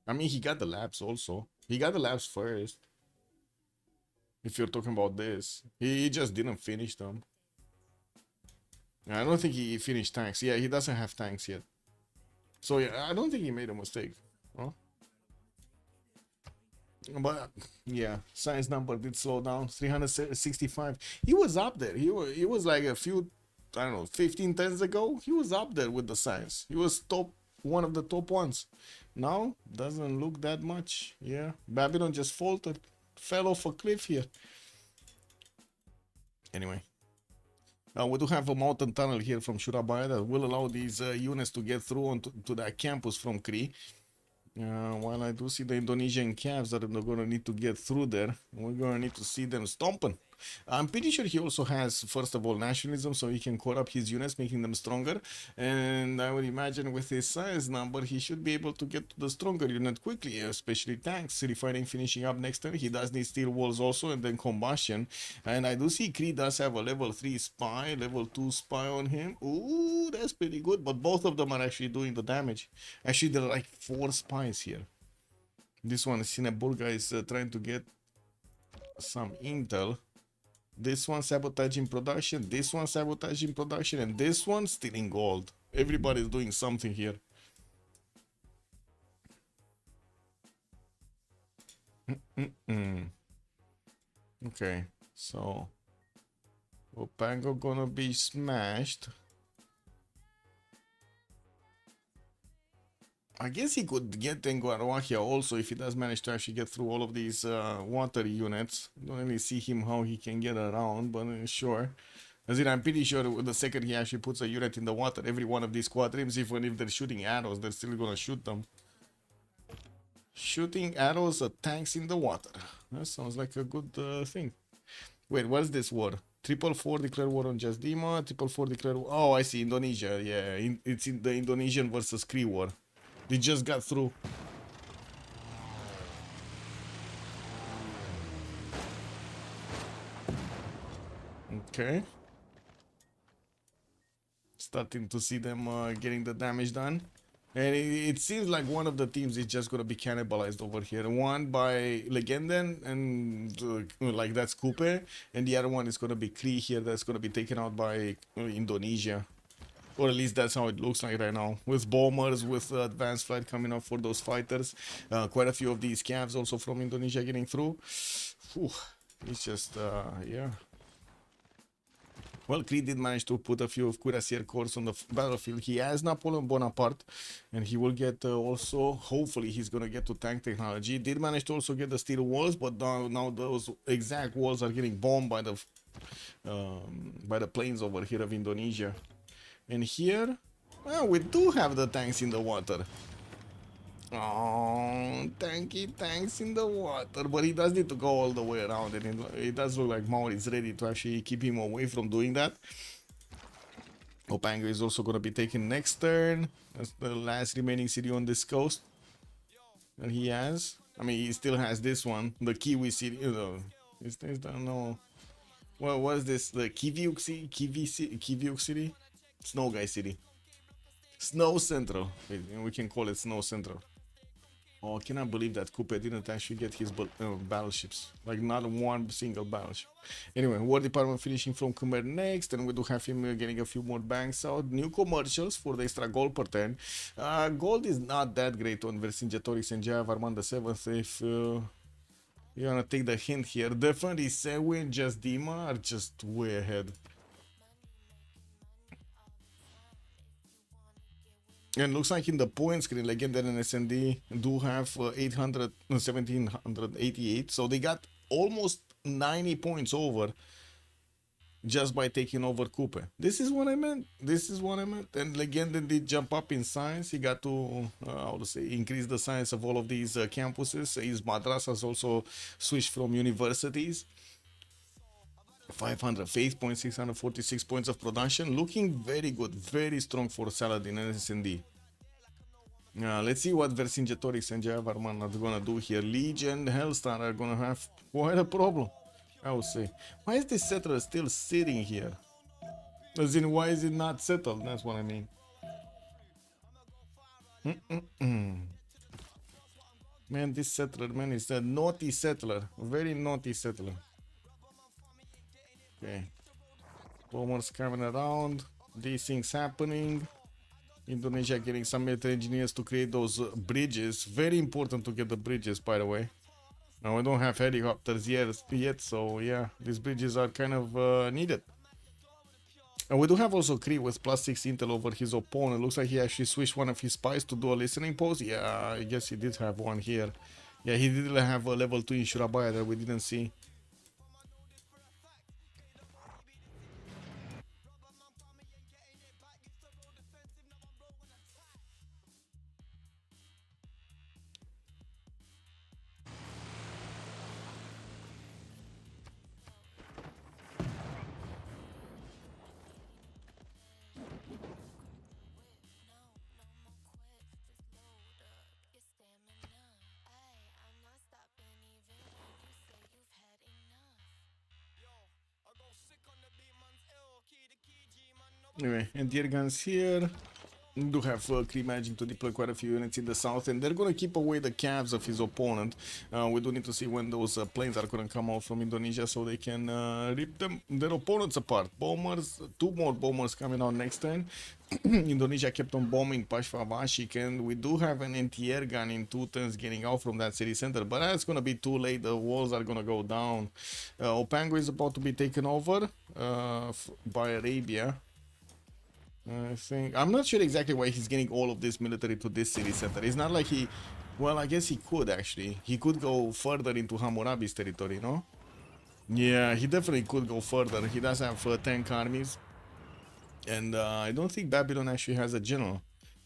I mean, he got the labs also. He got the labs first. If you're talking about this, he just didn't finish them. I don't think he finished tanks. Yeah, he doesn't have tanks yet. So yeah, I don't think he made a mistake. Huh? But yeah, science number did slow down. 365. He was up there. He was like a few, I don't know, 15 turns ago. He was up there with the science. He was one of the top ones. Now doesn't look that much. Yeah, Babylon just faltered, fell off a cliff here. Anyway. We do have a mountain tunnel here from Surabaya that will allow these units to get through onto that campus from Kree. While I do see the Indonesian calves that are going to need to get through there, we're going to need to see them stomping. I'm pretty sure he also has, first of all, nationalism, so he can core up his units, making them stronger. And I would imagine with his size number, he should be able to get to the stronger unit quickly, especially tanks. Refining finishing up next turn. He does need steel walls also, and then combustion. And I do see Kree does have a level 3 spy, level 2 spy on him. Ooh, that's pretty good, but both of them are actually doing the damage. Actually, there are like 4 spies here. This one, Cineburga, is trying to get some intel. This one sabotaging production, this one sabotaging production, and this one stealing gold. Everybody's doing something here. Okay, so Opango gonna be smashed. I guess he could get Tenguaroahia also if he does manage to actually get through all of these water units. Don't really see him how he can get around, but sure. As in, I'm pretty sure the second he actually puts a unit in the water, every one of these quadrims, even if they're shooting arrows, they're still gonna shoot them. Shooting arrows at tanks in the water. That sounds like a good thing. Wait, what is this war? 444 declare war on Just Dima. 444 declare war. Oh, I see. Indonesia. Yeah, it's in the Indonesian versus Kree war. They just got through. Okay. Starting to see them getting the damage done. And it seems like one of the teams is just going to be cannibalized over here. One by Legenden, and like that's Coupe. And the other one is going to be Kree here. That's going to be taken out by Indonesia. Or at least that's how it looks like right now. With bombers, with advanced flight coming up for those fighters. Quite a few of these calves also from Indonesia getting through. Whew. It's just, yeah. Well, Kree did manage to put a few of Cuirassier corps on the battlefield. He has Napoleon Bonaparte, and he will get also, hopefully he's going to get to tank technology. Did manage to also get the steel walls, but now those exact walls are getting bombed by the planes over here of Indonesia. And here, well, we do have the tanks in the water. Oh, tanky tanks in the water. But he does need to go all the way around, and it does look like Maori is ready to actually keep him away from doing that. Opango is also going to be taken next turn. That's the last remaining city on this coast that he has. I mean, he still has this one, the Kiwi city. Is this, I don't know. What was this? The Kiviuk city? Kiviuk city? Snow Guy city. Snow Central. We can call it Snow Central. Oh, I cannot believe that Coupe didn't actually get his battleships. Like, not one single battleship. Anyway, War Department finishing from Khmer next, and we do have him getting a few more banks out. New commercials for the extra gold per turn. Gold is not that great on Vercingetorix and Jaya Varman the 7th. If you wanna take the hint here, definitely Sewe and just Dima are just way ahead. And looks like in the point screen, Legendary and SND do have 800, 1788. So they got almost 90 points over just by taking over Coupe. This is what I meant. This is what I meant. And Legendary did jump up in science. He got to, how to say, increase the science of all of these campuses. His madrasas also switched from universities. 500 faith points, 646 points of production, looking very good, very strong for Saladin and SND. Let's see what Vercingetorix and Jaya Varman are gonna do here. Legion, Hellstar are gonna have quite a problem, I would say. Why is this settler still sitting here? As in, why is it not settled? That's what I mean. Man, this settler, man, is a naughty settler. Very naughty settler. Okay. Bombers coming around. These things happening. Indonesia getting some military engineers to create those bridges. Very important to get the bridges, by the way. Now, we don't have helicopters yet, so yeah, these bridges are kind of needed. And we do have also Kree with +6 intel over his opponent. Looks like he actually switched one of his spies to do a listening post. Yeah, I guess he did have one here. Yeah, he did have a level 2 in Surabaya that we didn't see. Anyway, and the air guns here. We do have Kree managing to deploy quite a few units in the south, and they're going to keep away the calves of his opponent. We do need to see when those planes are going to come out from Indonesia so they can rip their opponents apart. Bombers, 2 more bombers coming out next turn. Indonesia kept on bombing Pashvavashik, and we do have an anti-air gun in 2 turns getting out from that city center, but that's going to be too late. The walls are going to go down. Opango is about to be taken over by Arabia. I think I'm not sure exactly why he's getting all of this military to this city center. It's not like he, well, I guess he could actually. He could go further into Hammurabi's territory, no? Yeah, he definitely could go further. He does have tank armies, and I don't think Babylon actually has a general.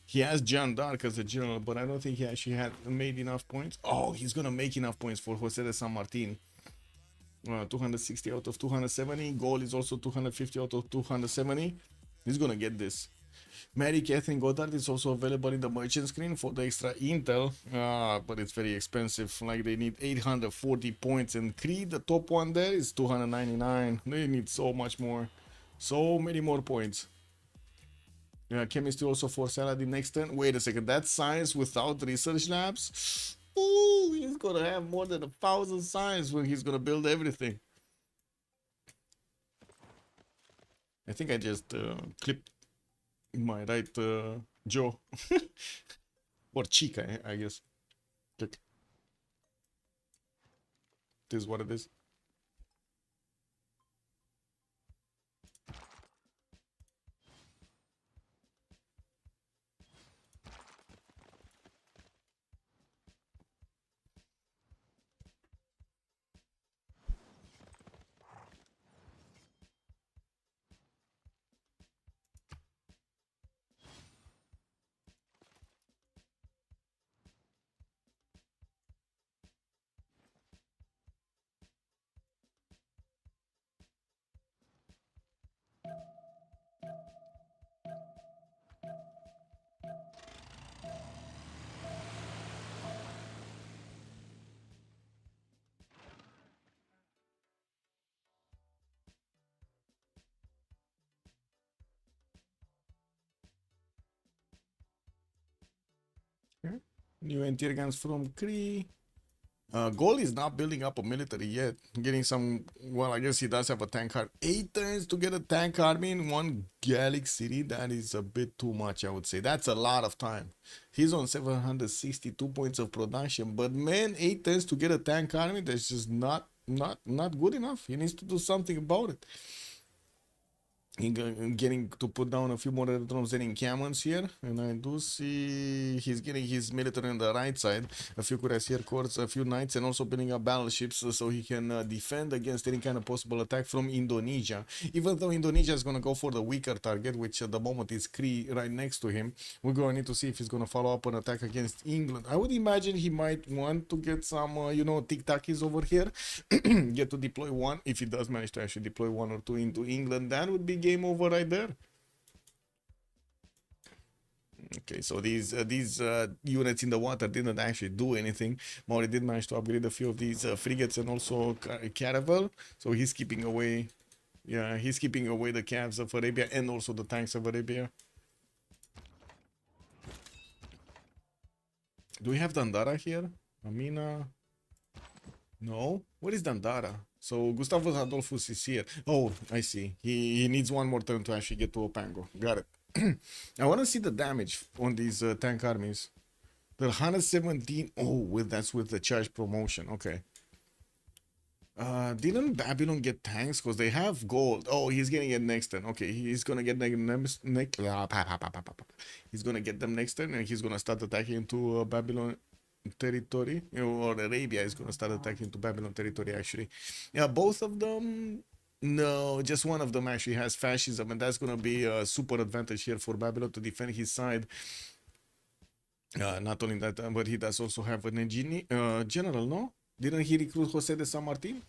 He has John Dark as a general, but I don't think he actually had made enough points. Oh, he's gonna make enough points for Jose de San Martin. 260 out of 270. Goal is also 250 out of 270. He's gonna get this. Mary Catherine Goddard is also available in the merchant screen for the extra intel, but it's very expensive. Like, they need 840 points, and Creed, the top one there, is 299. They need so much more, so many more points. Chemistry also for Saladin next turn. Wait a second, that's science without research labs? Ooh, he's gonna have more than 1,000 science when he's gonna build everything. I think I just clipped my right jaw. Or cheek, I guess. Check. This is what it is. New anti-air guns from Kree. Goal is not building up a military yet. Getting some, well, I guess he does have a tank army. 8 turns to get a tank army in one Gallic city. That is a bit too much, I would say. That's a lot of time. He's on 762 points of production. But man, 8 turns to get a tank army, that's just not good enough. He needs to do something about it. Getting to put down a few more aerodromes and encampments here, and I do see he's getting his military on the right side, a few cuirassier corps, a few knights, and also building up battleships so he can defend against any kind of possible attack from Indonesia. Even though Indonesia is going to go for the weaker target, which at the moment is Kree right next to him, we're going to need to see if he's going to follow up an attack against England. I would imagine he might want to get some tic-tackies over here, get to deploy one. If he does manage to actually deploy 1 or 2 into England, that would be game over right there. Okay, so these units in the water didn't actually do anything. Maury did manage to upgrade a few of these frigates and also caravel, so he's keeping away, yeah, he's keeping away the calves of Arabia and also the tanks of Arabia. Do we have Dandara here? Amina? No? What is Dandara? So Gustavus Adolphus is here. Oh, I see. He needs one more turn to actually get to Opango. Got it. I want to see the damage on these tank armies. They're 117. Oh, that's with the charge promotion. Okay. Didn't Babylon get tanks? Because they have gold. Oh, he's getting it next turn. Okay, he's gonna get he's gonna get them next turn, and he's gonna start attacking into Babylon territory, or Arabia is gonna start attacking into Babylon territory. Actually, yeah, both of them. No, just one of them actually has fascism, and that's gonna be a super advantage here for Babylon to defend his side. Not only that, but he does also have an general. No, didn't he recruit Jose de San Martin?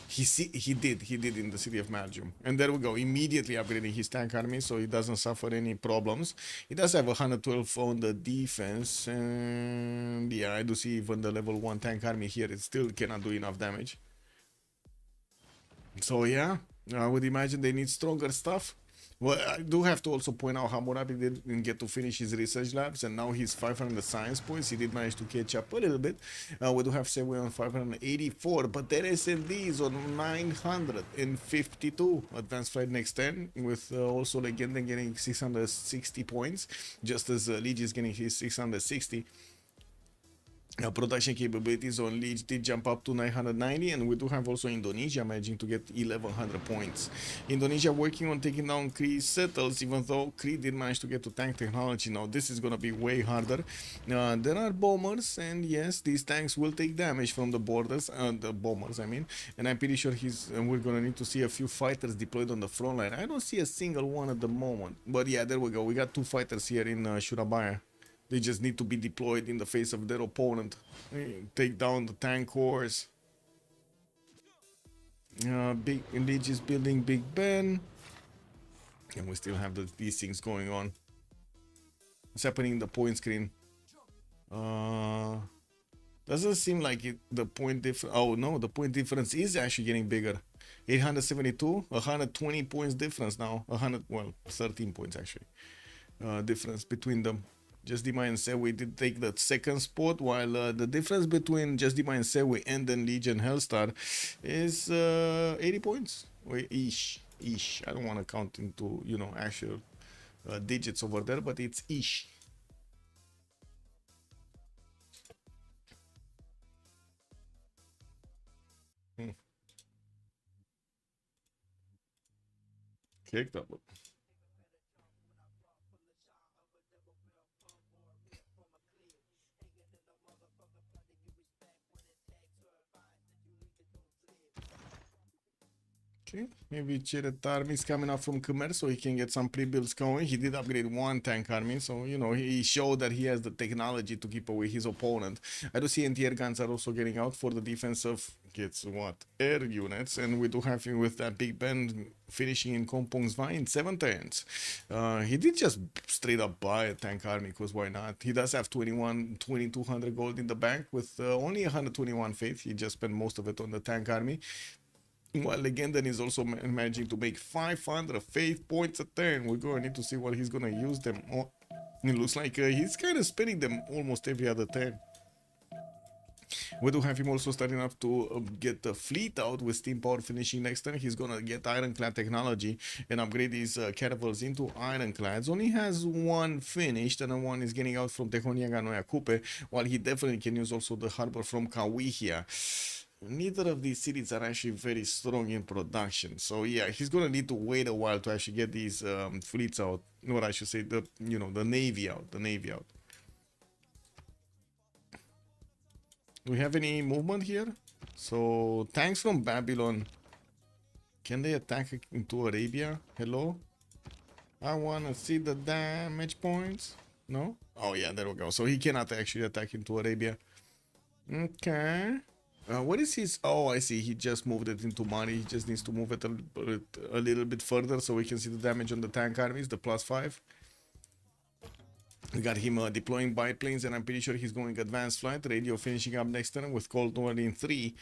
He did in the city of Belgium, and there we go, immediately upgrading his tank army so he doesn't suffer any problems. He does have 112 on the defense, and yeah, I do see even the level 1 tank army here, it still cannot do enough damage. So yeah, I would imagine they need stronger stuff. Well, I do have to also point out Hammurabi didn't get to finish his research labs, and now he's 500 science points. He did manage to catch up a little bit. We do have Sewe on 584, but there is these on 952 advanced flight next 10, with also Legenda getting 660 points, just as Liege is getting his 660. Production capabilities on Liege did jump up to 990, and we do have also Indonesia managing to get 1100 points. Indonesia working on taking down Kree settles, even though Kree did manage to get to tank technology. Now this is gonna be way harder. There are bombers, and yes, these tanks will take damage from the borders, the bombers I mean, and I'm pretty sure we're gonna need to see a few fighters deployed on the front line. I don't see a single one at the moment, but yeah, there we go. We got 2 fighters here in Surabaya. They just need to be deployed in the face of their opponent. Take down the tank cores. Big Liege is building Big Ben. And we still have these things going on. What's happening in the point screen? Doesn't seem like the point difference. Oh no, the point difference is actually getting bigger. 872, 120 points difference now. 13 points actually. Difference between them. Just Dima and Sewe did take the second spot, while the difference between Just Dima and Sewe and then Legion Hellstar is 80 points. Wait, ish. I don't want to count into, actual digits over there, but it's ish. Kicked up. Okay, maybe Chiret army is coming up from Khmer so he can get some pre-builds going. He did upgrade 1 tank army, so he showed that he has the technology to keep away his opponent. I do see anti-air guns are also getting out for the defense of air units, and we do have him with that Big Ben finishing in Kompong's Vine 7 turns. He did just straight up buy a tank army, because why not? He does have 2200 gold in the bank with only 121 faith. He just spent most of it on the tank army. While Legendan is also managing to make 500 faith points a turn. We're going to need to see what he's going to use them on. It looks like he's kind of spinning them almost every other turn. We do have him also starting up to get the fleet out with steam power finishing next turn. He's gonna get ironclad technology and upgrade his catapults into ironclads. Only has one finished and one is getting out from Tehoniaga Noia Coupe, while he definitely can use also the harbor from Kawihia. Neither of these cities are actually very strong in production, so yeah, he's gonna need to wait a while to actually get these fleets out, or I should say the navy out. Do we have any movement here? So tanks from Babylon, can they attack into Arabia? Hello, I wanna see the damage points. No? Oh yeah, there we go. So he cannot actually attack into Arabia. Okay. What is his? Oh, I see. He just moved it into money. He just needs to move it a little bit further so we can see the damage on the tank armies, the +5. We got him deploying biplanes, and I'm pretty sure he's going advanced flight. Radio finishing up next turn with Cold War in 3.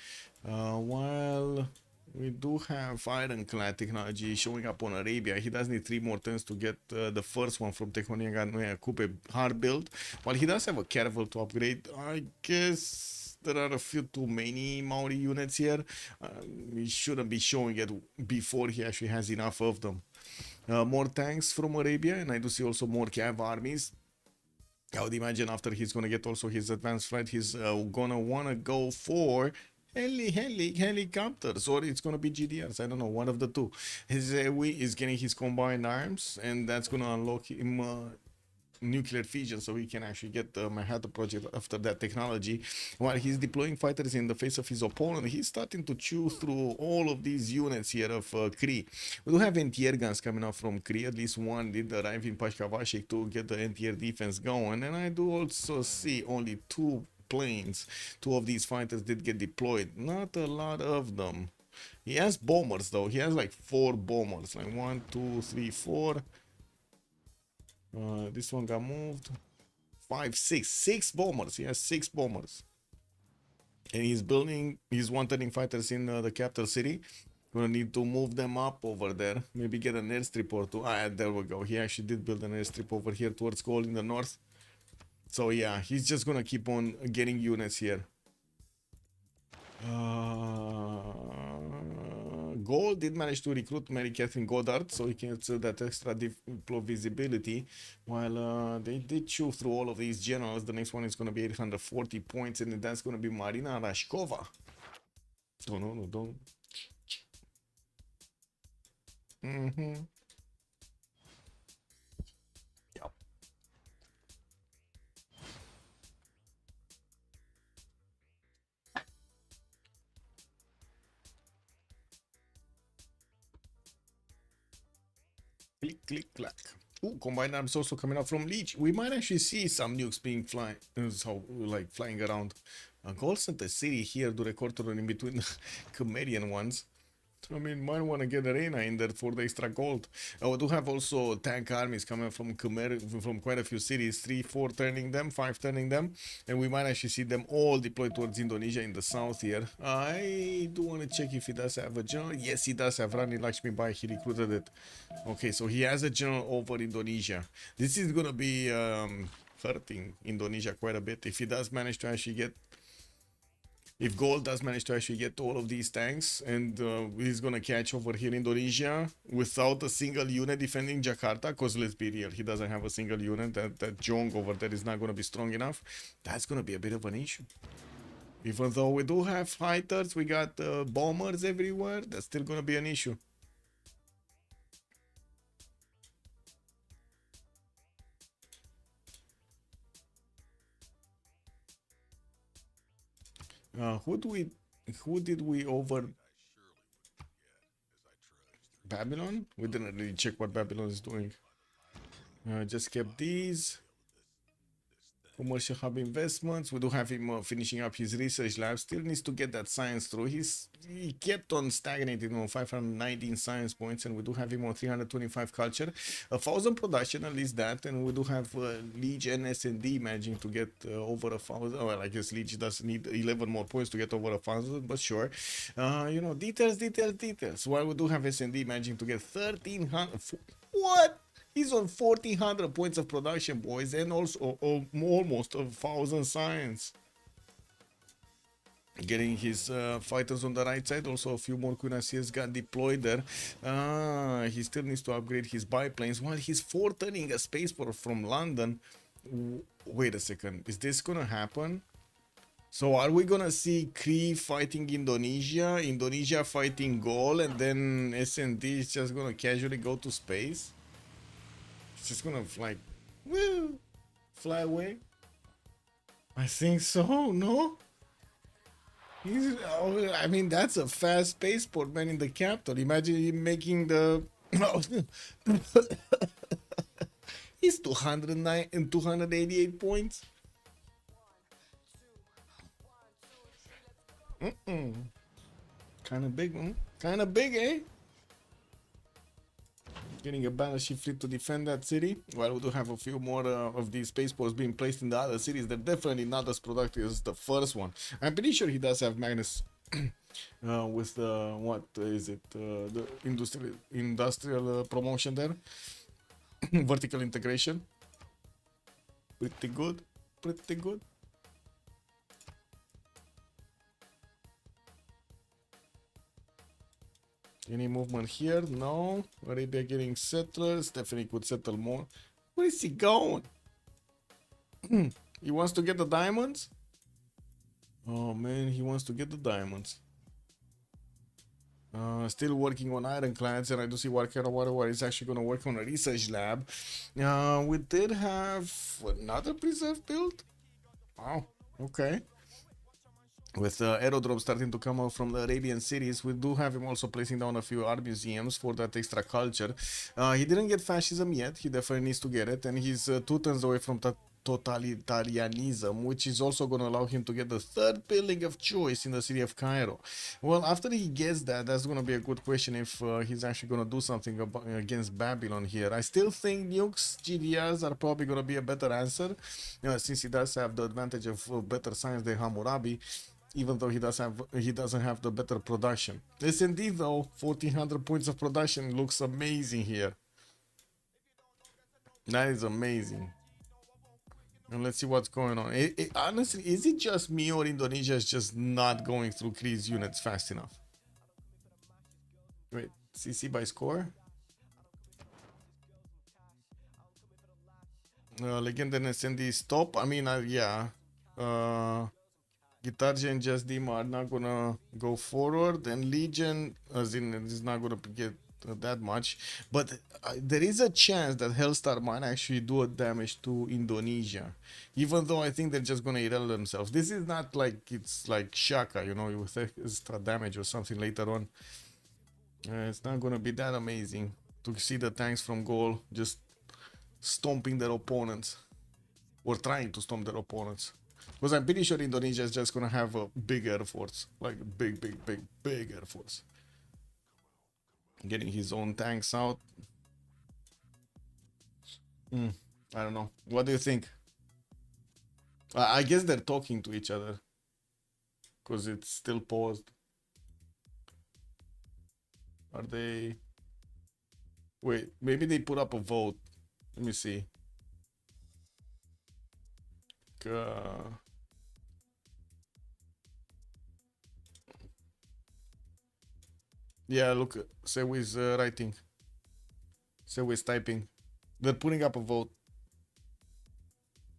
While we do have ironclad technology showing up on Arabia, he does need 3 more turns to get the first one from Tehoniaga Coupe hard build. While he does have a caravel to upgrade, I guess there are a few too many Maori units here. He shouldn't be showing it before he actually has enough of them. More tanks from Arabia, and I do see also more cav armies. I would imagine after he's gonna get also his advanced flight, he's gonna wanna go for helicopters, or it's gonna be GDRs. I don't know, one of the two. His is getting his combined arms, and that's gonna unlock him nuclear fission, so he can actually get the Manhattan Project after that technology. While he's deploying fighters in the face of his opponent, he's starting to chew through all of these units here of Kree. We do have anti-air guns coming out from Kree. At least one did arrive in Pashkavashik to get the anti-air defense going, and I do also see only 2 planes. 2 of these fighters did get deployed. Not a lot of them. He has bombers though. He has like 4 bombers, like 1, 2, 3, 4. This one got moved. 5, 6 bombers. He has 6 bombers, and he's one-turning fighters in the capital city. Gonna need to move them up over there. Maybe get an airstrip or 2. There we go. He actually did build an airstrip over here towards Gold in the north. So yeah, he's just gonna keep on getting units here. Gold did manage to recruit Mary Catherine Goddard, so he can do that extra diplo visibility. While they did chew through all of these generals, the next one is going to be 840 points, and that's going to be Marina Rashkova. Oh no, don't. Yep. Click, click, clack. Ooh, combined arms also coming out from Leech. We might actually see some nukes being flying around. Gold Center City here do record in between the Khmerian ones. I mean, might want to get Arena in there for the extra gold. We do have also tank armies coming from Khmer, from quite a few cities, 3, 4 turning them, 5 turning them, and we might actually see them all deployed towards Indonesia in the south here. I do want to check if he does have a general. Yes, he does have Rani Lakshmi Bai. He recruited it. Okay, so he has a general over Indonesia. This is going to be hurting Indonesia quite a bit if he does manage to actually get... If Gold does manage to actually get all of these tanks, and he's gonna catch over here in Indonesia without a single unit defending Jakarta, because let's be real, he doesn't have a single unit. That Jong over there is not gonna be strong enough. That's gonna be a bit of an issue. Even though we do have fighters, we got bombers everywhere, that's still gonna be an issue. Who did we over? Babylon? We didn't really check what Babylon is doing. Just kept these. Commercial hub investments. We do have him finishing up his research lab. Still needs to get that science through. He kept on stagnating on 519 science points, and we do have him on 325 culture, 1,000 production, at least that, and we do have Leech and S&D managing to get over 1,000. Well, I guess Leech does need 11 more points to get over 1,000, but sure. You know, details. While we do have S&D managing to get 1,300. What? He's on 1,400 points of production, boys, and also almost 1,000 science. Getting his fighters on the right side. Also, a few more cuirassiers got deployed there. He still needs to upgrade his biplanes. While he's forwarding a spaceport from London. Wait a second. Is this gonna happen? So are we gonna see Kree fighting Indonesia, Indonesia fighting Gaul, and then SND is just gonna casually go to space? It's just gonna fly away? I think so, no? I mean, that's a fast spaceport, man, in the capital. Imagine him making the... He's 209 and 288 points. Kind of big, man. Kind of big, eh? Getting a battleship fleet to defend that city. Well, we do have a few more of these spaceports being placed in the other cities. They're definitely not as productive as the first one. I'm pretty sure he does have Magnus with the, what is it? The industrial promotion there. Vertical integration. Pretty good. Pretty good. Any movement here? No. Arabia getting settlers. Definitely could settle more. Where is he going? He wants to get the diamonds? Oh man, he wants to get the diamonds. Still working on ironclads, and I do see War is actually going to work on a research lab. We did have another preserve build. Wow, okay. With aerodromes starting to come out from the Arabian cities, we do have him also placing down a few art museums for that extra culture. He didn't get fascism yet. He definitely needs to get it, and he's 2 turns away from totalitarianism, which is also going to allow him to get the 3rd building of choice in the city of Cairo. Well, after he gets that, that's going to be a good question if he's actually going to do something against Babylon here. I still think nukes, GDRs are probably going to be a better answer, since he does have the advantage of better science than Hammurabi, even though he doesn't have the better production. Yes, indeed, though, 1,400 points of production looks amazing here. That is amazing. And let's see what's going on. Honestly, is it just me or Indonesia is just not going through Kree's units fast enough? Wait, CC by score? Legend and SND stop. I mean, yeah. Guitarja and Just Dima are not gonna go forward, and Legion, as in, is not gonna get that much. But there is a chance that Hellstar might actually do a damage to Indonesia, even though I think they're just gonna erase themselves. This is not like it's like Shaka, you know, with extra damage or something later on. It's not gonna be that amazing to see the tanks from Gaul just stomping their opponents, or trying to stomp their opponents. Because I'm pretty sure Indonesia is just gonna have a big air force, like big air force. Getting his own tanks out. I don't know. What do you think? I guess they're talking to each other, because it's still paused. Are they? Wait, maybe they put up a vote. Let me see. Yeah, look, Sewu is writing. Sewu is typing. They're putting up a vote.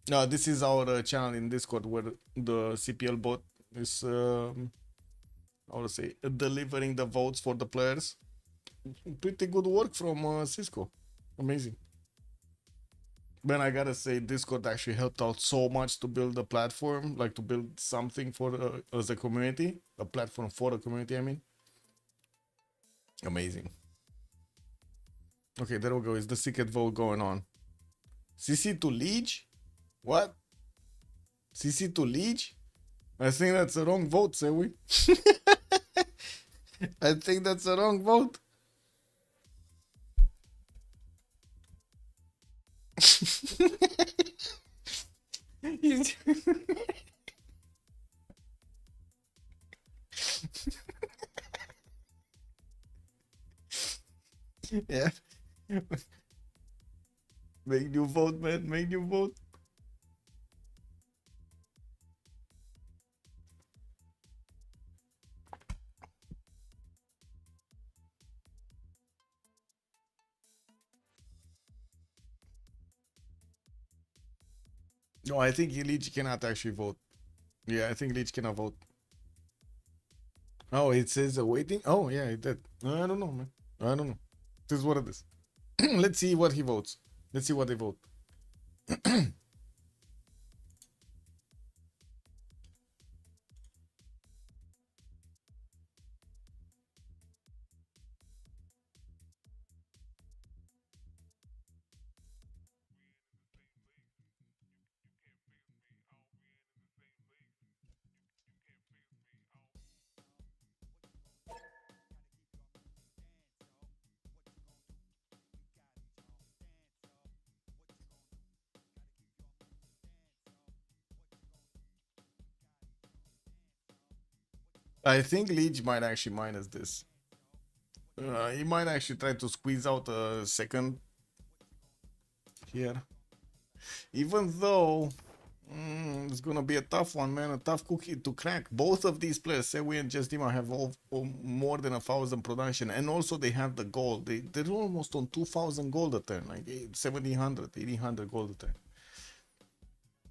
This is our channel in Discord where the CPL bot is, how to say, delivering the votes for the players. Pretty good work from Cisco. Amazing. Man, I gotta say, Discord actually helped out so much to build a platform, like to build something for as a community, a platform for the community, I mean. Amazing. Okay, there we go. Is the secret vote going on? CC to Liege? What? CC to Liege? I think that's the wrong vote, say we. I think that's the wrong vote. Yeah. Make new vote, man. Make new vote. No, I think Leech cannot actually vote. Yeah, I think Leech cannot vote. Oh, it says awaiting. Oh, yeah, it did. I don't know, man. I don't know. This is what it is. Let's see what he votes. Let's see what they vote. I think Leech might actually minus this. He might actually try to squeeze out a second here. Even though it's gonna be a tough one, man. A tough cookie to crack. Both of these players, Sewe and Justima, have all more than 1,000 production, and also they have the gold. They're almost on 2,000 gold a turn, like 1,700, 1,800 gold a turn.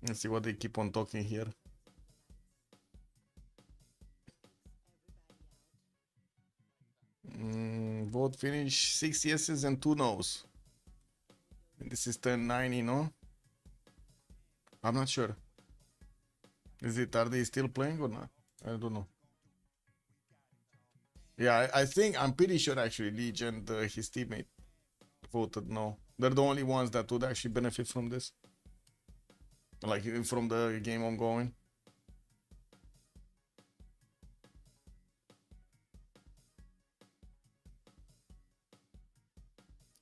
Let's see what they keep on talking here. Vote finish 6 yeses and 2 nos. And this is turn 90, no? I'm not sure. Are they still playing or not? I don't know. Yeah, I'm pretty sure actually Leech and his teammate voted no. They're the only ones that would actually benefit from this. Like from the game ongoing.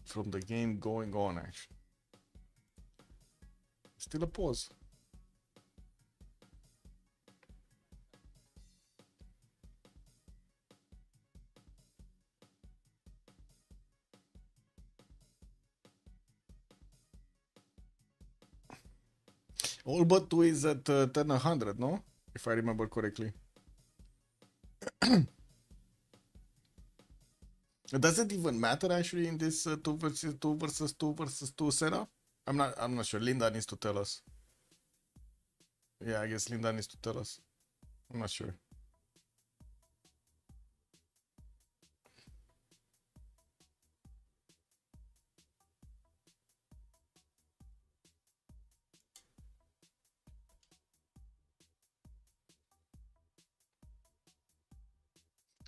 From the game going on, actually. Still a pause. All but 2 is at turn 100, no? If I remember correctly. Does it even matter actually in this 2 versus 2 versus 2 versus 2 setup? I'm not sure. Linda needs to tell us. Yeah, I guess Linda needs to tell us. I'm not sure.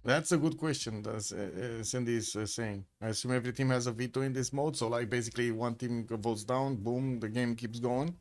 That's a good question. That's Cindy is saying. I assume every team has a veto in this mode, so like basically one team votes down, boom, the game keeps going.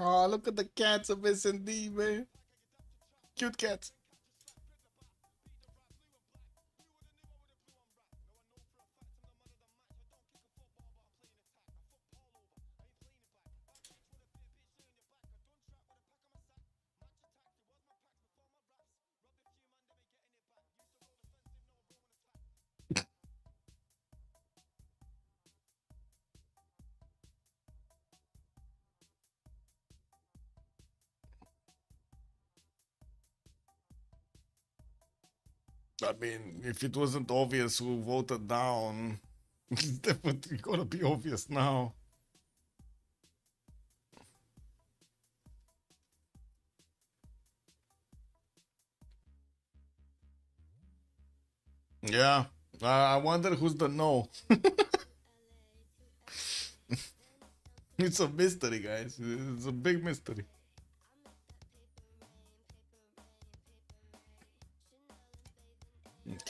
Oh, look at the cats of S&D, man. Cute cats. I mean, if it wasn't obvious who voted down, it's definitely gonna be obvious now. Yeah, I wonder who's the no. It's a mystery, guys. It's a big mystery.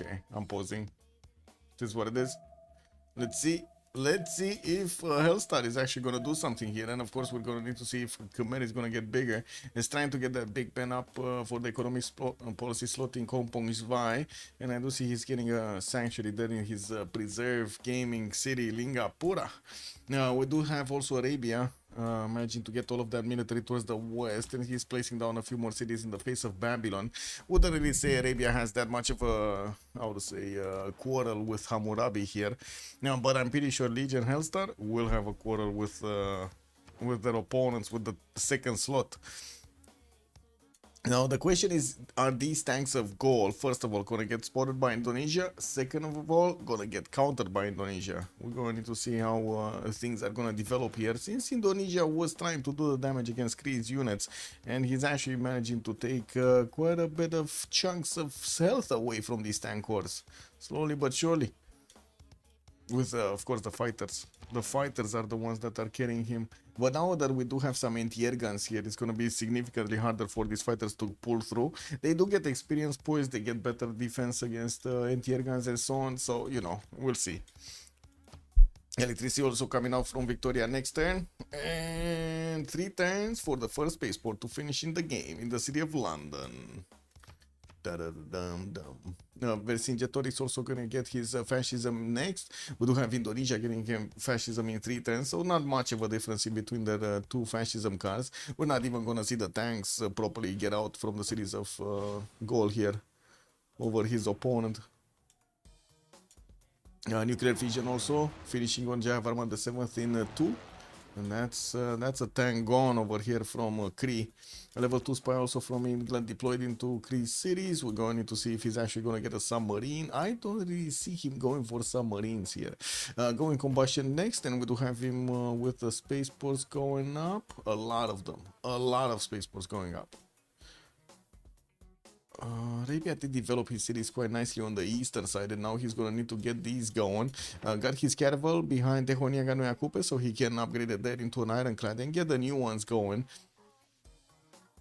Okay, I'm pausing. This is what it is. Let's see. let's see if Hellstar is actually going to do something here. And of course, we're going to need to see if Khmer is going to get bigger. He's trying to get that big pen up for the economic policy slot in Kompong Svai. And I do see he's getting a sanctuary there in his preserve gaming city, Lingapura. Now, we do have also Arabia. Managing to get all of that military towards the west, and he's placing down a few more cities in the face of Babylon. Wouldn't really say Arabia has that much of a, how to say, quarrel with Hammurabi here. Now, but I'm pretty sure Legion Hellstar will have a quarrel with their opponents with the second slot. Now the question is, are these tanks of gold, first of all, gonna get spotted by Indonesia? Second of all, gonna get countered by Indonesia? We're going to need to see how things are gonna develop here, since Indonesia was trying to do the damage against Kree's units, and he's actually managing to take quite a bit of chunks of health away from these tank cores, slowly but surely. With of course the fighters. The fighters are the ones that are carrying him. But now that we do have some anti-air guns here, it's going to be significantly harder for these fighters to pull through. They do get experience points, they get better defense against anti-air guns and so on. So, you know, we'll see. Electricity also coming out from Victoria next turn. And 3 turns for the first spaceport to finish in the game in the city of London. Vercingetorix also gonna get his fascism next. We do have Indonesia getting him fascism in 3 turns, so not much of a difference in between the 2 fascism cars. We're not even gonna see the tanks properly get out from the series of goal here over his opponent. Nuclear fission also finishing on Jayavarman the 7th in 2. And that's a tank gone over here from Kree. A level 2 spy also from England deployed into Kree cities. We're going to see if he's actually going to get a submarine. I don't really see him going for submarines here. Going combustion next, and we do have him with the spaceports going up. A lot of them. A lot of spaceports going up. Arabia did develop his cities quite nicely on the eastern side, and now he's gonna need to get these going. Got his caravel behind Tehoniaga no Yakupe, so he can upgrade it there into an ironclad and get the new ones going.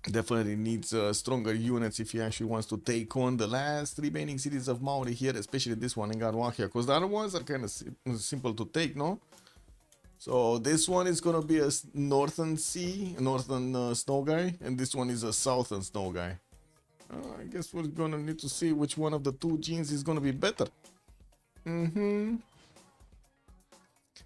Definitely needs stronger units if he actually wants to take on the last remaining cities of Maori here, especially this one in Garwahia, because the other ones are kind of simple to take, no? So this one is gonna be a northern snow guy, and this one is a southern snow guy. I guess we're gonna need to see which one of the 2 genes is gonna be better.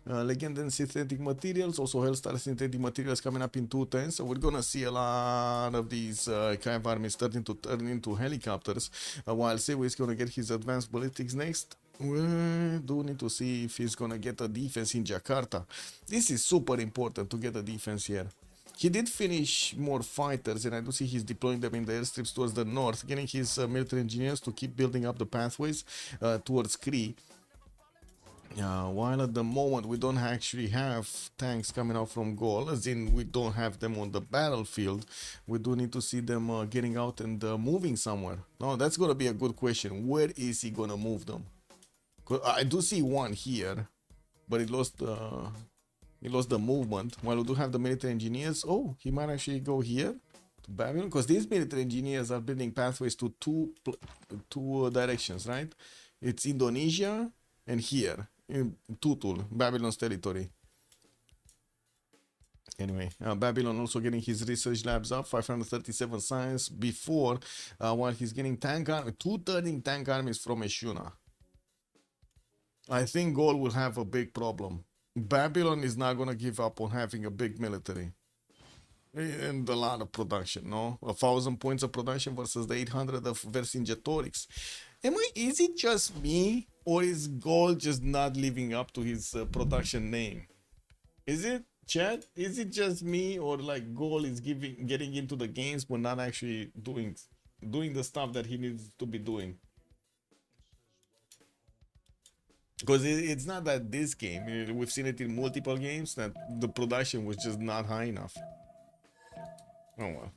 Legend and synthetic materials, also Hellstar synthetic materials coming up in 2 turns, so we're gonna see a lot of these Cav armies starting to turn into helicopters, while Civ6 is gonna get his advanced ballistics next. We do need to see if he's gonna get a defense in Jakarta. This is super important to get a defense here. He did finish more fighters, and I do see he's deploying them in the airstrips towards the north, getting his military engineers to keep building up the pathways towards Kree. While at the moment we don't actually have tanks coming out from Gaul, as in we don't have them on the battlefield, we do need to see them getting out and moving somewhere. Now that's gonna be a good question. Where is he gonna move them? 'Cause I do see one here, but he lost the movement. While we do have the military engineers, oh, he might actually go here to Babylon, because these military engineers are building pathways to two directions, right? It's Indonesia and here in Tutul, Babylon's territory. Anyway, Babylon also getting his research labs up, 537 science before, while he's getting tank army, 2 turning tank armies from Eshuna. I think Gaul will have a big problem. Babylon is not gonna give up on having a big military and a lot of production, no? 1,000 points of production versus the 800 of Vercingetorix. Is it just me, or is Gaul just not living up to his production name? Is it, Chad? Is it just me, or like Gaul is getting into the games but not actually doing the stuff that he needs to be doing? Because it's not that this game, we've seen it in multiple games, that the production was just not high enough. Oh well.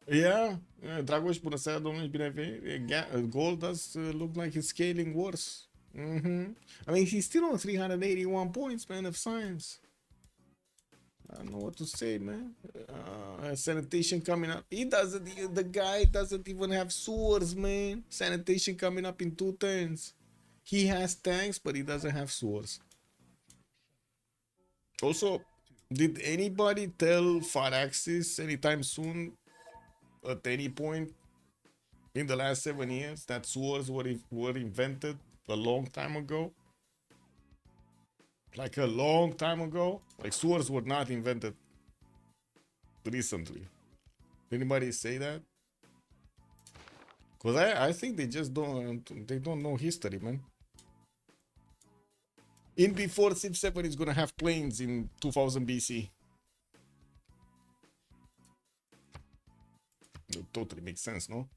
Yeah, Dragoș, bună seara, domnule, bine ai venit. Gold does look like he's scaling worse. I mean, he's still on 381 points, man, of science. I don't know what to say, man. Sanitation coming up. The guy doesn't even have sewers, man. Sanitation coming up in 2 turns. He has tanks, but he doesn't have swords. Also, did anybody tell Faraxis anytime soon, at any point in the last 7 years, that swords were invented a long time ago? Like a long time ago? Like swords were not invented recently. Anybody say that? Because I think they just don't know history, man. In before Civ7 is gonna have planes in 2000 BC. It totally makes sense, no?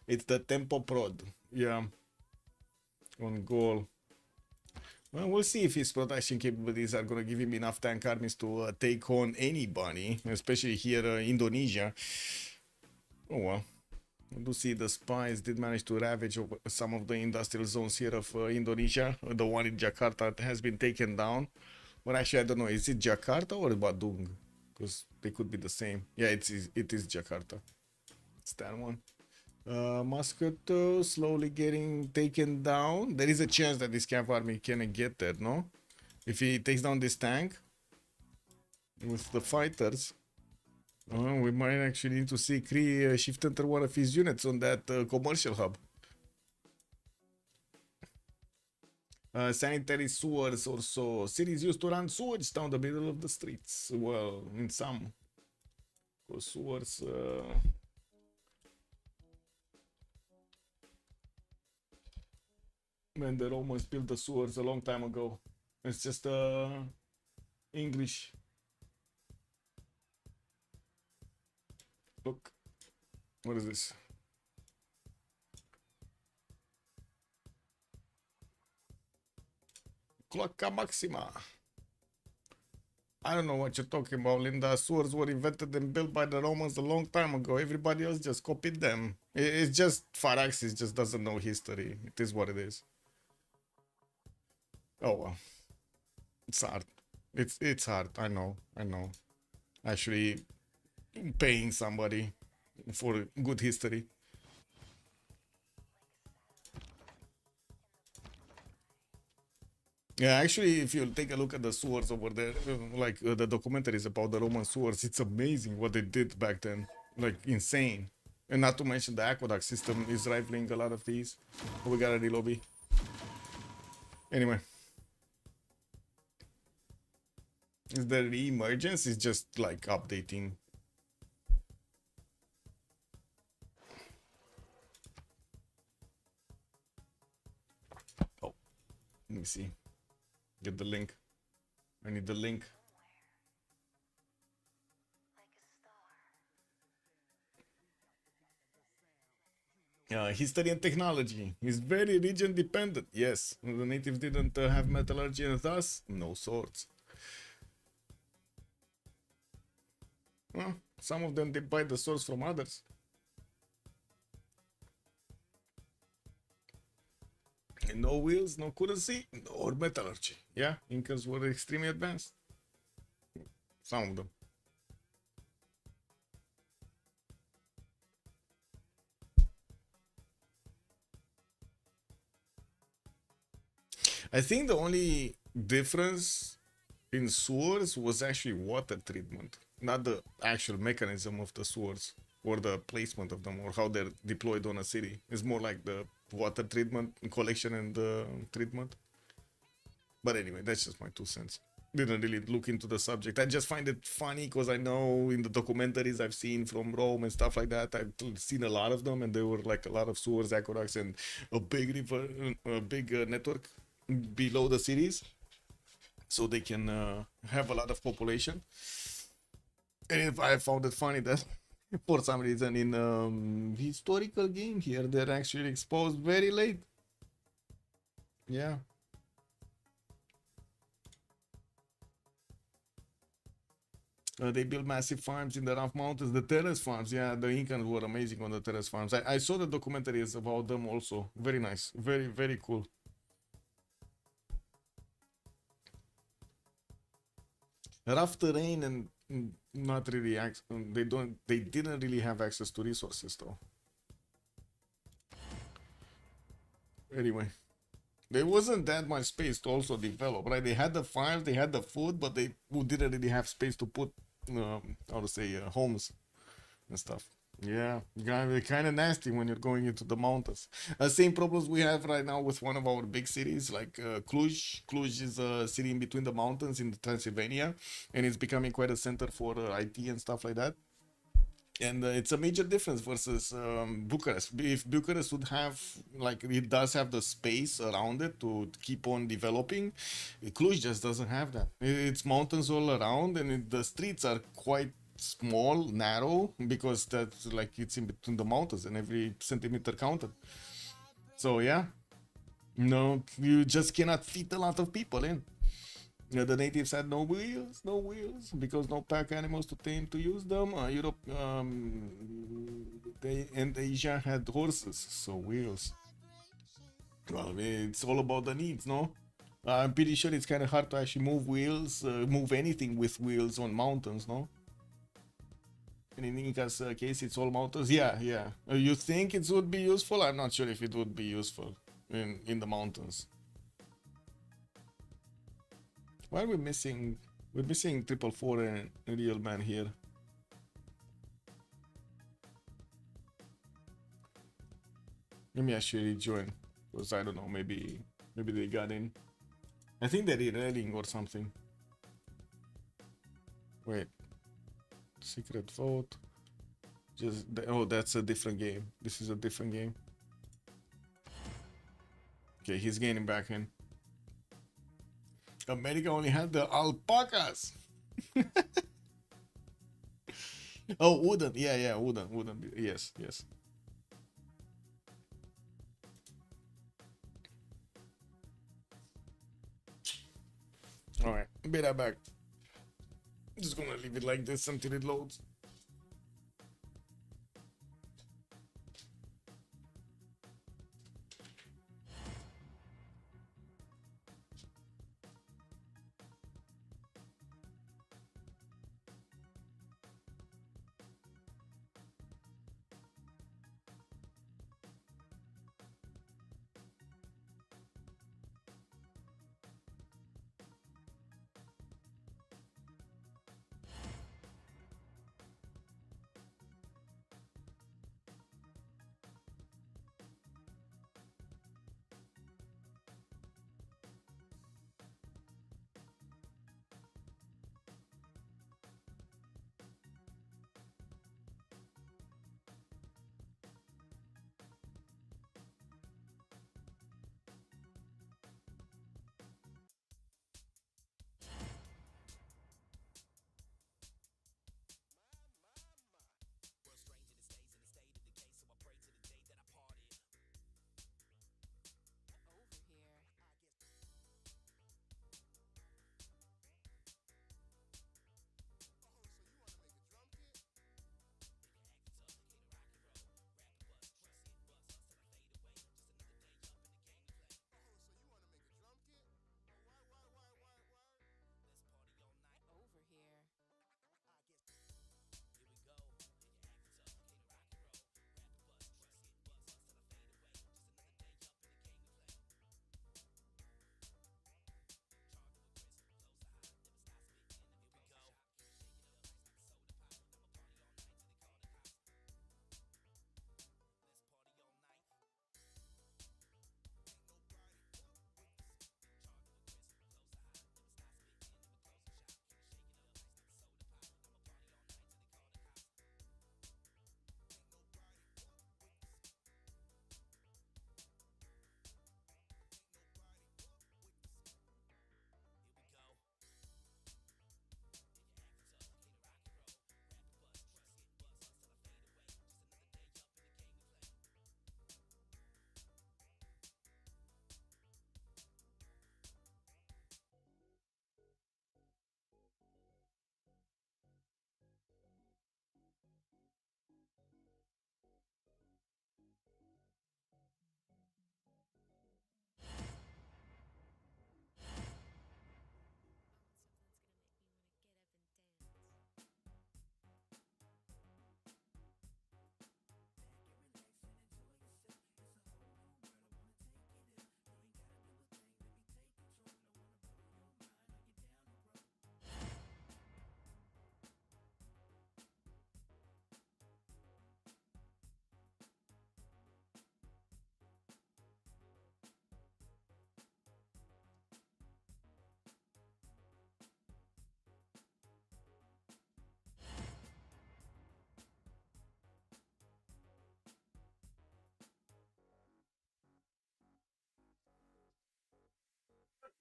It's the tempo prod. Yeah. On goal. Well, we'll see if his production capabilities are going to give him enough tank armies to take on anybody, especially here Indonesia. Oh well. I do see the spies did manage to ravage some of the industrial zones here of Indonesia. The one in Jakarta has been taken down. But actually, I don't know. Is it Jakarta or Badung? Because they could be the same. Yeah, it is Jakarta. It's that one. Moscow slowly getting taken down. There is a chance that this camp army can get there, no? If he takes down this tank with the fighters, we might actually need to see Kree shift enter one of his units on that commercial hub. Sanitary sewers also. Cities used to run sewage down the middle of the streets. Well, in some. Because sewers... Man, the Romans built the sewers a long time ago. It's just English. Look. What is this? Cloaca Maxima. I don't know what you're talking about, Linda. Swords were invented and built by the Romans a long time ago. Everybody else just copied them. It's just Faraxis just doesn't know history. It is what it is. Oh well. It's hard. It's hard. I know. Actually paying somebody for good history. Yeah, actually, if you take a look at the swords over there, like the documentaries about the Roman swords, it's amazing what they did back then. Like, insane. And not to mention the aqueduct system is rivaling a lot of these. We got a relobby. Anyway. Is the re-emergence is just like updating. Oh, let me see. Get the link. I need the link. History and technology is very region dependent. Yes, the natives didn't have metallurgy and thus no swords. Well, some of them they buy the swords from others. And no wheels, no currency, or metallurgy. Yeah, Incas were extremely advanced. Some of them. I think the only difference in swords was actually water treatment, not the actual mechanism of the swords or the placement of them or how they're deployed on a city. It's more like the water treatment, collection and treatment. But anyway, that's just my 2 cents. Didn't really look into the subject. I just find it funny because I know in the documentaries I've seen from Rome and stuff like that, I've seen a lot of them and they were like a lot of sewers, aqueducts and a big river, a big network below the cities. So they can have a lot of population. And if I found it funny that for some reason in historical game here, they're actually exposed very late. Yeah. They built massive farms in the rough mountains, the terrace farms. Yeah, the Incans were amazing on the terrace farms. I saw the documentaries about them also. Very nice. Very, very cool. Rough terrain and not really they didn't really have access to resources though. Anyway, there wasn't that much space to also develop, right? They had the farms, they had the food, but they didn't really have space to put how to say homes and stuff. Yeah, kind of nasty when you're going into the mountains. Same problems we have right now with one of our big cities, like Cluj. Cluj is a city in between the mountains in Transylvania, and it's becoming quite a center for IT and stuff like that. And it's a major difference versus Bucharest. If Bucharest would have, like, it does have the space around it to keep on developing, Cluj just doesn't have that. It's mountains all around, and the streets are quite small, narrow, because that's like it's in between the mountains and every centimeter counted. So yeah, no, you just cannot fit a lot of people in. The natives had no wheels, because no pack animals to tame to use them. Europe, they and Asia had horses, so wheels. Well, it's all about the needs, no? I'm pretty sure it's kind of hard to actually move anything with wheels on mountains, no? And in Inca's case, it's all mountains. Yeah, yeah. You think it would be useful? I'm not sure if it would be useful in the mountains. Why are we missing? We're missing 444 and a real man here. Let me actually rejoin, because I don't know. Maybe they got in. I think they're railing or something. Wait. Secret vote. Oh, that's a different game. This is a different game. Okay, he's getting back in. America only had the alpacas. Oh, wooden. Yeah, wooden. Yes. All right, be right back. Just gonna leave it like this until it loads.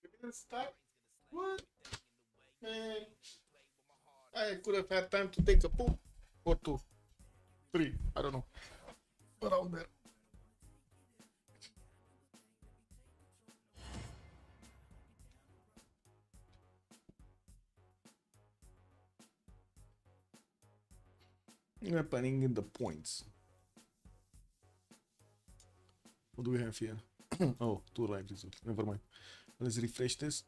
didn't start? What? Man, I could have had time to take a poop. Or two. Three. I don't know. Around there. Happening in the points. What do we have here? Oh, two live results. Never mind. Let's refresh this.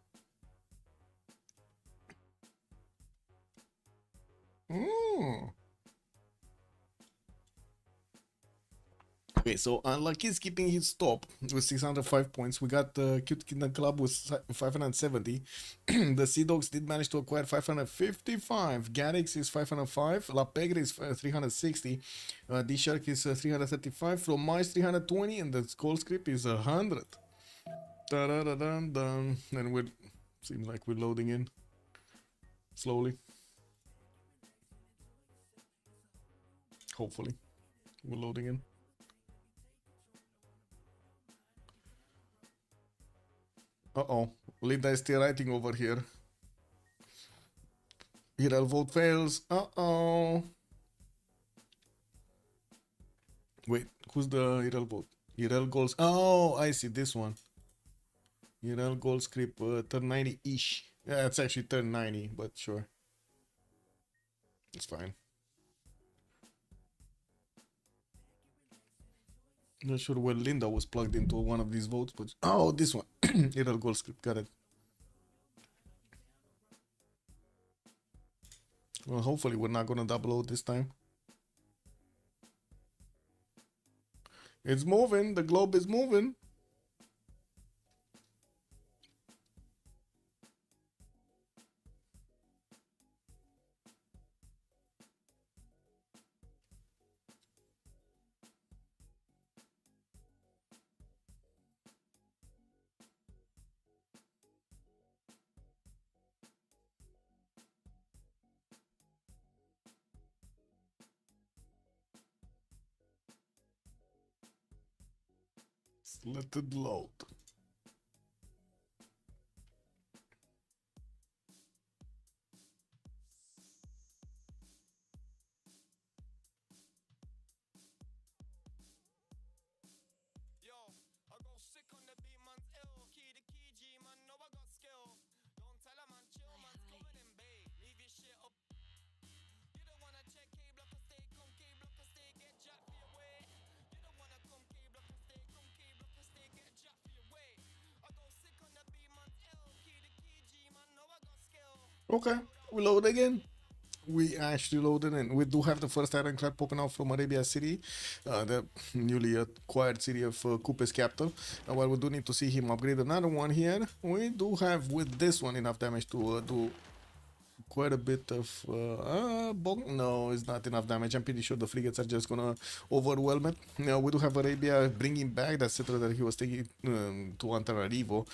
Okay, so Unlucky is keeping his top with 605 points. We got Cute Kingdom Club with 570. The Sea Dogs did manage to acquire 555. Garrix is 505. La Pegre is 360. D-Shark is 335. From Mars 320. And the Skull Script is 100. Da-da-da-dun-dun. And we're... Seems like we're loading in. Slowly. Hopefully. We're loading in. Uh-oh. Linda is still writing over here. Irel vote fails. Uh-oh. Wait, who's the Irel vote? Irel goals. Oh, I see this one. Irel goal script turn 90-ish. Yeah, it's actually turn 90, but sure. It's fine. Not sure where Linda was plugged into one of these votes, but oh, this one. Irel goal script, got it. Well, hopefully we're not gonna double load this time. It's moving. The globe is moving. Let it load. Okay, we load again. We actually loaded in. We do have the first ironclad popping out from Arabia City, the newly acquired city of Coupe's capital. While we do need to see him upgrade another one here, we do have with this one enough damage to do quite a bit of no, it's not enough damage. I'm pretty sure the frigates are just gonna overwhelm it. Now we do have Arabia bringing back that citadel that he was taking to Antananarivo,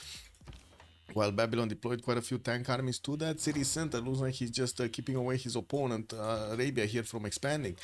while Babylon deployed quite a few tank armies to that city center. Looks like he's just keeping away his opponent, Arabia, here from expanding.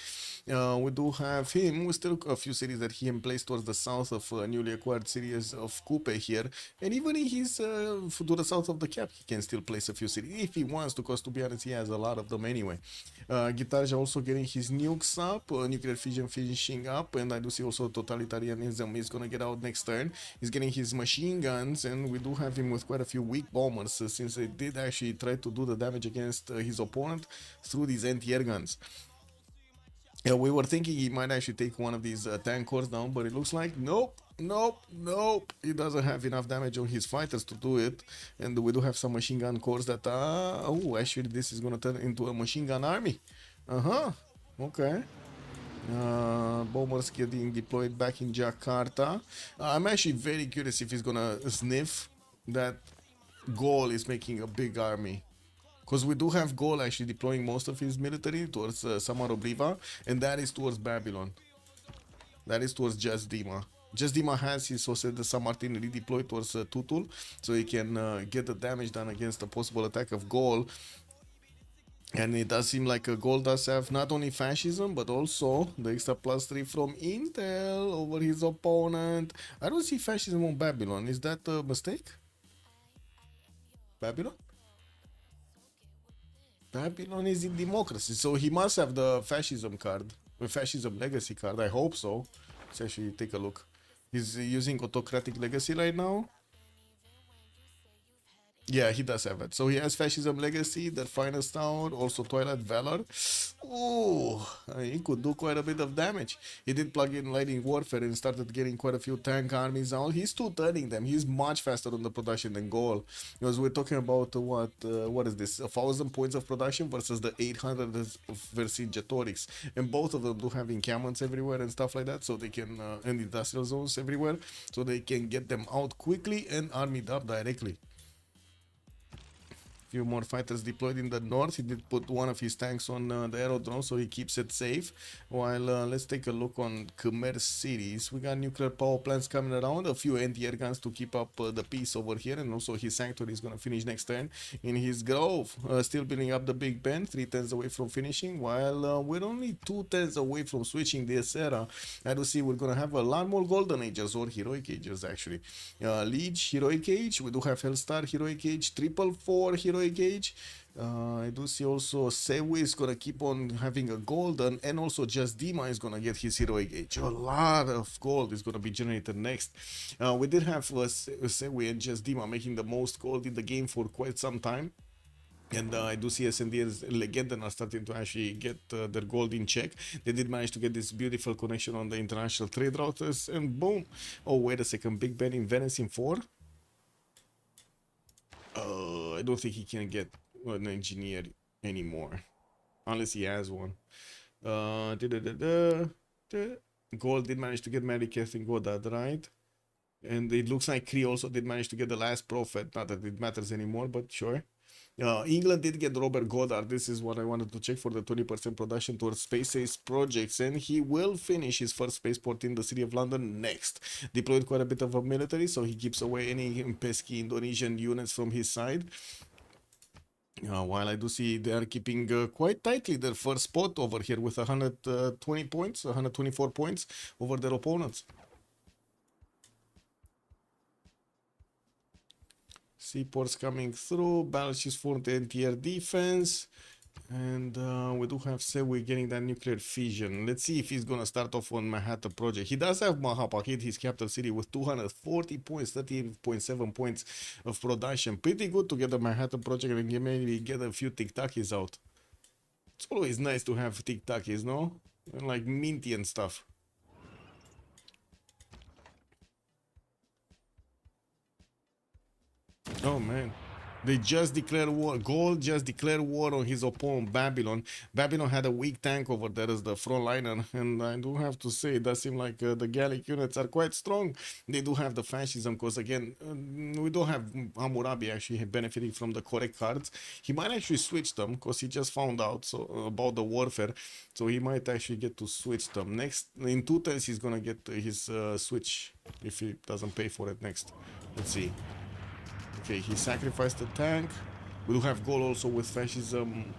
We do have him with still a few cities that he emplaced towards the south of newly acquired cities of Coupe here. And even if he's to the south of the cap, he can still place a few cities if he wants to, because to be honest, he has a lot of them anyway. Guitarja also getting his nukes up, nuclear fission finishing up, and I do see also totalitarianism is gonna get out next turn. He's getting his machine guns, and we do have him with quite a few weak bombers, since they did actually try to do the damage against his opponent through these anti-air guns. Yeah, we were thinking he might actually take one of these tank cores down, but it looks like nope. He doesn't have enough damage on his fighters to do it. And we do have some machine gun cores that oh, actually this is gonna turn into a machine gun army. Okay. Bombers getting deployed back in Jakarta. I'm actually very curious if he's gonna sniff that Gaul is making a big army. Because we do have Gaul actually deploying most of his military towards Samarobriva, and that is towards Babylon. That is towards Jasdima. Jasdima has his Jose de San Martin redeployed towards Tutul, so he can get the damage done against the possible attack of Gaul. And it does seem like Gaul does have not only fascism, but also the extra +3 from Intel over his opponent. I don't see fascism on Babylon. Is that a mistake? Babylon? Babylon is in democracy, so he must have the fascism card, the fascism legacy card. I hope so. Let's actually take a look. He's using autocratic legacy right now. Yeah, he does have it. So he has Fascism Legacy, the Finest Town, also Twilight Valor. Ooh, he could do quite a bit of damage. He did plug in Lightning Warfare and started getting quite a few tank armies out. He's still turning them. He's much faster on the production than Goal. Because we're talking about what is this? 1,000 points of production versus the 800 of Vercingetorix. And both of them do have encampments everywhere and stuff like that. So they can, and industrial zones everywhere. So they can get them out quickly and armied up directly. Few more fighters deployed in the north. He did put one of his tanks on the aerodrome, so he keeps it safe. While let's take a look on Khmer cities. We got nuclear power plants coming around, a few anti-air guns to keep up the peace over here, and also his sanctuary is going to finish next turn in his grove. Still building up the Big Ben, 3 turns away from finishing, while we're only 2 turns away from switching this era. I do see we're going to have a lot more Golden Ages or Heroic Ages actually. Liege, Heroic Age, we do have Hellstar, Heroic Age, 444, Heroic Age. I do see also Sewe is gonna keep on having a golden, and also Just Dima is gonna get his Heroic Age. A lot of gold is gonna be generated next. We did have Sewe and Just Dima making the most gold in the game for quite some time. And I do see SND as Legenden are starting to actually get their gold in check. They did manage to get this beautiful connection on the international trade routers, and boom. Oh, wait a second, Big Ben in Venice in 4. I don't think he can get an engineer anymore unless he has one. Gold did manage to get Mary Catherine Goddard, right? And it looks like Cree also did manage to get the last prophet. Not that it matters anymore, but sure. England did get Robert Goddard. This is what I wanted to check for the 20% production towards space-age projects, and he will finish his first spaceport in the city of London next. Deployed quite a bit of a military, so he keeps away any pesky Indonesian units from his side. While I do see they are keeping quite tightly their first spot over here with 120 points, 124 points over their opponents. Seaports coming through, battleships for the anti-air defense, and we do have Sewe getting that nuclear fission. Let's see if he's gonna start off on Manhattan Project. He does have Mahapakit, his capital city, with 240 points, 38.7 points of production. Pretty good to get the Manhattan Project and maybe get a few tic-tacis out. It's always nice to have tic-tacis, no? And like minty and stuff. Oh man, they just declared war. Gold just declared war on his opponent Babylon. Babylon had a weak tank over there as the frontliner, and I do have to say it does seem like the Gallic units are quite strong. They do have the fascism, because again, we don't have Hammurabi actually benefiting from the correct cards. He might actually switch them because he just found out about the warfare, so he might actually get to switch them. Next, in 2 turns, he's gonna get his switch if he doesn't pay for it next. Let's see. Okay, he sacrificed the tank. We do have goal also with fascism,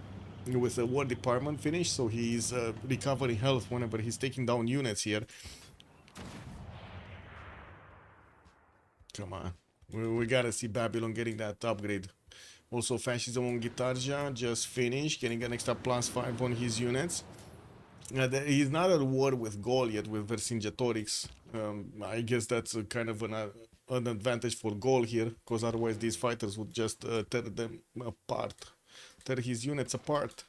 with the war department finish, so he's recovering health whenever he's taking down units here. Come on, we gotta see Babylon getting that upgrade. Also, fascism on Gitarja just finished, getting an extra +5 on his units. He's not at war with Gaul yet, with Vercingetorix. I guess that's kind of an advantage for Gaul here, because otherwise these fighters would just tear them apart, tear his units apart.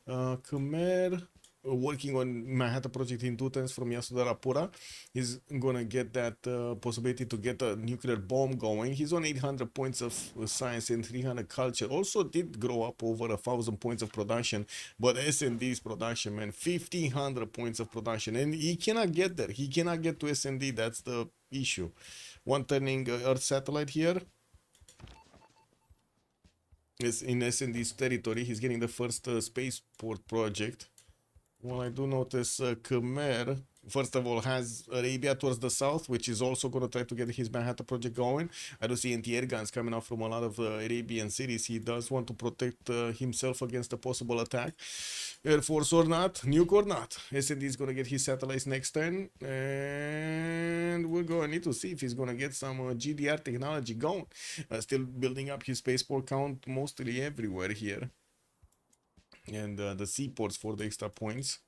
Khmer, working on Manhattan Project in 2 turns from Yasudarapura. He's gonna get that possibility to get a nuclear bomb going. He's on 800 points of science and 300 culture. Also did grow up over 1,000 points of production, but SND's production, man, 1,500 points of production, and he cannot get there. He cannot get to SND. That's the issue. One turning Earth satellite here is in SND's territory. He's getting the first spaceport project. Well, I do notice Khmer, first of all, has Arabia towards the south, which is also going to try to get his Manhattan Project going. I do see anti-air guns coming out from a lot of Arabian cities. He does want to protect himself against a possible attack. Air Force or not, nuke or not. SND is going to get his satellites next turn. And we're gonna need to see if he's gonna get some GDR technology going. Still building up his spaceport count mostly everywhere here. And the seaports for the extra points.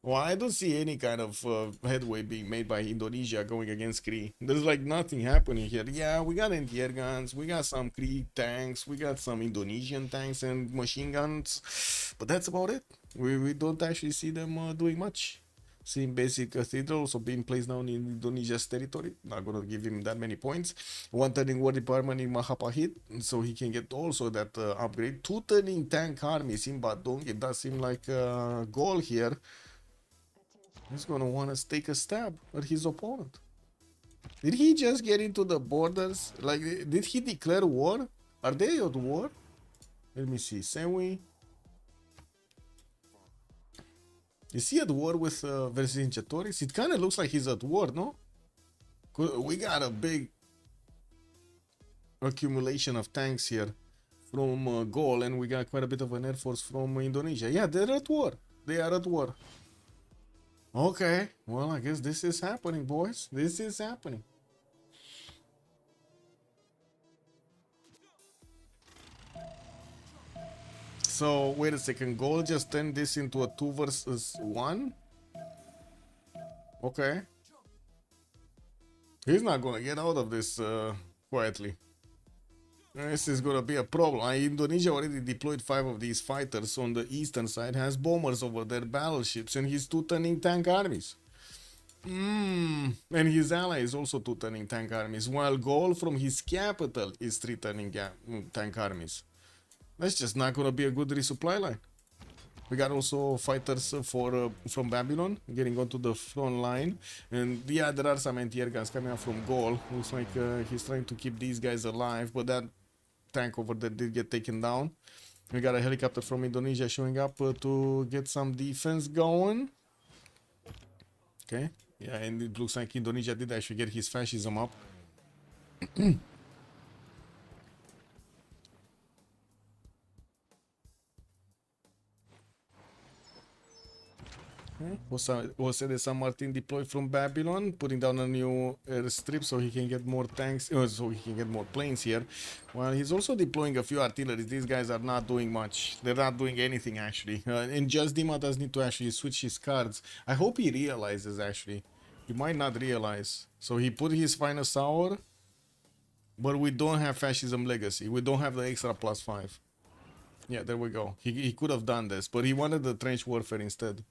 Well, I don't see any kind of headway being made by Indonesia going against Kree. There's like nothing happening here. Yeah, we got anti-air guns, we got some Kree tanks, we got some Indonesian tanks and machine guns, but that's about it. We don't actually see them doing much. Seeing basic cathedral also being placed now in Indonesia's territory. Not gonna give him that many points. One turning war department in Mahapahit, so he can get also that upgrade. Two turning tank armies in Badung. It does seem like a goal here. He's gonna want to take a stab at his opponent. Did he just get into the borders? Like, did he declare war? Are they at war? Let me see. Senwi. Is he at war with Vercingetorix? It kind of looks like he's at war, no? We got a big accumulation of tanks here from Gaul, and we got quite a bit of an air force from Indonesia. Yeah, they're at war. They are at war. Okay, well, I guess this is happening, boys. This is happening. So, wait a second. Goal just turned this into a 2 versus 1? Okay. He's not gonna get out of this quietly. This is gonna be a problem. Indonesia already deployed 5 of these fighters on the eastern side, has bombers over their battleships, and he's 2 turning tank armies. And his ally is also 2 turning tank armies, while Gaul from his capital is 3 turning tank armies. That's just not gonna be a good resupply line. We got also fighters from Babylon getting onto the front line, and yeah, there are some anti-air guns coming out from Gaul. Looks like he's trying to keep these guys alive, but that tank over there did get taken down. We got a helicopter from Indonesia showing up to get some defense going. Okay, yeah, and it looks like Indonesia did actually get his fascism up. Jose San Martin deployed from Babylon, putting down a new airstrip so he can get more tanks, so he can get more planes here. Well, he's also deploying a few artilleries. These guys are not doing much. They're not doing anything, actually. And Just Dima does need to actually switch his cards. I hope he realizes, actually. He might not realize. So he put his finest hour, but we don't have Fascism Legacy. We don't have the extra +5. Yeah, there we go. He could have done this, but he wanted the trench warfare instead.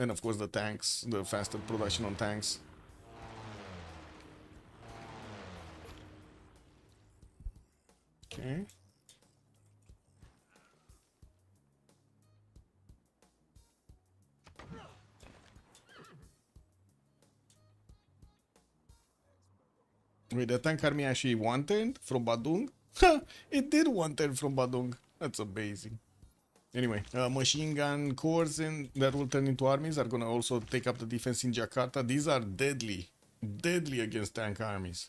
And of course the tanks, the faster production on tanks. Okay. Wait, the tank army actually wanted from Badung? Ha! It did wanted from Badung. That's amazing. Anyway, machine gun corps and that will turn into armies are gonna also take up the defense in Jakarta. These are deadly against tank armies.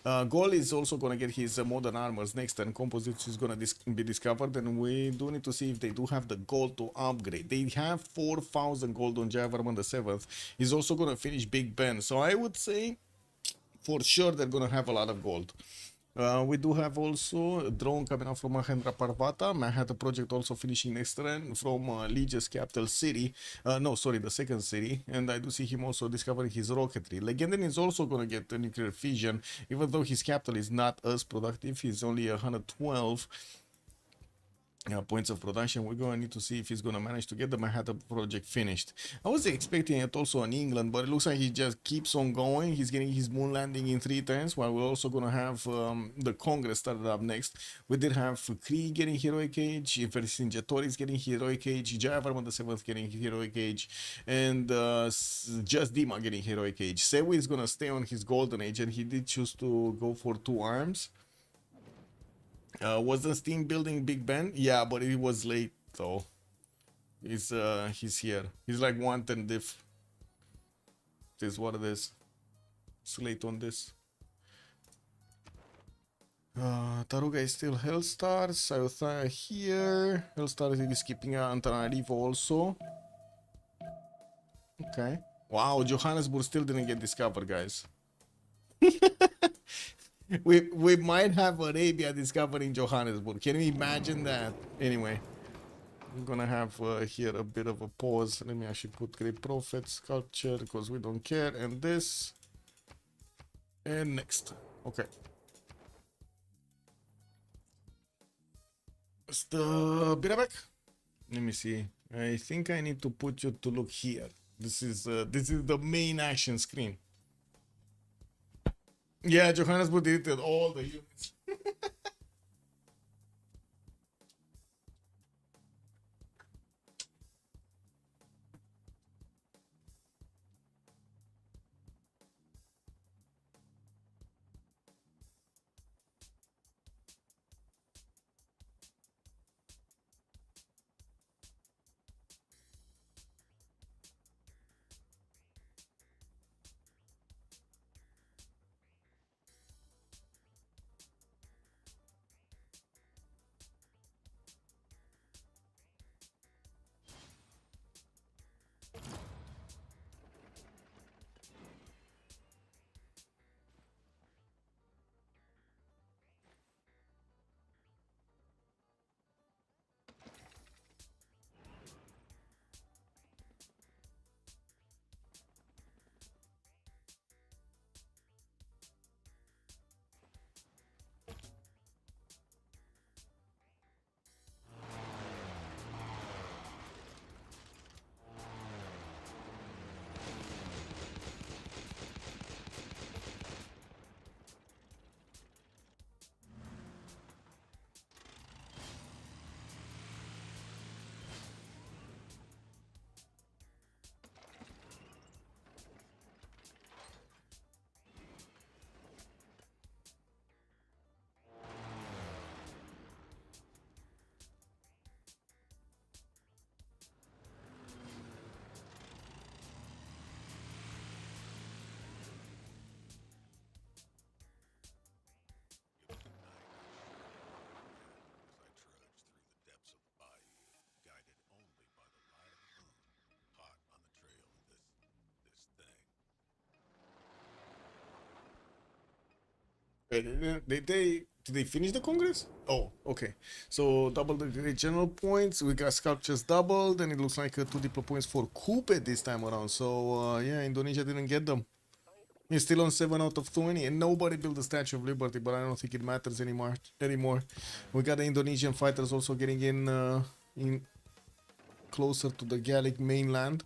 Gaul is also gonna get his modern armors next turn. Composites is gonna be discovered, and we do need to see if they do have the gold to upgrade. They have 4,000 gold on Javarman the 7th. He's also gonna finish Big Ben, so I would say for sure they're gonna have a lot of gold. We do have also a drone coming out from Mahendra Parvata. Manhattan Project also finishing next turn from Legion's capital city. No, sorry, the second city. And I do see him also discovering his rocketry. Legendary is also going to get a nuclear fission, even though his capital is not as productive. He's only 112 points of production. We're going to need to see if he's going to manage to get the Manhattan Project finished. I was expecting it also in England, but it looks like he just keeps on going. He's getting his moon landing in 3 turns, while we're also going to have the Congress started up next. We did have Kree getting Heroic Age, Vercingetorix getting Heroic Age, Jayavarman the 7th getting Heroic Age, and Just Dima getting Heroic Age. Sewi is going to stay on his Golden Age, and he did choose to go for 2 arms. Was the Steam building Big Ben? Yeah, but it was late though. He's here. He's like 110 diff. This is what it is. It's late on this. Taruga is still Hellstars. Sayotha here. Hellstars is keeping Antananarivo also. Okay. Wow, Johannesburg still didn't get discovered, guys. We might have Arabia discovered in Johannesburg. Can you imagine that? Anyway, I'm gonna have here a bit of a pause. Let me actually put Great Prophet sculpture because we don't care. And this. And next. Okay. It's the back. Let me see. I think I need to put you to look here. This is the main action screen. Yeah, Johannesburg deleted all the units. Did they finish the Congress? Oh, okay. So double the great general points. We got sculptures doubled, and it looks like 2 diplo points for Kupe this time around. So yeah, Indonesia didn't get them. He's still on 7 out of 20, and nobody built the Statue of Liberty, but I don't think it matters anymore. We got the Indonesian fighters also getting in closer to the Gallic mainland.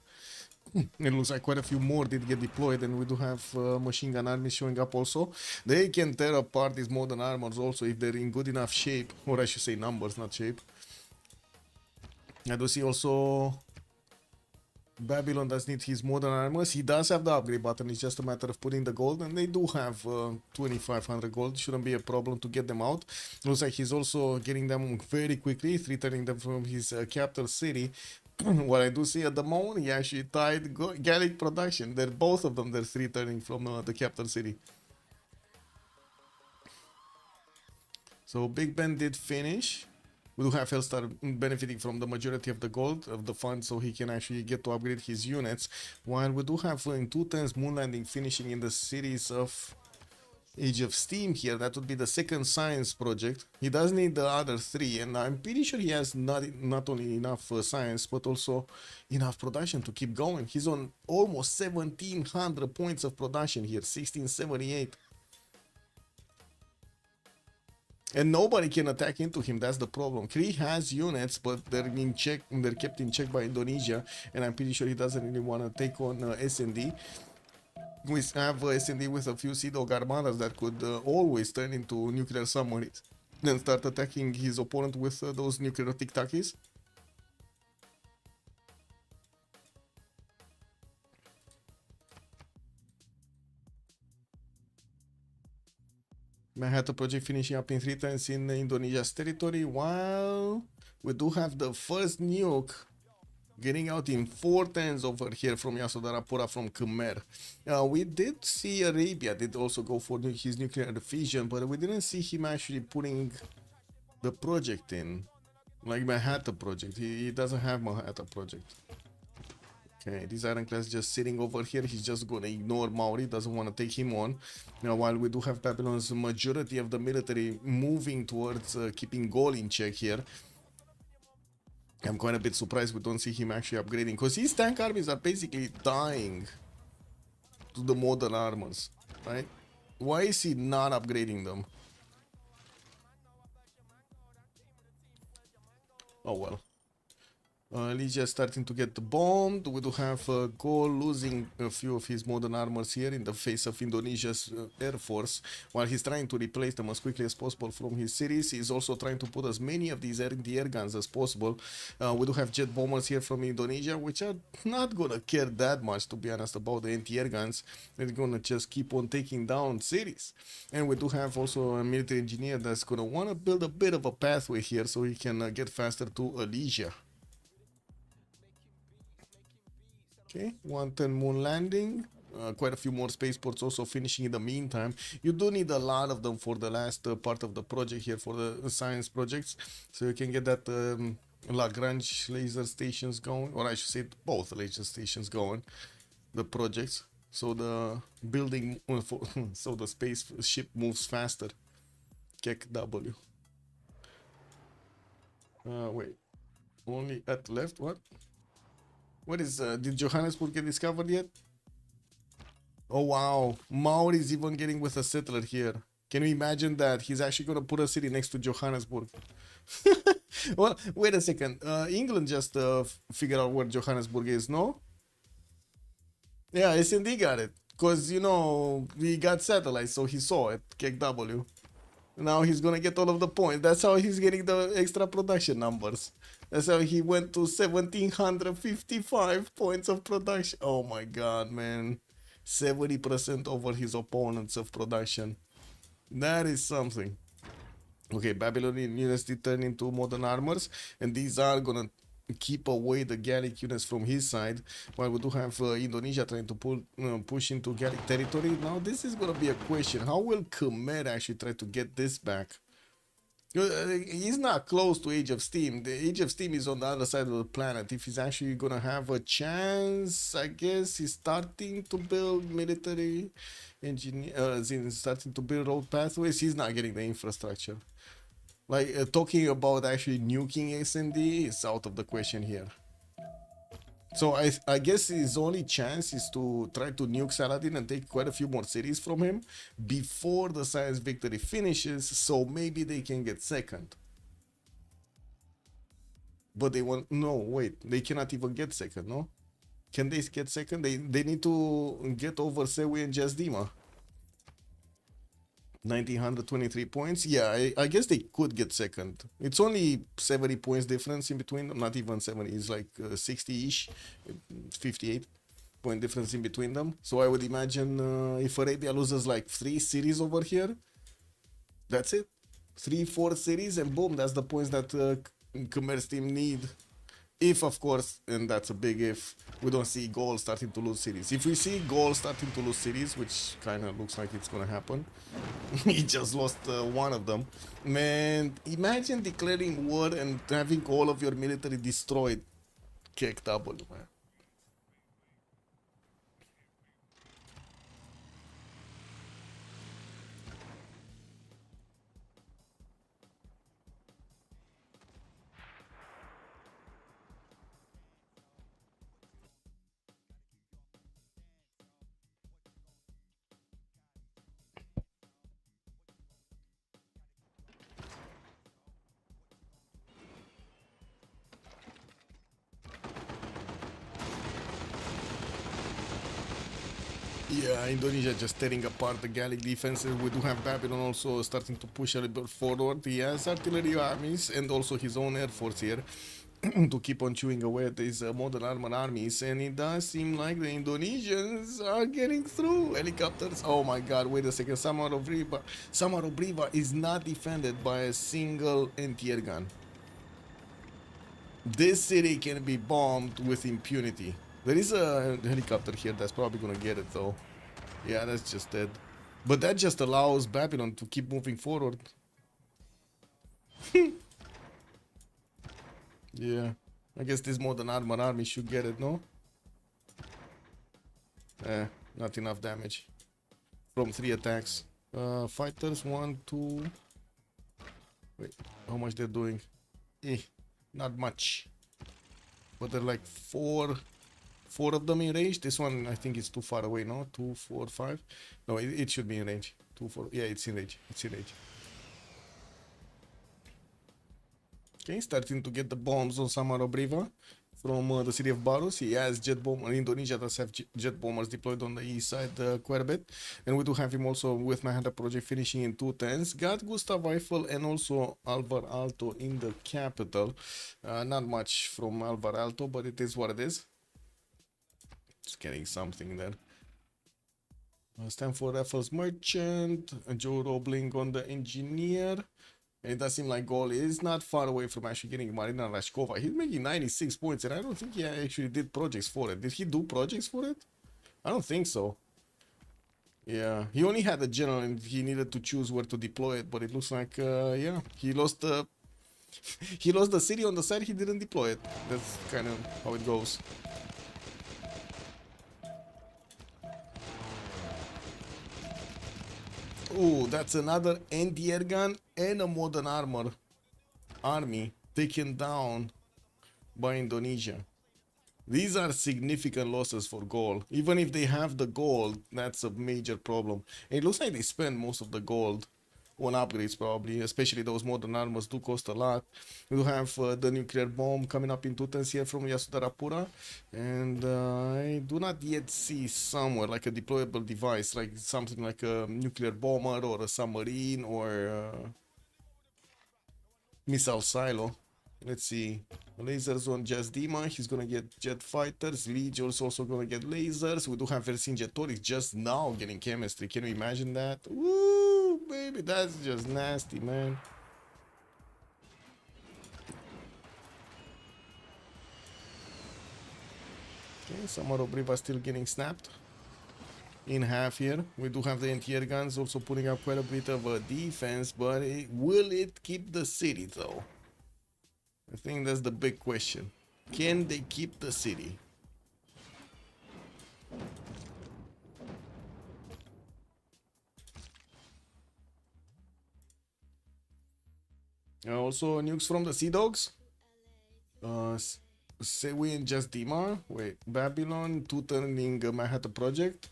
It looks like quite a few more did get deployed, and we do have machine gun armies showing up also. They can tear apart these modern armors also if they're in good enough shape, or I should say numbers, not shape. I do see also Babylon does need his modern armors. He does have the upgrade button. It's just a matter of putting the gold, and they do have 2500 gold. Shouldn't be a problem to get them out. Looks like he's also getting them very quickly, returning them from his capital city. What I do see at the moment, he actually tied Gallic production. They're both of them. They're returning from the capital city. So Big Ben did finish. We do have Hellstar benefiting from the majority of the gold of the fund, so he can actually get to upgrade his units. While we do have in 210s Moon Landing finishing in the series of Age of Steam here. That would be the second science project. He does need the other 3, and I'm pretty sure he has not only enough science, but also enough production to keep going. He's on almost 1700 points of production here, 1678. And nobody can attack into him. That's the problem. Kree has units, but they're in check. They're kept in check by Indonesia, and I'm pretty sure he doesn't really want to take on SND. We have SND with a few Sea Dog armadas that could always turn into nuclear submarines, then start attacking his opponent with those nuclear tic-tacis. Manhattan project finishing up in 3 times in Indonesia's territory, while we do have the first nuke getting out in 4 times over here from Yasodharapura from Khmer. We did see Arabia did also go for his nuclear fission, but we didn't see him actually putting the project in, like Manhattan project. He doesn't have Manhattan project. Okay, this ironclad just sitting over here. He's just gonna ignore Maori, doesn't want to take him on. Now, while we do have Babylon's majority of the military moving towards keeping Gaul in check here, I'm quite a bit surprised we don't see him actually upgrading, because his tank armies are basically dying to the modern armors, right? Why is he not upgrading them? Oh well. Lygia starting to get bombed. We do have Gaul losing a few of his modern armors here in the face of Indonesia's air force, while he's trying to replace them as quickly as possible from his cities. He's also trying to put as many of these anti-air guns as possible. We do have jet bombers here from Indonesia, which are not gonna care that much, to be honest, about the anti-air guns. They're gonna just keep on taking down cities. And we do have also a military engineer that's gonna wanna build a bit of a pathway here so he can get faster to Lygia. Okay, 110 moon landing. Quite a few more spaceports also finishing in the meantime. You do need a lot of them for the last part of the project here, for the science projects, so you can get that Lagrange laser stations going, or I should say both laser stations going, the projects, so the building so the spaceship moves faster. Kek W. Wait, only at left. What is, did Johannesburg get discovered yet? Oh wow, Maori is even getting with a settler here. Can you imagine that? He's actually gonna put a city next to Johannesburg. Well, wait a second. England just figured out where Johannesburg is, no? Yeah, SND got it. Because, you know, he got satellites, so he saw it, KW. Now he's gonna get all of the points. That's how he's getting the extra production numbers. That's how he went to 1755 points of production. Oh my god, man. 70% over his opponents of production. That is something. Okay, Babylonian units did turn into modern armors, and these are gonna keep away the Gallic units from his side, while we do have Indonesia trying to push into Gallic territory. Now this is gonna be a question: how will Khmer actually try to get this back? He's not close to Age of Steam. The Age of Steam is on the other side of the planet. If he's actually gonna have a chance, I guess he's starting to build military engineer, starting to build road pathways. He's not getting the infrastructure. Like, talking about actually nuking SND is out of the question here. So I guess his only chance is to try to nuke Saladin and take quite a few more cities from him before the science victory finishes, so maybe they can get second. But they want... No, wait. They cannot even get second, no? Can they get second? They need to get over Sewi and Jasdima. 1923 points. Yeah, I guess they could get second. It's only 70 points difference in between them. Not even 70. It's like 60-ish. 58 point difference in between them. So I would imagine if Arabia loses like 3 cities over here, that's it. 3-4 cities and boom, that's the points that Khmer's team need. If, of course, and that's a big if, we don't see Gaul starting to lose cities. If we see Gaul starting to lose cities, which kind of looks like it's gonna happen, he just lost one of them. Man, imagine declaring war and having all of your military destroyed. Kick double, man. Yeah, Indonesia just tearing apart the Gallic defenses. We do have Babylon also starting to push a little bit forward. He has artillery armies and also his own air force here to keep on chewing away at these modern armored armies. And it does seem like the Indonesians are getting through. Helicopters. Oh my god, wait a second. Samarobriva is not defended by a single anti-air gun. This city can be bombed with impunity. There is a helicopter here that's probably gonna get it though. Yeah, that's just dead. But that just allows Babylon to keep moving forward. Yeah. I guess this modern armored army should get it, no? Not enough damage from 3 attacks. Fighters 1, 2. Wait, how much they're doing? Not much. But they're like four of them in range. This one I think is too far away, no? 2, 4, 5. No, it should be in range. 2, 4. Yeah, it's in range. It's in range. Okay, starting to get the bombs on Samara Briva from the city of Barus. He has jet bomber. Indonesia does have jet bombers deployed on the east side quite a bit. And we do have him also with Manhattan Project finishing in 210s. Got Gustav Eiffel and also Alvar Alto in the capital. Not much from Alvar Alto, but it is what it is. Just getting something there. Stanford Raffles Merchant. Joe Robling on the engineer. And it does seem like Gol is not far away from actually getting Marina Rashkova. He's making 96 points, and I don't think he actually did projects for it. Did he do projects for it? I don't think so. Yeah, he only had a general, and he needed to choose where to deploy it. But it looks like, yeah, he lost the city on the side. He didn't deploy it. That's kind of how it goes. Oh, that's another anti-air gun and a modern army taken down by Indonesia. These are significant losses for gold. Even if they have the gold, that's a major problem. And it looks like they spend most of the gold on upgrades probably, especially those modern armors do cost a lot. We do have the nuclear bomb coming up in 210s here from Yasudarapura, and I do not yet see somewhere like a deployable device, like something like a nuclear bomber or a submarine or missile silo. Let's see. Lasers on Jazdima. He's gonna get jet fighters. Legion's also gonna get lasers. We do have Vercingetorix just now getting chemistry. Can you imagine that? Woo, baby, that's just nasty, man. Okay, Samaro Briva still getting snapped in half here. We do have the anti-air guns also putting up quite a bit of a defense, but will it keep the city though? I think that's the big question. Can they keep the city? Also nukes from the Sea Dogs. Sewi and Just Dimar. Wait, Babylon, 2 turning Manhattan Project.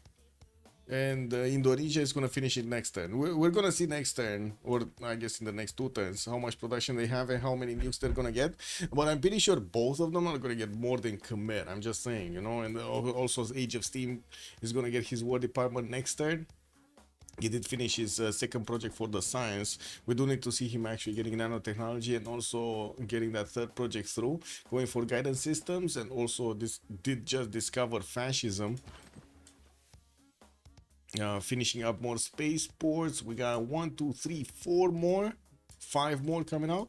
And Indonesia is going to finish it next turn. We're going to see next turn, or I guess in the next 2 turns, how much production they have and how many nukes they're going to get. But I'm pretty sure both of them are going to get more than Khmer. I'm just saying, you know. And also Age of Steam is going to get his war department next turn. He did finish his second project for the science. We do need to see him actually getting nanotechnology and also getting that third project through. Going for guidance systems, and also this did just discover fascism. Finishing up more spaceports. We got 1, 2, 3, 4 more, 5 more coming out.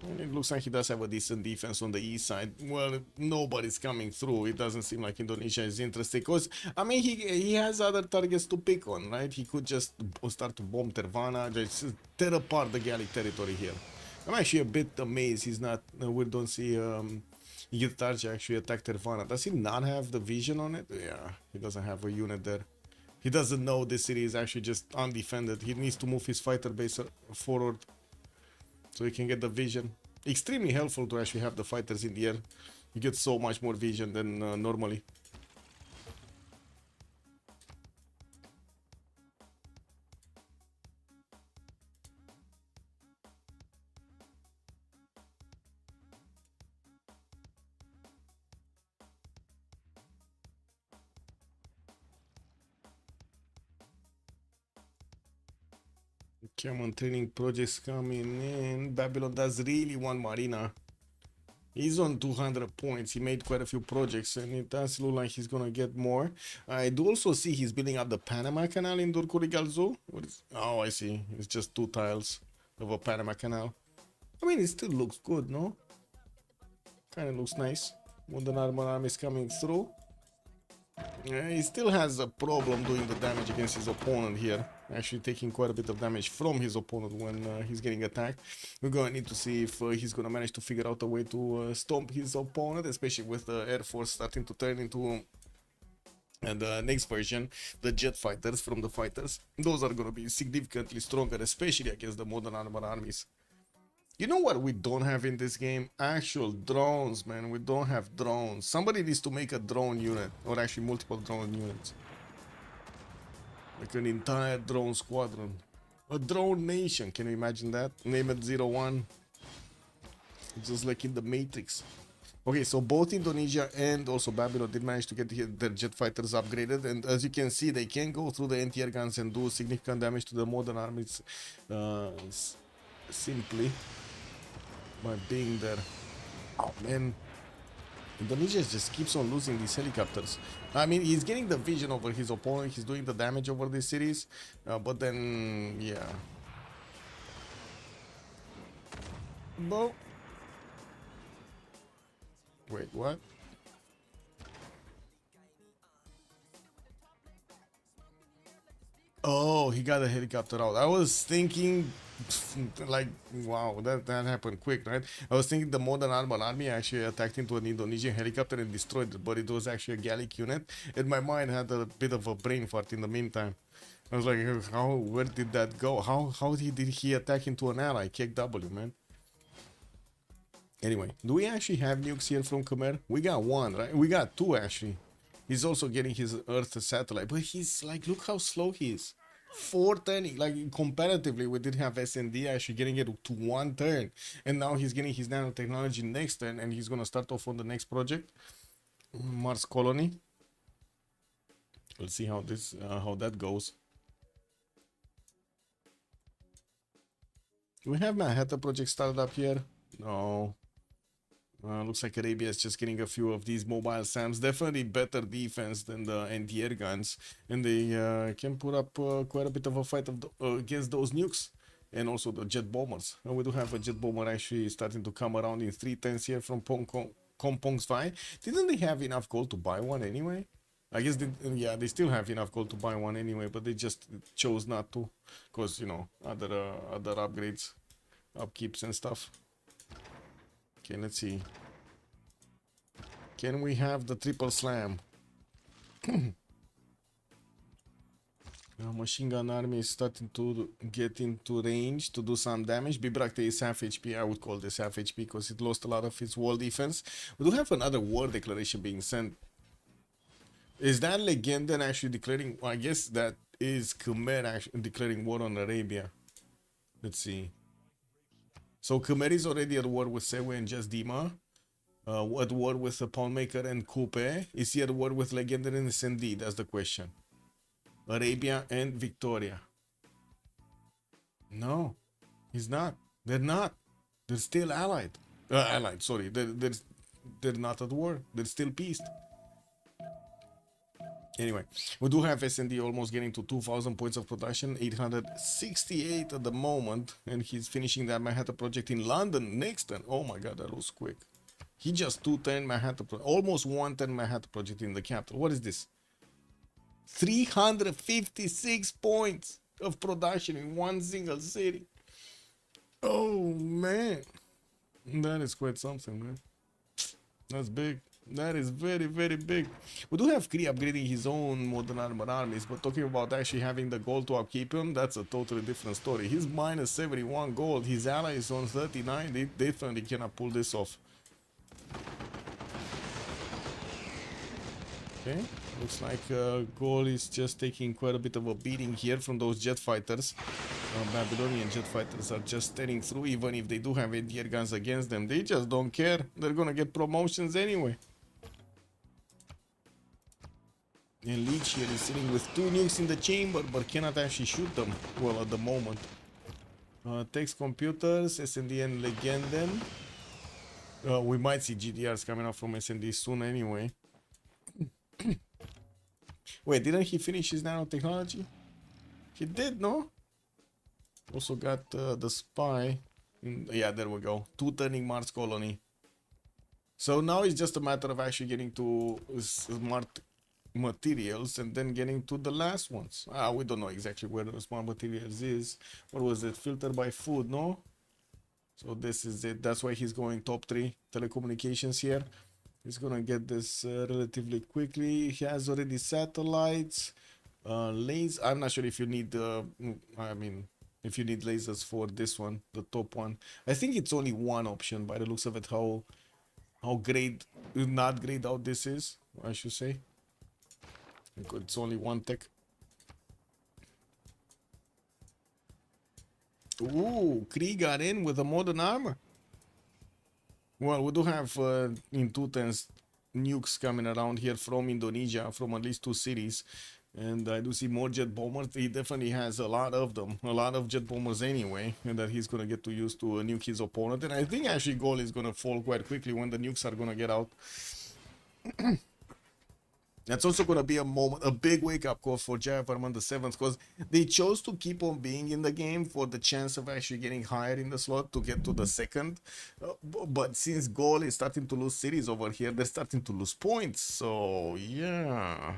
And it looks like he does have a decent defense on the east side. Well, nobody's coming through. It doesn't seem like Indonesia is interested, because I mean he has other targets to pick on, right? He could just start to bomb Tervana, just tear apart the Gallic territory here. I'm actually a bit amazed he's not. We don't see Yitarja actually attack Tervana. Does he not have the vision on it? Yeah, he doesn't have a unit there. He doesn't know this city is actually just undefended. He needs to move his fighter base forward so he can get the vision. Extremely helpful to actually have the fighters in the air. You get so much more vision than normally. Come on, training projects coming in. Babylon does really want Marina. He's on 200 points. He made quite a few projects, and it does look like he's gonna get more. I do also see he's building up the Panama Canal in Durkurigalzo. Oh, I see. It's just 2 tiles of a Panama Canal. I mean, it still looks good, no? Kind of looks nice. Modern army is coming through. He still has a problem doing the damage against his opponent here. Actually taking quite a bit of damage from his opponent when he's getting attacked. We're going to need to see if he's going to manage to figure out a way to stomp his opponent, especially with the Air Force starting to turn into And the next version, the jet fighters from the fighters, those are going to be significantly stronger, especially against the modern armor armies. You know what we don't have in this game? Actual drones, man. We don't have drones. Somebody needs to make a drone unit, or actually multiple drone units. Like an entire drone squadron. A drone nation, can you imagine that? Name it 01. Just like in the Matrix. Okay, so both Indonesia and also Babylon did manage to get their jet fighters upgraded, and as you can see, they can go through the anti-air guns and do significant damage to the modern armies simply by being there. Oh man, Indonesia just keeps on losing these helicopters. I mean, he's getting the vision over his opponent, he's doing the damage over these cities, but then, yeah. Well, wait, what? Oh, he got a helicopter out. I was thinking, like, wow, that happened quick, right? I was thinking the modern armor army actually attacked into an Indonesian helicopter and destroyed it, but it was actually a Gallic unit. And my mind had a bit of a brain fart in the meantime. I was like, where did that go? How did he attack into an ally? Kick W, man. Anyway, do we actually have nukes here from Khmer? We got one, right? We got two, actually. He's also getting his Earth satellite, but he's like, look how slow he is. 4 turning, like comparatively, we did have SND actually getting it to 1 turn, and now he's getting his nanotechnology next turn, and he's gonna start off on the next project, Mars Colony. We'll see how this, how that goes. Do we have Manhattan project started up here? No. Looks like Arabia is just getting a few of these mobile SAMs. Definitely better defense than the anti-air guns. And they can put up quite a bit of a fight against those nukes. And also the jet bombers. And we do have a jet bomber actually starting to come around in 3 turns here from Kompong's Vi. Didn't they have enough gold to buy one anyway? I guess, yeah, they still have enough gold to buy one anyway. But they just chose not to. Because, you know, other upgrades, upkeeps and stuff. Okay, let's see. Can we have the triple slam? Machine gun army is starting to get into range to do some damage. Bibrakte is half HP. I would call this half HP because it lost a lot of its wall defense. We do have another war declaration being sent. Is that Legendan actually declaring? Well, I guess that is Khmer actually declaring war on Arabia. Let's see. So Khmer is already at war with Sewe and Just Dima. At war with the Pawnmaker and Coupe. Is he at war with Legendary and SND? That's the question. Arabia and Victoria. No, he's not. They're not. They're still allied. Allied, sorry. They're not at war. They're still peaced. Anyway, we do have SND almost getting to 2,000 points of production, 868 at the moment, and he's finishing that Manhattan project in London next turn. Oh my god, that was quick. He just 2-10 Manhattan project, almost 1-10 Manhattan project in the capital. What is this? 356 points of production in one single city. Oh man, that is quite something, man. That's big. That is very, very big. We do have Kree upgrading his own modern armor armies, but talking about actually having the gold to upkeep him, that's a totally different story. He's minus 71 gold, his ally is on 39, they definitely cannot pull this off. Okay, looks like Gaul is just taking quite a bit of a beating here from those jet fighters. Babylonian jet fighters are just steering through, even if they do have anti-air guns against them. They just don't care. They're gonna get promotions anyway. And Leech here is sitting with 2 nukes in the chamber, but cannot actually shoot them well at the moment. Text computers, SND and Legenden. We might see GDRs coming up from SND soon anyway. Wait, didn't he finish his nanotechnology? He did, no? Also got the spy. Yeah, there we go. 2 turning Mars colony. So now it's just a matter of actually getting to smart materials and then getting to the last ones. We don't know exactly where the smart materials is. What was it? Filtered by food, no? So this is it. That's why he's going top 3 telecommunications here. He's gonna get this relatively quickly. He has already satellites. Laser. I'm not sure if you need I mean, if you need lasers for this one, the top one. I think it's only one option by the looks of it. How great, not great out this is, I should say. It's only one tech. Ooh, Kree got in with a modern armor. Well, we do have in 210s nukes coming around here from Indonesia, from at least 2 cities. And I do see more jet bombers. He definitely has a lot of them, a lot of jet bombers anyway, and that he's going to get to use to nuke his opponent. And I think actually goal is going to fall quite quickly when the nukes are going to get out. That's also going to be a moment, a big wake-up call for Jayavarman the 7th, because they chose to keep on being in the game for the chance of actually getting higher in the slot to get to the second. But since Goal is starting to lose cities over here, they're starting to lose points. So, yeah.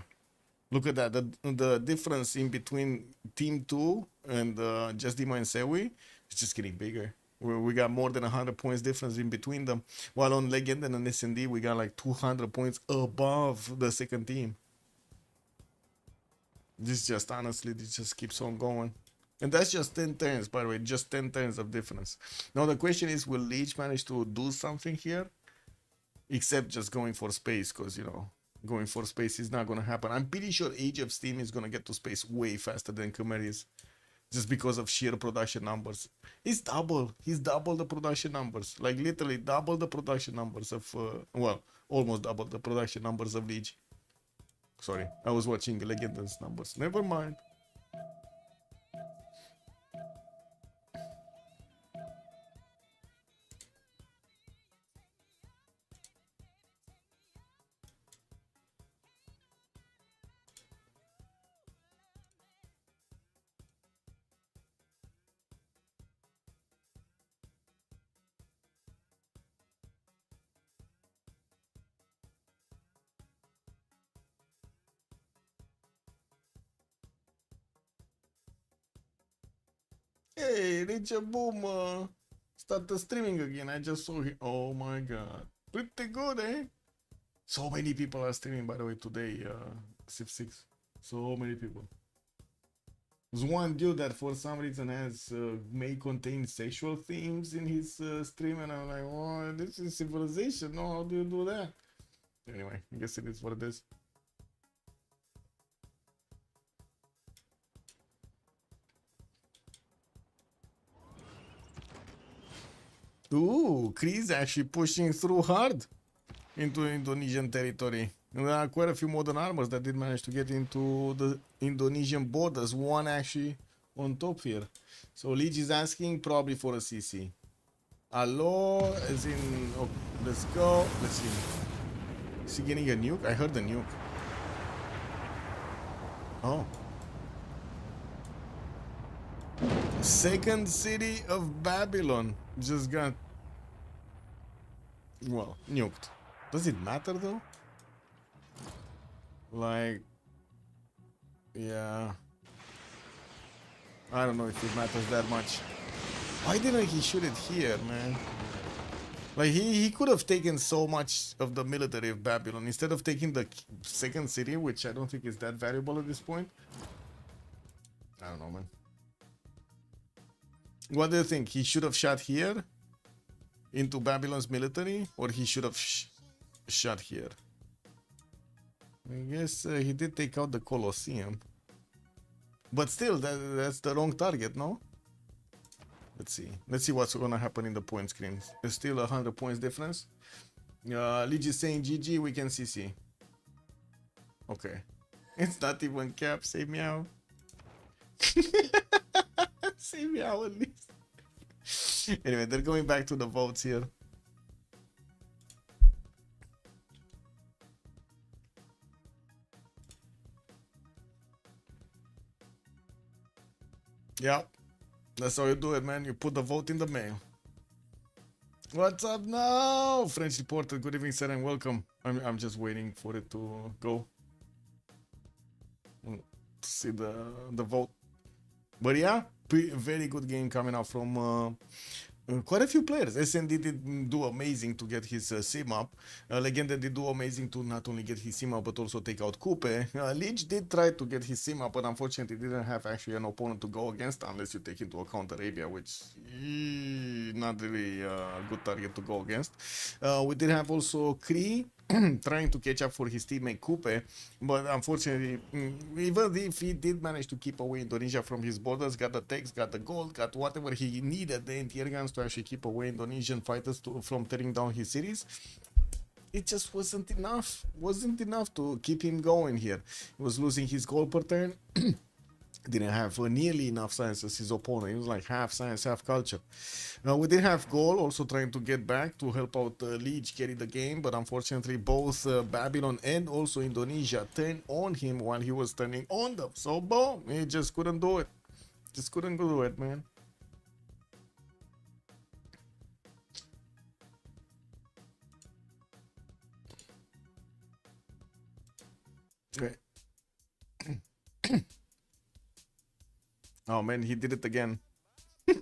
Look at that. The difference in between Team 2 and Just Dima and Sewi is just getting bigger. We got more than 100 points difference in between them. While on Legend and on SND, we got like 200 points above the second team. This just, honestly, this just keeps on going. And that's just 10 turns, by the way, just 10 turns of difference. Now the question is, will Leech manage to do something here? Except just going for space, because, you know, going for space is not going to happen. I'm pretty sure Age of Steam is going to get to space way faster than Khmer is. Just because of sheer production numbers. He's double the production numbers. Like literally double the production numbers of, well, almost double the production numbers of Leech. Sorry, I was watching the Legend's numbers. Never mind. Hey, Richard Boom started streaming again. I just saw him. Oh my god. Pretty good, eh? So many people are streaming, by the way, today, Civ6. So many people. There's one dude that for some reason has may contain sexual themes in his stream, and I'm like, oh, this is Civilization. No, how do you do that? Anyway, I guess it is what it is. Ooh, Kree's actually pushing through hard into Indonesian territory. And there are quite a few modern armors that did manage to get into the Indonesian borders. One actually on top here. So Leech is asking probably for a CC. Hello, as in, oh, let's go. Let's see. Is he getting a nuke? I heard the nuke. Oh. Second city of Babylon just got, well, nuked. Does it matter though? Like, yeah, I don't know if it matters that much. Why didn't he shoot it here, man? Like, he could have taken so much of the military of Babylon instead of taking the second city, which I don't think is that valuable at this point. I don't know, man. What do you think? He should have shot here into Babylon's military, or he should have shot here? I guess he did take out the Colosseum, but still, that's the wrong target, no? Let's see what's gonna happen in the point screens. There's still 100 points difference. Leech is saying GG, we can CC. Okay, it's not even cap. Say meow. Say meow at least. Anyway, they're going back to the votes here. Yeah, that's how you do it, man. You put the vote in the mail. What's up now? French reporter, good evening, sir, and welcome. I'm just waiting for it to go. To see the vote. But yeah, very good game coming out from quite a few players. SND did do amazing to get his sim up. Legenda did do amazing to not only get his sim up but also take out Coupe. Leech did try to get his sim up, but unfortunately didn't have actually an opponent to go against unless you take into account Arabia, which not really a good target to go against. We did have also Kree trying to catch up for his teammate Coupe, but unfortunately, even if he did manage to keep away Indonesia from his borders, got the techs, got the gold, got whatever he needed, the anti-air guns to actually keep away Indonesian fighters from tearing down his cities, it just wasn't enough. Wasn't enough to keep him going here. He was losing his gold per turn. Didn't have nearly enough science as his opponent. He was like half science, half culture. We did have goal also trying to get back to help out Leech carry the game, but unfortunately both Babylon and also Indonesia turned on him while he was turning on them. So boom, he just couldn't do it. Just couldn't do it, man. Okay. Oh man, he did it again. He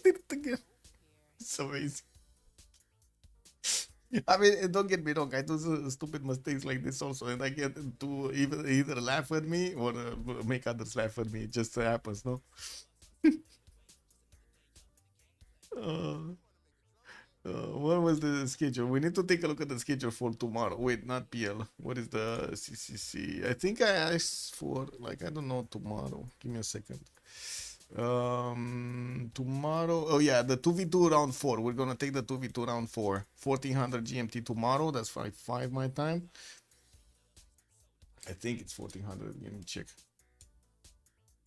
did it again. It's amazing. I mean, don't get me wrong. I do stupid mistakes like this also, and I get to either laugh at me or make others laugh at me. It just happens, no? uh, what was the schedule? We need to take a look at the schedule for tomorrow. Wait, not PL. What is the CCC? I think I asked for, like, I don't know, tomorrow. Give me a second. Tomorrow, oh yeah, the 2v2 round 4. We're gonna take the 2v2 round 4. 1400 GMT tomorrow. That's like 5 my time. I think it's 1400. Let me check.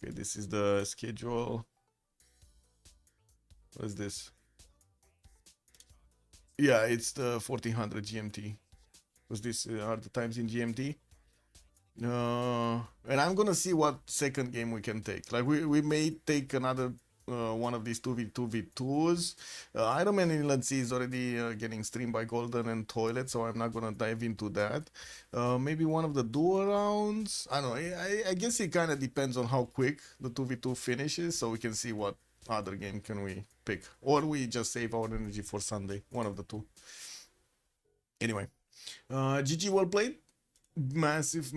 Okay, this is the schedule. What is this? Yeah, it's the 1400 GMT. Was this are the times in GMT? And I'm gonna see what second game we can take. Like we may take another one of these 2v2v2s. Iron Man Inland Sea is already getting streamed by Golden and Toilet, so I'm not gonna dive into that. Maybe one of the duo rounds. I don't know. I guess it kind of depends on how quick the 2v2 finishes, so we can see what other game can we pick, or we just save our energy for Sunday. One of the two. Anyway, GG, well played. Massive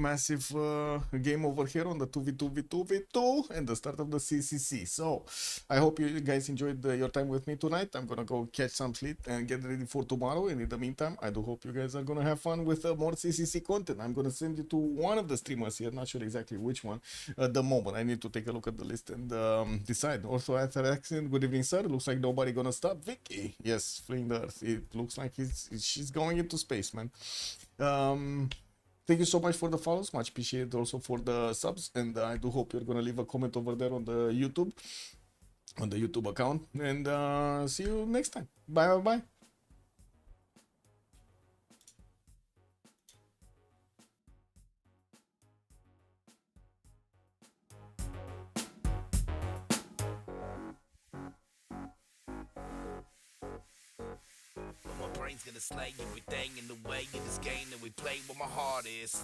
game over here on the 2v2v2v2 and the start of the CCC. So I hope you guys enjoyed your time with me tonight. I'm gonna go catch some sleep and get ready for tomorrow, and in the meantime I do hope you guys are gonna have fun with more CCC content. I'm gonna send it to one of the streamers here, not sure exactly which one at the moment. I need to take a look at the list and decide. Also, after accent, good evening sir, looks like nobody gonna stop Vicky. Yes, fleeing the earth. It looks like she's going into space, man. Thank you so much for the follows, much appreciated also for the subs, and I do hope you're gonna leave a comment over there on the YouTube account, and see you next time. Bye. My brain's gonna slay everything in the way in this game that we play where my heart is.